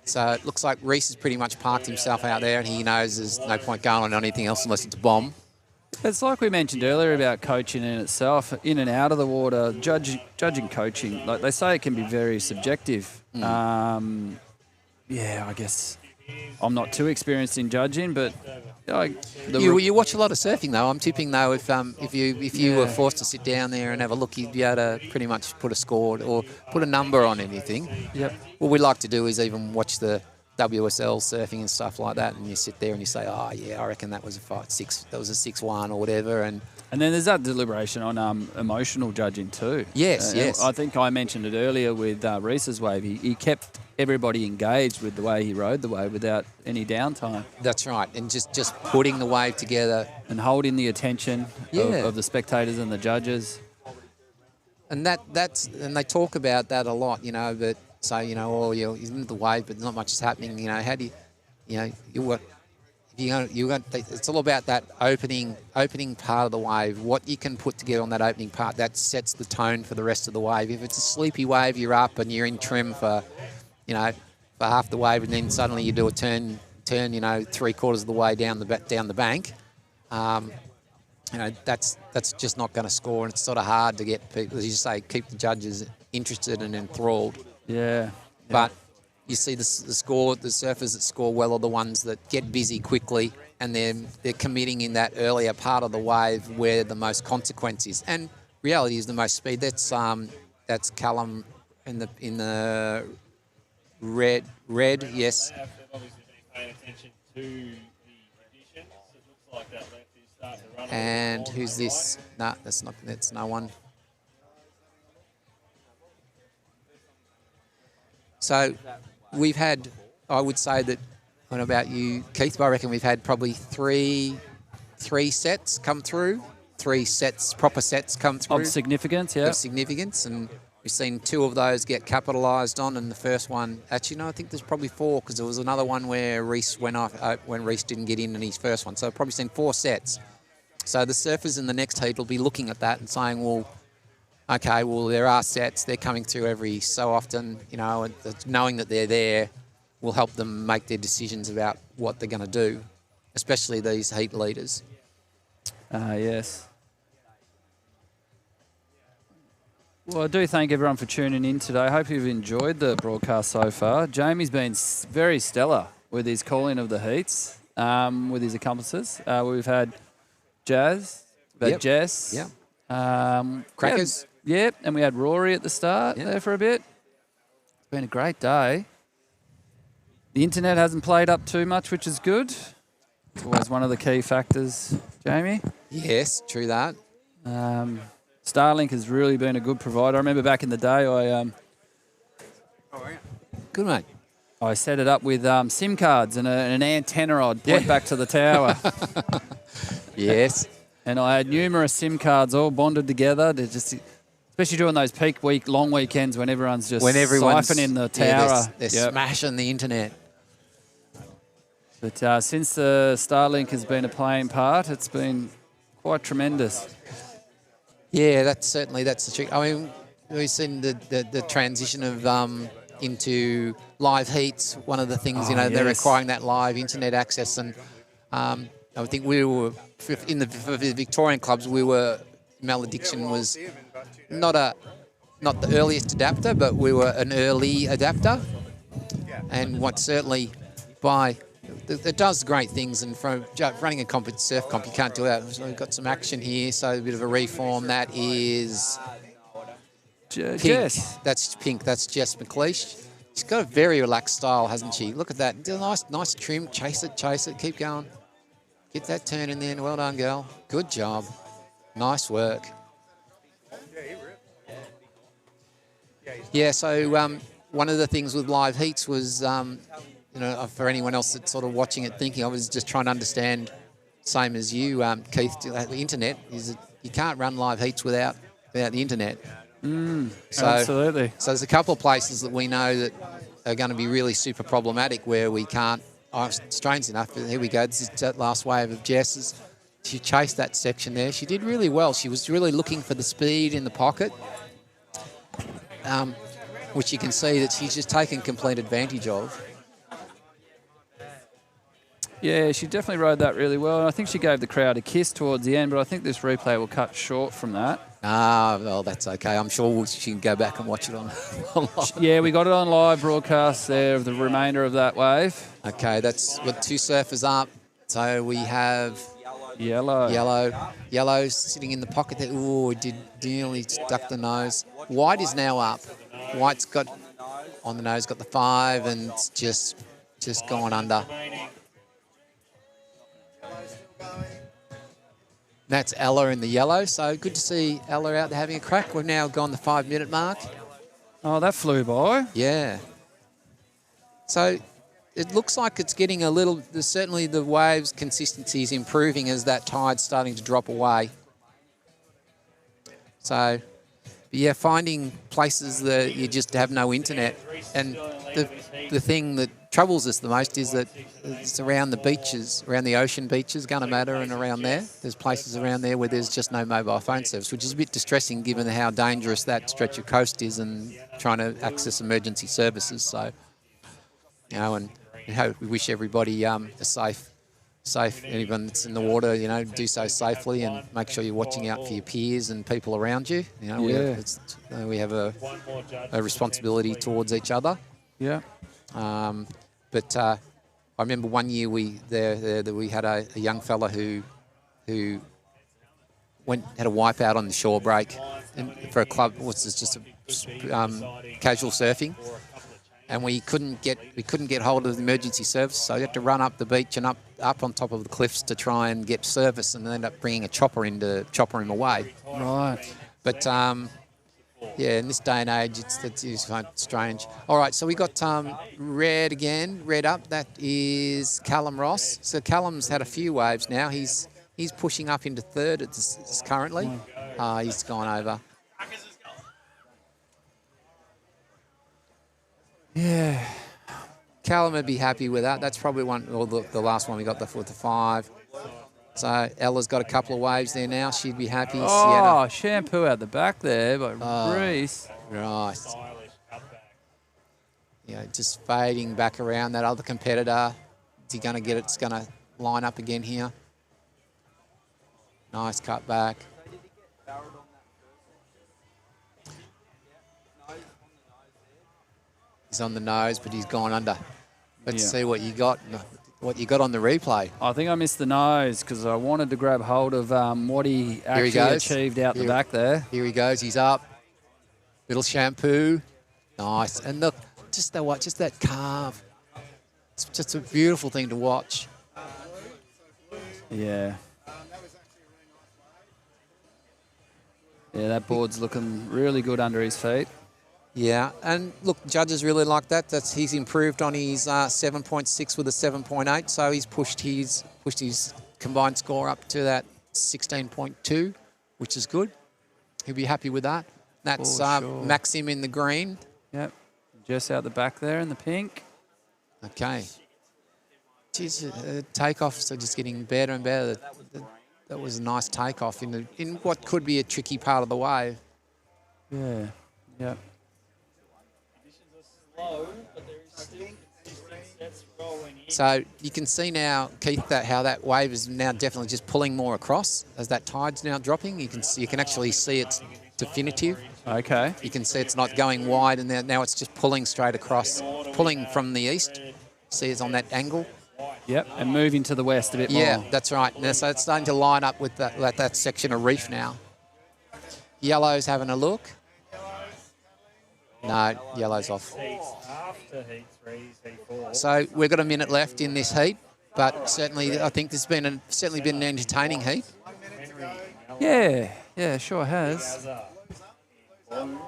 So it looks like Reese has pretty much parked himself out there, and he knows there's no point going on anything else unless it's a bomb. It's like we mentioned earlier about coaching in itself, in and out of the water, judging coaching. Like they say, it can be very subjective. Yeah, I guess I'm not too experienced in judging, but you watch a lot of surfing though. I'm tipping though if you were forced to sit down there and have a look, you'd be able to pretty much put a score or put a number on anything. Yep. What we like to do is even watch the WSL surfing and stuff like that, and you sit there and you say, oh yeah, I reckon that was a 5-6, that was a 6-1 or whatever, and then there's that deliberation on emotional judging too. Yes, yes. I think I mentioned it earlier with Reese's wave. He kept everybody engaged with the way he rode the wave without any downtime. That's right, and just putting the wave together and holding the attention of the spectators and the judges. And and they talk about that a lot, you know. But say, you know, oh, you're in the wave, but not much is happening. You know, how do it's all about that opening part of the wave. What you can put together on that opening part, that sets the tone for the rest of the wave. If it's a sleepy wave, you're up and you're in trim for half the wave, and then suddenly you do a turn, you know, 3/4 of the way down the bank. You know, that's just not going to score, and it's sort of hard to get people, as you say, keep the judges interested and enthralled. Yeah. But you see the surfers that score well are the ones that get busy quickly, and they're committing in that earlier part of the wave where the most consequence is. And reality is the most speed. That's Callum in the red, yes. They've obviously been paying attention to the conditions. It looks like that left is starting to run. And who's this? Nah, that's no one. So we've had, I would say that, I don't know about you, Keith, but I reckon we've had probably three sets come through, proper sets come through. Of significance, yeah. Of significance, and we've seen 2 of those get capitalised on, and the first one, actually, no, I think there's probably 4, because there was another one where Reese went off, when Reese didn't get in his first one. So I've probably seen 4 sets. So the surfers in the next heat will be looking at that and saying, well, okay, well, there are sets. They're coming through every so often, you know, and knowing that they're there will help them make their decisions about what they're going to do, especially these heat leaders. Yes. Well, I do thank everyone for tuning in today. I hope you've enjoyed the broadcast so far. Jamie's been very stellar with his calling of the heats, with his accomplices. We've had Jazz, we've had Jess. Yep. Crackers. Yep, and we had Rory at the start there for a bit. It's been a great day. The internet hasn't played up too much, which is good. It's always one of the key factors, Jamie. Yes, true that. Starlink has really been a good provider. I remember back in the day, Good, mate. I set it up with SIM cards and an antenna I'd point back to the tower. Yes. And I had numerous SIM cards all bonded together to just, especially during those long weekends when everyone's just siphoning the tower. They're smashing the internet. But since the Starlink has been a playing part, it's been quite tremendous. Yeah, that's the trick. I mean, we've seen the transition of into live heats. One of the things, they're requiring that live internet access, and I think we were for the Victorian clubs. Maladiction was not the earliest adapter, but we were an early adapter, and it does great things. And from running a surf comp, you can't do that. So we've got some action here, so a bit of a reform. That is Pink. Jess. That's Pink. That's Jess McLeish. She's got a very relaxed style, hasn't she? Look at that. Nice trim. Chase it. Keep going. Get that turn in there. Well done, girl. Good job. Nice work. Yeah, so one of the things with live heats was, for anyone else that's sort of watching it thinking, I was just trying to understand, same as you, Keith, the internet, is that you can't run live heats without the internet. Absolutely. So there's a couple of places that we know that are going to be really super problematic where we can't. Strange enough, here we go. This is that last wave of Jess's. she chased that section there. She did really well. She was really looking for the speed in the pocket, which you can see that she's just taken complete advantage of. Yeah, she definitely rode that really well. And I think she gave the crowd a kiss towards the end, but I think this replay will cut short from that. Ah, well, that's okay. I'm sure she can go back and watch it on live. Yeah, we got it on live broadcast there of the remainder of that wave. Okay, that's with 2 surfers up. So we have Yellow sitting in the pocket there. Ooh, did nearly stuck the nose. White is now up. White's got on the nose, got the 5, and it's just gone under. That's Ella in the yellow, so good to see Ella out there having a crack. We've now gone the 5-minute mark. Oh, that flew by. Yeah. So it looks like it's getting a little, certainly the waves consistency is improving as that tide's starting to drop away. So, yeah, finding places that you just have no internet. And the thing that troubles us the most is that it's around the beaches, around the ocean beaches, Gunnamatta and around there. There's places around there where there's just no mobile phone service, which is a bit distressing given how dangerous that stretch of coast is and trying to access emergency services. So, you know, and we wish everybody a safe, anyone that's in the water, you know, do so safely and make sure you're watching out for your peers and people around you. You know, we have a responsibility towards each other. Yeah. But I remember one year we had a young fella who had a wipeout on the shore break and for a club, which is just a casual surfing, and we couldn't get hold of the emergency service, so we had to run up the beach and up on top of the cliffs to try and get service, and end up bringing a chopper in to chopper him away. Right. But yeah, in this day and age, it's kind of strange. All right, so we got red again, red up. That is Callum Ross. So Callum's had a few waves now. He's pushing up into 3rd currently. He's gone over. Yeah. Callum would be happy with that. That's probably the last one we got with the 5. So Ella's got a couple of waves there now. She'd be happy. Oh, shampoo out the back there by Reese. Right. Yeah, just fading back around that other competitor. Is he going to get it? It's going to line up again here. Nice cut back. He's on the nose, but he's gone under. Let's see what you got. What you got on the replay? I think I missed the nose because I wanted to grab hold of what he actually achieved out the back there. Here he goes. He's up. Little shampoo. Nice. And look, just that carve. It's just a beautiful thing to watch. Yeah. Yeah, that board's looking really good under his feet. Yeah, and look, judges really like that. He's improved on his 7.6 with a 7.8, so he's pushed his combined score up to that 16.2, which is good. He'll be happy with that. That's Maxim in the green. Yep, Jess out the back there in the pink. Okay. Geez, takeoffs are just getting better and better. That was a nice takeoff in what could be a tricky part of the wave. Yeah, yep. So you can see now, Keith, how that wave is now definitely just pulling more across as that tide's now dropping. You can actually see it's definitive. Okay. You can see it's not going wide, and now it's just pulling straight across, pulling from the east. See, it's on that angle. Yep, and moving to the west a bit more. Yeah, that's right. Now, so it's starting to line up with that section of reef now. Yellow's having a look. No, yellow's off. So we've got a minute left in this heat, but certainly I think this has certainly been an entertaining heat. Yeah, sure has. Oh,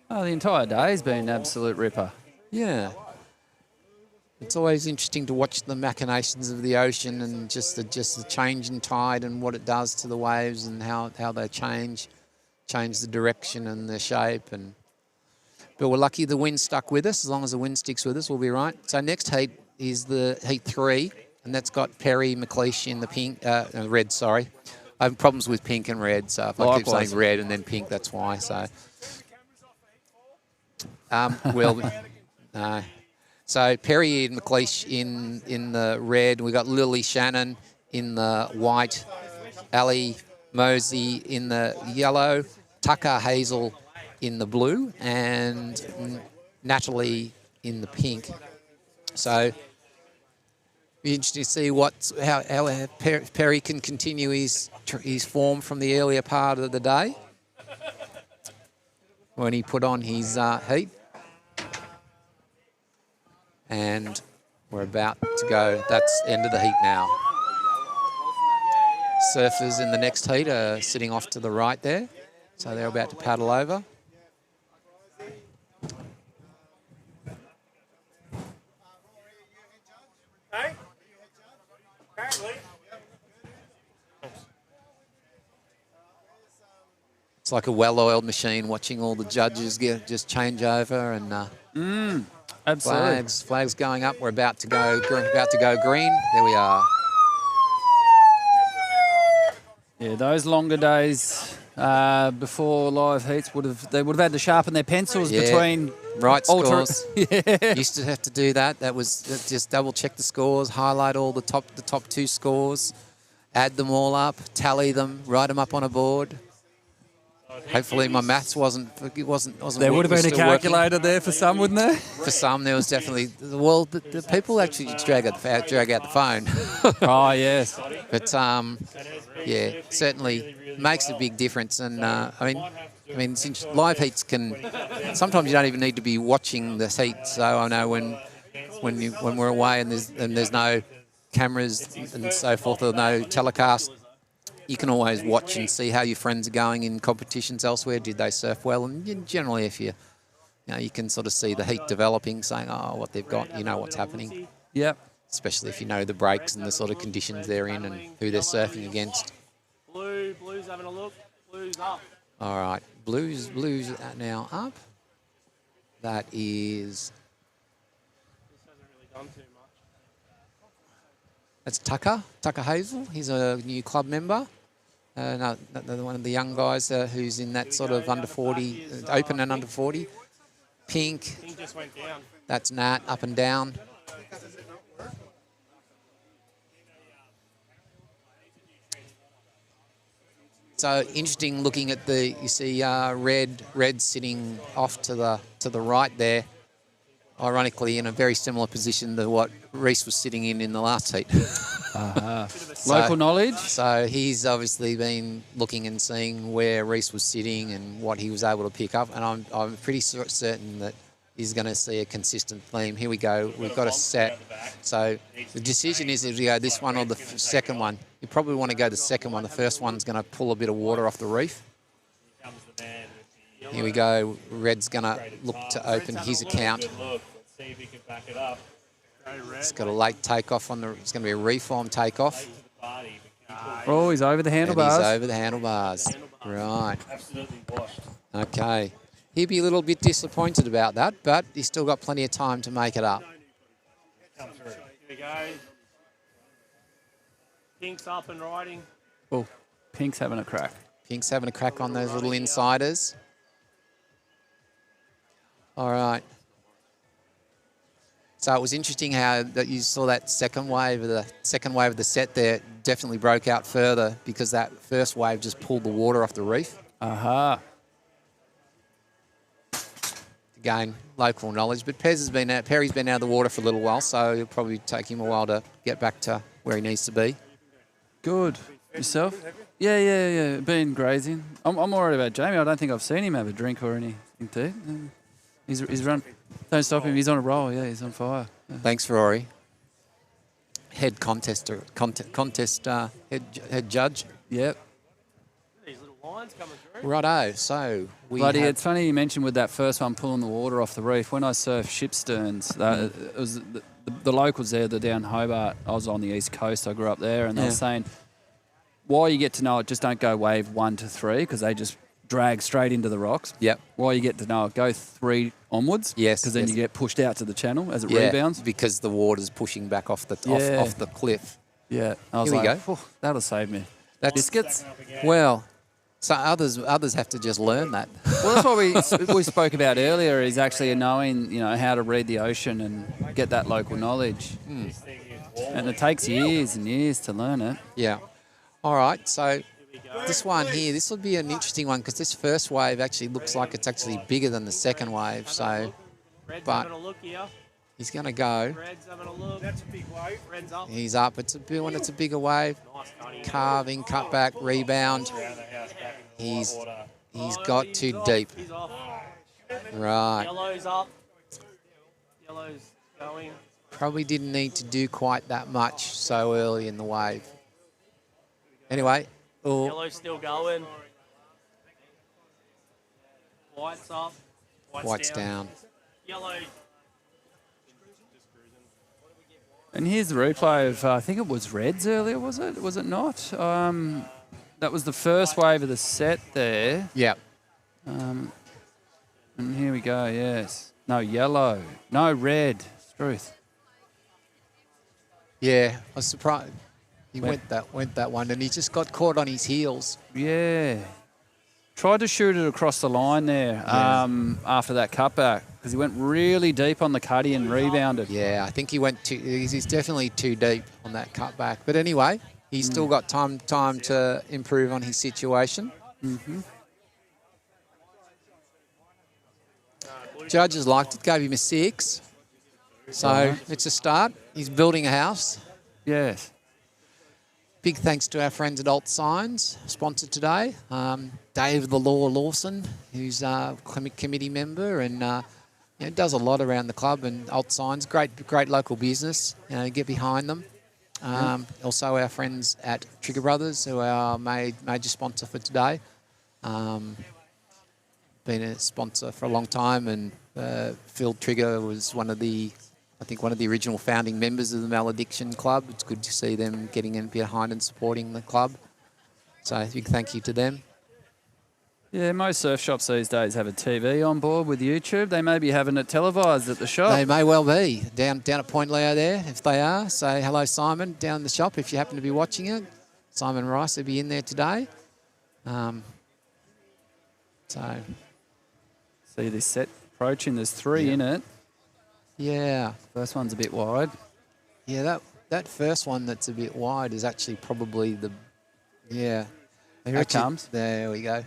the entire day's been an absolute ripper. Yeah. It's always interesting to watch the machinations of the ocean and just the change in tide and what it does to the waves and how they change the direction and the shape. But we're lucky the wind stuck with us. As long as the wind sticks with us, we'll be right. So next heat is the heat 3, and that's got Perry McLeish in the pink, red. Sorry, I have problems with pink and red, so if I keep Likewise. saying red and then pink, that's why. So, no. So Perry and McLeish in the red. We got Lily Shannon in the white, Ali Mosey in the yellow, Tucker Hazel in the blue, and Natalie in the pink. So be interesting to see how Perry can continue his form from the earlier part of the day when he put on his heat. And we're about to go. That's the end of the heat now. Surfers in the next heat are sitting off to the right there, so they're about to paddle over. It's like a well-oiled machine watching all the judges just change over and Absolutely. flags going up. We're about to go green. There we are. Yeah, those longer days before live heats would have had to sharpen their pencils between right alter- scores. Yeah. Used to have to do that. That was just double check the scores, highlight all the top 2 scores, add them all up, tally them, write them up on a board. Hopefully my maths wasn't. There would have been a calculator there for some, wouldn't there? For some, there was definitely. Well, the people actually drag out the phone. Oh yes. But yeah, certainly makes a big difference. And I mean, since live heats can, sometimes you don't even need to be watching the heat. So I know when we're away and there's no cameras and so forth or no telecast, you can always watch and see how your friends are going in competitions elsewhere. Did they surf well? And generally, if you can sort of see the heat developing, saying, oh, what they've got, you know what's happening. Yep. Especially if you know the breaks and the sort of conditions they're in and who they're surfing against. Blue's having a look. Blue's up. All right, blues are now up. That is. This hasn't really done too much. That's Tucker Hazel. He's a new club member. One of the young guys who's in that sort of under 40, open and under 40. Pink. Pink just went down. That's Nat, up and down. So interesting looking at you see red sitting off to the right there. Ironically, in a very similar position to what Reese was sitting in the last heat. Local knowledge. So he's obviously been looking and seeing where Reese was sitting and what he was able to pick up. And I'm pretty certain that he's going to see a consistent theme. Here we go. We've got a set. So the decision is if you go this one or the second one. You probably want to go the second one. The first one's going to pull a bit of water off the reef. Here we go. Red's going to look to open his account. It's got a late takeoff on it's going to be a reform takeoff. Oh, he's over the handlebars. And he's over the handlebars. Right. Okay. He'd be a little bit disappointed about that, but he's still got plenty of time to make it up. Here we go. Pink's up and riding. Oh, Pink's having a crack. Pink's having a crack on those little insiders. All right. So it was interesting how that you saw that second wave of the set there definitely broke out further because that first wave just pulled the water off the reef. Aha. Again, local knowledge, but Perry's been out of the water for a little while, so it'll probably take him a while to get back to where he needs to be. Good. Yourself? Yeah. Been grazing. I'm worried about Jamie. I don't think I've seen him have a drink or anything too. He's run. Don't stop him. He's on a roll. Yeah, he's on fire. Yeah. Thanks, Rory. Head head judge. Yep. These little lines coming through. Righto. So it's funny you mentioned with that first one pulling the water off the reef. When I surf ship sterns, it was the locals there. They're down Hobart. I was on the east coast. I grew up there, and they were saying, while you get to know it, just don't go wave 1 to 3 because they just drag straight into the rocks. Yep. While you get to know it, go 3 onwards. Yes. Because then yes. you get pushed out to the channel as it Yeah, rebounds. because the water's pushing back off the Yeah. off the cliff. Yeah. I was Here we like, go. "Phew, that'll save me. That's Biscuits? Well, so others have to just learn that. Well, that's what we spoke about earlier, is actually knowing, how to read the ocean and get that local knowledge. And it takes years and years to learn it. Yeah. All right. So this one here, this will be an interesting one because this first wave actually looks like it's actually bigger than the second wave. So, but he's going to go. That's a big wave. Red's up. He's up. It's a big one. It's a bigger wave. Carving, cut back, rebound. He's got too deep. Right. Yellow's up. Yellow's going. Probably didn't need to do quite that much so early in the wave. Anyway. Oh, Yellow's still going. White's up. White's down. Yellow. And here's the replay of, I think it was Reds earlier, was it? Was it not? That was the first wave of the set there. Yeah. And here we go, yes. No, yellow. No, red. Struth. Yeah, I was surprised. He went that one, and he just got caught on his heels. Yeah. Tried to shoot it across the line there after that cutback because he went really deep on the cutty and rebounded. Yeah, I think he went too. He's definitely too deep on that cutback. But anyway, he's still got time to improve on his situation. Mm-hmm. Judges liked it, gave him a 6. So it's a start. He's building a house. Yes. Big thanks to our friends at Alt Signs, sponsored today. Dave the Law Lawson, who's a committee member and does a lot around the club. And Alt Signs, great local business. Get behind them. Also our friends at Trigger Brothers, who are our major sponsor for today. Been a sponsor for a long time, and Phil Trigger was one of the original founding members of the Maladiction Club. It's good to see them getting in behind and supporting the club. So a big thank you to them. Yeah, most surf shops these days have a TV on board with YouTube. They may be having it televised at the shop. They may well be. Down at Point Leo there, if they are. Say hello, Simon, down the shop if you happen to be watching it. Simon Rice will be in there today. See this set approaching. There's 3 in it. Yeah. First one's a bit wide. Yeah, that first one that's a bit wide is actually probably the... Yeah. Here it comes. There we go.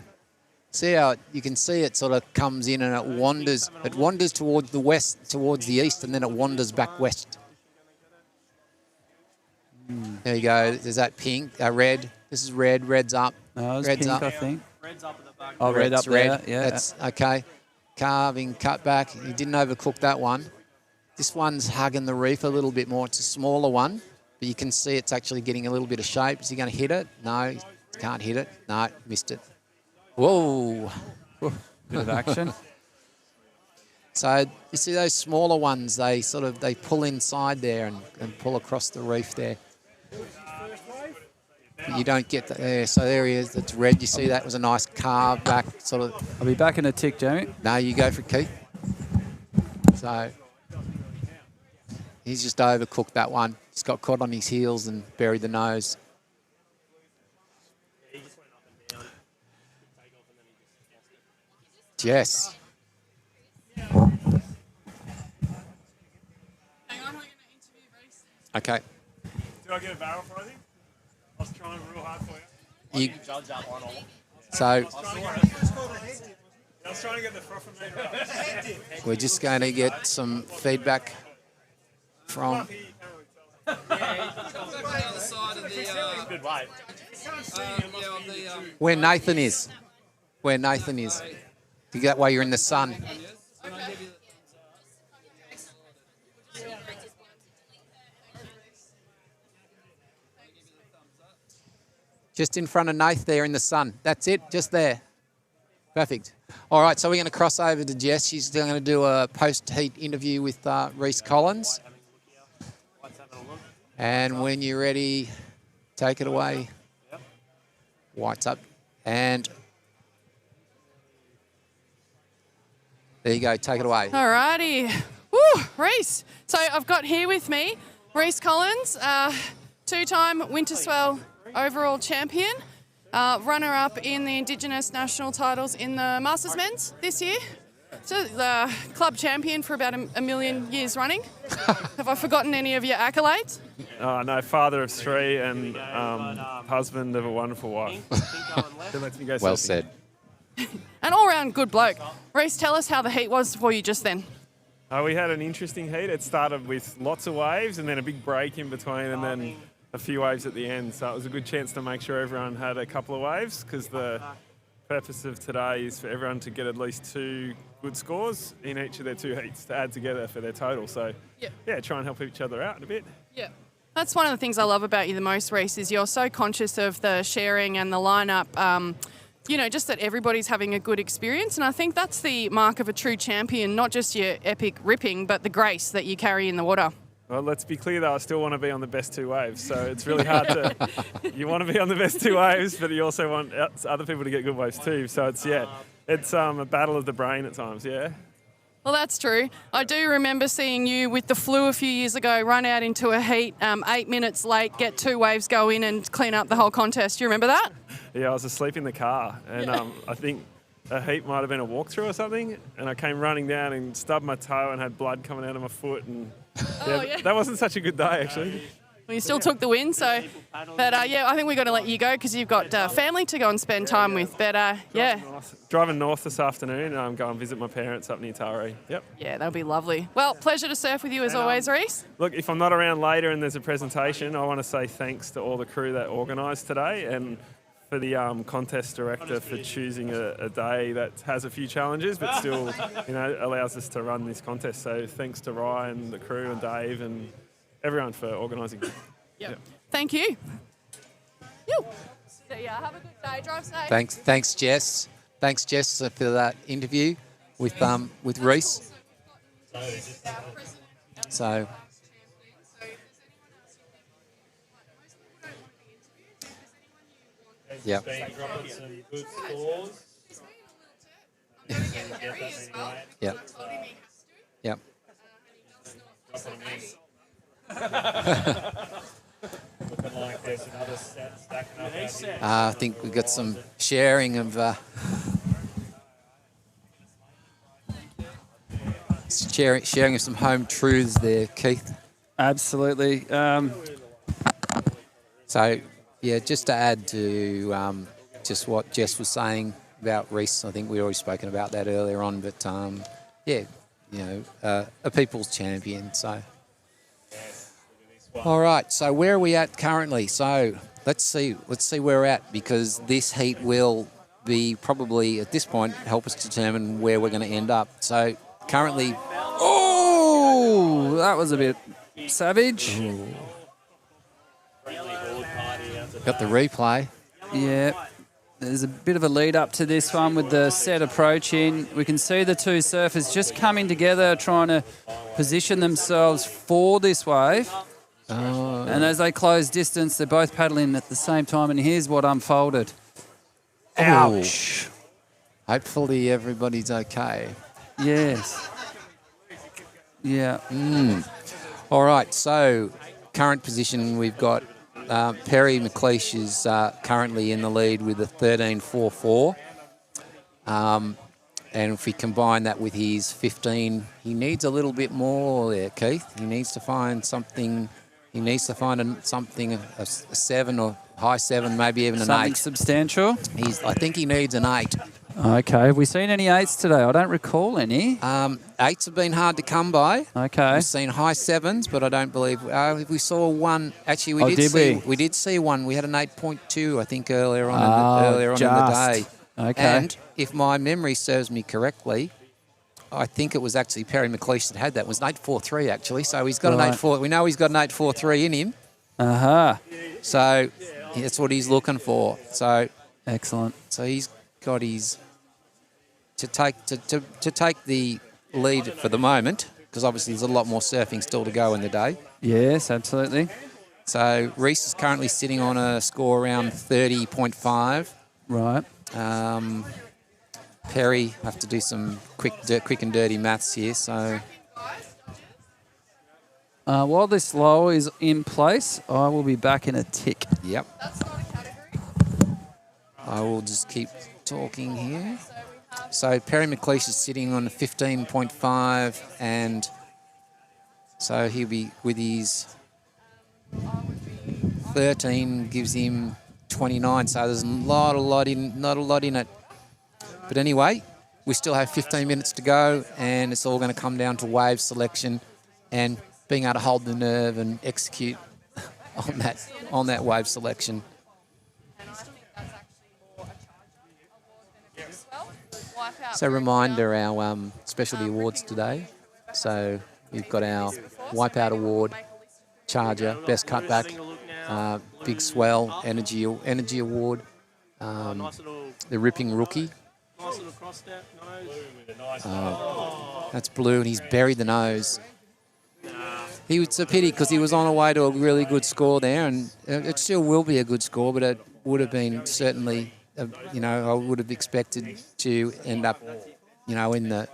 See how you can see it sort of comes in and it wanders. It wanders towards the west, towards the east, and then it wanders back west. There you go. There's that pink, red. This is red. Red's up. No, it's Red's pink, up. I think. Red's up at the back. Oh, red up there. Red. Yeah. That's okay. Carving, cut back. He didn't overcook that one. This one's hugging the reef a little bit more. It's a smaller one, but you can see it's actually getting a little bit of shape. Is he going to hit it? No, he can't hit it. No, missed it. Whoa. Bit of action. So you see those smaller ones, they pull inside there and pull across the reef there. But you don't get that there. So there he is. It's red. You see that was a nice carve back sort of. I'll be back in a tick, Jamie. No, you go for it, Keith. So he's just overcooked that one. He's got caught on his heels and buried the nose. Jess. Okay. Did I get a barrel for anything? I was trying real hard for you. You, Judge that one. so I was trying to get the frothometer up. we're just going to get some feedback from Good wave. where Nathan is. Where Nathan is. That way you're in the sun. Just in front of Nath there in the sun. That's it, just there. Perfect. All right, so we're going to cross over to Jess. She's going to do a post-heat interview with Reece Collins. And when you're ready, take it away. White's up. And There you go. Take it away. Alrighty. Woo, Reese. So I've got here with me Reese Collins, two-time Winter Swell overall champion, runner-up in the Indigenous national titles in the Masters Men's this year. So the club champion for about a million years running. Have I forgotten any of your accolades? Oh, no, father of 3 and husband of a wonderful wife. That lets me go Well surfing. said. An all-round good bloke. Reese, tell us how the heat was for you just then. We had an interesting heat. It started with lots of waves and then a big break in between and then a few waves at the end. So it was a good chance to make sure everyone had a couple of waves because the purpose of today is for everyone to get at least 2 good scores in each of their 2 heats to add together for their total. So, yeah, try and help each other out a bit. Yeah. That's one of the things I love about you the most, Reese, is you're so conscious of the sharing and the lineup, just that everybody's having a good experience. And I think that's the mark of a true champion, not just your epic ripping, but the grace that you carry in the water. Well, let's be clear though, I still want to be on the best 2 waves. So it's really hard to, you want to be on the best 2 waves, but you also want other people to get good waves too. So it's a battle of the brain at times, yeah. Well, that's true. I do remember seeing you with the flu a few years ago, run out into a heat, 8 minutes late, get 2 waves, go in and clean up the whole contest. Do you remember that? Yeah, I was asleep in the car and I think a heat might have been a walkthrough or something and I came running down and stubbed my toe and had blood coming out of my foot and that wasn't such a good day actually. Well, you still took the win, so. But, I think we've got to let you go because you've got family to go and spend time with. But, Driving north this afternoon and I'm going to visit my parents up near Taree. Yep. Yeah, that'll be lovely. Well, pleasure to surf with you as always, Reese. Look, if I'm not around later and there's a presentation, I want to say thanks to all the crew that organised today and for the contest director for choosing a day that has a few challenges but still, allows us to run this contest. So thanks to Ryan, the crew and Dave and everyone for organising. Yep. Thank you. See ya. Have a good day. Drive safe. Thanks, Jess. Thanks, Jess, for that interview with Reese. So. Yep. Yep. Yep. I think we've got some sharing of sharing of some home truths there, Keith. Absolutely. So, yeah, just to add to just what Jess was saying about Reese, I think we already spoken about that earlier on, but a people's champion. So, all right. So where are we at currently? So let's see where we're at because this heat will be probably at this point help us determine where we're going to end up. So currently, that was a bit savage. Ooh. Got the replay. Yeah. There's a bit of a lead up to this one with the set approach in. We can see the 2 surfers just coming together, trying to position themselves for this wave. And as they close distance, they're both paddling at the same time. And here's what unfolded. Ouch. Hopefully everybody's okay. Yes. Yeah. All right. So current position, we've got Perry McLeish is currently in the lead with a 13.44. And if we combine that with his 15, he needs a little bit more there, Keith. He needs to find something. He needs to find a 7 or high 7, maybe even an 8. Something substantial? I think he needs an 8. Okay. Have we seen any 8s today? I don't recall any. 8s have been hard to come by. Okay. We've seen high 7s, but I don't believe we saw one. Actually, we did see one. We had an 8.2, I think, earlier on in the day. Okay. And if my memory serves me correctly, I think it was actually Perry McLeish that had that. It was an 8.43 actually. So he's got an 8.4. We know he's got an 8.43 in him. So that's what he's looking for. So excellent. So he's got his to take the lead for the moment because obviously there's a lot more surfing still to go in the day. Yes, absolutely. So Reese is currently sitting on a score around 30.5. Right. Perry have to do some quick and dirty maths here. So While this lower is in place, I will be back in a tick. Yep. I will just keep talking here. So Perry McLeish is sitting on a 15.5, and so he'll be with his 13 gives him 29. So there's not a lot in it. But anyway, we still have 15 minutes to go, and it's all going to come down to wave selection and being able to hold the nerve and execute on that wave selection. So reminder, our specialty awards today. So we've got our Wipeout Award, Charger, Best Cutback, Big Swell, Energy Award, the Ripping Rookie. Nice little cross step, nose. That's Blue, and he's buried the nose. It's a pity because he was on the way to a really good score there, and it still will be a good score, but it would have been certainly, I would have expected to end up, in the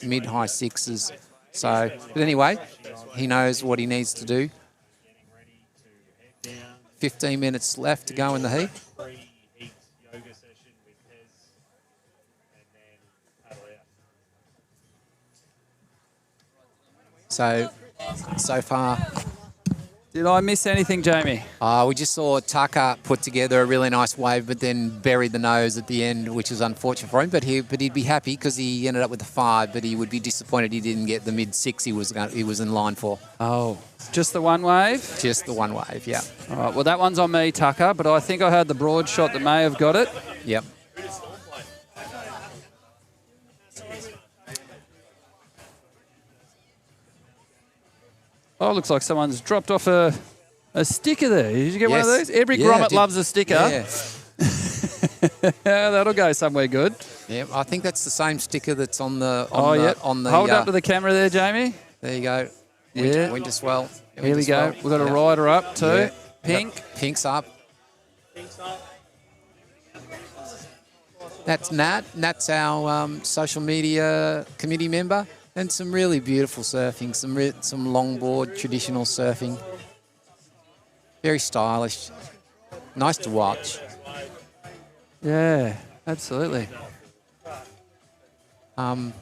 mid high sixes. So, but anyway, he knows what he needs to do. 15 minutes left to go in the heat. So far. Did I miss anything, Jamie? We just saw Tucker put together a really nice wave, but then buried the nose at the end, which was unfortunate for him. But he'd be happy because he ended up with a 5. But he would be disappointed he didn't get the mid-6 he was in line for. Oh, just the one wave? Just the one wave, yeah. All right, well, that one's on me, Tucker, but I think I had the broad shot that may have got it. Yep. Oh, looks like someone's dropped off a sticker there. Did you get one of Yes. these? Every Yeah, grommet loves a sticker. Yeah. That'll go somewhere good. Yeah, I think that's the same sticker that's on the. Yep. On the Hold up to the camera there, Jamie. There you go. Yeah. Winter Swell. Here we go. We've got a rider up too. Yeah. Pink. Pink's up. That's Nat. Nat's our social media committee member. And some really beautiful surfing, some longboard traditional surfing. Very stylish. Nice to watch. Yeah, absolutely. I'm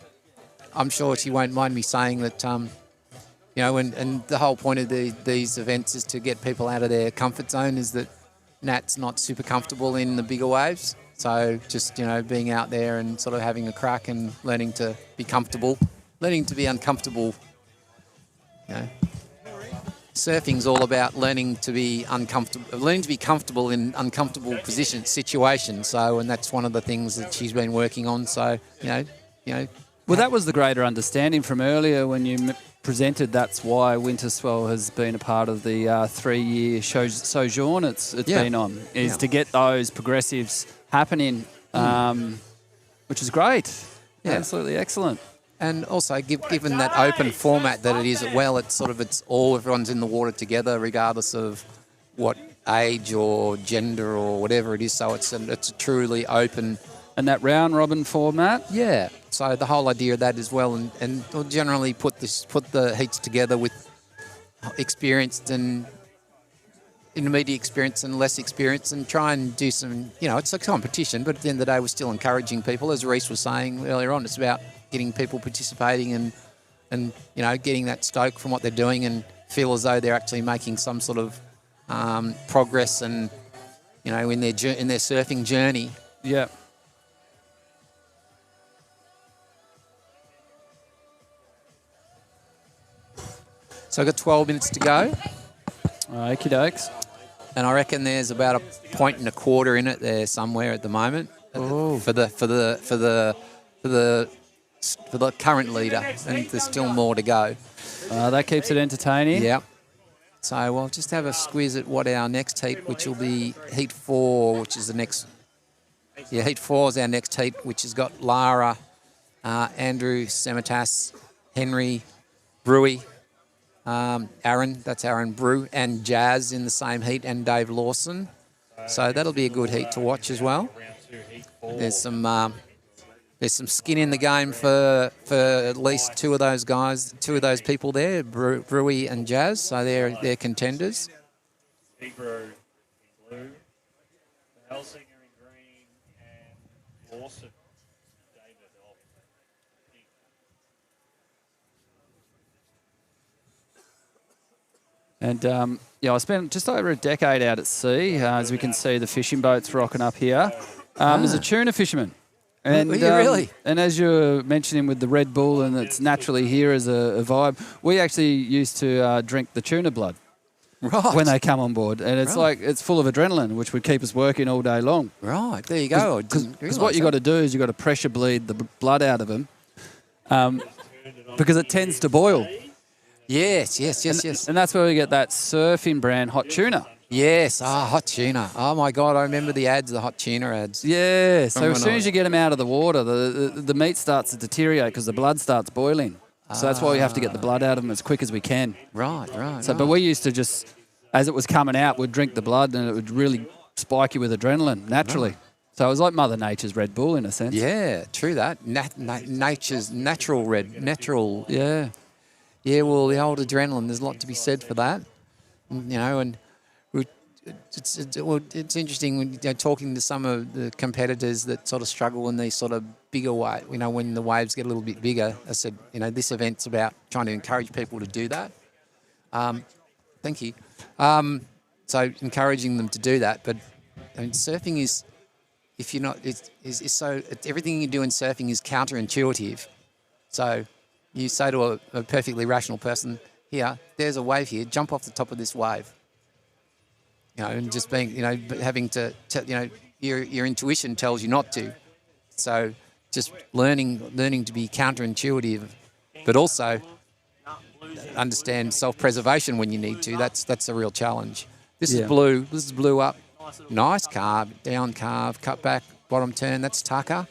sure she won't mind me saying that, and the whole point of these events is to get people out of their comfort zone, is that Nat's not super comfortable in the bigger waves. So just, being out there and sort of having a crack and learning to be comfortable. Learning to be uncomfortable. Surfing's all about learning to be comfortable in uncomfortable situations. So, and that's one of the things that she's been working on. So, Well, that was the greater understanding from earlier when you presented. That's why Winter Swell has been a part of the 3-year sojourn it's been on, is to get those progressives happening, which is great. Yeah. Absolutely excellent. And also, given that open format that it is, everyone's in the water together, regardless of what age or gender or whatever it is. So it's a truly open. And that round robin format. Yeah. So the whole idea of that as well, and we'll generally put the heats together with experienced and intermediate experience and less experience, and try and do some. It's a competition, but at the end of the day, we're still encouraging people, as Reece was saying earlier on. It's about getting people participating and getting that stoke from what they're doing and feel as though they're actually making some sort of progress and in their surfing journey. Yeah. So I've got 12 minutes to go. Okie dokes. And I reckon there's about 1.25 points in it there somewhere at the moment. For the current leader, and there's still more to go. That keeps it entertaining. Yeah. So we'll just have a squiz at what our next heat, which will be Heat 4, which is the next. Yeah, Heat 4 is our next heat, which has got Lara, Andrew Semitas, Henry, Brewy, Aaron, that's Aaron Brew, and Jazz in the same heat, and Dave Lawson. So that'll be a good heat to watch as well. There's some there's some skin in the game for at least two of those guys, two of those people there, Brewy and Jazz. So they're contenders. Hebrew in blue, the Helsinger in green, and Lawson David of pink. And I spent just over a decade out at sea. As we can see, the fishing boats rocking up here. As a tuna fisherman. And, really? And as you're mentioning with the Red Bull, and it's naturally here as a vibe, we actually used to drink the tuna blood when they come on board. And it's like, it's full of adrenaline, which would keep us working all day long. Right, there you go. Because what you got to do is you got to pressure bleed the blood out of them because it tends to boil. Yes. And that's where we get that surfing brand hot tuna. Yes, hot tuna. Oh, my God, I remember the ads, the hot tuna ads. Yeah, so as soon as you get them out of the water, the meat starts to deteriorate because the blood starts boiling. So that's why we have to get the blood out of them as quick as we can. Right. So, but we used to just, as it was coming out, we'd drink the blood and it would really spike you with adrenaline naturally. Right. So it was like Mother Nature's Red Bull in a sense. Yeah, true that. Nature's natural natural. Yeah. Yeah, well, the old adrenaline, there's a lot to be said for that. And it's interesting when you're talking to some of the competitors that sort of struggle in these sort of bigger waves. When the waves get a little bit bigger, I said, this event's about trying to encourage people to do that. Thank you. So encouraging them to do that. But surfing is, if you're not, everything you do in surfing is counterintuitive. So you say to a perfectly rational person, here, there's a wave here, jump off the top of this wave. And just being, having to, your intuition tells you not to. So just learning to be counterintuitive, but also understand self-preservation when you need to. That's a real challenge. This is blue. This is blue up. Nice carve, down carve, cut back, bottom turn. That's Tucker.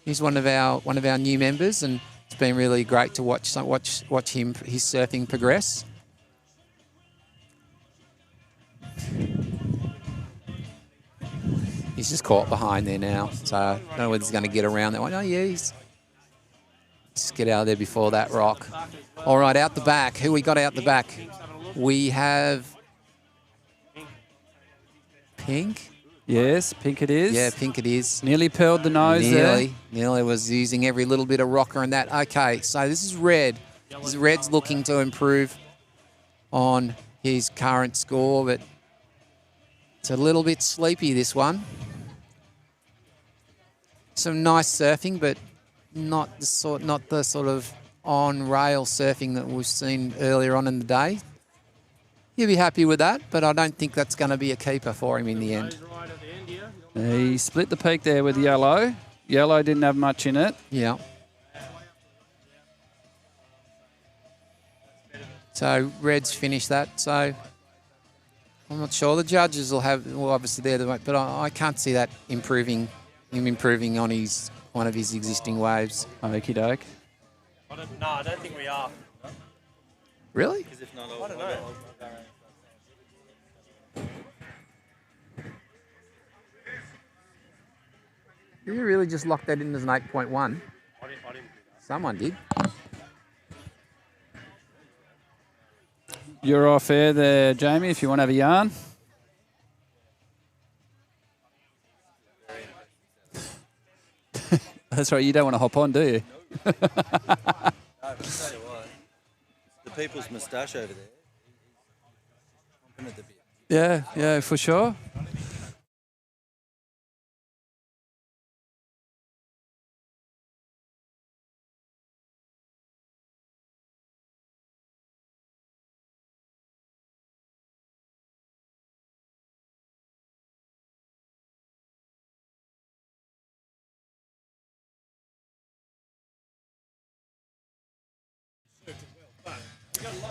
He's one of our new members, and it's been really great to watch him, his surfing progress. He's just caught behind there now, so I don't know whether he's going to get around that one. Oh, yeah, just get out of there before that rock. All right, out the back. Who we got out the back? We have Pink. Yes, Pink it is. Yeah, Pink it is. Nearly pearled the nose there. Nearly was using every little bit of rocker and that. Okay, so this is Red. Red's looking to improve on his current score, but it's a little bit sleepy, this one. Some nice surfing, but not the sort of on-rail surfing that we've seen earlier on in the day. He'll be happy with that, but I don't think that's going to be a keeper for him in the end. He split the peak there with yellow. Yellow didn't have much in it. Yeah. So Red's finished that. So I'm not sure. The judges will obviously they're but I can't see that improving on one of his existing waves. Okie doke. No, I don't think we are. Really? Because if not, I don't know. Did you really just lock that in as an 8.1? I didn't. Someone did. You're off air there, Jamie, if you want to have a yarn. That's right, you don't want to hop on, do you? No, but I'll tell you what, the people's moustache over there. Yeah, for sure.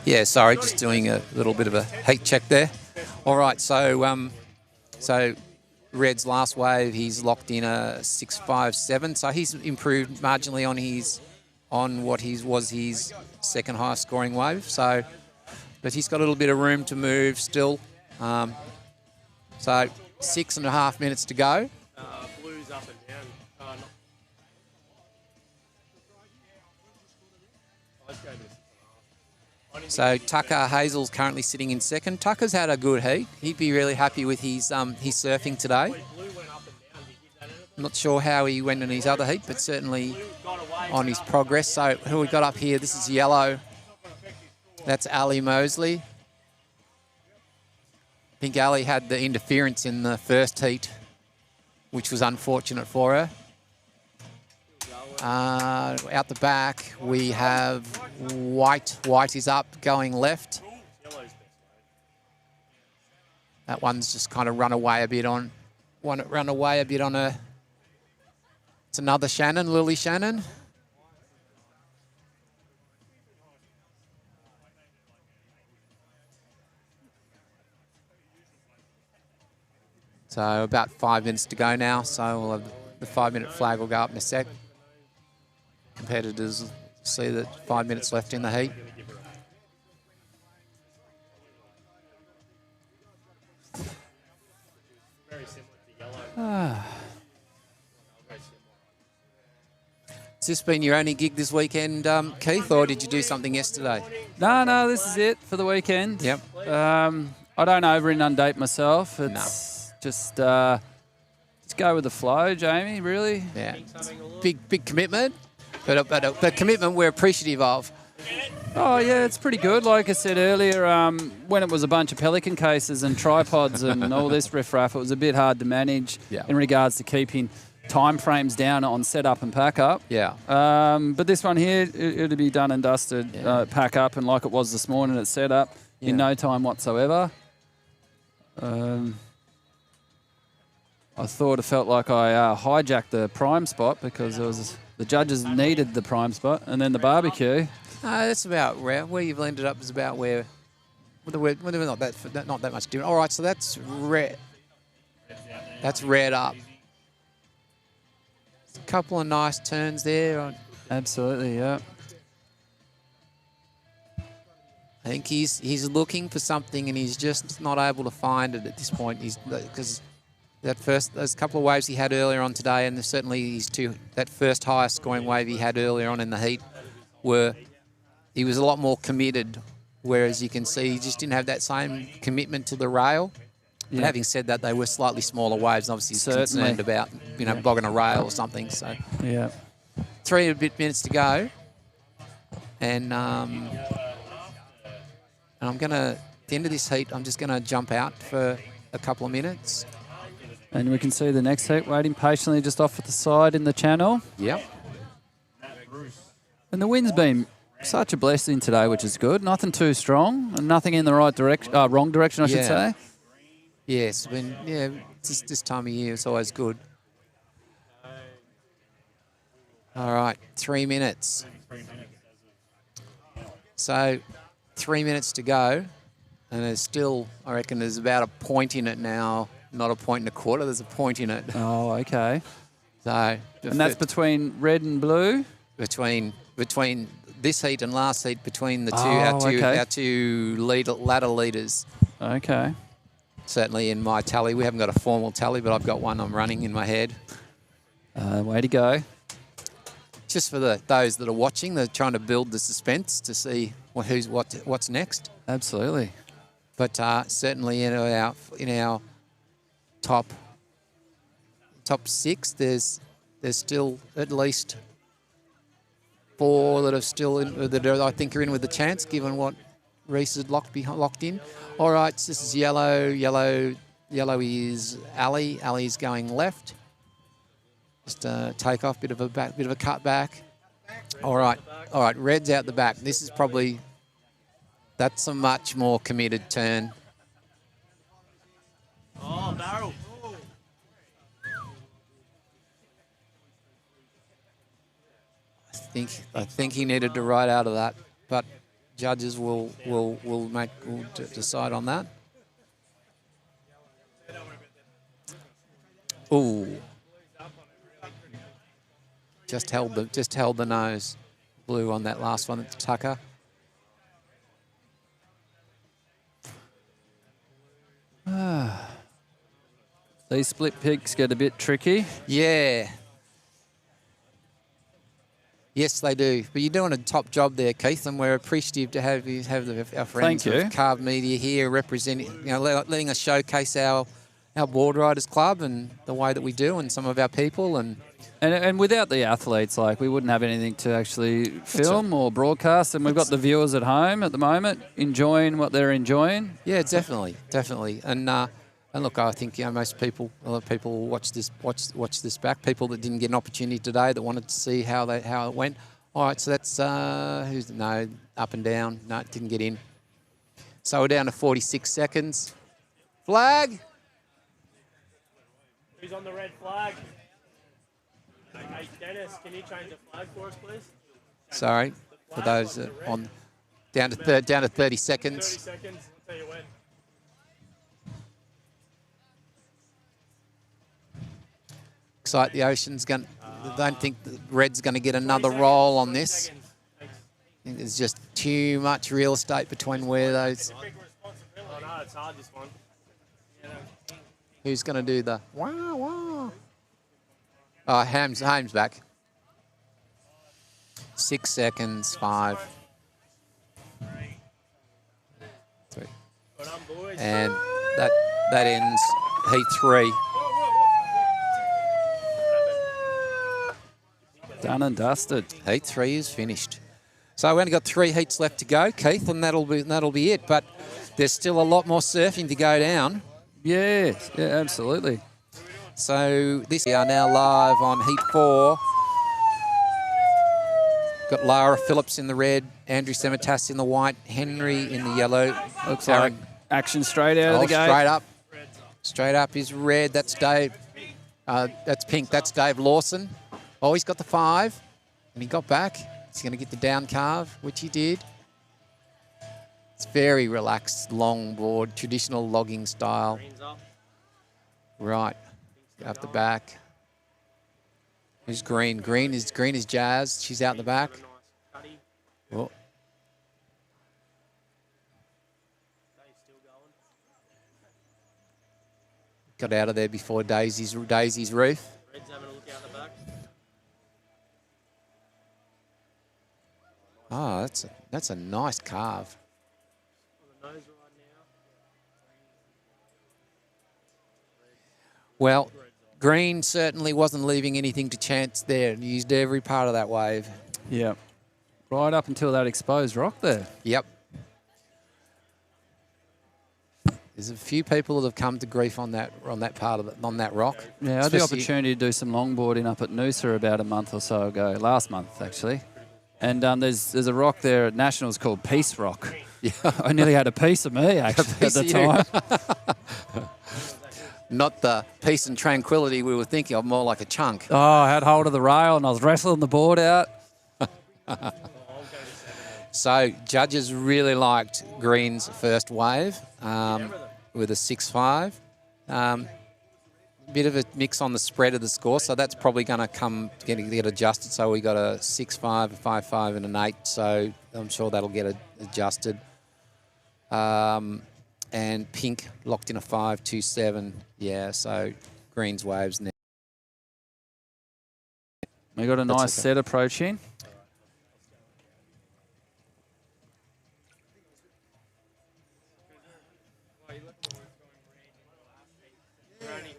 Yeah, sorry, just doing a little bit of a heat check there. All right, so Red's last wave, he's locked in a 6.57, so he's improved marginally on what was his second highest scoring wave. So, but he's got a little bit of room to move still. So 6.5 minutes to go. Blue's up and down. So Tucker Hazel's currently sitting in second. Tucker's had a good heat. He'd be really happy with his surfing today. I'm not sure how he went in his other heat, but certainly on his progress. So who we got up here? This is yellow. That's Ali Mosley. I think Ali had the interference in the first heat, which was unfortunate for her. Out the back, we have White. White is up, going left. That one's just kind of run away a bit on her. It's another Shannon, Lily Shannon. So about 5 minutes to go now. So we'll have the 5-minute flag will go up in a sec. Competitors see that 5 minutes left in the heat. Has this been your only gig this weekend, Keith, or did you do something yesterday? No, this is it for the weekend. Yep. I don't over-inundate myself. It's just go with the flow, Jamie, really. Yeah. Big commitment, but commitment we're appreciative of. Oh, yeah, it's pretty good. Like I said earlier, when it was a bunch of Pelican cases and tripods and all this riffraff, it was a bit hard to manage in regards to keeping time frames down on setup and pack up. Yeah. But this one here, it'll be done and dusted, pack up, and like it was this morning at setup in no time whatsoever. I thought it felt like I hijacked the prime spot because it was the judges needed the prime spot, and then the barbecue. That's about where you've ended up is about where we're not that much different. All right, so that's red. That's red up. A couple of nice turns there. Absolutely, yeah. I think he's looking for something and he's just not able to find it at this point. Because those couple of waves he had earlier on today, and certainly that first highest scoring wave he had earlier on in the heat, he was a lot more committed. Whereas you can see he just didn't have that same commitment to the rail. Yeah. But having said that, they were slightly smaller waves. And obviously, he's concerned about bogging a rail or something. So yeah, 3 and a bit minutes to go, and I'm gonna at the end of this heat, I'm just gonna jump out for a couple of minutes. And we can see the next heat waiting patiently just off at the side in the channel. Yep. And the wind's been such a blessing today, which is good. Nothing too strong and nothing in the right direction, wrong direction, I should say. Yes, this time of year it's always good. All right, 3 minutes. So 3 minutes to go, and there's still, I reckon, there's about a point in it now. Not a point and a quarter. There's a point in it. Oh, okay. So, and that's between red and blue. Between this heat and last heat, between the two, our two ladder leaders. Okay. Certainly in my tally, we haven't got a formal tally, but I've got one I'm running in my head. Way to go. Just for those that are watching, they're trying to build the suspense to see what's next. Absolutely. But certainly in our top 6, there's still at least 4 that are still in, that I think are in with a chance, given what Reese is locked in. All right, so this is yellow. Yellow is Ali. Ali's going left. Just take off, bit of a cut back. All right. Red's out the back. This is that's a much more committed turn. Oh, barrel. I think he needed to ride out of that, but judges will decide on that. Ooh. Just held the nose. Blue on that last one at Tucker. These split picks get a bit tricky. Yeah. Yes, they do. But you're doing a top job there, Keith, and we're appreciative to have our friends Thank you. of CarvemediA here representing, letting us showcase our board riders club and the way that we do, and some of our people. And without the athletes, like, we wouldn't have anything to actually film or broadcast. And we've got the viewers at home at the moment enjoying what they're enjoying. Yeah, definitely. And look, I think a lot of people watch this back. People that didn't get an opportunity today that wanted to see how it went. All right, so that's up and down. No, it didn't get in. So we're down to 46 seconds. Flag. Who's on the red flag? Hey, Dennis, can you change the flag for us, please? Sorry for those on down to 30 seconds. 30 seconds. I'll tell you when. Looks like the Ocean's going. I don't think the Red's going to get another roll on this. I think there's just too much real estate between where those. Oh no, it's hard this one. Who's going to do the wow wow? Oh, Hames back. 6 seconds. 5. 3. And that ends heat 3. Done and dusted. Heat 3 is finished. So we've only got 3 heats left to go, Keith, and that'll be it. But there's still a lot more surfing to go down. Yeah, absolutely. So we are now live on heat 4. Got Lara Phillips in the red, Andrew Semitas in the white, Henry in the yellow. Looks like action straight out of the gate. Straight up. Straight up is red. That's Dave. That's pink. That's Dave Lawson. Oh, he's got the 5, and he got back. He's going to get the down carve, which he did. It's very relaxed longboard, traditional logging style. Right, up the back. Who's green? Green is Jazz. She's out the back. Oh. Got out of there before Daisy's roof. Red's having a look out the back. Oh, that's a nice carve. Well, green certainly wasn't leaving anything to chance there. He used every part of that wave. Yeah. Right up until that exposed rock there. Yep. There's a few people that have come to grief on that rock. Yeah, I had the opportunity to do some longboarding up at Noosa about a month or so ago, last month actually. And there's a rock there at Nationals called Peace Rock. Yeah. I nearly had a piece of me actually at the time. Not the peace and tranquility we were thinking of, more like a chunk. Oh, I had hold of the rail and I was wrestling the board out. So judges really liked Green's first wave with a 6.5. Bit of a mix on the spread of the score, so that's probably going to get adjusted. So we got a 6.5, a 5.5, and an 8. So I'm sure that'll get adjusted. And pink locked in a 5.27. Yeah, so Green's waves now. We got a nice set approaching.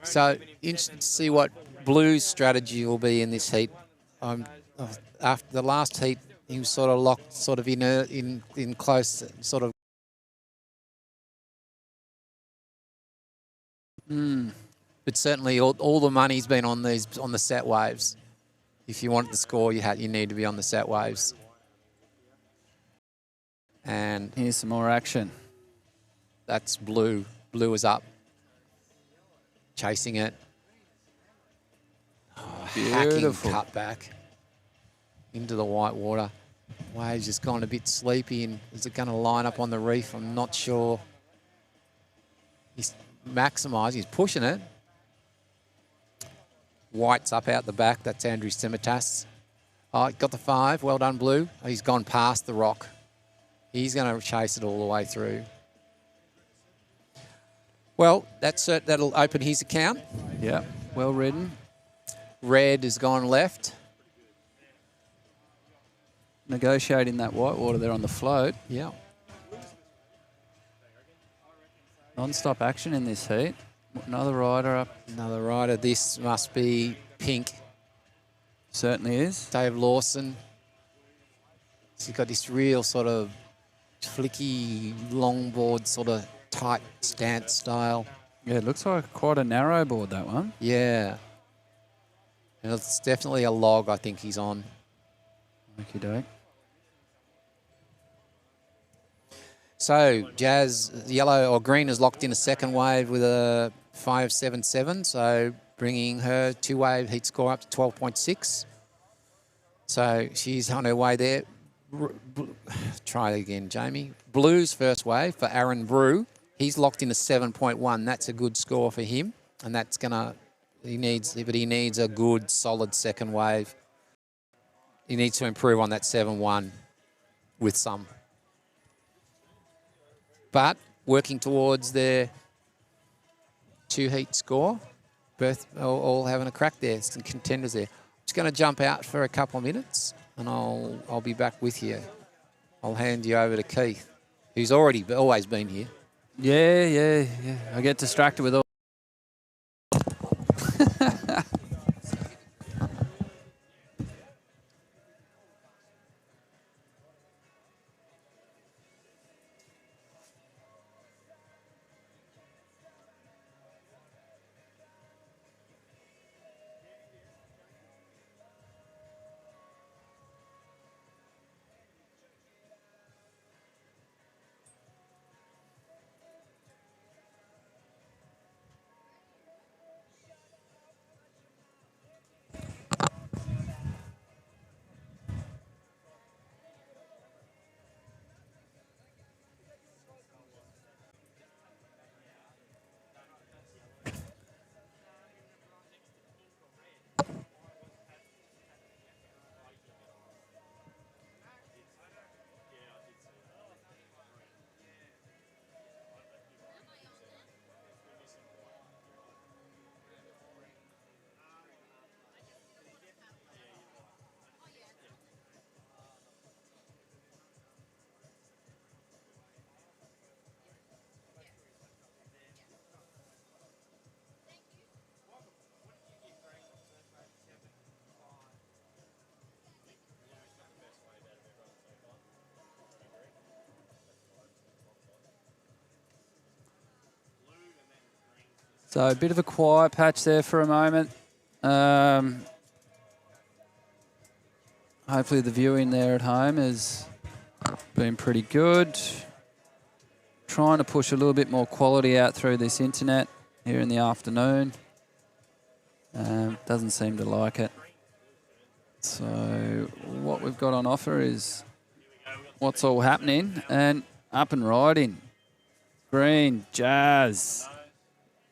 So interested to see what Blue's strategy will be in this heat. After the last heat, he was sort of locked, sort of in close, sort of. But certainly, all the money's been on the set waves. If you want the score, you need to be on the set waves. And here's some more action. That's Blue. Blue is up. Chasing it. Oh, hacking cut back into the white water. Waves just gone a bit sleepy, and is it going to line up on the reef? I'm not sure. He's maximising. He's pushing it. White's up out the back. That's Andrew Simitas. Oh, got the 5. Well done, Blue. Oh, he's gone past the rock. He's going to chase it all the way through. Well, that'll open his account. Yeah, well ridden. Red has gone left. negotiating that whitewater there on the float. Yeah. Non-stop action in this heat. Another rider up. Another rider. This must be Pink. Certainly is. Dave Lawson. He's got this real sort of flicky longboard sort of tight stance style. Yeah, it looks like quite a narrow board, that one. Yeah. And it's definitely a log I think he's on. Okie doke. So Jazz, yellow or green, is locked in a second wave with a 5.77. So bringing her two-wave heat score up to 12.6. So she's on her way there. Try it again, Jamie. Blue's first wave for Aaron Brew. He's locked in a 7.1. That's a good score for him. And that's going to, he needs a good, solid second wave. He needs to improve on that 7.1 with some. But working towards their two-heat score. Both all having a crack there. Some contenders there. Just going to jump out for a couple of minutes, and I'll be back with you. I'll hand you over to Keith, who's always been here. Yeah. I get distracted with all. So a bit of a quiet patch there for a moment. Hopefully the viewing there at home has been pretty good. Trying to push a little bit more quality out through this internet here in the afternoon. Doesn't seem to like it. So what we've got on offer is what's all happening and up and riding. Green, Jazz.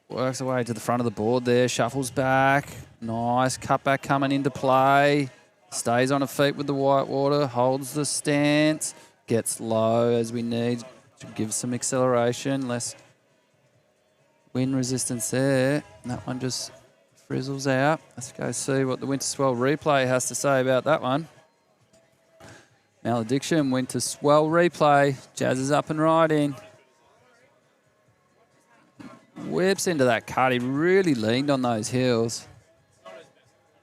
Works away to the front of the board there, shuffles back. Nice, cutback coming into play. Stays on her feet with the whitewater, holds the stance, gets low as we need to give some acceleration, less wind resistance there. And that one just frizzles out. Let's go see what the Winter Swell replay has to say about that one. Maladiction, Winter Swell replay. Jazz is up and riding. Whips into that cut. He really leaned on those heels.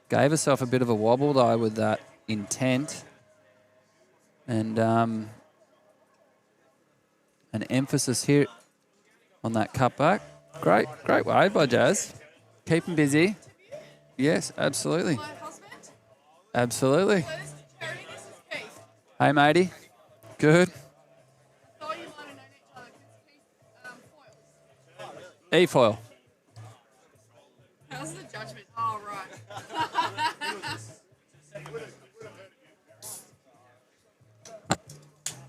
Gave herself a bit of a wobble, though, with that intent. And an emphasis here on that cutback. Great wave by Jazz. Keep him busy. Yes, absolutely. Absolutely. Hey, matey. Good. E-foil. How's the judgment? Oh, right.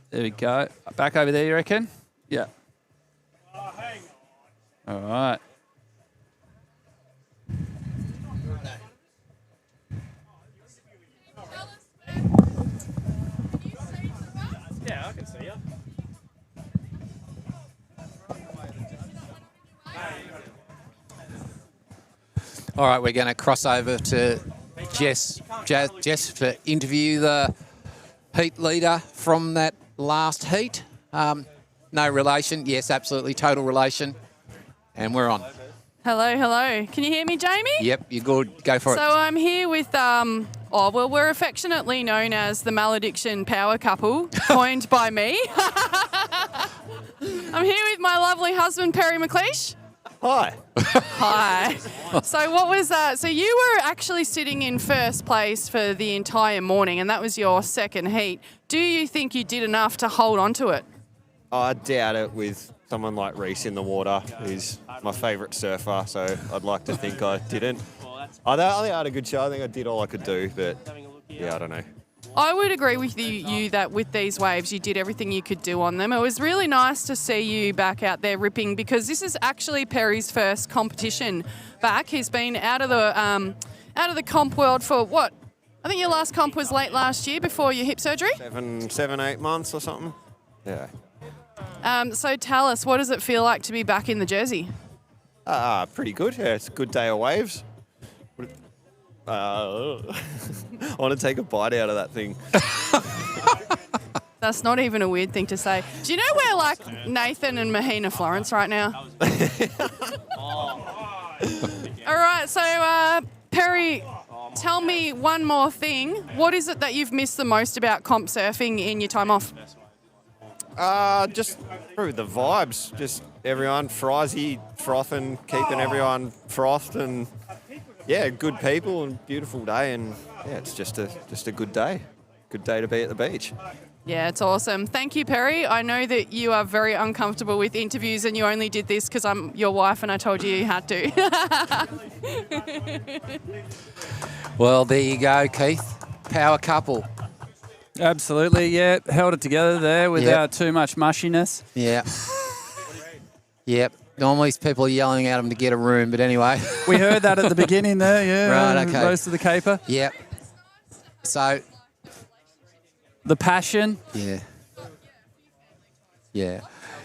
There we go. Back over there, you reckon? Yeah. All right. Yeah, I can see you. All right, we're going to cross over to Jess to interview the heat leader from that last heat. No relation. Yes, absolutely. Total relation. And we're on. Hello, hello. Can you hear me, Jamie? Yep, you're good. Go for So I'm here with, we're affectionately known as the Maladiction Power Couple, coined by me. I'm here with my lovely husband, Perry McLeish. Hi. Hi. So what was that? So you were actually sitting in first place for the entire morning, and that was your second heat. Do you think you did enough to hold on to it? I doubt it with someone like Reese in the water, who's my favourite surfer, so I'd like to think I didn't. I think I had a good show. I think I did all I could do, but yeah, I don't know. I would agree with you that with these waves, you did everything you could do on them. It was really nice to see you back out there ripping, because this is actually Perry's first competition back. He's been out of the comp world for what? I think your last comp was late last year before your hip surgery. 8 months or something. Yeah. So tell us, what does it feel like to be back in the jersey? Pretty good. Yeah, it's a good day of waves. I want to take a bite out of that thing. That's not even a weird thing to say. Do you know we're like Nathan and Mahina Florence right now? All right, so Perry, tell me one more thing. What is it that you've missed the most about comp surfing in your time off? Just through the vibes. Just everyone frizy, frothing, keeping everyone frothed, and yeah, good people and beautiful day, and yeah, it's just a good day. Good day to be at the beach. Yeah, it's awesome. Thank you, Perry. I know that you are very uncomfortable with interviews, and you only did this because I'm your wife and I told you you had to. Well, there you go, Keith. Power couple. Absolutely, yeah. Held it together there without too much mushiness. Yeah. Yep. Normally people are yelling at them to get a room, but anyway. We heard that at the beginning there, yeah. Right, okay. Most of the caper. Yep. So. The passion. Yeah. Yeah.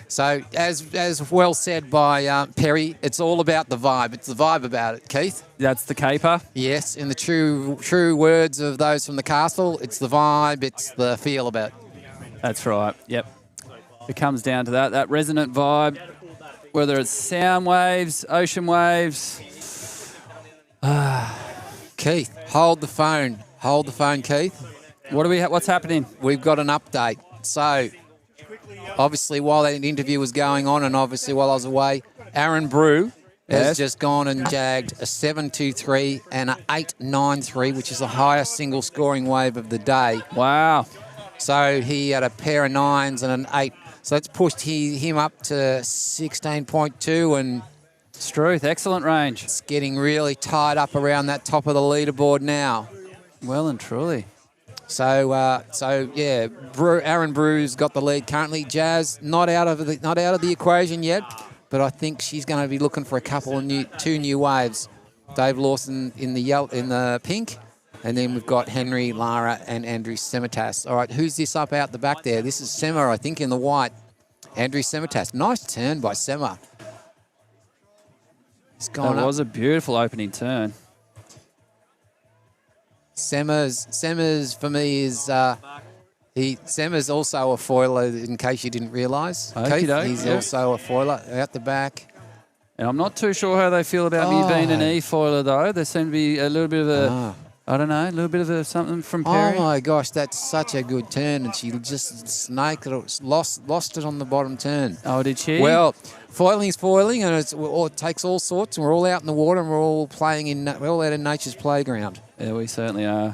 So as well said by Perry, it's all about the vibe. It's the vibe about it, Keith. That's the caper. Yes, in the true words of those from the castle, it's the vibe, it's the feel about it. That's right, yep. It comes down to that resonant vibe, whether it's sound waves, ocean waves. Keith, hold the phone. Hold the phone, Keith. What's happening? We've got an update. So, obviously, while that interview was going on, and obviously while I was away, Aaron Brew has just gone and jagged a 7.23 and an 8.93, which is the highest single scoring wave of the day. Wow. So he had a pair of 9s and an 8. So that's pushed him up to 16.2, and Struth, excellent range. It's getting really tied up around that top of the leaderboard now. Well and truly. So yeah, Aaron Brew's got the lead currently. Jazz not out of the equation yet, but I think she's going to be looking for a couple of two new waves. Dave Lawson in the pink, and then we've got Henry, Lara, and Andrew Semitas. All right, who's this up out the back there? This is Sema, I think, in the white. Andrew Semitas. Nice turn by Sema. That was a beautiful opening turn. Sema's for me is Sema's also a foiler, in case you didn't realise. He's also a foiler out the back. And I'm not too sure how they feel about me being an e-foiler, though. There seemed to be a little bit of a, I don't know, a little bit of a something from Perry. Oh, my gosh, that's such a good turn. And she just snaked it, lost it on the bottom turn. Oh, did she? Well, foiling's foiling, and it takes all sorts, and we're all out in the water, and we're all out in nature's playground. Yeah, we certainly are.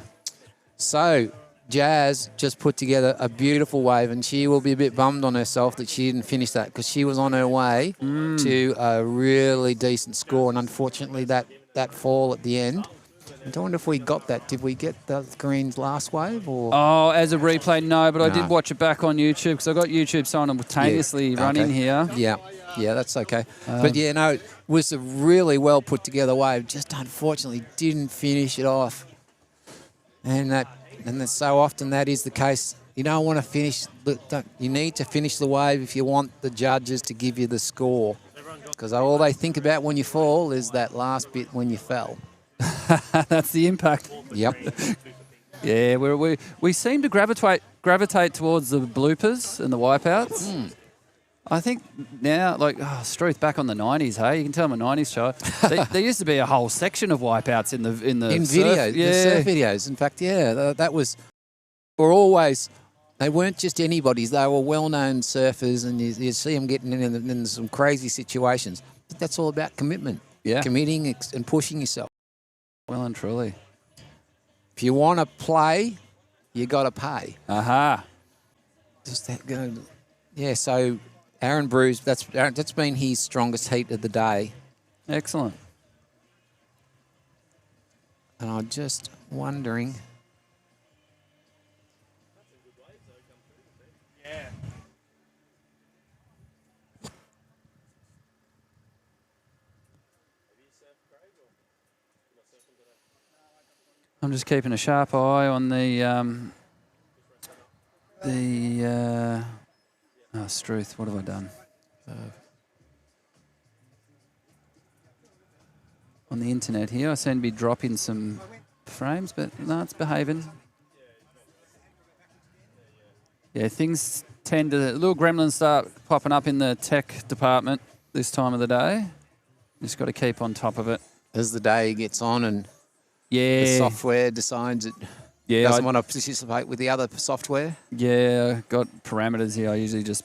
So, Jazz just put together a beautiful wave, and she will be a bit bummed on herself that she didn't finish that, because she was on her way to a really decent score, and unfortunately that fall at the end. I wonder if we got that. Did we get the Green's last wave? Or? Oh, as a replay, no, but I did watch it back on YouTube, because I've got YouTube simultaneously running here. Yeah, that's okay. But yeah, no, it was a really well put together wave. Just unfortunately didn't finish it off. And that's so often that is the case. You don't want to finish. You need to finish the wave if you want the judges to give you the score, because all they think about when you fall is that last bit when you fell. That's the impact. Yep. Yeah, we seem to gravitate towards the bloopers and the wipeouts. I think now, Struth back on the 90s, hey? You can tell I'm a 90s child. There used to be a whole section of wipeouts in the surf. videos, the surf videos. In fact, that was were always. They weren't just anybody's. They were well-known surfers, and you see them getting in some crazy situations. But that's all about commitment. Yeah, committing and pushing yourself. Well and truly. If you want to play, you got to pay. Aha. Just that go. Yeah. So Aaron Brews, that's been his strongest heat of the day. Excellent. And I'm just wondering. Yeah. I'm just keeping a sharp eye on Struth. What have I done? On the internet here, I seem to be dropping some frames, but no, it's behaving. Yeah, things tend to, little gremlins start popping up in the tech department this time of the day. Just got to keep on top of it. As the day gets on and the software decides it doesn't want to participate with the other software. Yeah, I've got parameters here. I usually just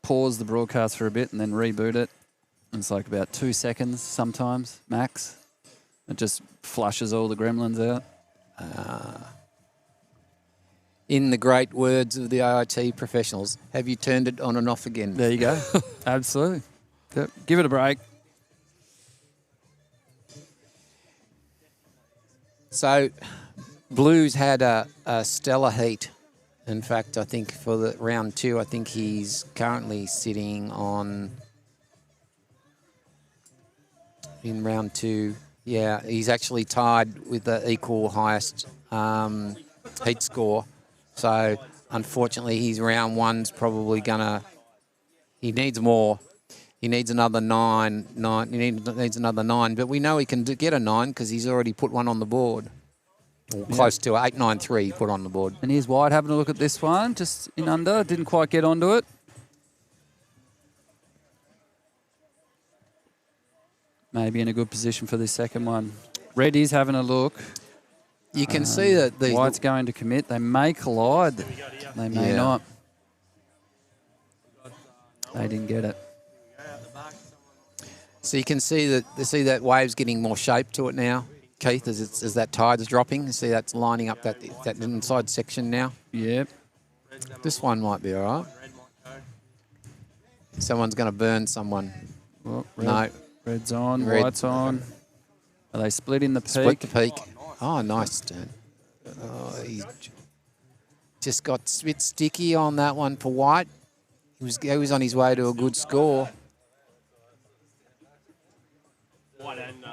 pause the broadcast for a bit and then reboot it. And it's like about 2 seconds sometimes, max. It just flushes all the gremlins out. In the great words of the IoT professionals, have you turned it on and off again? There you go. Absolutely. Give it a break. So, Blues had a stellar heat. In fact, I think for the round 2, I think he's currently sitting on in round 2. Yeah, he's actually tied with the equal highest heat score. So, unfortunately, his round 1's probably gonna. He needs more. He needs another 9. He needs another 9. But we know he can get a 9 because he's already put one on the board. Or close to 893 he put on the board. And here's White having a look at this one, just in under. Didn't quite get onto it. Maybe in a good position for this second one. Red is having a look. You can see that White's going to commit. They may collide. They may not. They didn't get it. So you can see that wave's getting more shape to it now, Keith, as that tide's dropping. You see that's lining up that inside section now. Yep. This one might be all right. Someone's going to burn someone. Well, no. Red's on, White's on. Are they splitting the peak? Split the peak. Oh, nice turn. Oh, he just got a bit sticky on that one for White. He was on his way to a good score.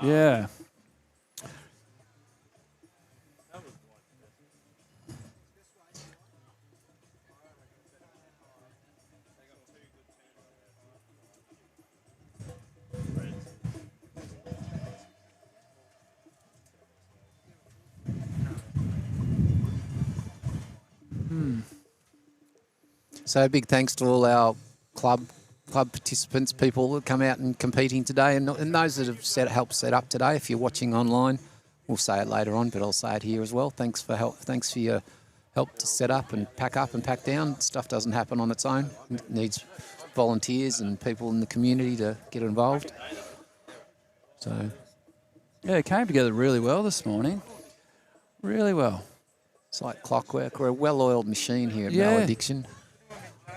Yeah. So big thanks to all our club participants, people that come out and competing today, and those that have helped set up today. If you're watching online, we'll say it later on, but I'll say it here as well. Thanks for help. Thanks for your help to set up and pack down. Stuff doesn't happen on its own. It needs volunteers and people in the community to get involved. So, yeah, it came together really well this morning. Really well. It's like clockwork. We're a well-oiled machine here at Maladiction.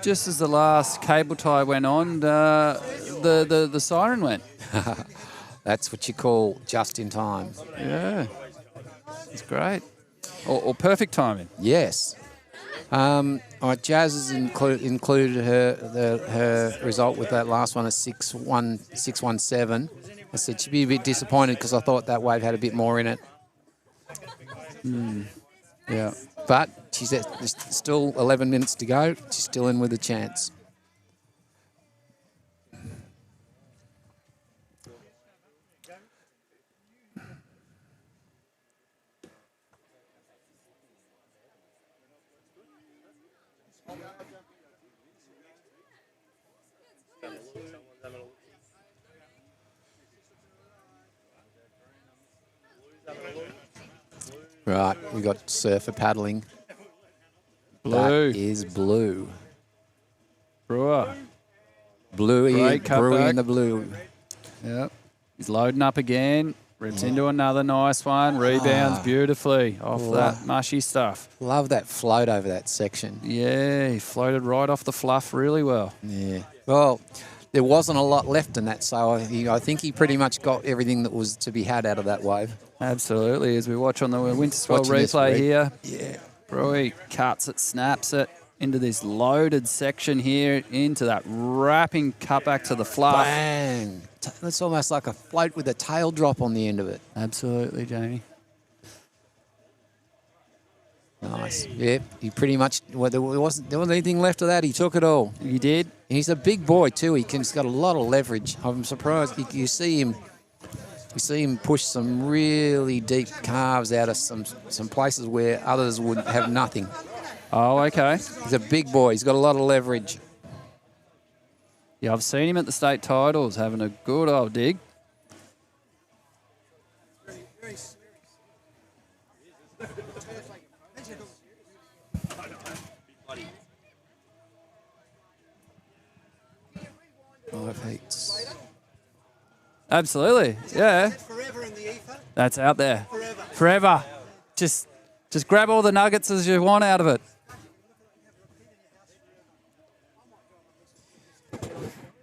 Just as the last cable tie went on, the siren went. That's what you call just in time. Yeah, it's great. Or perfect timing. Yes. All right, Jazz has included her result with that last one at 617. I said she'd be a bit disappointed because I thought that wave had a bit more in it. Yeah. But she said there's still 11 minutes to go. She's still in with a chance. Right, we got surfer paddling. Blue. That is blue. Brewer. Bluey, Great Brewy cutback. in the blue. Yep. He's loading up again. Rips into another nice one. Rebounds beautifully off that mushy stuff. Love that float over that section. Yeah, he floated right off the fluff really well. Yeah. Well, there wasn't a lot left in that, so I think he pretty much got everything that was to be had out of that wave. Absolutely. As we watch on the Winter Swell Watching this replay rig. here. Yeah. Brewy cuts it, snaps it into this loaded section here, into that wrapping cutback to the fluff. Bang! It's almost like a float with a tail drop on the end of it. Absolutely, Jamie. Nice. Yep. He pretty much, well, there wasn't anything left of that. He took it all. He did. And he's a big boy too. He's got a lot of leverage. I'm surprised. You see him push some really deep carves out of some places where others would have nothing. Oh, okay. He's a big boy. He's got a lot of leverage. Yeah, I've seen him at the state titles having a good old dig. Absolutely, yeah. That's out there. Forever. Just grab all the nuggets as you want out of it.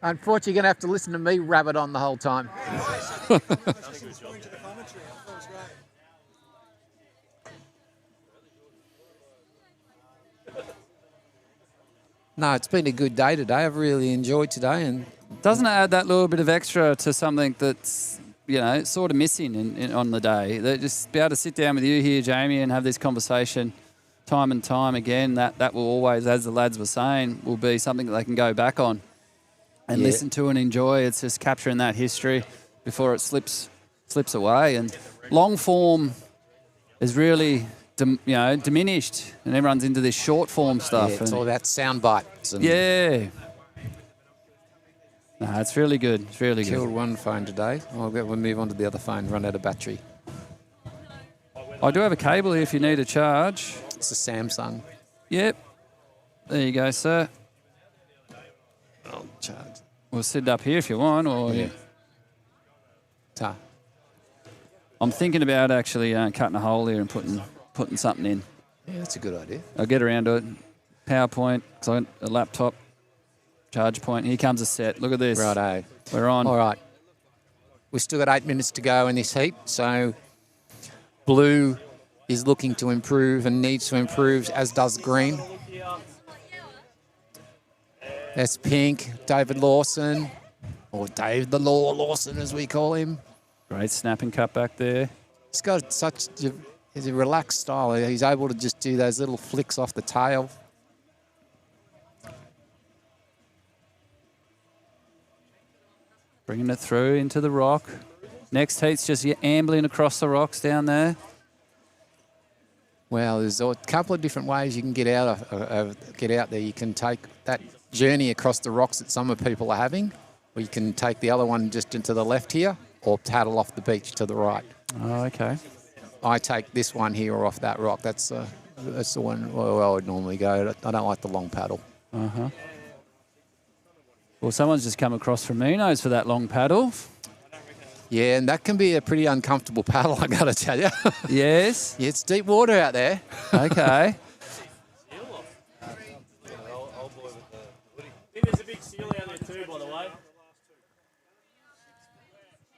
Unfortunately, you're going to have to listen to me rabbit on the whole time. No, it's been a good day today. I've really enjoyed today. And doesn't it add that little bit of extra to something that's, you know, sort of missing on the day? That just be able to sit down with you here, Jamie, and have this conversation time and time again, that will always, as the lads were saying, will be something that they can go back on and listen to and enjoy. It's just capturing that history before it slips away. And long form is really diminished, and everyone's into this short form stuff. Yeah, it's all about sound bites. And yeah. No, it's really good. It's really good. Killed one phone today. We'll move on to the other phone, run out of battery. I do have a cable here if you need a charge. It's a Samsung. Yep. There you go, sir. I'll charge. We'll sit it up here if you want. Or I'm thinking about actually cutting a hole here and putting something in. Yeah, that's a good idea. I'll get around to it. PowerPoint, because I got a laptop, charge point. Here comes a set. Look at this. Righto. We're on. All right. We've still got 8 minutes to go in this heat, so blue is looking to improve and needs to improve, as does green. That's pink, David Lawson, or Dave the Law Lawson as we call him. Great snapping cut back there. He's got he's a relaxed style. He's able to just do those little flicks off the tail. Bringing it through into the rock. Next heat's just ambling across the rocks down there. Well, there's a couple of different ways you can get out there. You can take that journey across the rocks that some of people are having, or you can take the other one just into the left here, or paddle off the beach to the right. Oh, okay. I take this one here or off that rock. That's the one where I would normally go. I don't like the long paddle. Uh-huh. Well, someone's just come across from Minos for that long paddle. Yeah, and that can be a pretty uncomfortable paddle, I got to tell you. Yes? Yeah, it's deep water out there. Okay. I think there's a big seal out there too, by the way.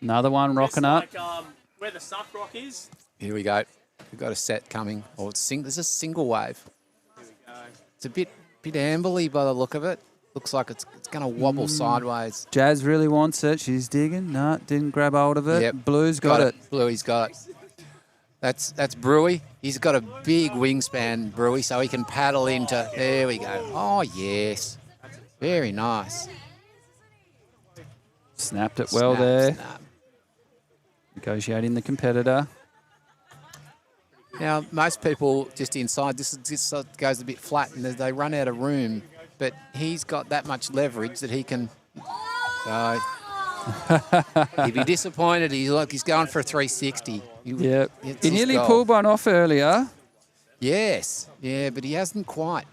Another one rocking up. Like where the suck rock is. Here we go. We've got a set coming. Oh, there's a single wave. Here we go. It's a bit ambly by the look of it. Looks like it's going to wobble sideways. Jazz really wants it. She's digging. No, didn't grab hold of it. Yep. Blue's got it. Bluey's got it. That's Brewy. He's got a big wingspan, Brewy, so he can paddle into... There we go. Oh, yes. Very nice. Snapped it well there. Snap. Negotiating the competitor. Now, most people just inside, this goes a bit flat and they run out of room, but he's got that much leverage that he can... he'd be disappointed. He's going for a 360. Yeah. He nearly pulled one off earlier. Yes. Yeah, but he hasn't quite.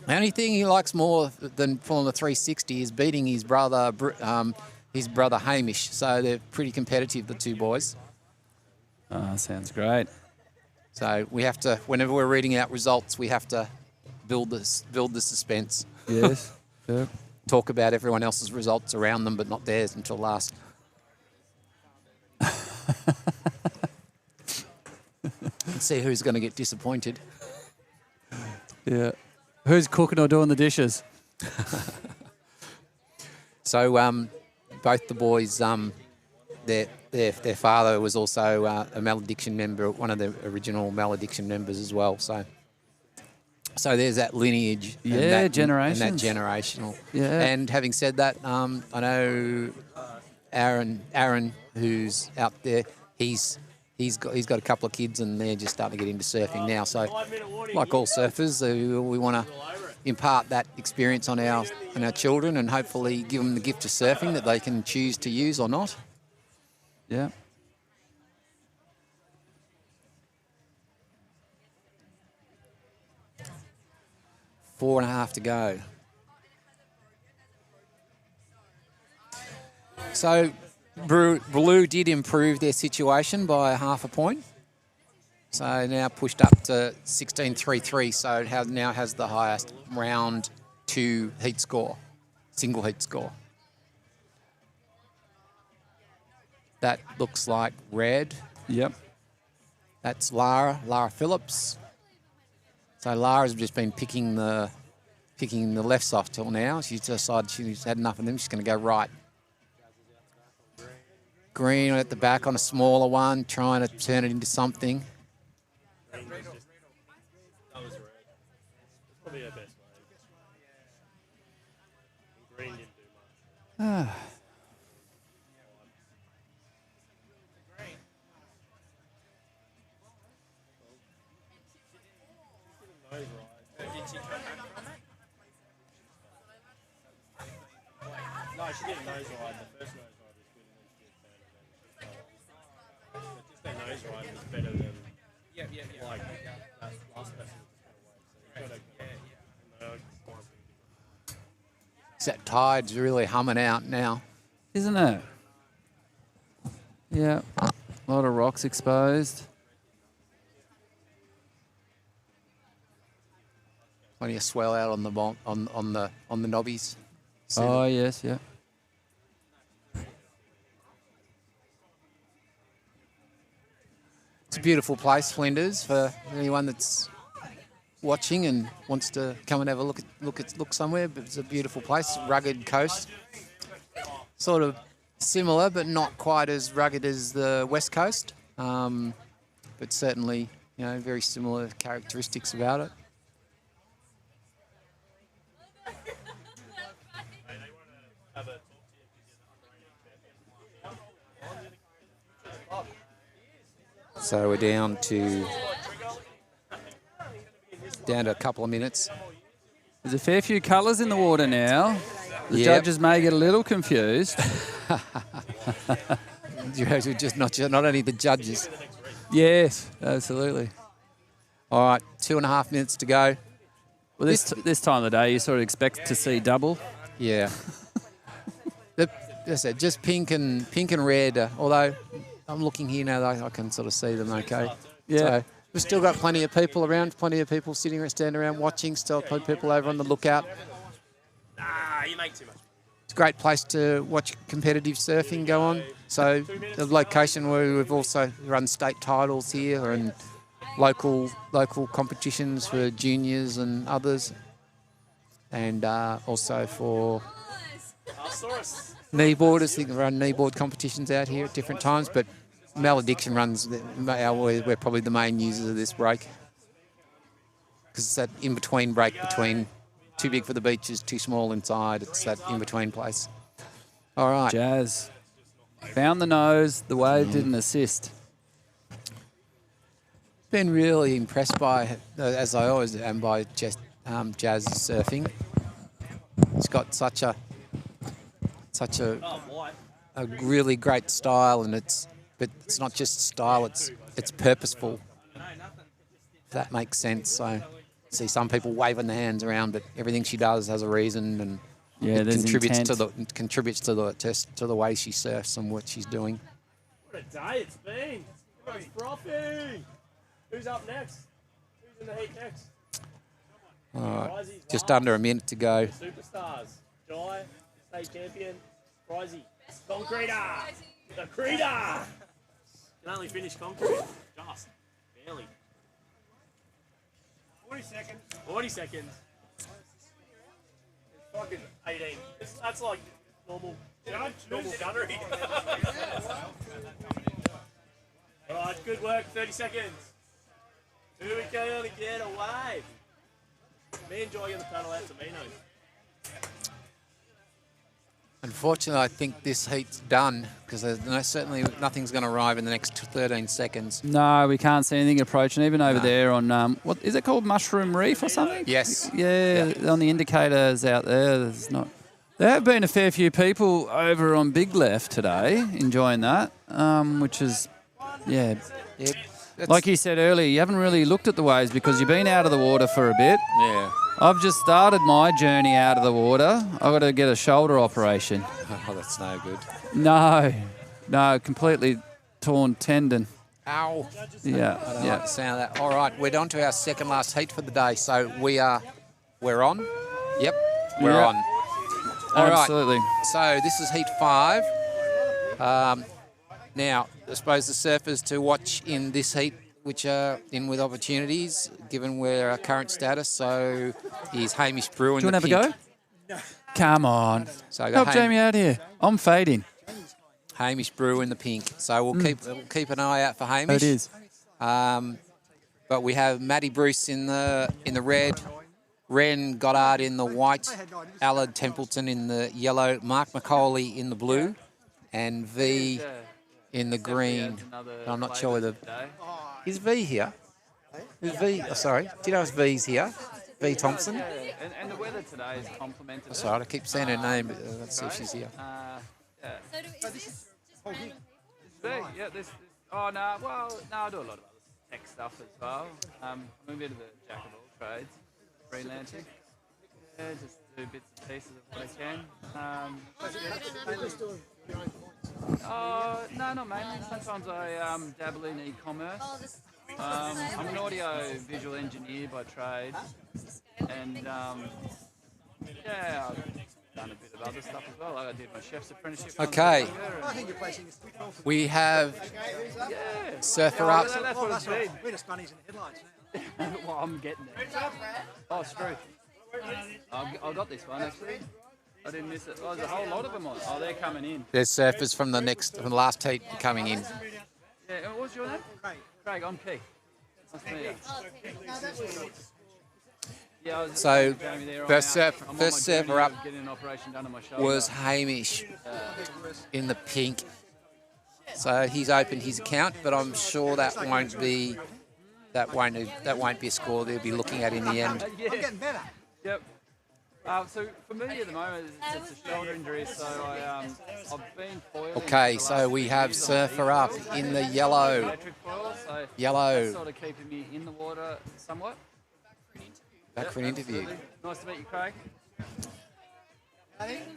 The only thing he likes more than pulling a 360 is beating his brother Hamish. So they're pretty competitive, the two boys. Oh, sounds great. So we have to, whenever we're reading out results, we have to build the suspense. Yes. Yep. Talk about everyone else's results around them, but not theirs until last. And see who's going to get disappointed. Yeah. Who's cooking or doing the dishes? So both the boys, their father was also a Maladiction member, one of the original Maladiction members as well. So there's that lineage. Yeah, generations. And that generational. Yeah. And having said that, I know Aaron, who's out there, he's got a couple of kids and they're just starting to get into surfing now. So like all surfers, we want to impart that experience on our children and hopefully give them the gift of surfing that they can choose to use or not. Yeah. Four and a half to go. So Blue did improve their situation by half a point. So now pushed up to 16.33. So it now has the highest round 2 heat score, single heat score. That looks like red. Yep. That's Lara Phillips. So Lara's just been picking the lefts off till now. She's decided she's had enough of them. She's going to go right. Green at the back on a smaller one, trying to turn it into something. Ah. No, she did a nose ride. The first nose ride was good, and then she just nose ride was better than like that last person. That tide's really humming out now. Isn't it? Yeah. A lot of rocks exposed. Plenty of swell out on the on the knobbies. Oh yes, yeah. It's a beautiful place, Flinders, for anyone that's watching and wants to come and have a look somewhere. But it's a beautiful place, rugged coast, sort of similar but not quite as rugged as the west coast, but certainly very similar characteristics about it. So we're down to a couple of minutes. There's a fair few colours in the water now. The Yep. judges may get a little confused. Just not only the judges. Yes, absolutely. All right, 2.5 minutes to go. Well, this time of the day, you sort of expect to see double. Yeah. That's it, just pink and red. Although I'm looking here now, I can sort of see them okay. Yeah. So we've still got plenty of people around, plenty of people standing around watching, still people over on the lookout. Nah, you make too much. It's a great place to watch competitive surfing go on. So the location where we've also run state titles here and local competitions for juniors and others. And also for kneeboarders. I think we run kneeboard competitions out here at different times, but Maladiction runs, we're probably the main users of this break. Because it's that in-between break between too big for the beaches, too small inside. It's that in-between place. All right. Jazz found the nose. The wave didn't assist. Been really impressed by, as I always am, by Jazz surfing. He's got such a really great style, and it's not just style; it's purposeful. If that makes sense. So, I see some people waving their hands around, but everything she does has a reason, and it contributes to the way she surfs and what she's doing. What a day it's been. Everyone's frothy. Who's up next? Who's in the heat next? All right, just under a minute to go. Superstars. Jai, state champion. Pricey. Concreter. The Creter. Can only finish concrete. Just. Barely. 40 seconds. 40 seconds. It's fucking 18. That's like normal gunnery. All right, good work. 30 seconds. Who we going to get away? Me and Joy get the paddle out to Mino's. Unfortunately, I think this heat's done because certainly nothing's going to arrive in the next 13 seconds. No, we can't see anything approaching. Even over there on, what is it called, Mushroom Reef or something? Yes. Yeah, on the indicators out there's not. There have been a fair few people over on Big Left today enjoying that, which is, yeah. Yep. Like you said earlier, you haven't really looked at the waves because you've been out of the water for a bit. Yeah. I've just started my journey out of the water. I've got to get a shoulder operation. Oh, that's no good. No, completely torn tendon. Ow. Yeah, I don't like the sound of that. All right, we're on to our second last heat for the day. So we're on. Yep, we're on. All Absolutely. Right. So this is heat 5. Now, I suppose the surfers to watch in this heat, which are in with opportunities, given where our current status. So is Hamish Brew in the pink. Do you want to have a go? Come on. So help Jamie out here. I'm fading. Hamish Brew in the pink. So we'll keep an eye out for Hamish. It is. But we have Matty Bruce in the red, Ren Goddard in the white, Allard Templeton in the yellow, Mark McCauley in the blue, and V in the green. I'm not sure whether... Is V here? Is V... Oh, sorry. Do you know if V's here? V Thompson? Yeah. And the weather today is complemented. That's all right. I keep saying her name, but let's see if she's here. So is this just random? Yeah, this. Oh, no. Well, no, I do a lot of other tech stuff as well. I'm a bit of a jack of all trades, freelancing. Yeah, just do bits and pieces of what I can. No, not mainly. Sometimes I dabble in e-commerce. I'm an audio visual engineer by trade, and yeah, I've done a bit of other stuff as well. Like I did my chef's apprenticeship. Okay. We have Surfer Up. So that's what it's been. We're just bunnies in the headlights. Well, I'm getting it. Oh, Struth. I got this one actually. I didn't miss it. Oh, there's a whole lot of them on. Oh, they're coming in. There's surfers from the last heat coming in. Yeah, what was your name? Craig, I'm Keith. Nice to meet you. Yeah, So, first server up was shoulder. Hamish in the pink. So he's opened his account, but I'm sure that won't be a score they'll be looking at in the end. Yeah. I'm getting better. Yep. So for me at the moment, it's a shoulder injury. So I've been foiling. Okay, so we have Surfer Up in the yellow. Electric foil, so Yellow. that's sort of keeping me in the water somewhat. Back for an interview. Absolutely. Nice to meet you, Craig.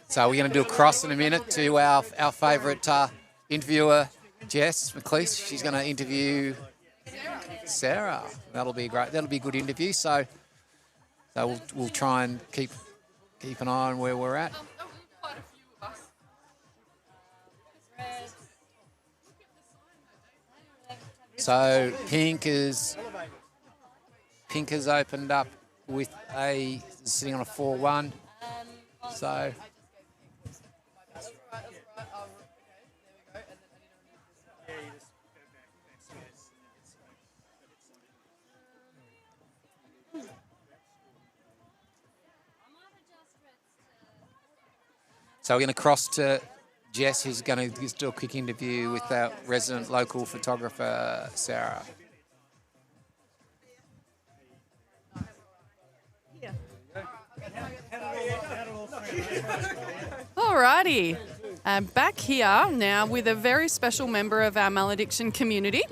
So we're going to do a cross in a minute to our favourite interviewer, Jess McLeish. She's going to interview Sarah. That'll be great. That'll be a good interview. So we'll try and keep an eye on where we're at. So Pink has opened up with sitting on a 4-1. So we're going to cross to Jess, who's going to just do a quick interview with our resident local photographer, Sarah. Alrighty. Back here now with a very special member of our Maladiction community,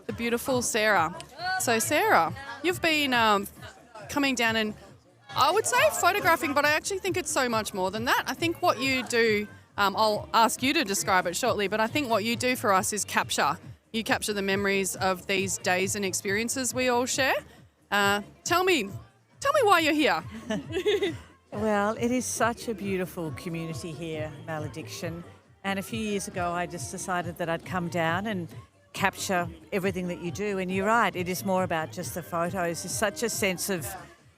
the beautiful Sarah. So Sarah, you've been coming down and I would say photographing, but I actually think it's so much more than that. I think what you do, I'll ask you to describe it shortly, but I think what you do for us is capture. You capture the memories of these days and experiences we all share. Tell me why you're here. Well, it is such a beautiful community here, Maladiction. And a few years ago, I just decided that I'd come down and capture everything that you do. And you're right, it is more about just the photos. There's such a sense of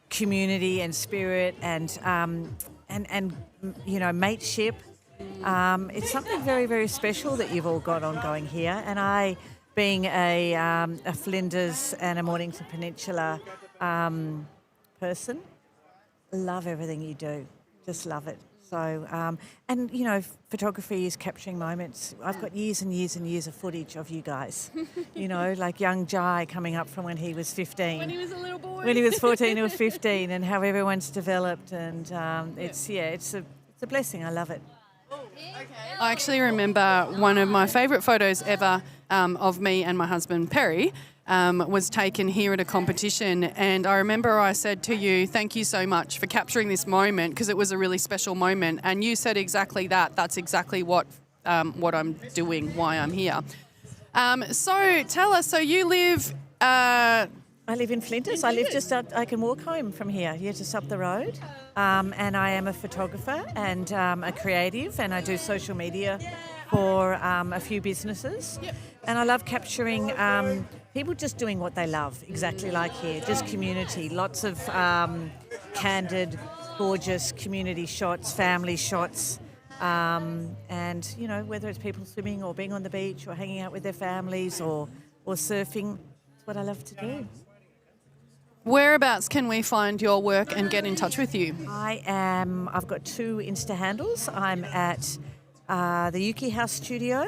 community and spirit and you know, mateship. It's something very, very special that you've all got ongoing here. And I, being a Flinders and a Mornington Peninsula person, love everything you do. Just love it. So, and you know, photography is capturing moments. I've got years and years and years of footage of you guys. You know, like young Jai coming up from when he was 15. When he was a little boy. When he was 14 or 15, and how everyone's developed. And it's a blessing. I love it. I actually remember one of my favourite photos ever of me and my husband Perry was taken here at a competition, and I remember I said to you, thank you so much for capturing this moment because it was a really special moment, and you said exactly that. That's exactly what I'm doing, why I'm here. So tell us, so you live... I live in Flinders. I live just up, I can walk home from here, just up the road. And I am a photographer and a creative, and I do social media for a few businesses. Yep. And I love capturing people just doing what they love, exactly like here, just community. Lots of candid, gorgeous community shots, family shots. And, you know, whether it's people swimming or being on the beach or hanging out with their families or surfing, it's what I love to do. Whereabouts can we find your work and get in touch with you? I've got 2 Insta handles. I'm at the Yuki House Studio,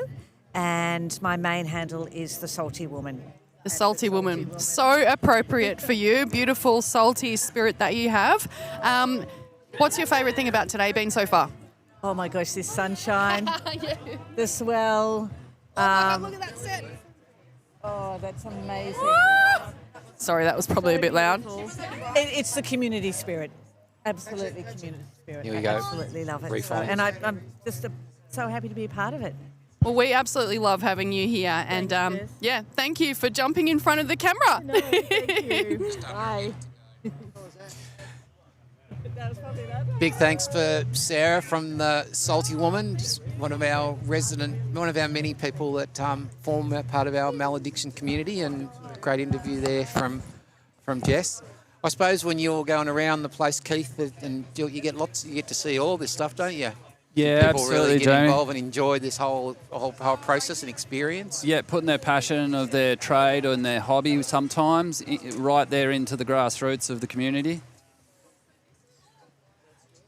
and my main handle is The Salty Woman. The Salty Woman. So appropriate for you. Beautiful, salty spirit that you have. What's your favourite thing about today been so far? Oh my gosh, this sunshine, yeah. The swell. Oh my God, look at that set. Oh, that's amazing. Sorry, that was probably a bit loud. It's the community spirit. Absolutely community spirit. Here we go. I absolutely love it. Reform. And I'm just so happy to be a part of it. Well, we absolutely love having you here. And yeah, thank you for jumping in front of the camera. No, thank you. Bye. Big thanks for Sarah from the Salty Woman, just one of our many people that form a part of our Maladiction community, and a great interview there from Jess. I suppose when you're going around the place, Keith, and you get to see all this stuff, don't you? Yeah, People absolutely, really get Jamie. involved and enjoy this whole process and experience. Yeah, putting their passion of their trade and their hobby sometimes right there into the grassroots of the community.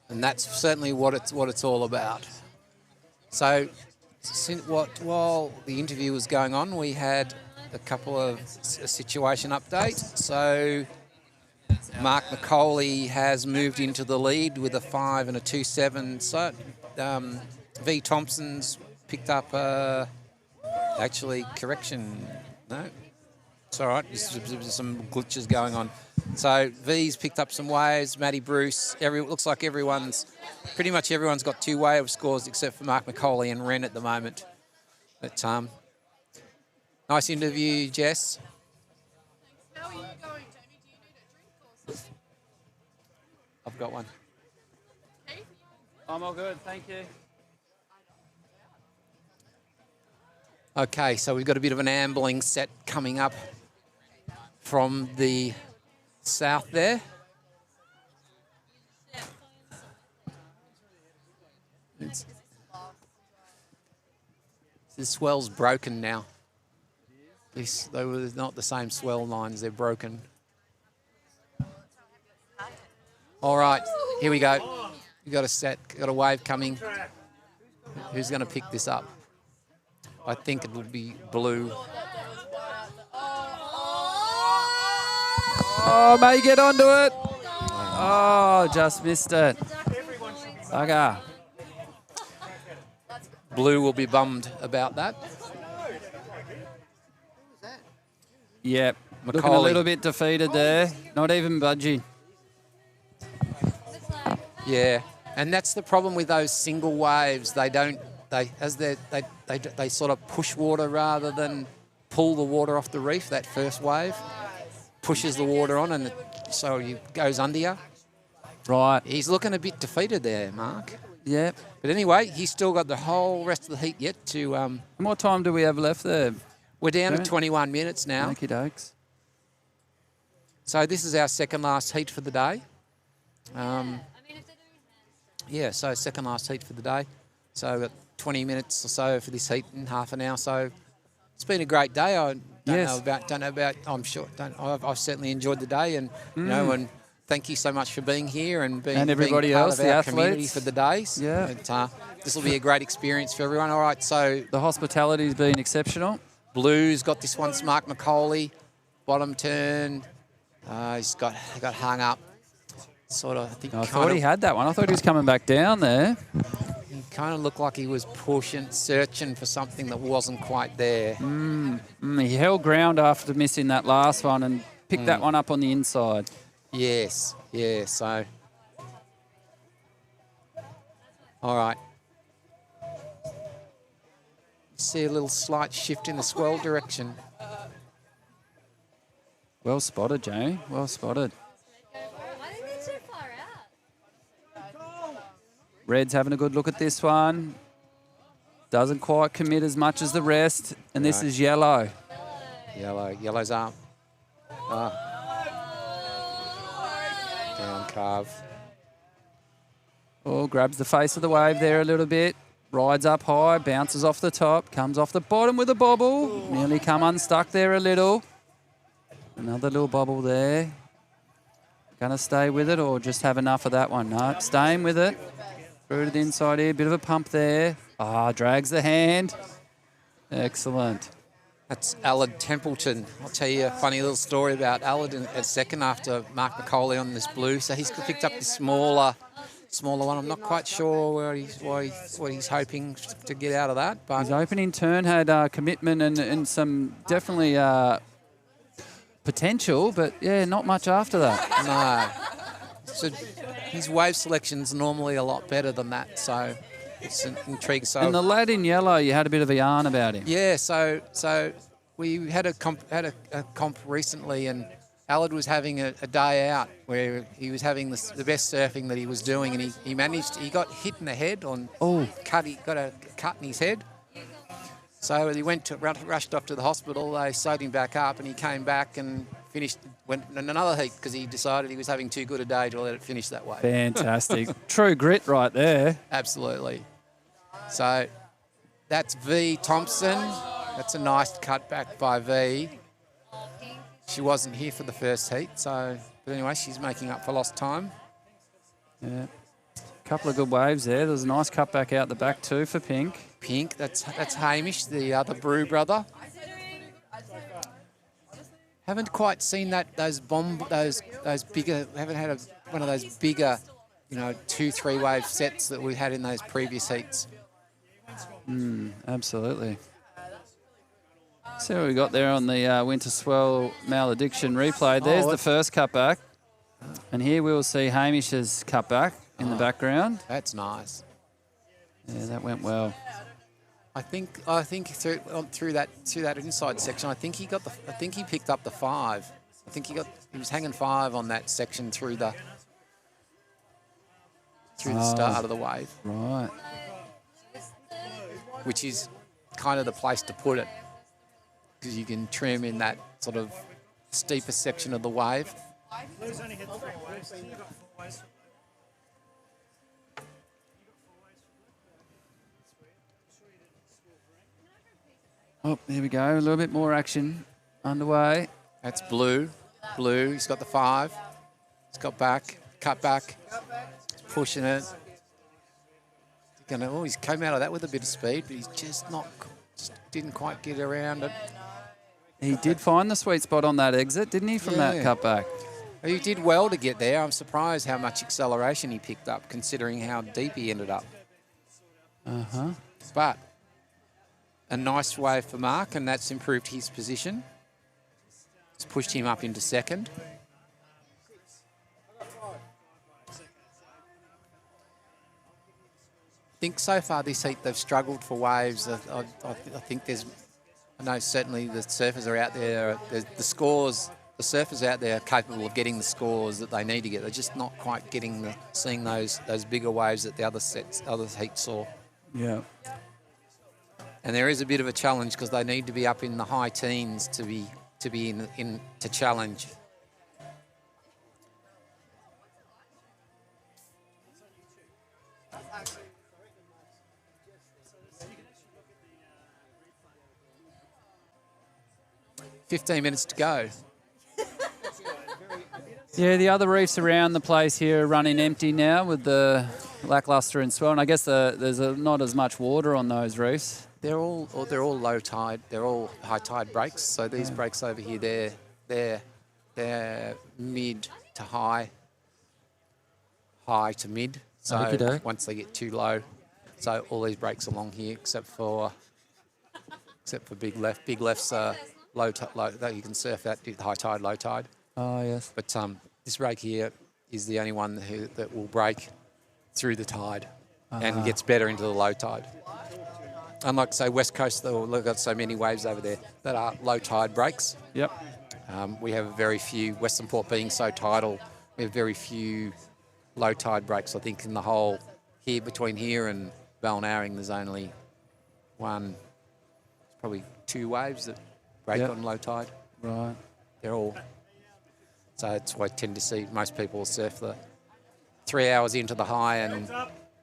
And that's certainly what it's all about. So, while the interview was going on, we had a couple of situation updates. So, Mark McCauley has moved into the lead with a 5 and a 2.7. So, V Thompson's picked up correction. No, it's all right. There's some glitches going on. So V's picked up some waves. Matty Bruce. Looks like pretty much everyone's got 2 wave scores except for Mark McCauley and Ren at the moment. But nice interview, Jess. How are you going, Jamie? Do you need a drink or something? I've got one. I'm all good, thank you. Okay, so we've got a bit of an ambling set coming up from the south there. The swell's broken now. They were not the same swell lines, they're broken. All right, here we go. We've got a wave coming. Who's going to pick this up? I think it would be Blue. Oh, may get onto it. Oh, just missed it. Bugger. Blue will be bummed about that. Yep. Looking a Macaulay. little bit defeated there. Not even budging. Yeah, and that's the problem with those single waves. They sort of push water rather than pull the water off the reef. That first wave pushes the water on, and so it goes under you. Right. He's looking a bit defeated there, Mark. Yep. But anyway, he's still got the whole rest of the heat yet to. And what time do we have left there? We're down to 21 minutes now. Okie dokes. So this is our second last heat for the day. So second last heat for the day. So about 20 minutes or so for this heat and half an hour. So it's been a great day. I don't know about. I'm sure. I've certainly enjoyed the day, and you know, and thank you so much for being here and being everybody being part else, of the our athletes. community for the days. Yeah. This will be a great experience for everyone. All right. So the hospitality's been exceptional. Blue's got this one. Mark Macaulay, bottom turn. He got hung up. Sort of. I thought he had that one. I thought he was coming back down there. He kind of looked like he was pushing, searching for something that wasn't quite there. He held ground after missing that last one and picked that one up on the inside. Yes, yeah, so. All right. See a little slight shift in the swell direction. Well spotted, Jamie. Well spotted. Red's having a good look at this one. Doesn't quite commit as much as the rest. And this is yellow. Yellow's up. Down carve. Oh, grabs the face of the wave there a little bit. Rides up high, bounces off the top, comes off the bottom with a bobble. Nearly come unstuck there a little. Another little bobble there. Gonna stay with it or just have enough of that one? No, staying with it. Through to the inside here, bit of a pump there. Drags the hand. Excellent. That's Allard Templeton. I'll tell you a funny little story about Allard in a second after Mark Macaulay on this blue. So he's picked up this smaller one. I'm not quite sure what he's hoping to get out of that. But his opening turn had commitment and some definitely potential, but yeah, not much after that. No. So his wave selection's normally a lot better than that, so it's an intrigue. So and the lad in yellow, you had a bit of a yarn about him. Yeah, so we had a comp recently, and Allard was having a day out where he was having the best surfing that he was doing, and he got hit in the head on he got a cut in his head. So he rushed off to the hospital. They sewed him back up, and he came back and went in another heat because he decided he was having too good a day to let it finish that way. Fantastic. True grit right there. Absolutely. So that's V Thompson. That's a nice cutback by V. She wasn't here for the first heat, but anyway, she's making up for lost time. Yeah. A couple of good waves there. There's a nice cutback out the back too for Pink. Pink, that's Hamish, the other Brew brother. Haven't quite seen those bigger. Haven't had one of those bigger, 2-3 wave sets that we had in those previous heats. Absolutely. See what we got there on the Winter Swell Maladiction replay. There's the first cutback, and here we will see Hamish's cutback in the background. That's nice. Yeah, that went well. I think through that inside section, I think he picked up the 5. I think he was hanging 5 on that section through the start of the wave. Right. Which is kind of the place to put it, because you can trim in that sort of steeper section of the wave. Blue's only hit 3 waves, so you've got 4 waves. Oh, there we go. A little bit more action underway. That's Blue. He's got the 5. He's got cut back. He's pushing it. He's come out of that with a bit of speed, but he's just didn't quite get around it. He did find the sweet spot on that exit, didn't he, from that cutback? He did well to get there. I'm surprised how much acceleration he picked up, considering how deep he ended up. But a nice wave for Mark, and that's improved his position. It's pushed him up into second. I think so far this heat they've struggled for waves. I think I know certainly the surfers are out there. The scores, the surfers out there are capable of getting the scores that they need to get. They're just not quite seeing those bigger waves that the other heats saw. Yeah. And there is a bit of a challenge because they need to be up in the high teens to be in to challenge. $15 minutes to go. Yeah, the other reefs around the place here are running empty now with the lackluster and swell, and I guess there's not as much water on those reefs. They're all low tide. They're all high tide breaks. So these breaks over here, they're mid to high to mid. So Okey-doke. once they get too low, so all these breaks along here, except for big left. Big left's low. You can surf that high tide, low tide. Oh yes. But this break here is the only one that will break through the tide and gets better into the low tide. Unlike, say, West Coast, they've got so many waves over there that are low tide breaks. Yep. We have very few, Western Port being so tidal, we have very few low tide breaks. I think in the whole here, between here and Balnarring, there's only probably 2 waves that break on low tide. Right. They're all. So that's why I tend to see most people surf the 3 hours into the high and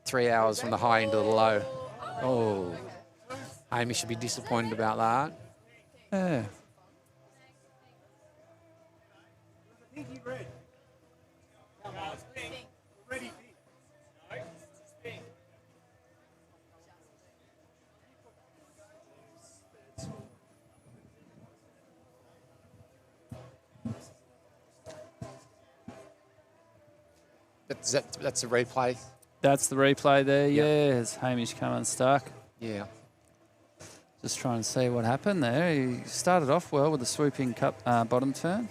3 hours from the high into the low. Oh, Amy should be disappointed about that. Yeah. That's a replay. That's the replay there, yeah. As Hamish come unstuck. Yeah. Just trying to see what happened there. He started off well with a swooping bottom turn.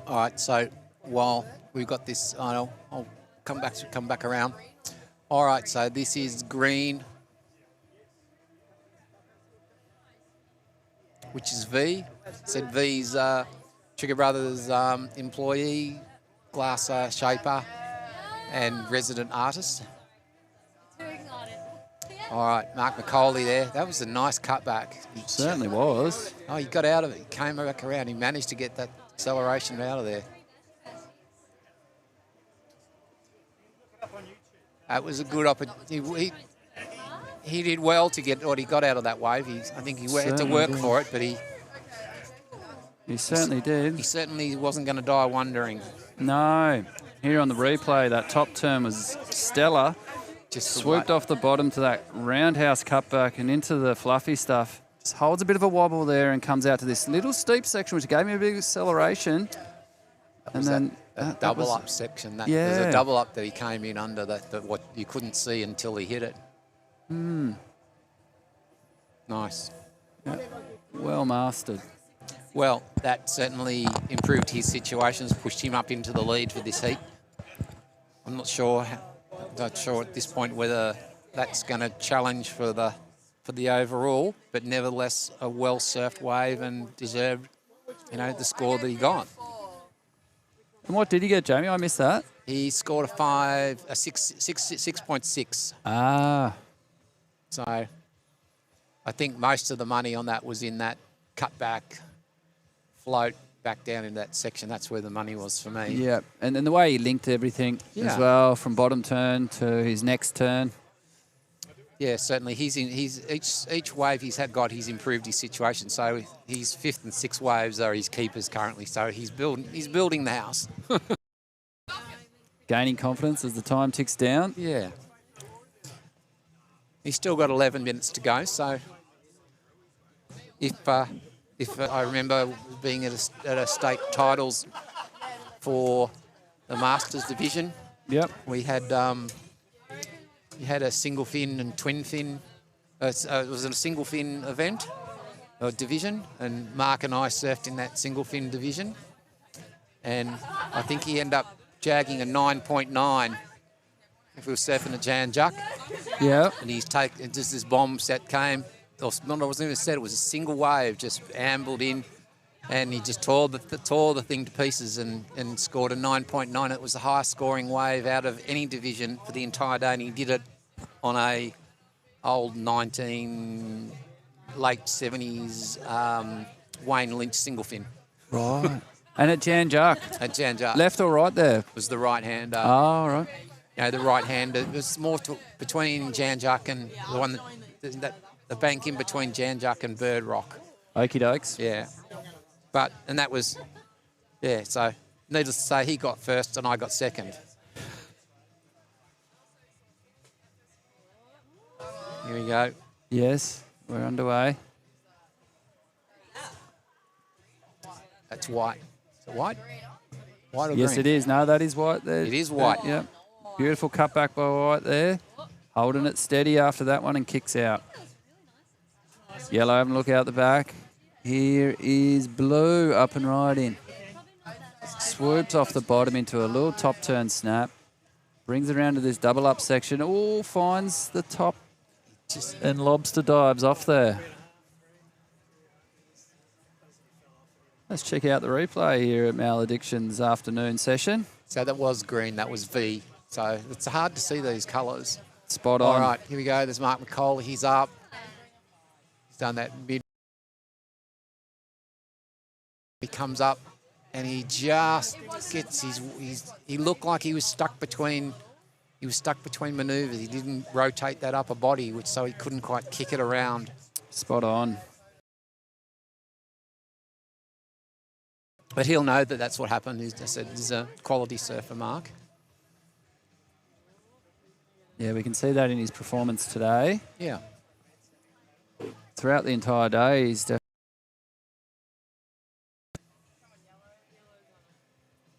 All right, so while we've got this, I'll come back around. All right, so this is green, which is V. Said V's Trigger Brothers employee, glasser, shaper, and resident artist. All right, Mark McCauley there. That was a nice cutback. It certainly was. Oh, he got out of it. He came back around. He managed to get that acceleration out of there. That was a good opportunity. He did well to get what he got out of that wave. I think he had to work for it, but he certainly did. He certainly wasn't going to die wondering. No. Here on the replay, that top turn was stellar. Just swooped off the bottom to that roundhouse cutback and into the fluffy stuff. Just holds a bit of a wobble there and comes out to this little steep section, which gave me a big acceleration. And then that double up section. There's a double up that he came in under that what you couldn't see until he hit it. Nice. Yeah. Well mastered. Well, that certainly improved his situations, pushed him up into the lead for this heat. I'm not sure at this point whether that's going to challenge for the overall, but nevertheless a well-surfed wave and deserved, the score that he got. And what did he get, Jamie? I missed that. He scored a 6.6. Ah. So I think most of the money on that was in that cutback float back down in that section. That's where the money was for me. Yeah, and then the way he linked everything as Yeah. well, from bottom turn to his next turn. Yeah, certainly. He's each wave got he's improved his situation. So his 5th and 6th waves are his keepers currently. So he's building the house. Gaining confidence as the time ticks down. Yeah. He's still got 11 minutes to go. So if I remember being at a state titles for the Masters division. Yep. We had a single fin and twin fin. It was a single fin event or division, and Mark and I surfed in that single fin division. And I think he ended up jagging a 9.9 if we were surfing a Jan Juck. Yeah. And he's taken just this bomb set came. Or not, I wasn't even set. It was a single wave, just ambled in, and he just tore the thing to pieces and scored a 9.9. It was the highest scoring wave out of any division for the entire day, and he did it on a old late 70s Wayne Lynch single fin. Right. And at Jan Juck. At Jan Juck. Left or right there? Was the right hand. Oh, right. You know, the right hand. It was more between Jan Juck and the one that the bank in between Jan Juck and Bird Rock. Okie dokes. Yeah. And that was, yeah, so needless to say, he got first and I got second. Here we go. Yes, we're underway. That's white. Is it white? White or Yes, green? it is. No, that is white there. It is white. Yep. Beautiful cutback by White there. Holding it steady after that one and kicks out. Yellow having a look out the back. Here is Blue up and riding. Swoops off the bottom into a little top turn snap. Brings it around to this double up section. Oh, finds the top and lobster dives off there. Let's check out the replay here at Malediction's afternoon session. So that was green, that was V. So it's hard to see these colours. Spot on. All right, here we go. There's Mark McCall. He's up. He's done that mid. He comes up and he just gets he looked like he was stuck between manoeuvres. He didn't rotate that upper body, so he couldn't quite kick it around. Spot on. But he'll know that that's what happened. He's a quality surfer, Mark. Yeah, we can see that in his performance today. Yeah. Throughout the entire day, he's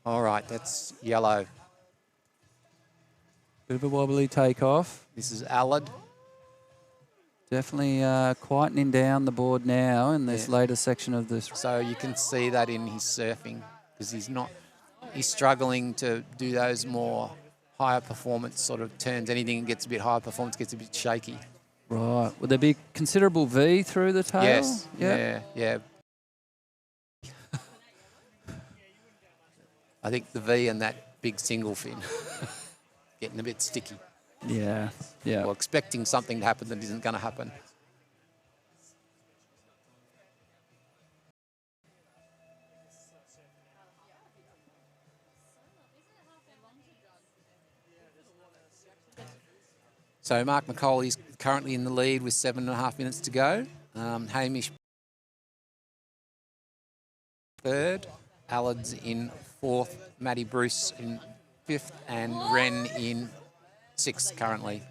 All right, that's yellow. bit of a wobbly takeoff. This is Allard. Definitely quietening down the board now in this later section of this. So you can see that in his surfing because he's struggling to do those more higher performance sort of turns. Anything that gets a bit higher performance gets a bit shaky. Right. Would there be considerable V through the tail? Yes. Yeah. I think the V and that big single fin getting a bit sticky. Yeah. Yeah. Well, expecting something to happen that isn't going to happen. So Mark McCall is currently in the lead with 7.5 minutes to go. Hamish third, Allard's in fourth, Matty Bruce in fifth, and Ren in sixth currently.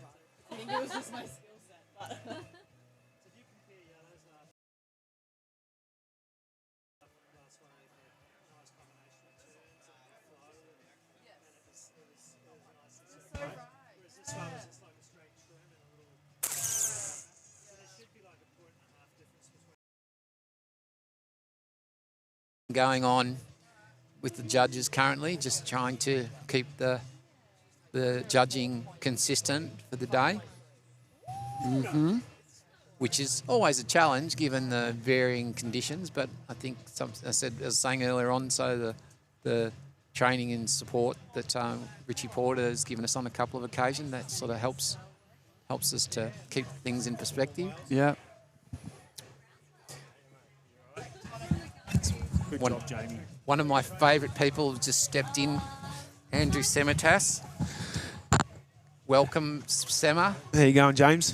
Going on with the judges currently, just trying to keep the judging consistent for the day. Mm-hmm. Which is always a challenge given the varying conditions, but I think I was saying earlier on, so the training and support that Richie Porter has given us on a couple of occasions, that sort of helps us to keep things in perspective. Yeah. Good job, Jamie. One of my favourite people just stepped in, Andrew Semitas. Welcome, Sema. How you going, James?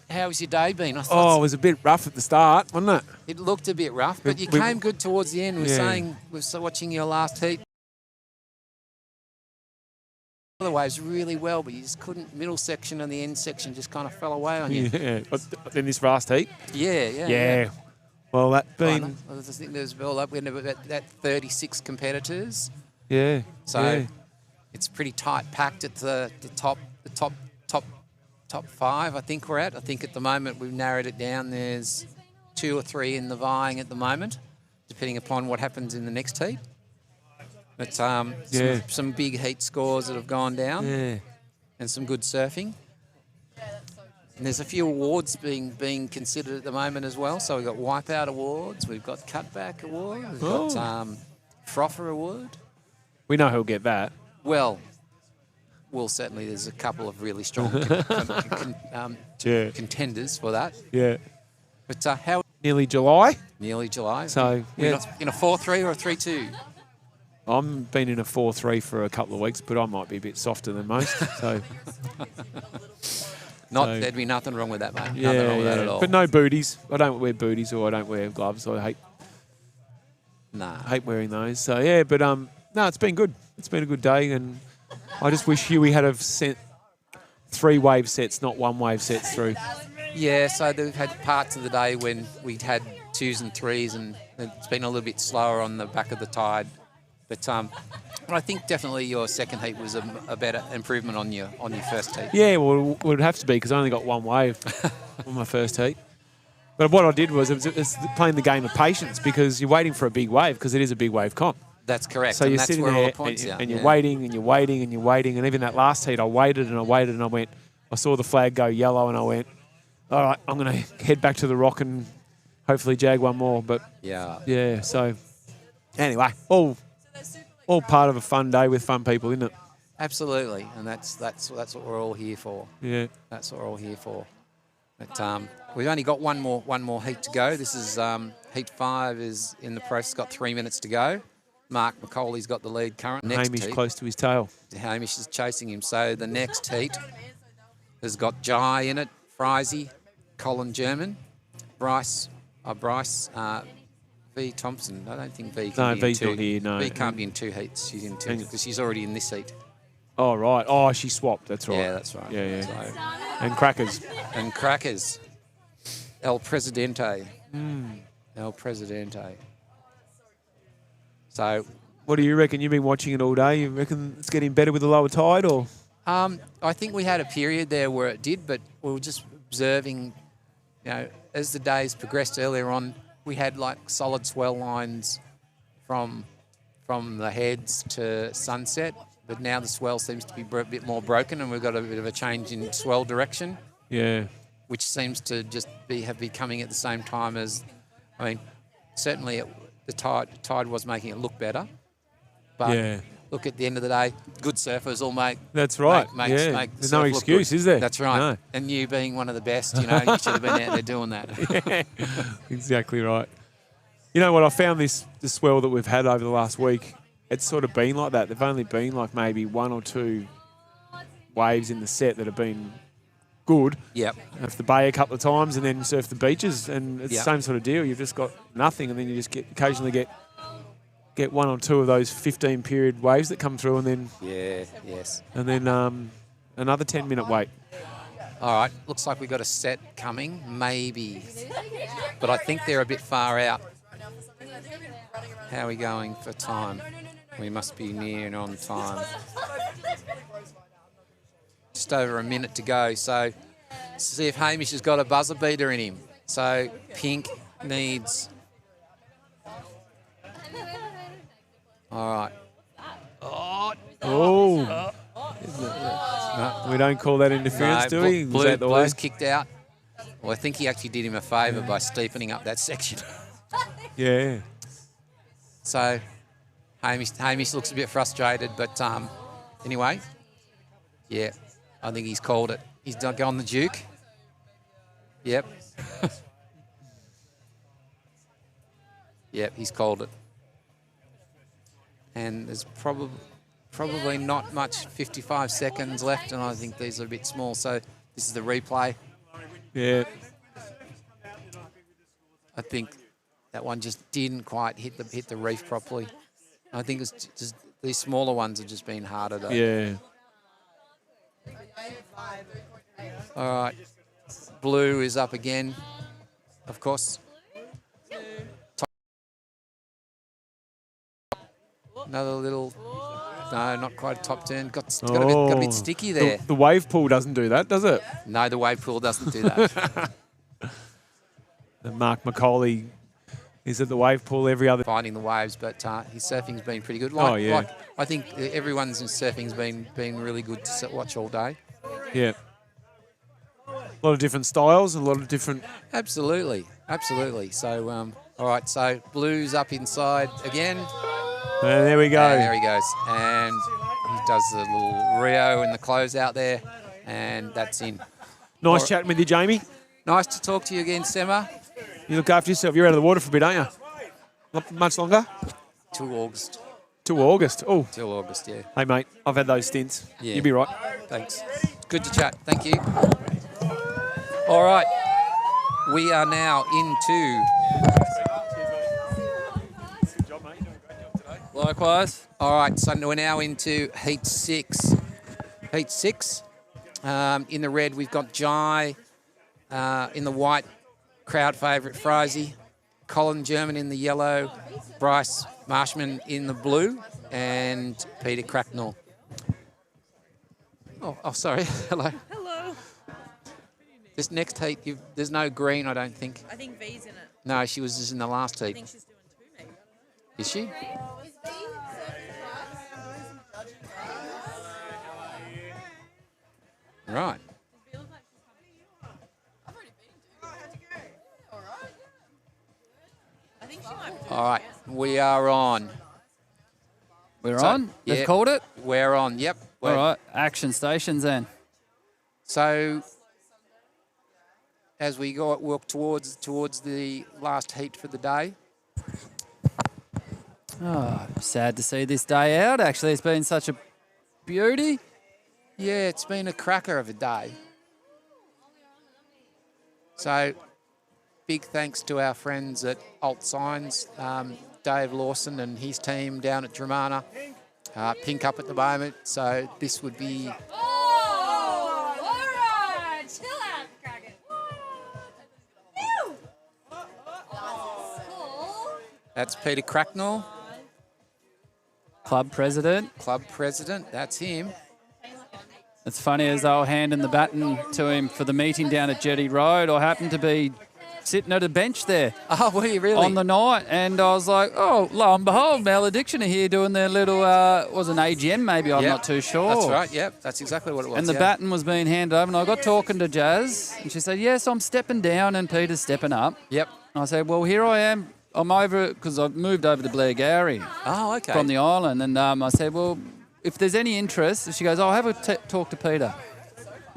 How's your day been? I Oh, thought it was a bit rough at the start, wasn't it? it looked a bit rough, but you We- came good towards the end. Yeah. We were watching your last heat. The waves really well, but you just couldn't. Middle section and the end section just kind of fell away on you. Yeah. In this last heat? Yeah. Well, that I been... just think there's well up. We had about that 36 competitors. Yeah. So yeah. it's pretty tight packed at the top five. I think we're at. I think at the moment we've narrowed it down. There's 2 or 3 in the vying at the moment, depending upon what happens in the next heat. But some big heat scores that have gone down, and some good surfing. And there's a few awards being considered at the moment as well. So we've got Wipeout Awards, we've got Cutback Award, we've got Frother Award. We know who'll get that. Well, certainly there's a couple of really strong contenders for that. Yeah. But how? Nearly July. Nearly July. So, We're yeah. in a 4-3 or a 3-2? I've been in a 4-3 for a couple of weeks, but I might be a bit softer than most. So, There'd be nothing wrong with that, mate. yeah, Nothing wrong with that at all. But no booties. I don't wear booties or I don't wear gloves. I hate wearing those. So yeah, but no, it's been good. It's been a good day, and I just wish Huey had have sent 3 wave sets, not 1 wave sets through. Yeah, so we've had parts of the day when we'd had 2s and 3s, and it's been a little bit slower on the back of the tide. But I think definitely your second heat was a better improvement on your first heat. Yeah, well, it would have to be because I only got 1 wave on my first heat. But what I did was it's playing the game of patience because you're waiting for a big wave because it is a big wave comp. That's correct. So and you're that's sitting where all there the points are. and you're waiting and you're waiting and you're waiting. And even that last heat, I waited and I waited and I went, I saw the flag go yellow and I went, all right, I'm going to head back to the rock and hopefully jag 1 more. But yeah, so anyway, all part of a fun day with fun people, isn't it? Absolutely, and that's what we're all here for. Yeah, that's what we're all here for. But we've only got one more heat to go. This is heat 5 is in the process. Got 3 minutes to go. Mark McCauley's got the lead current. Next Hamish heat, close to his tail. Hamish is chasing him. So the next heat has got Jai in it, Frizy, Colin German, Bryce V. Thompson. I don't think V can be V's in 2. not here, no. V can't be in 2 heats. She's in 2 because she's already in this heat. Oh, right. Oh, she swapped. That's right. Yeah, that's right. Yeah. So, and crackers. And crackers. El Presidente. El Presidente. So, what do you reckon? You've been watching it all day. You reckon it's getting better with the lower tide, or? I think we had a period there where it did, but we were just observing, as the days progressed earlier on, we had like solid swell lines from the heads to sunset, but now the swell seems to be a bit more broken and we've got a bit of a change in swell direction. Yeah. Which seems to just be coming at the same time as, certainly the tide was making it look better. But look, at the end of the day, good surfers all make. That's right. Make There's no excuse, is there? That's right. No. And you being one of the best, you should have been out there doing that. Yeah, exactly right. You know what? I found the swell that we've had over the last week. It's sort of been like that. There've only been like maybe 1 or 2 waves in the set that have been good. Yep. Surf the bay a couple of times and then surf the beaches, and it's Yep. the same sort of deal. You've just got nothing, and then you just occasionally get 1 or 2 of those 15-period waves that come through, and then and then another 10-minute wait. All right, looks like we've got a set coming, maybe, but I think they're a bit far out. How are we going for time? We must be near and on time. Just over a minute to go, so see if Hamish has got a buzzer beater in him. So Pink needs... All right. Oh. We don't call that interference, do we? Is that the way? Blue's kicked out. Well, I think he actually did him a favour by steepening up that section. Yeah. So Hamish looks a bit frustrated, but anyway, yeah, I think he's called it. He's gone the Duke. Yep. Yep, he's called it. And there's probably not much 55 seconds left, and I think these are a bit small. So this is the replay. Yeah. I think that one just didn't quite hit the reef properly. I think it's just these smaller ones have just been harder to. Yeah. All right. Blue is up again, of course. Another little, no, not quite a top turn. Got a bit sticky there. The wave pool doesn't do that, does it? No, the wave pool doesn't do that. And Mark McCauley is at the wave pool every other. Finding the waves, but his surfing's been pretty good. I think everyone's in surfing's been really good to watch all day. Yeah. A lot of different styles, a lot of different. Absolutely. So, all right. So Blue's up inside again. And there we go. And there he goes. And he does the little Rio in the close out there. And that's in. Nice chatting with you, Jamie. Nice to talk to you again, Sema. You look after yourself. You're out of the water for a bit, aren't you? Not much longer? Till August. Till August. Oh. Till August, yeah. Hey, mate, I've had those stints. Yeah. You'll be right. Thanks. Good to chat. Thank you. All right. We are now into... Likewise. All right, so we're now into Heat 6. Heat 6. In the red, we've got Jai. In the white, crowd favourite Frozy. Colin German in the yellow. Bryce Marshman in the blue. And Peter Cracknell. Oh, sorry. Hello. Hello. This next heat, there's no green, I don't think. I think V's in it. No, she was just in the last heat. I think she's doing 2 maybe. Is she? Right. All right, we are on. We're on? They've called it? We're on, yep. All right, action stations then. So, as we walk towards the last heat for the day. Oh, sad to see this day out, actually. It's been such a beauty. Yeah, it's been a cracker of a day. So, big thanks to our friends at Alt Signs, Dave Lawson and his team down at Gunnamatta. Pink up at the moment, so this would be... Oh, all right. Chill out, Kraken. That's Peter Cracknell. Club president. Club president, that's him. It's funny, as they were handing the baton to him for the meeting down at Jetty Road, I happened to be sitting at a bench there. Oh, were you really? On the night, and I was like, oh, lo and behold, Maladiction are here doing their little, was an AGM maybe, I'm not too sure. That's right, yep, that's exactly what it was. And the baton was being handed over, and I got talking to Jazz, and she said, yes, I'm stepping down, and Peter's stepping up. Yep. And I said, well, here I am. I'm over, because I've moved over to Blairgowrie. Oh, okay. From the island, and I said, well, if there's any interest, she goes, I'll have a talk to Peter.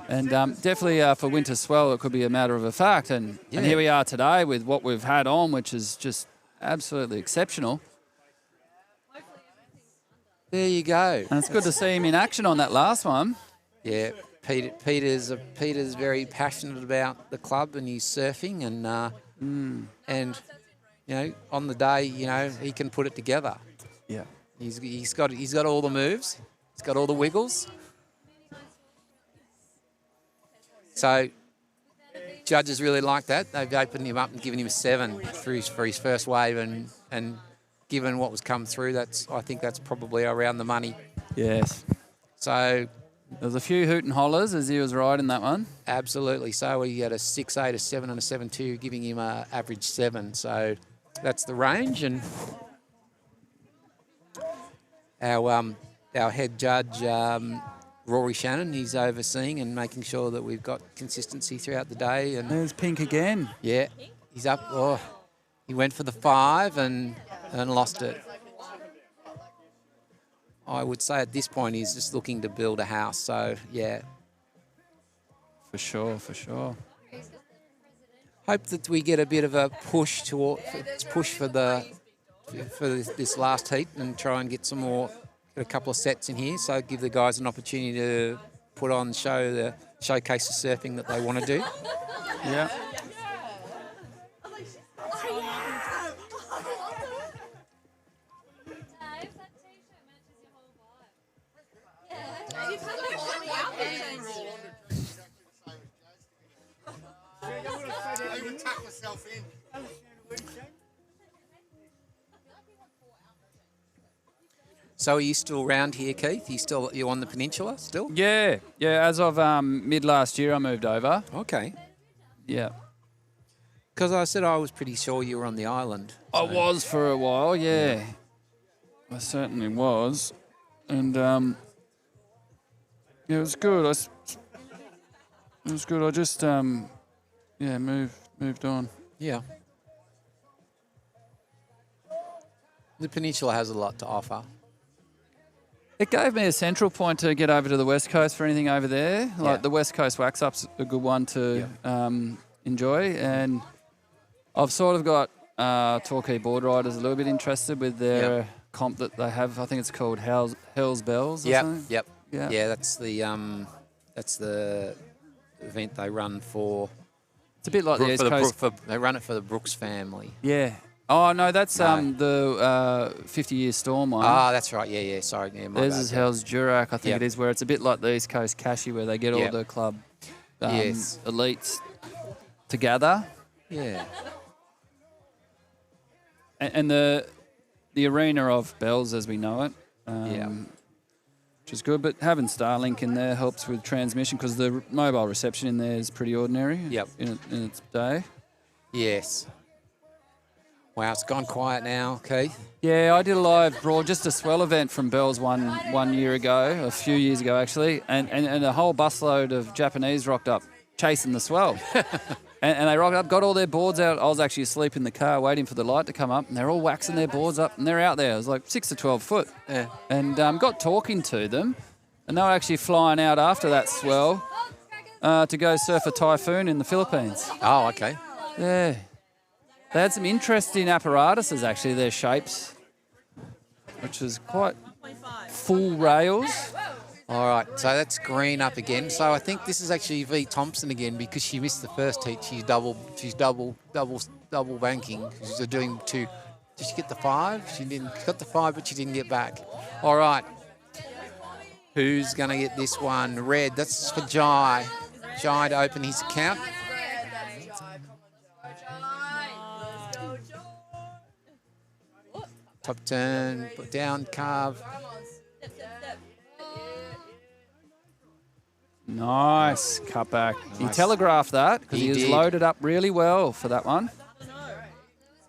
And definitely for Winter Swell, it could be a matter of a fact. And here we are today with what we've had on, which is just absolutely exceptional. There you go. And it's good to see him in action on that last one. Yeah, Peter's very passionate about the club and his surfing, and you know, on the day, you know, he can put it together. Yeah. He's got all the moves. He's got all the wiggles. So judges really like that. They've opened him up and given him a 7 for his first wave, and given what was come through, I think that's probably around the money. Yes. So there was a few hoot and hollers as he was riding that one. Absolutely. So he had a 6.8, a 7, and a 7.2, giving him an average 7. So that's the range, and our head judge, Rory Shannon, he's overseeing and making sure that we've got consistency throughout the day. And there's Pink again. Yeah, he's up. Oh, he went for the 5 and lost it. I would say at this point he's just looking to build a house. So yeah, for sure. Hope that we get a bit of a push for the for this last heat and try and get some more, get a couple of sets in here. So give the guys an opportunity to put on showcase the surfing that they want to do. Yeah. So are you still around here, Keith? You on the peninsula still? Yeah. As of mid last year, I moved over. Okay. Yeah. Because I said I was pretty sure you were on the island. I was for a while, yeah. I certainly was. And it was good. It was good. I just moved on. Yeah. The peninsula has a lot to offer. It gave me a central point to get over to the West Coast for anything over there. Like the West Coast Wax Up's a good one to enjoy. And I've sort of got Torquay board riders a little bit interested with their comp that they have. I think it's called Hell's Bells or something. Yep. Yeah, that's the event they run for. It's a bit like the East Coast. They run it for the Brooks family. Yeah. Oh, no, that's the 50-year storm one. Ah, that's right. Yeah. Sorry. Yeah, Theirs is Hell's Durack, I think it is, where it's a bit like the East Coast Cashy, where they get all the club elites together. Yeah. And the arena of Bells as we know it, which is good. But having Starlink in there helps with transmission because the mobile reception in there is pretty ordinary in its day. Yes. Wow, it's gone quiet now, Keith. Yeah, I did a live broad, just a swell event from Bells one year ago, a few years ago actually, and a whole busload of Japanese rocked up chasing the swell. and they rocked up, got all their boards out. I was actually asleep in the car waiting for the light to come up, and they're all waxing their boards up, and they're out there. It was like 6 to 12 foot. Yeah. And got talking to them, and they were actually flying out after that swell to go surf a typhoon in the Philippines. Oh, okay. Yeah. They had some interesting apparatuses, actually, their shapes, which was quite full rails. All right, so that's green up again. So I think this is actually V Thompson again because she missed the first heat. She's double banking. She's doing two. Did she get the 5? She didn't. She got the 5, but she didn't get back. All right. Who's going to get this one? Red. That's for Jai. Jai to open his account. Top turn, put down, carve. Nice cutback. He telegraphed that because he was loaded up really well for that one.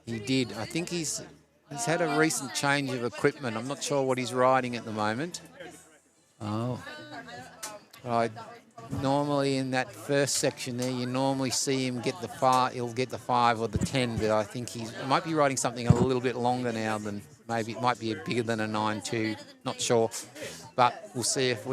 He did. I think he's had a recent change of equipment. I'm not sure what he's riding at the moment. Oh. Normally in that first section there, you normally see him get the 5. He'll get the 5 or the 10, but I think he might be riding something a little bit longer now than maybe it might be bigger than a 9.2. Not sure, but we'll see if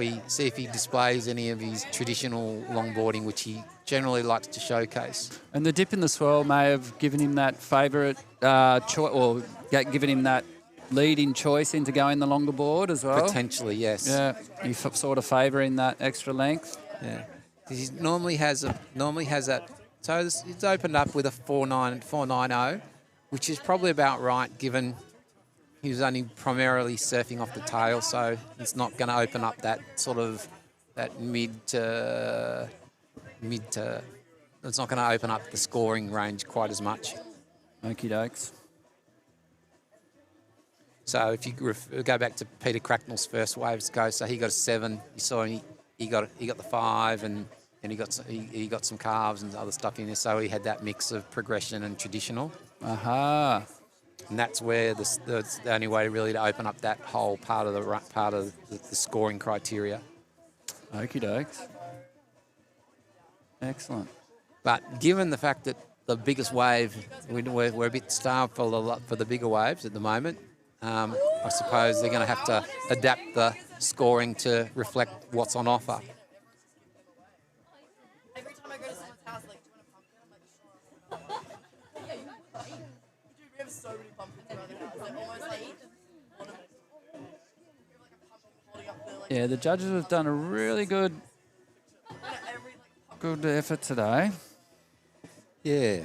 he displays any of his traditional longboarding, which he generally likes to showcase. And the dip in the swell may have given him that favourite choice, or given him that leading choice into going the longer board as well. Potentially, yes. Yeah, he's sort of favouring that extra length. Yeah, he normally has that. So it's opened up with a 490, which is probably about right, given he was only primarily surfing off the tail, so it's not going to open up that sort of that mid to. It's not going to open up the scoring range quite as much. Okie dokes. So if you go back to Peter Cracknell's first waves go, so he got a 7. You saw he got the 5, and he got some calves and other stuff in there. So he had that mix of progression and traditional. Aha. And that's where the only way really to open up that whole part of the scoring criteria. Okie dokes. Excellent. But given the fact that the biggest wave, we're a bit starved for the bigger waves at the moment. I suppose they're going to have to adapt the scoring to reflect what's on offer. Every time I go to someone's house, like, do you want a pumpkin? I'm like, sure. Yeah, you can. We have so many pumpkins around the house. Yeah, the judges have done a really good effort today. Yeah.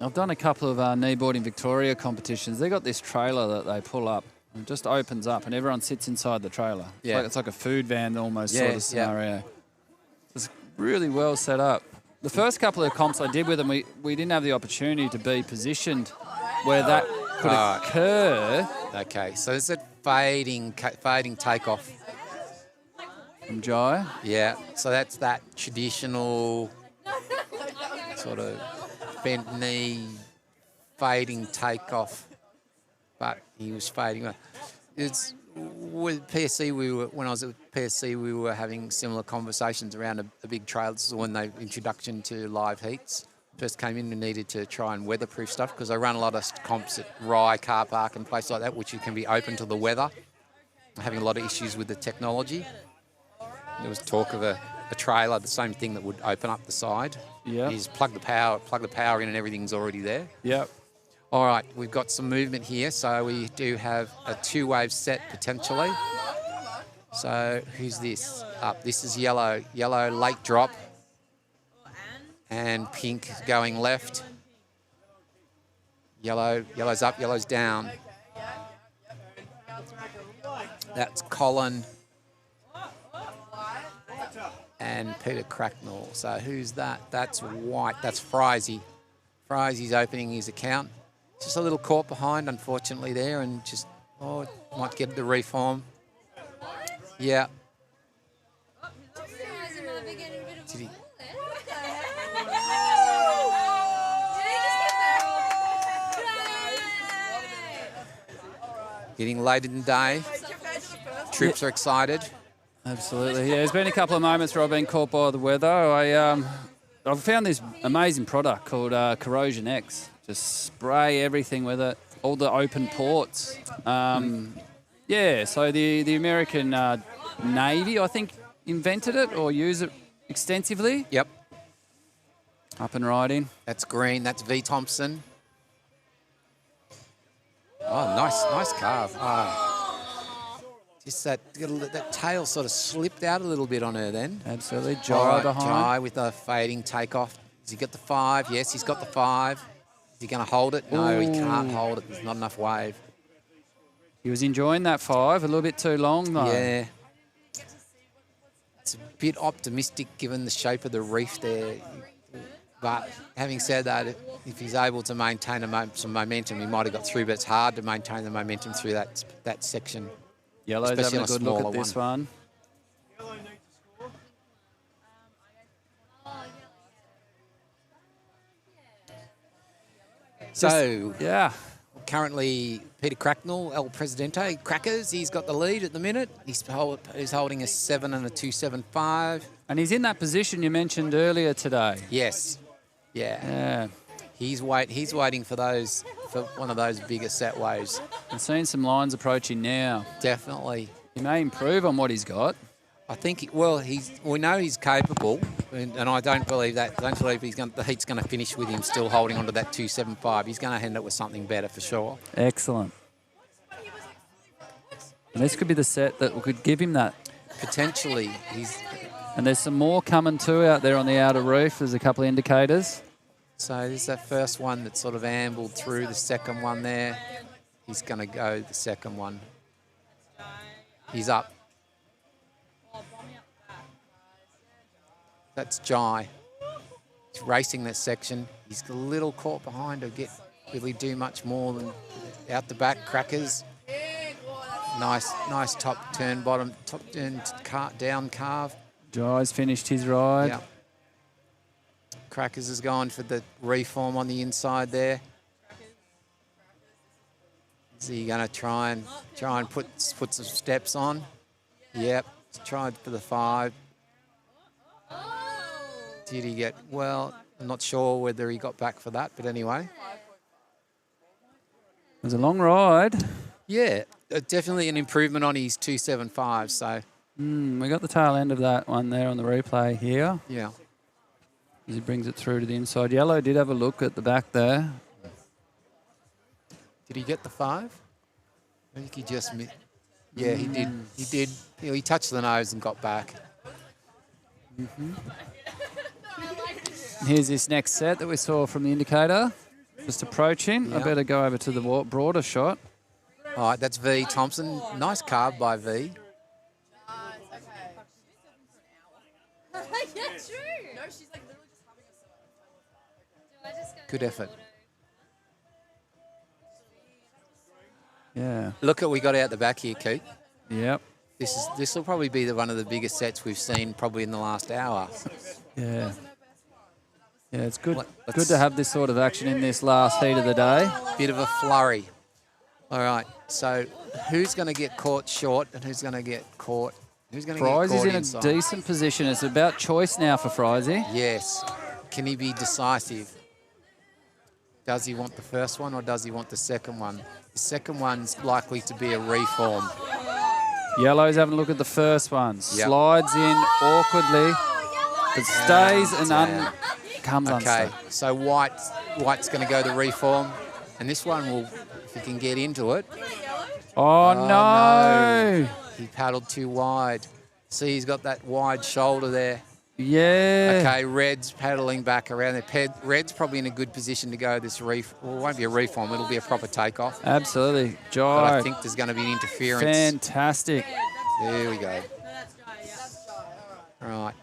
I've done a couple of kneeboarding Victoria competitions. They got this trailer that they pull up. It just opens up and everyone sits inside the trailer. Yeah. It's like a food van almost sort Yeah, of yeah. scenario. It's really well set up. The first couple of comps I did with them, we didn't have the opportunity to be positioned where that could occur. Okay, so it's a fading takeoff. From Jai? Yeah, so that's that traditional sort of bent knee, fading takeoff, but he was fading. It's with PSC. When I was at PSC, we were having similar conversations around a big trail. This is when they introduction to live heats first came in. We needed to try and weatherproof stuff because I run a lot of comps at Rye car park and places like that, which can be open to the weather. I'm having a lot of issues with the technology. There was talk of a trailer, the same thing that would open up the side. Yeah. You just plug the power in and everything's already there. Yep. All right, we've got some movement here. So we do have a 2-wave set potentially. So who's this? Up. This is yellow. Yellow late drop. And pink going left. Yellow's up, yellow's down. That's Colin and Peter Cracknell. So who's that? That's white. That's Frizy. Frizy's opening his account. Just a little caught behind, unfortunately, there, and just, might get the reform. Yeah. Did he? Getting late in the day. Troops are excited. Absolutely. Yeah, there's been a couple of moments where I've been caught by the weather. I've found this amazing product called Corrosion X. Just spray everything with it, all the open ports. Yeah, so the American Navy, I think, invented it or use it extensively. Yep. Up and riding. That's green. That's V. Thompson. Oh, nice carve. Just that tail sort of slipped out a little bit on her then. Absolutely. Jai behind. Jai with a fading takeoff. Has he got the 5? Yes, he's got the 5. Is he going to hold it? No, he can't hold it. There's not enough wave. He was enjoying that 5, a little bit too long though. Yeah. It's a bit optimistic given the shape of the reef there. But having said that, if he's able to maintain some momentum, he might have got through, but it's hard to maintain the momentum through that section. Yellow's having a good look at this one. So, yeah. Currently, Peter Cracknell, El Presidente, Crackers, he's got the lead at the minute. He's holding a 7 and a 2.75. And he's in that position you mentioned earlier today. Yes. Yeah. He's waiting for one of those bigger set waves. I'm seeing some lines approaching now. Definitely. He may improve on what he's got. I think, we know he's capable, and I don't believe that. I don't believe the heat's going to finish with him still holding on to that 2.75. He's going to end it with something better for sure. Excellent. And this could be the set that could give him that. Potentially. And there's some more coming too out there on the outer reef. There's a couple of indicators. So there's that first one that sort of ambled through. The second one there. He's going to go the second one. He's up. That's Jai. He's racing that section. He's a little caught behind to really do much more than out the back. Crackers. Nice top turn, down carve. Jai's finished his ride. Yeah. Crackers has gone for the reform on the inside there. Is he going to try and put some steps on? Yep. He's tried for the 5. Did he get... Well, I'm not sure whether he got back for that, but anyway. It was a long ride. Yeah, definitely an improvement on his 2.75, so... We got the tail end of that one there on the replay here. Yeah. as he brings it through to the inside. Yellow did have a look at the back there. Did he get the 5? I think he just missed. Yeah, he did. He did. He touched the nose and got back. Here's this next set that we saw from the indicator. Just approaching. I Yeah. better go over to the broader shot. All right, that's V Thompson. Nice carve by V. Good effort. Yeah. Look at we got out the back here, Keith. Yep. This will probably be one of the biggest sets we've seen probably in the last hour. Yeah. Yeah, it's good. Good to have this sort of action in this last heat of the day. Bit of a flurry. All right. So who's going to get caught short and who's going to get caught? Who's going to get Fries is caught in inside? a decent position. It's about choice now for Friesy. Yes. Can he be decisive? Does he want the first one or does he want the second one? The second one's likely to be a reform. Yellow's having a look at the first one. Yep. Slides in awkwardly, but stays and comes Okay, unstuck. so White's going to go the reform, and this one will, if he can get into it. Oh, no. He paddled too wide. See, he's got that wide shoulder there. Yeah. Okay, Red's paddling back around there. Red's probably in a good position to go this well, it won't be a reform, it'll be a proper takeoff. Absolutely. But Jai. I think there's going to be an interference. Fantastic. There we go. All right.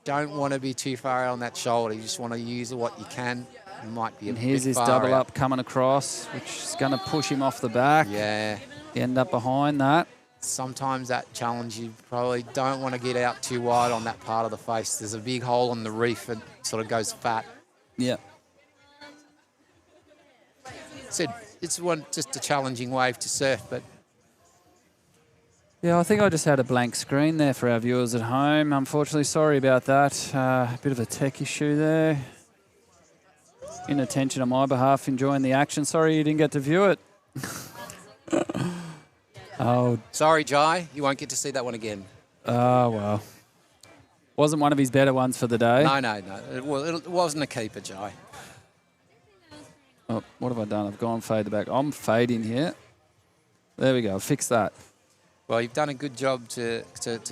Don't want to be too far out on that shoulder. You just want to use what you can. It might be a And here's bit his far double out. up coming across, which is going to push him off the back. Yeah. End up behind that. Sometimes that challenge, you probably don't want to get out too wide on that part of the face. There's a big hole in the reef and sort of goes fat. Yeah. It's just a challenging wave to surf, but Yeah, I think I just had a blank screen there for our viewers at home. Unfortunately, sorry about that. A bit of a tech issue there. Inattention on my behalf, enjoying the action. Sorry you didn't get to view it. Oh. Sorry, Jai, you won't get to see that one again. Oh, well. Wasn't one of his better ones for the day. No. It wasn't a keeper, Jai. Oh, what have I done? I've gone fade back. I'm fading here. There we go. Fix that. Well, you've done a good job to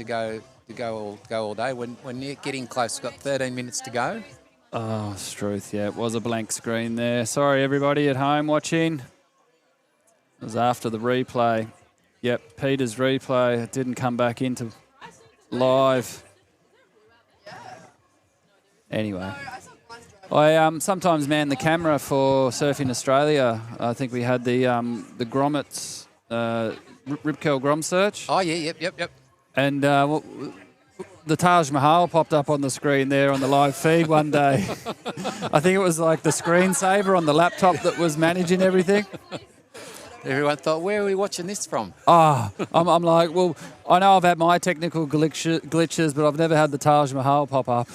go all day. When you're getting close, we've got 13 minutes to go. Oh, Struth, yeah, it was a blank screen there. Sorry, everybody at home watching. It was after the replay. Yep, Peter's replay. It didn't come back into live. Anyway. I sometimes man the camera for Surfing Australia. I think we had the grommets, rip curl grom search. Oh, yeah, yep. And the Taj Mahal popped up on the screen there on the live feed one day. I think it was like the screensaver on the laptop that was managing everything. Everyone thought, where are we watching this from? Oh, I'm like, well, I know I've had my technical glitches, but I've never had the Taj Mahal pop up.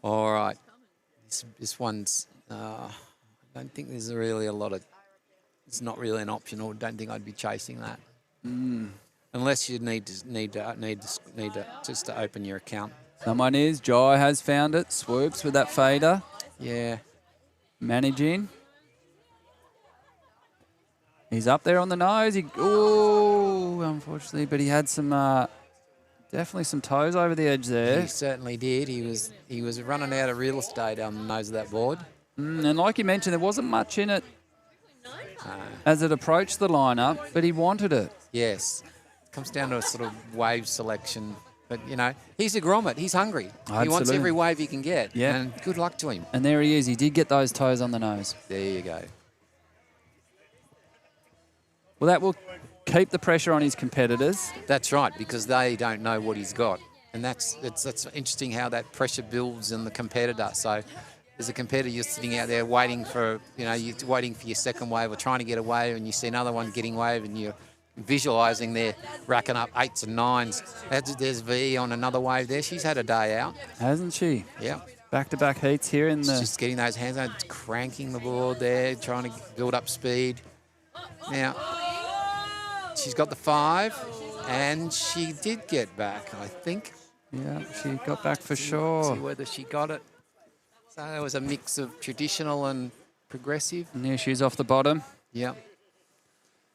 All right. This one's, I don't think there's really a lot of, it's not really an option, or don't think I'd be chasing that. Unless you need to just to open your account. Someone is. Jai has found it. Swoops with that fader. Yeah. Managing. He's up there on the nose. Oh, unfortunately, but he had some, definitely some toes over the edge there. He certainly did. He was running out of real estate on the nose of that board. And like you mentioned, there wasn't much in it as it approached the lineup, but he wanted it. Yes. It comes down to a sort of wave selection. But, you know, he's a grommet. He's hungry. Absolutely. He wants every wave he can get. Yeah. And good luck to him. And there he is. He did get those toes on the nose. There you go. Well, that will keep the pressure on his competitors. That's right, because they don't know what he's got. And that's interesting how that pressure builds in the competitor. So as a competitor, you're sitting out there waiting for, you're waiting for your second wave or trying to get a wave, and you see another one getting wave, and you're visualising they're racking up 8s and 9s. There's V on another wave there. She's had a day out. Hasn't she? Yeah. Back-to-back heats here in the... She's just getting those hands out, cranking the board there, trying to build up speed. Now, she's got the 5, and she did get back, I think. Yeah, she got back for sure. See whether she got it. So it was a mix of traditional and progressive. And there she's off the bottom. Yeah.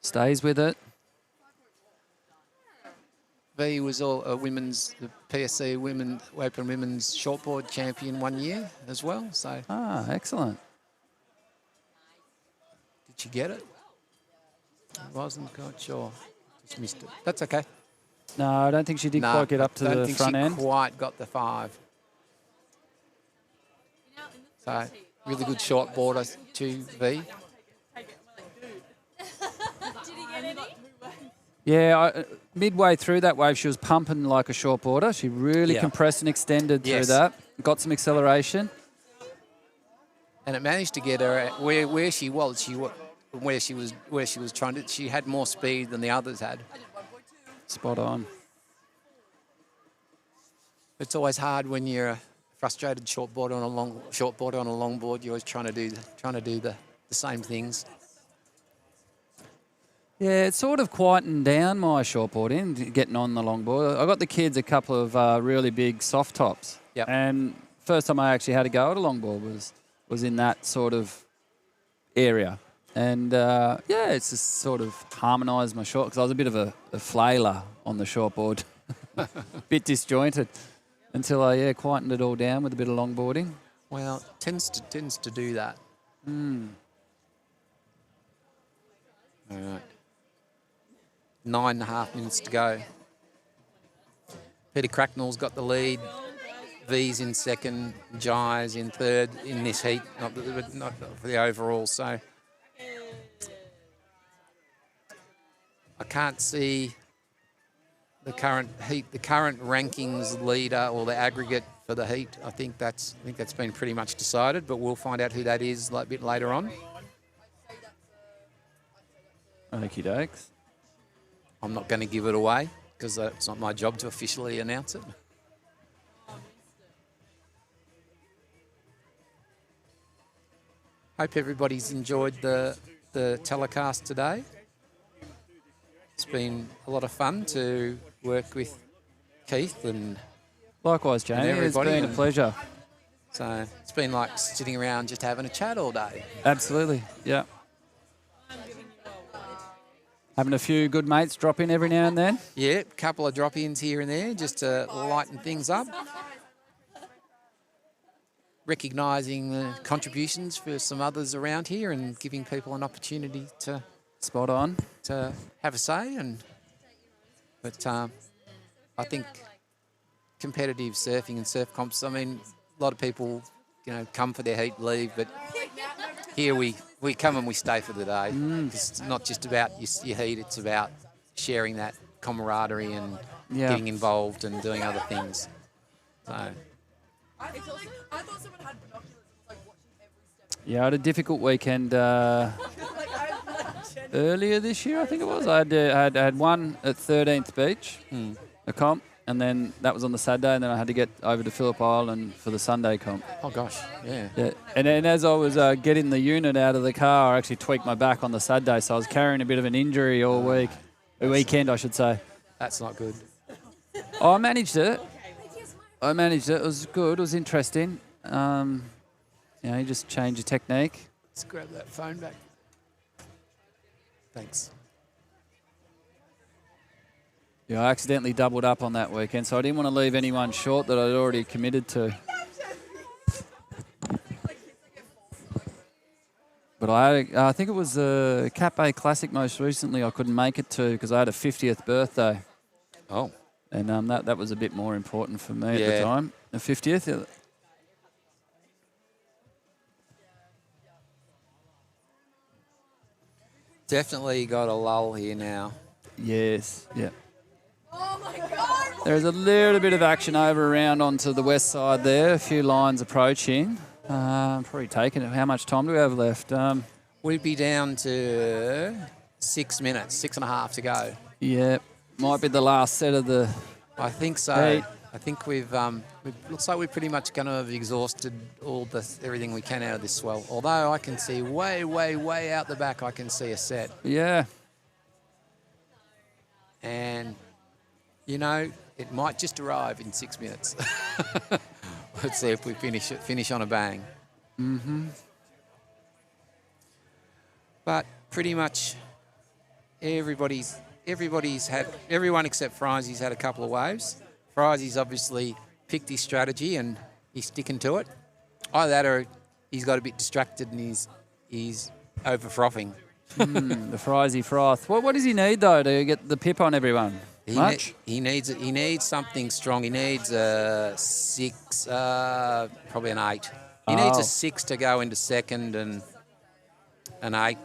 Stays with it. V was the PSC Open Women's Shortboard champion 1 year as well. So. Excellent. Did she get it? I wasn't quite sure. Just missed it. That's okay. No, I don't think she did quite get up to the front end. I don't think she quite got the 5. So, really good shortboarder to V. Yeah, midway through that wave, she was pumping like a shortboarder. She really compressed and extended through that. Got some acceleration. And it managed to get her at where she was. Where she was trying to. She had more speed than the others had. Spot on. It's always hard when you're a frustrated shortboarder on a longboard. You're always trying to do the same things. Yeah, it's sort of quietened down my shortboarding, getting on the longboard. I got the kids a couple of really big soft tops. Yep. And first time I actually had a go at a longboard was in that sort of area. And it's just sort of harmonised my short, because I was a bit of a flailer on the shortboard. Bit disjointed until I quietened it all down with a bit of longboarding. Well, it tends to do that. All right. 9.5 minutes to go. Peter Cracknell's got the lead. V's in second. Jai's in third in this heat, not for the overall. So I can't see the current rankings leader or the aggregate for the heat. I think that's been pretty much decided, but we'll find out who that is a bit later on. Okie dokes. I'm not going to give it away because it's not my job to officially announce it. Hope everybody's enjoyed the telecast today. It's been a lot of fun to work with Keith and likewise, Jamie. It's been a pleasure. So it's been like sitting around just having a chat all day. Absolutely, yeah. Having a few good mates drop in every now and then. Yeah, a couple of drop-ins here and there just to lighten things up. Recognising the contributions for some others around here and giving people an opportunity to spot on to have a say. But I think competitive surfing and surf comps. I mean, a lot of people, come for their heat, leave, but here we come and we stay for the day. It's not just about your heat; it's about sharing that camaraderie and getting involved and doing other things. So. Yeah, I had a difficult weekend earlier this year, I think it was. I had one at 13th Beach, a comp, and then that was on the Saturday, and then I had to get over to Phillip Island for the Sunday comp. Oh, gosh, yeah. And then as I was getting the unit out of the car, I actually tweaked my back on the Saturday, so I was carrying a bit of an injury all weekend, I should say. That's not good. I managed it. It was good. It was interesting. You just change your technique. Let's grab that phone back. Thanks. Yeah, I accidentally doubled up on that weekend, so I didn't want to leave anyone short that I'd already committed to. But I think it was the Cap A Classic most recently I couldn't make it to because I had a 50th birthday. Oh. And that was a bit more important for me at the time. The 50th. Definitely got a lull here now. Yes, yeah. Oh my God! There's a little bit of action over around onto the west side there. A few lines approaching. Probably taking it. How much time do we have left? We'd be down to 6 minutes, 6.5 to go. Yeah, might be the last set of the. I think so. Heat. I think we've looks like we're pretty much going to have exhausted everything we can out of this swell. Although I can see way out the back, I can see a set. Yeah. And you know, it might just arrive in 6 minutes. Let's see if we finish on a bang. Mm-hmm. But pretty much everyone except Frizzy's had a couple of waves. Frizzy's obviously picked his strategy and he's sticking to it. Either that or he's got a bit distracted and he's over frothing. The Frizy froth. What does he need though to get the pip on everyone? Much? He needs something strong. He needs a 6, probably an 8. He needs a 6 to go into second and an 8,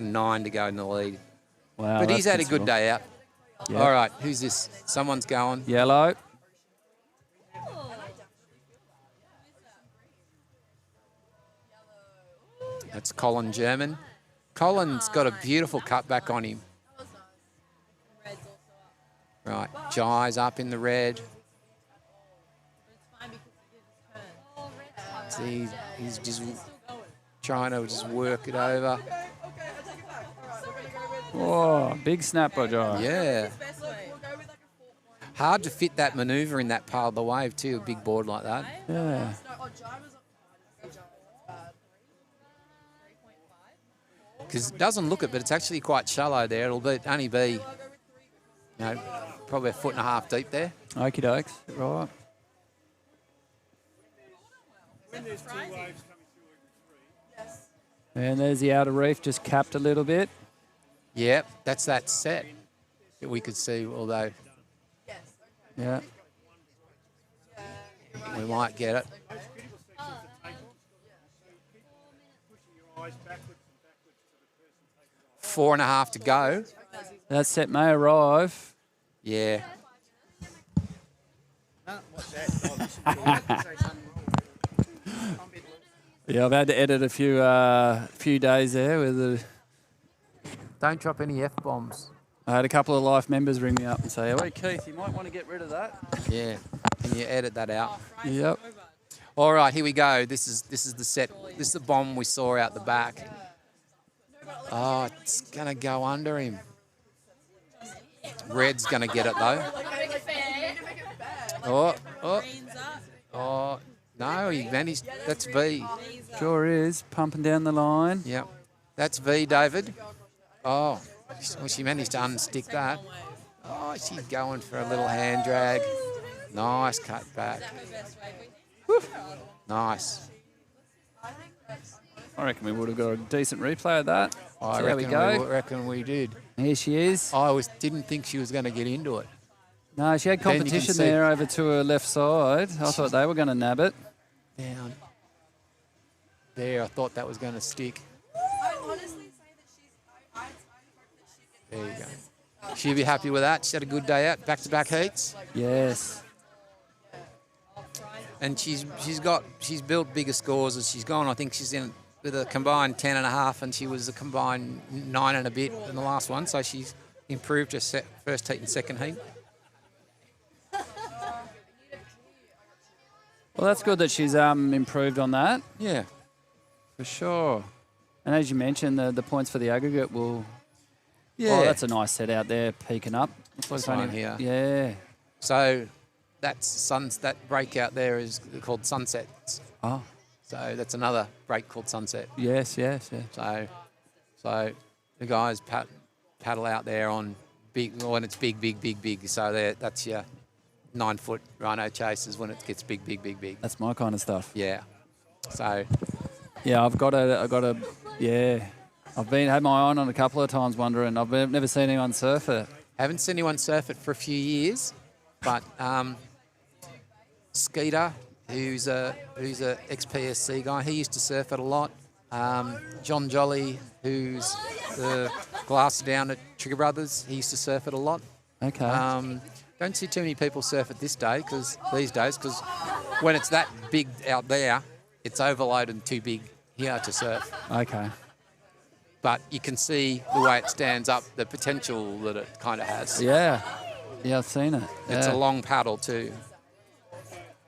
9 to go in the lead. Wow, but he's that's had a good day out. Yep. All right, who's this? Someone's going. Yellow. That's Colin German. Colin's got a beautiful cutback on him. Right, Jai's up in the red. See, he's just trying to just work it over. Oh, big snap by Jai. Yeah. Hard to fit that manoeuvre in that part of the wave too, a big board like that. Yeah. Because it doesn't look it, but it's actually quite shallow there. It'll only be, probably 1.5 foot deep there. Okie dokes. Right. When there's 2 waves coming through, 3. And there's the outer reef just capped a little bit. Yep, that's that set that we could see, although Yeah. we might get it. 4.5 to go. That set may arrive. Yeah. Yeah, I've had to edit a few days there with the. Don't drop any F-bombs. I had a couple of life members ring me up and say, "Hey Keith, you might want to get rid of that." Yeah. Can you edit that out? Yep. All right, here we go. This is the set. This is the bomb we saw out the back. Oh, it's gonna go under him. Red's gonna get it though. Oh, no, he managed. That's V. Sure is pumping down the line. Yep, that's V, David. Oh, well, she managed to unstick that. Oh, she's going for a little hand drag. Nice cut back. Woo. Nice. I reckon we would have got a decent replay of that. I So there we go. reckon we did. Here she is. I didn't think she was going to get into it. No, she had Then you can competition see- there over to her left side. I thought they were going to nab it. Down. There, I thought that was going to stick. There you go. She'll be happy with that. She had a good day out, back-to-back heats. Yes. And she's built bigger scores as she's gone. I think she's in with a combined 10.5, and she was a combined 9 and a bit in the last one. So she's improved her first heat and second heat. Well, that's good that she's improved on that. Yeah. For sure. And as you mentioned, the points for the aggregate will... Yeah. Oh, that's a nice set out there, peeking up. This one here. Yeah. So that breakout there is called Sunsets. Oh. So that's another break called Sunset. Yes. So the guys paddle out there on big, when it's big. So that's your 9 foot rhino chasers when it gets big. That's my kind of stuff. Yeah. So. Yeah, I've got a. Yeah. I've had my eye on it a couple of times wondering. I've never seen anyone surf it. Haven't seen anyone surf it for a few years, but Skeeter, who's a ex-PSC guy, he used to surf it a lot. John Jolly, who's the glasser down at Trigger Brothers, he used to surf it a lot. Okay. Don't see too many people surf it these days because when it's that big out there, it's overloaded and too big here to surf. Okay. But you can see the way it stands up, the potential that it kind of has. Yeah. Yeah, I've seen it. It's Yeah. a long paddle too.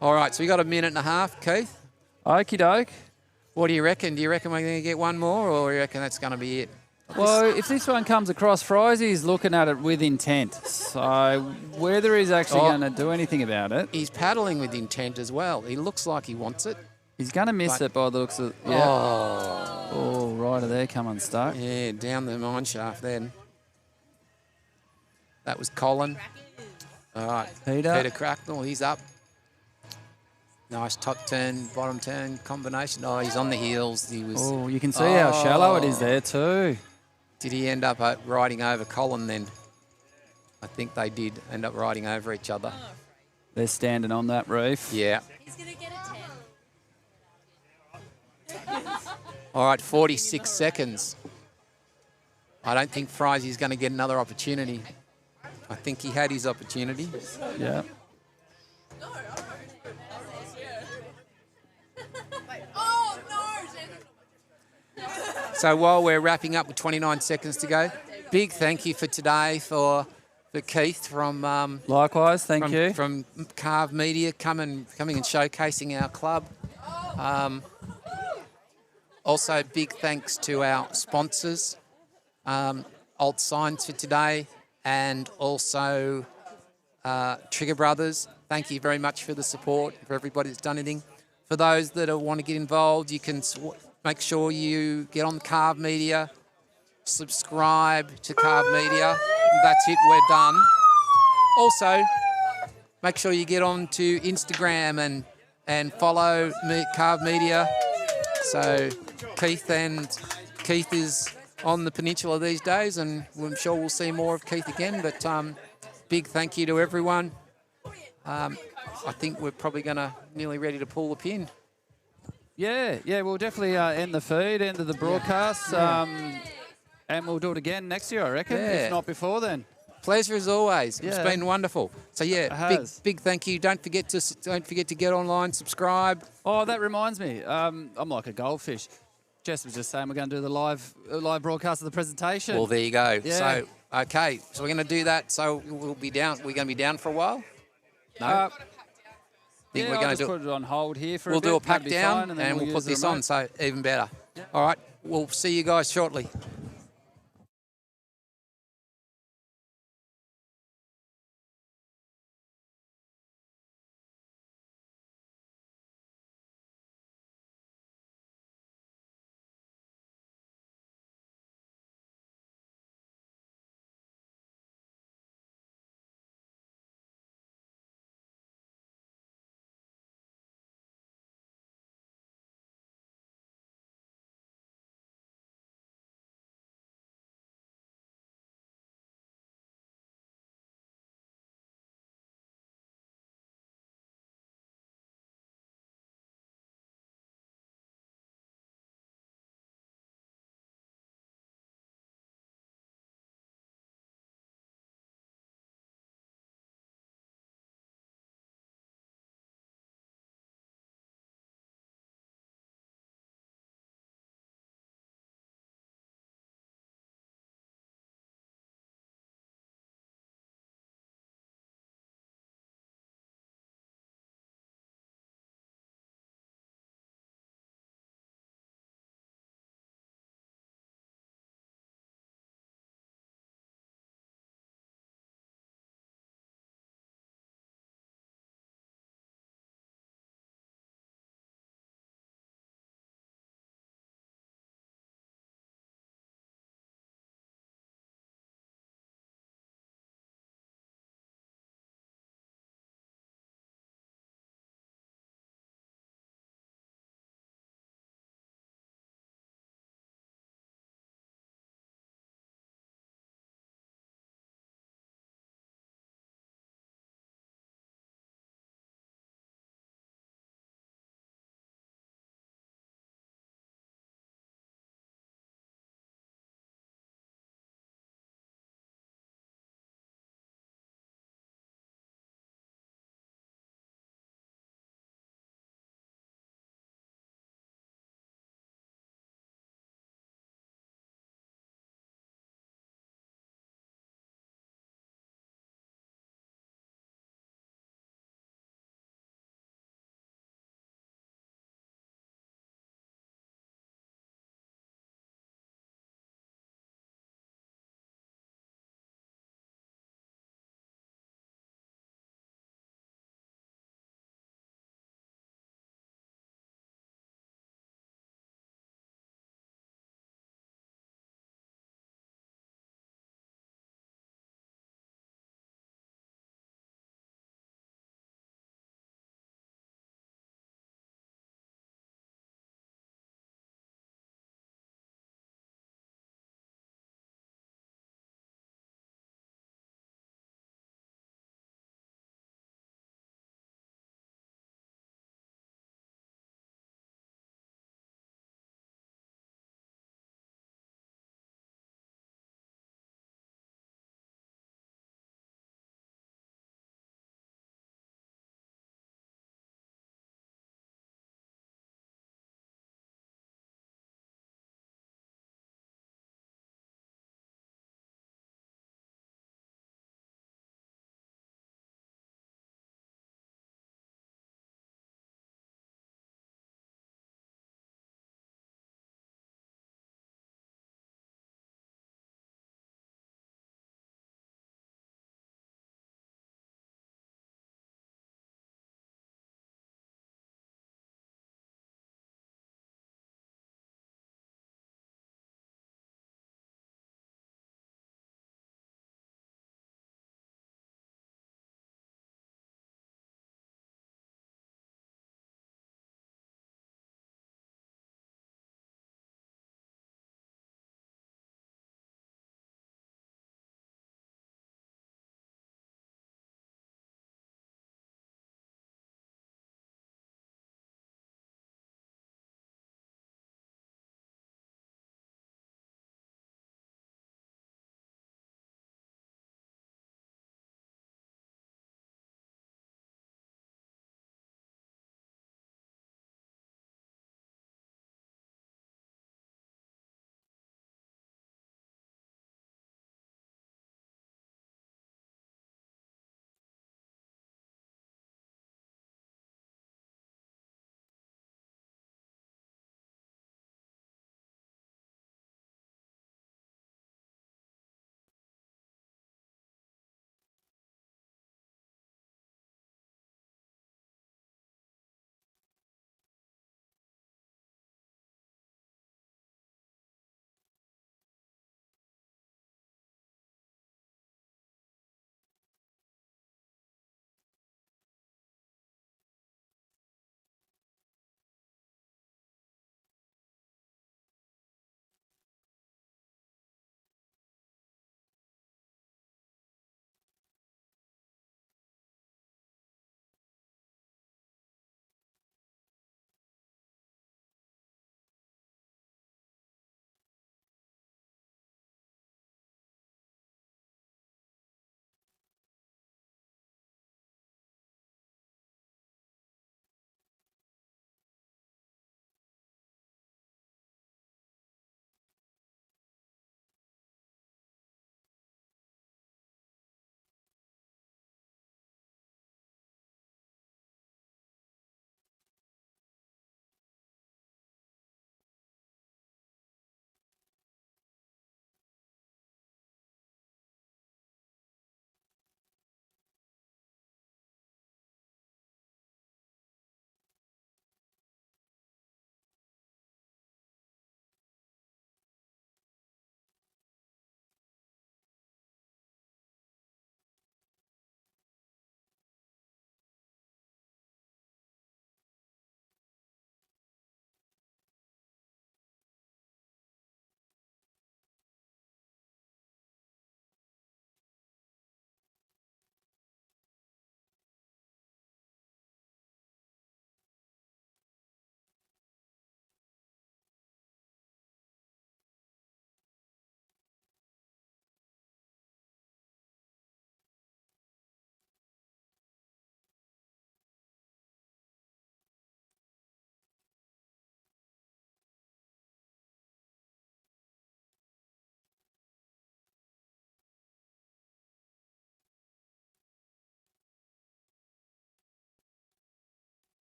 All right, so we got a minute and a half, Keith. Okie doke. What do you reckon? Do you reckon we're going to get one more, or do you reckon that's going to be it? Well, if this one comes across, Frizzy's looking at it with intent. So whether he's actually going to do anything about it. He's paddling with intent as well. He looks like he wants it. He's going to miss it by the looks of it. Yeah. Oh, right there, come unstuck. Yeah, down the mine shaft then. That was Colin. All right, Peter Cracknell, he's up. Nice top turn, bottom turn combination. Oh, he's on the heels. He was. Oh, you can see how shallow it is there too. Did he end up riding over Colin then? I think they did end up riding over each other. They're standing on that reef. Yeah. He's going to get a 10. All right, 46 seconds. I don't think Frizzy's going to get another opportunity. I think he had his opportunity. Yeah. So while we're wrapping up with 29 seconds to go, big thank you for today for Keith from likewise, thank you from CarvemediA coming and showcasing our club. Also, big thanks to our sponsors, Alt Signs for today, and also Trigger Brothers. Thank you very much for the support for everybody that's done anything. For those that want to get involved, you can make sure you get on CarvemediA, subscribe to CarvemediA. That's it, we're done. Also, make sure you get on to Instagram and follow CarvemediA. So Keith is on the peninsula these days, and I'm sure we'll see more of Keith again. But big thank you to everyone. I think we're probably nearly ready to pull the pin. Yeah, we'll definitely end the feed, end of the broadcast, and we'll do it again next year, I reckon, if not before then. Pleasure as always. It's been wonderful. So big thank you. Don't forget to get online, subscribe. Oh, that reminds me. I'm like a goldfish. Jess was just saying we're going to do the live broadcast of the presentation. Well, there you go. Yeah. So we're going to do that. So we'll be down. We're going to be down for a while. No. We're going to put it on hold here for a bit. We'll do a pack down fine, and we'll put this on, so even better. Yeah. All right, we'll see you guys shortly.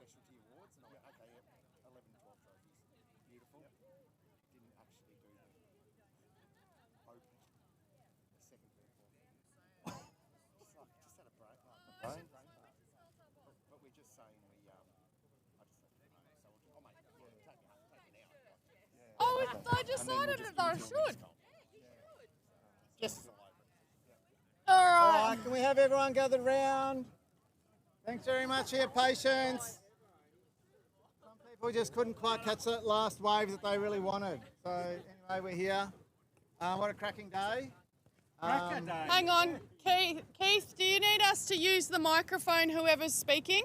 specialty awards, and I went, okay, yep, 11, 12 trophies. Beautiful. Didn't actually do the open, the second, third, fourth. Just had a brain fart. But we're just saying I just said, so we'll mate, yeah, take me out. Yeah. Oh, I decided that I should. Yes. All All right. right, can we have everyone gathered round? Thanks very much for your patience. Some people just couldn't quite catch that last wave that they really wanted. So anyway, we're here. What a cracking day. Hang on, Keith, do you need us to use the microphone, whoever's speaking?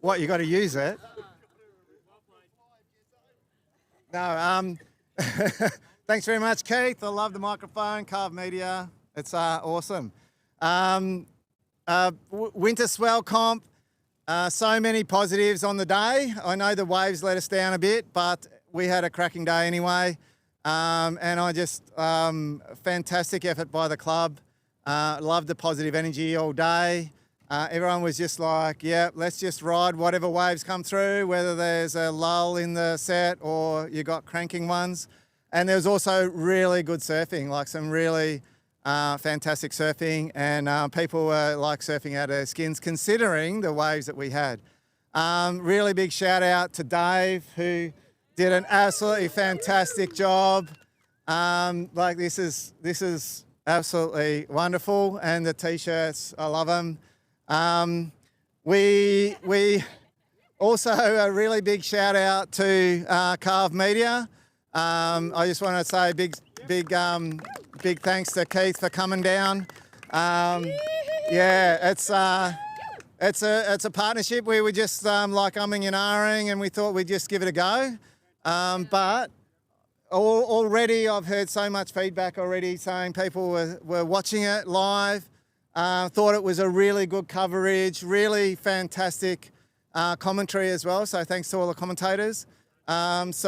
What, you got to use it? No, thanks very much, Keith. I love the microphone, CarvemediA. It's awesome. Winter Swell comp, so many positives on the day. I know the waves let us down a bit, but we had a cracking day anyway. And I just, fantastic effort by the club. Loved the positive energy all day. Everyone was just like, yeah, let's just ride whatever waves come through, whether there's a lull in the set or you got cranking ones. And there was also really good surfing, like some really fantastic surfing, and people were like surfing out of their skins considering the waves that we had. Really big shout out to Dave, who did an absolutely fantastic job. Like this is absolutely wonderful, and the t-shirts, I love them. We also a really big shout out to CarvemediA. I just want to say big thanks to Keith for coming down. Yeah, it's a partnership. We were just like umming and ahhing, and we thought we'd just give it a go. But already I've heard so much feedback already saying people were watching it live. Thought it was a really good coverage, really fantastic commentary as well. So thanks to all the commentators. Just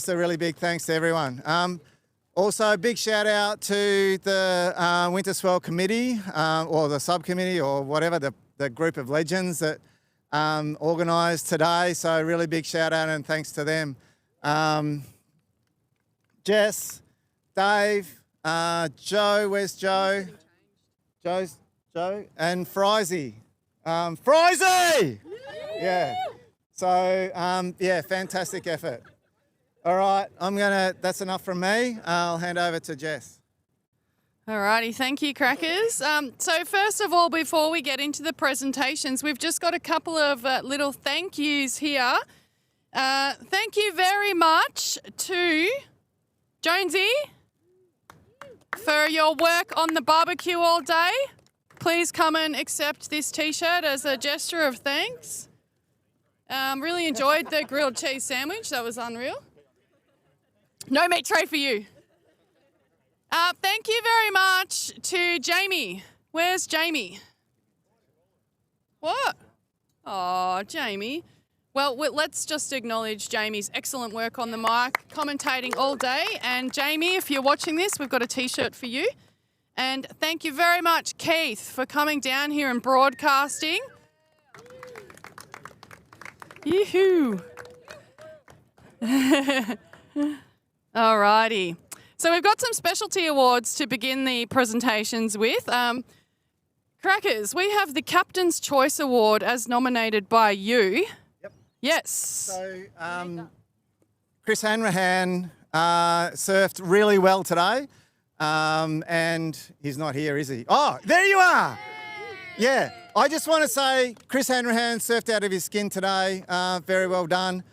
a really big thanks to everyone. Also, a big shout out to the Winter Swell committee or the subcommittee or whatever, the group of legends that organised today. So really big shout out and thanks to them. Jess, Dave, Joe, where's Joe? Joe and Frizy. Frizy! Yeah. So, fantastic effort. All right, that's enough from me. I'll hand over to Jess. Alrighty, thank you, Crackers. So first of all, before we get into the presentations, we've just got a couple of little thank yous here. Thank you very much to Jonesy for your work on the barbecue all day. Please come and accept this t-shirt as a gesture of thanks. Really enjoyed the grilled cheese sandwich. That was unreal. No meat tray for you. Thank you very much to Jamie. Where's Jamie? What? Oh, Jamie. Well, let's just acknowledge Jamie's excellent work on the mic, commentating all day. And Jamie, if you're watching this, we've got a t-shirt for you. And thank you very much, Keith, for coming down here and broadcasting. Yoo-hoo. Alrighty. So we've got some specialty awards to begin the presentations with. Crackers, we have the Captain's Choice Award as nominated by you. Yep. Yes. So Chris Hanrahan surfed really well today. And he's not here, is he? Oh, there you are. Yeah. I just want to say Chris Hanrahan surfed out of his skin today. Very well done.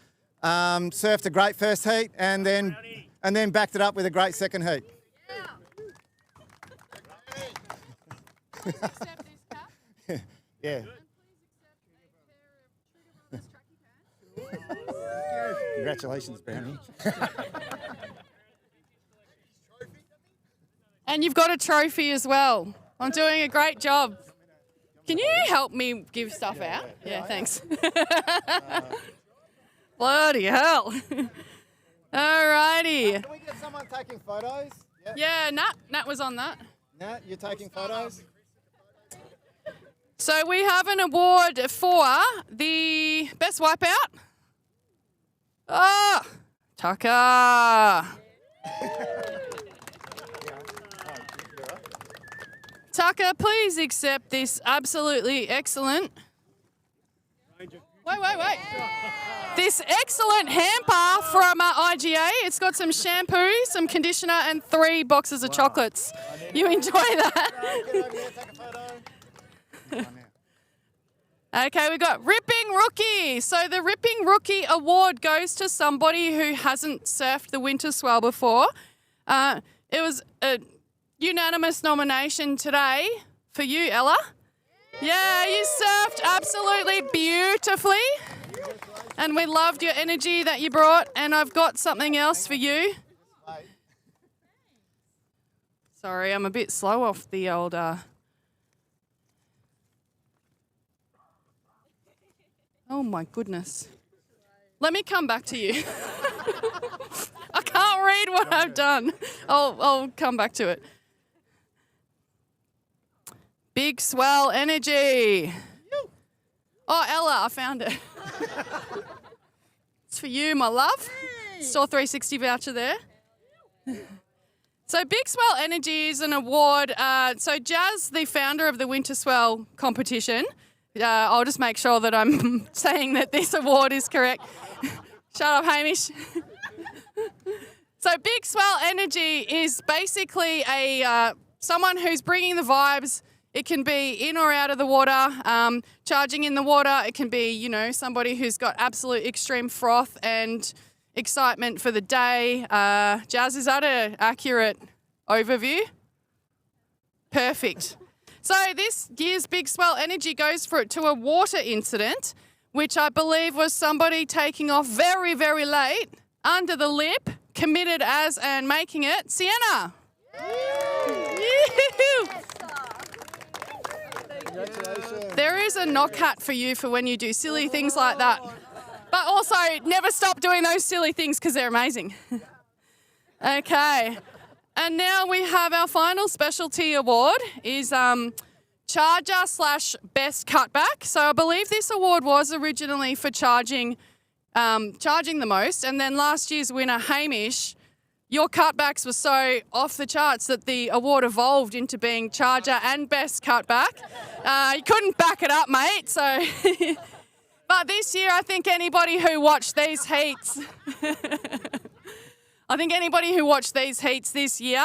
Surfed a great first heat and then backed it up with a great second heat. Yeah. Congratulations, Brownie. And you've got a trophy as well. I'm doing a great job. Can you help me give stuff out? Yeah, thanks. Bloody hell. Alrighty. Can we get someone taking photos? Yeah, Nat was on that. Nat, you're taking photos? So we have an award for the best wipeout. Ah, Tucker. Tucker, please accept this absolutely excellent. Wait. This excellent hamper from IGA. It's got some shampoo, some conditioner, and 3 boxes of chocolates. You enjoy that? Okay, we got Ripping Rookie. So the Ripping Rookie award goes to somebody who hasn't surfed the Winter Swell before. It was a unanimous nomination today for you, Ella. Yeah, you surfed absolutely beautifully. And we loved your energy that you brought. And I've got something else for you. Sorry, I'm a bit slow off the old... Oh my goodness. Let me come back to you. I can't read what I've done. I'll come back to it. Big Swell Energy. Oh, Ella, I found it. It's for you, my love. Store 360 voucher there. So Big Swell Energy is an award. So Jazz, the founder of the Winter Swell competition, I'll just make sure that I'm saying that this award is correct. Shut up, Hamish. So Big Swell Energy is basically someone who's bringing the vibes. It can be in or out of the water, charging in the water. It can be, somebody who's got absolute extreme froth and excitement for the day. Jazz, is that an accurate overview? Perfect. So this year's Big Swell Energy goes to a water incident, which I believe was somebody taking off very, very late, under the lip, committed as and making it. Sienna. There is a knock hat for you for when you do silly things like that. But also, never stop doing those silly things because they're amazing. Okay. And now we have our final specialty award is Charger/Best Cutback. So I believe this award was originally for charging the most. And then last year's winner, Hamish, your cutbacks were so off the charts that the award evolved into being Charger and Best Cutback. You couldn't back it up, mate. So, but this year, I think anybody who watched these heats, this year,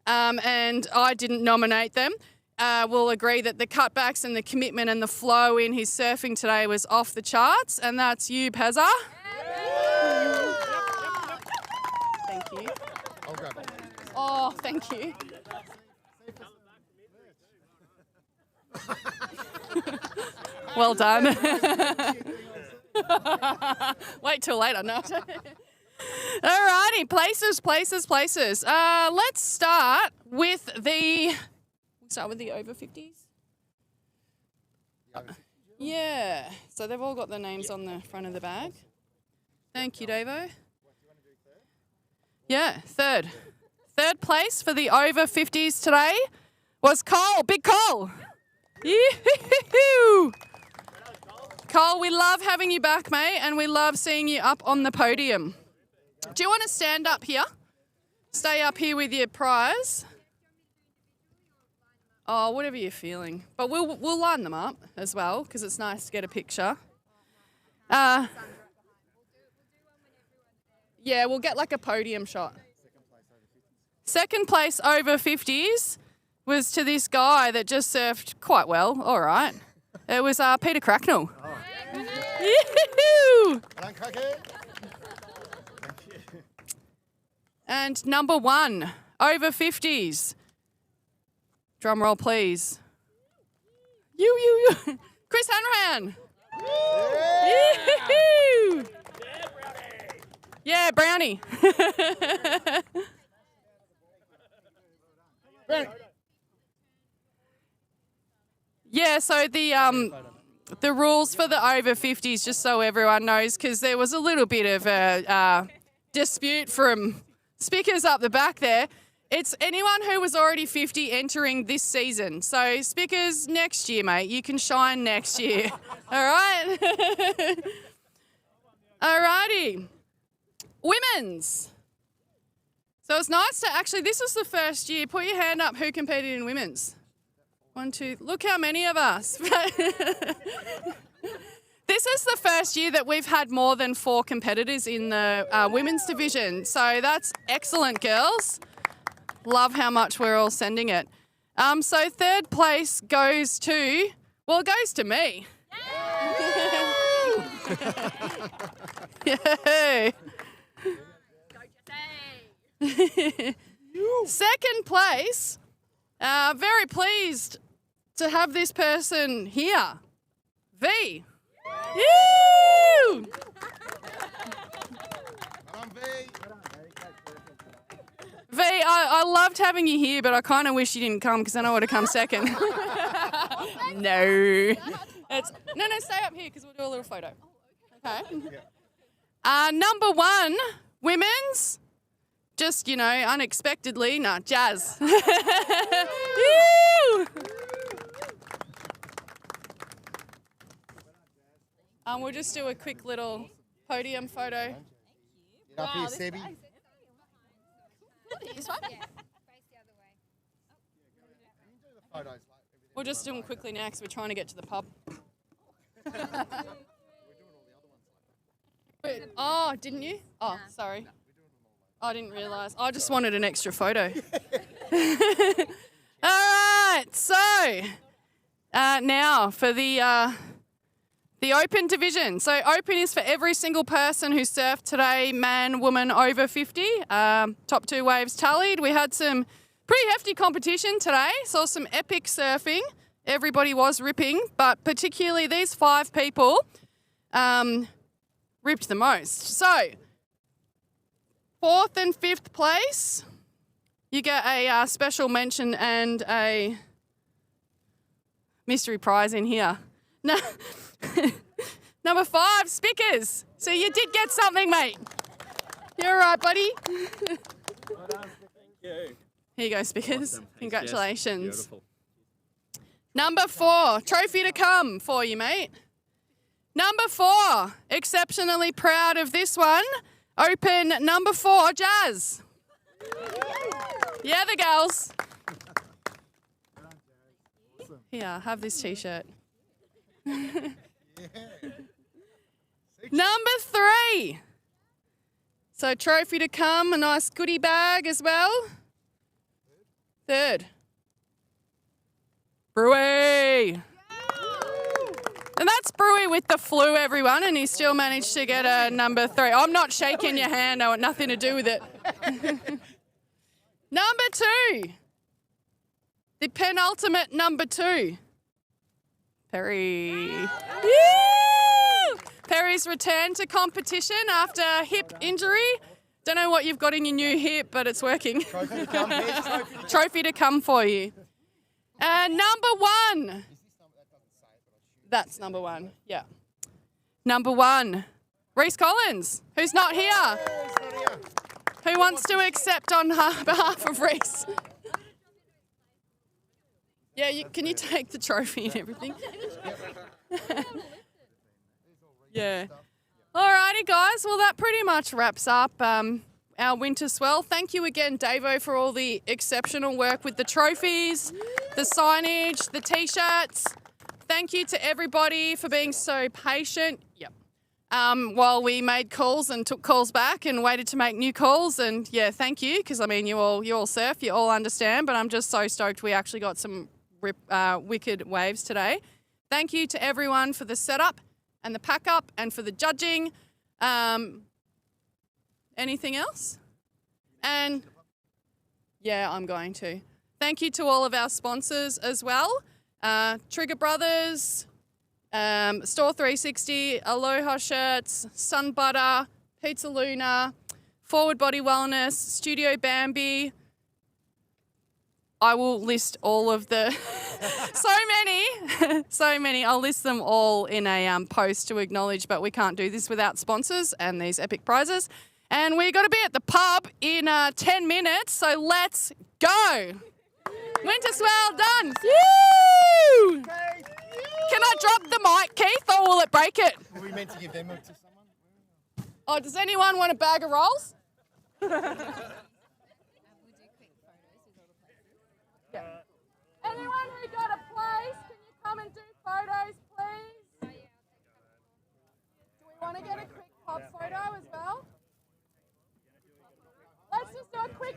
and I didn't nominate them, will agree that the cutbacks and the commitment and the flow in his surfing today was off the charts, and that's you, Pezza. Thank you. I'll grab it. Oh, thank you. Well done. Wait till later, no. Alrighty, places. Let's start with the over 50s. Yeah. So they've all got their names on the front of the bag. Thank you, Davo. Yeah, third place for the over 50s today was Cole. Big Cole. Yoo-hoo-hoo-hoo. Cole, we love having you back, mate, and we love seeing you up on the podium. Do you want to stand up here? Stay up here with your prize. Oh, whatever you're feeling. But we'll line them up as well because it's nice to get a picture. Yeah, we'll get like a podium shot. Second place over 50s was to this guy that just surfed quite well. All right. It was Peter Cracknell. Yoo-hoo! And number 1, over 50s. Drum roll, please. You. Chris Hanrahan. Yoo-hoo! Yeah, Brownie. Yeah, so the rules for the over 50s, just so everyone knows, because there was a little bit of a dispute from speakers up the back there. It's anyone who was already 50 entering this season. So Spickers, next year, mate. You can shine next year. All right? All righty. Women's. So it's nice to actually, this was the first year. Put your hand up who competed in women's. 1, 2, look how many of us. This is the first year that we've had more than 4 competitors in the women's division. So that's excellent, girls. Love how much we're all sending it. So third place goes to, well, it goes to me. Yay. Second place, very pleased to have this person here, V. Woo! V, I loved having you here, but I kind of wish you didn't come because then I would have come second. No. No, stay up here because we'll do a little photo. Okay. Number 1, women's. Just, unexpectedly, Jazz. Woo! We'll just do a quick little podium photo. Get up here, Sebby. This one? We'll just do them quickly now because we're trying to get to the pub. Oh, didn't you? Oh, sorry. I didn't realise. I just wanted an extra photo. All right, so now for the open division. So open is for every single person who surfed today, man, woman over 50. Top 2 waves tallied. We had some pretty hefty competition today. Saw some epic surfing. Everybody was ripping, but particularly these 5 people ripped the most. So 4th and 5th place, you get a special mention and a mystery prize in here. No. Number 5, Spickers. So you did get something, mate. You're all right, buddy. Well done. Thank you. Here you go, Spickers. Awesome. Congratulations. Beautiful. Number 4, trophy to come for you, mate. Number 4, exceptionally proud of this one. Open number 4, Jazz. Yeah, the girls. Here, have this T-shirt. Number 3. So trophy to come, a nice goodie bag as well. 3rd. Brewy. And that's Brewy with the flu, everyone, and he still managed to get a number 3. I'm not shaking your hand, I want nothing to do with it. Number 2. The penultimate number 2. Perry. Woo! Perry's returned to competition after hip injury. Don't know what you've got in your new hip, but it's working. Trophy to come, Trophy to come for you. And number 1. That's number 1, yeah. Number 1, Reese Collins, who's not here. Who wants to accept on behalf of Reese? Yeah, can you take the trophy and everything? Yeah. Alrighty, guys. Well, that pretty much wraps up our Winter Swell. Thank you again, Davo, for all the exceptional work with the trophies, the signage, the T-shirts. Thank you to everybody for being so patient. Yep. While we made calls and took calls back and waited to make new calls. And yeah, thank you, because I mean, you all surf, you all understand, but I'm just so stoked we actually got some wicked waves today. Thank you to everyone for the setup and the pack up and for the judging. Anything else? And yeah, I'm going to. Thank you to all of our sponsors as well. Trigger Brothers, Store 360, Aloha Shirts, Sun Butter, Pizza Luna, Forward Body Wellness, Studio Bambi. I will list all of the, so many. I'll list them all in a post to acknowledge, but we can't do this without sponsors and these epic prizes. And we're going to be at the pub in 10 minutes, so let's go. Winter Swell done. Woo! Can I drop the mic, Keith, or will it break it? Were we meant to give them to someone? Oh, does anyone want a bag of rolls? Yeah. Anyone who got a place, can you come and do photos, please? Do we want to get a quick pub photo as well? Let's just do a quick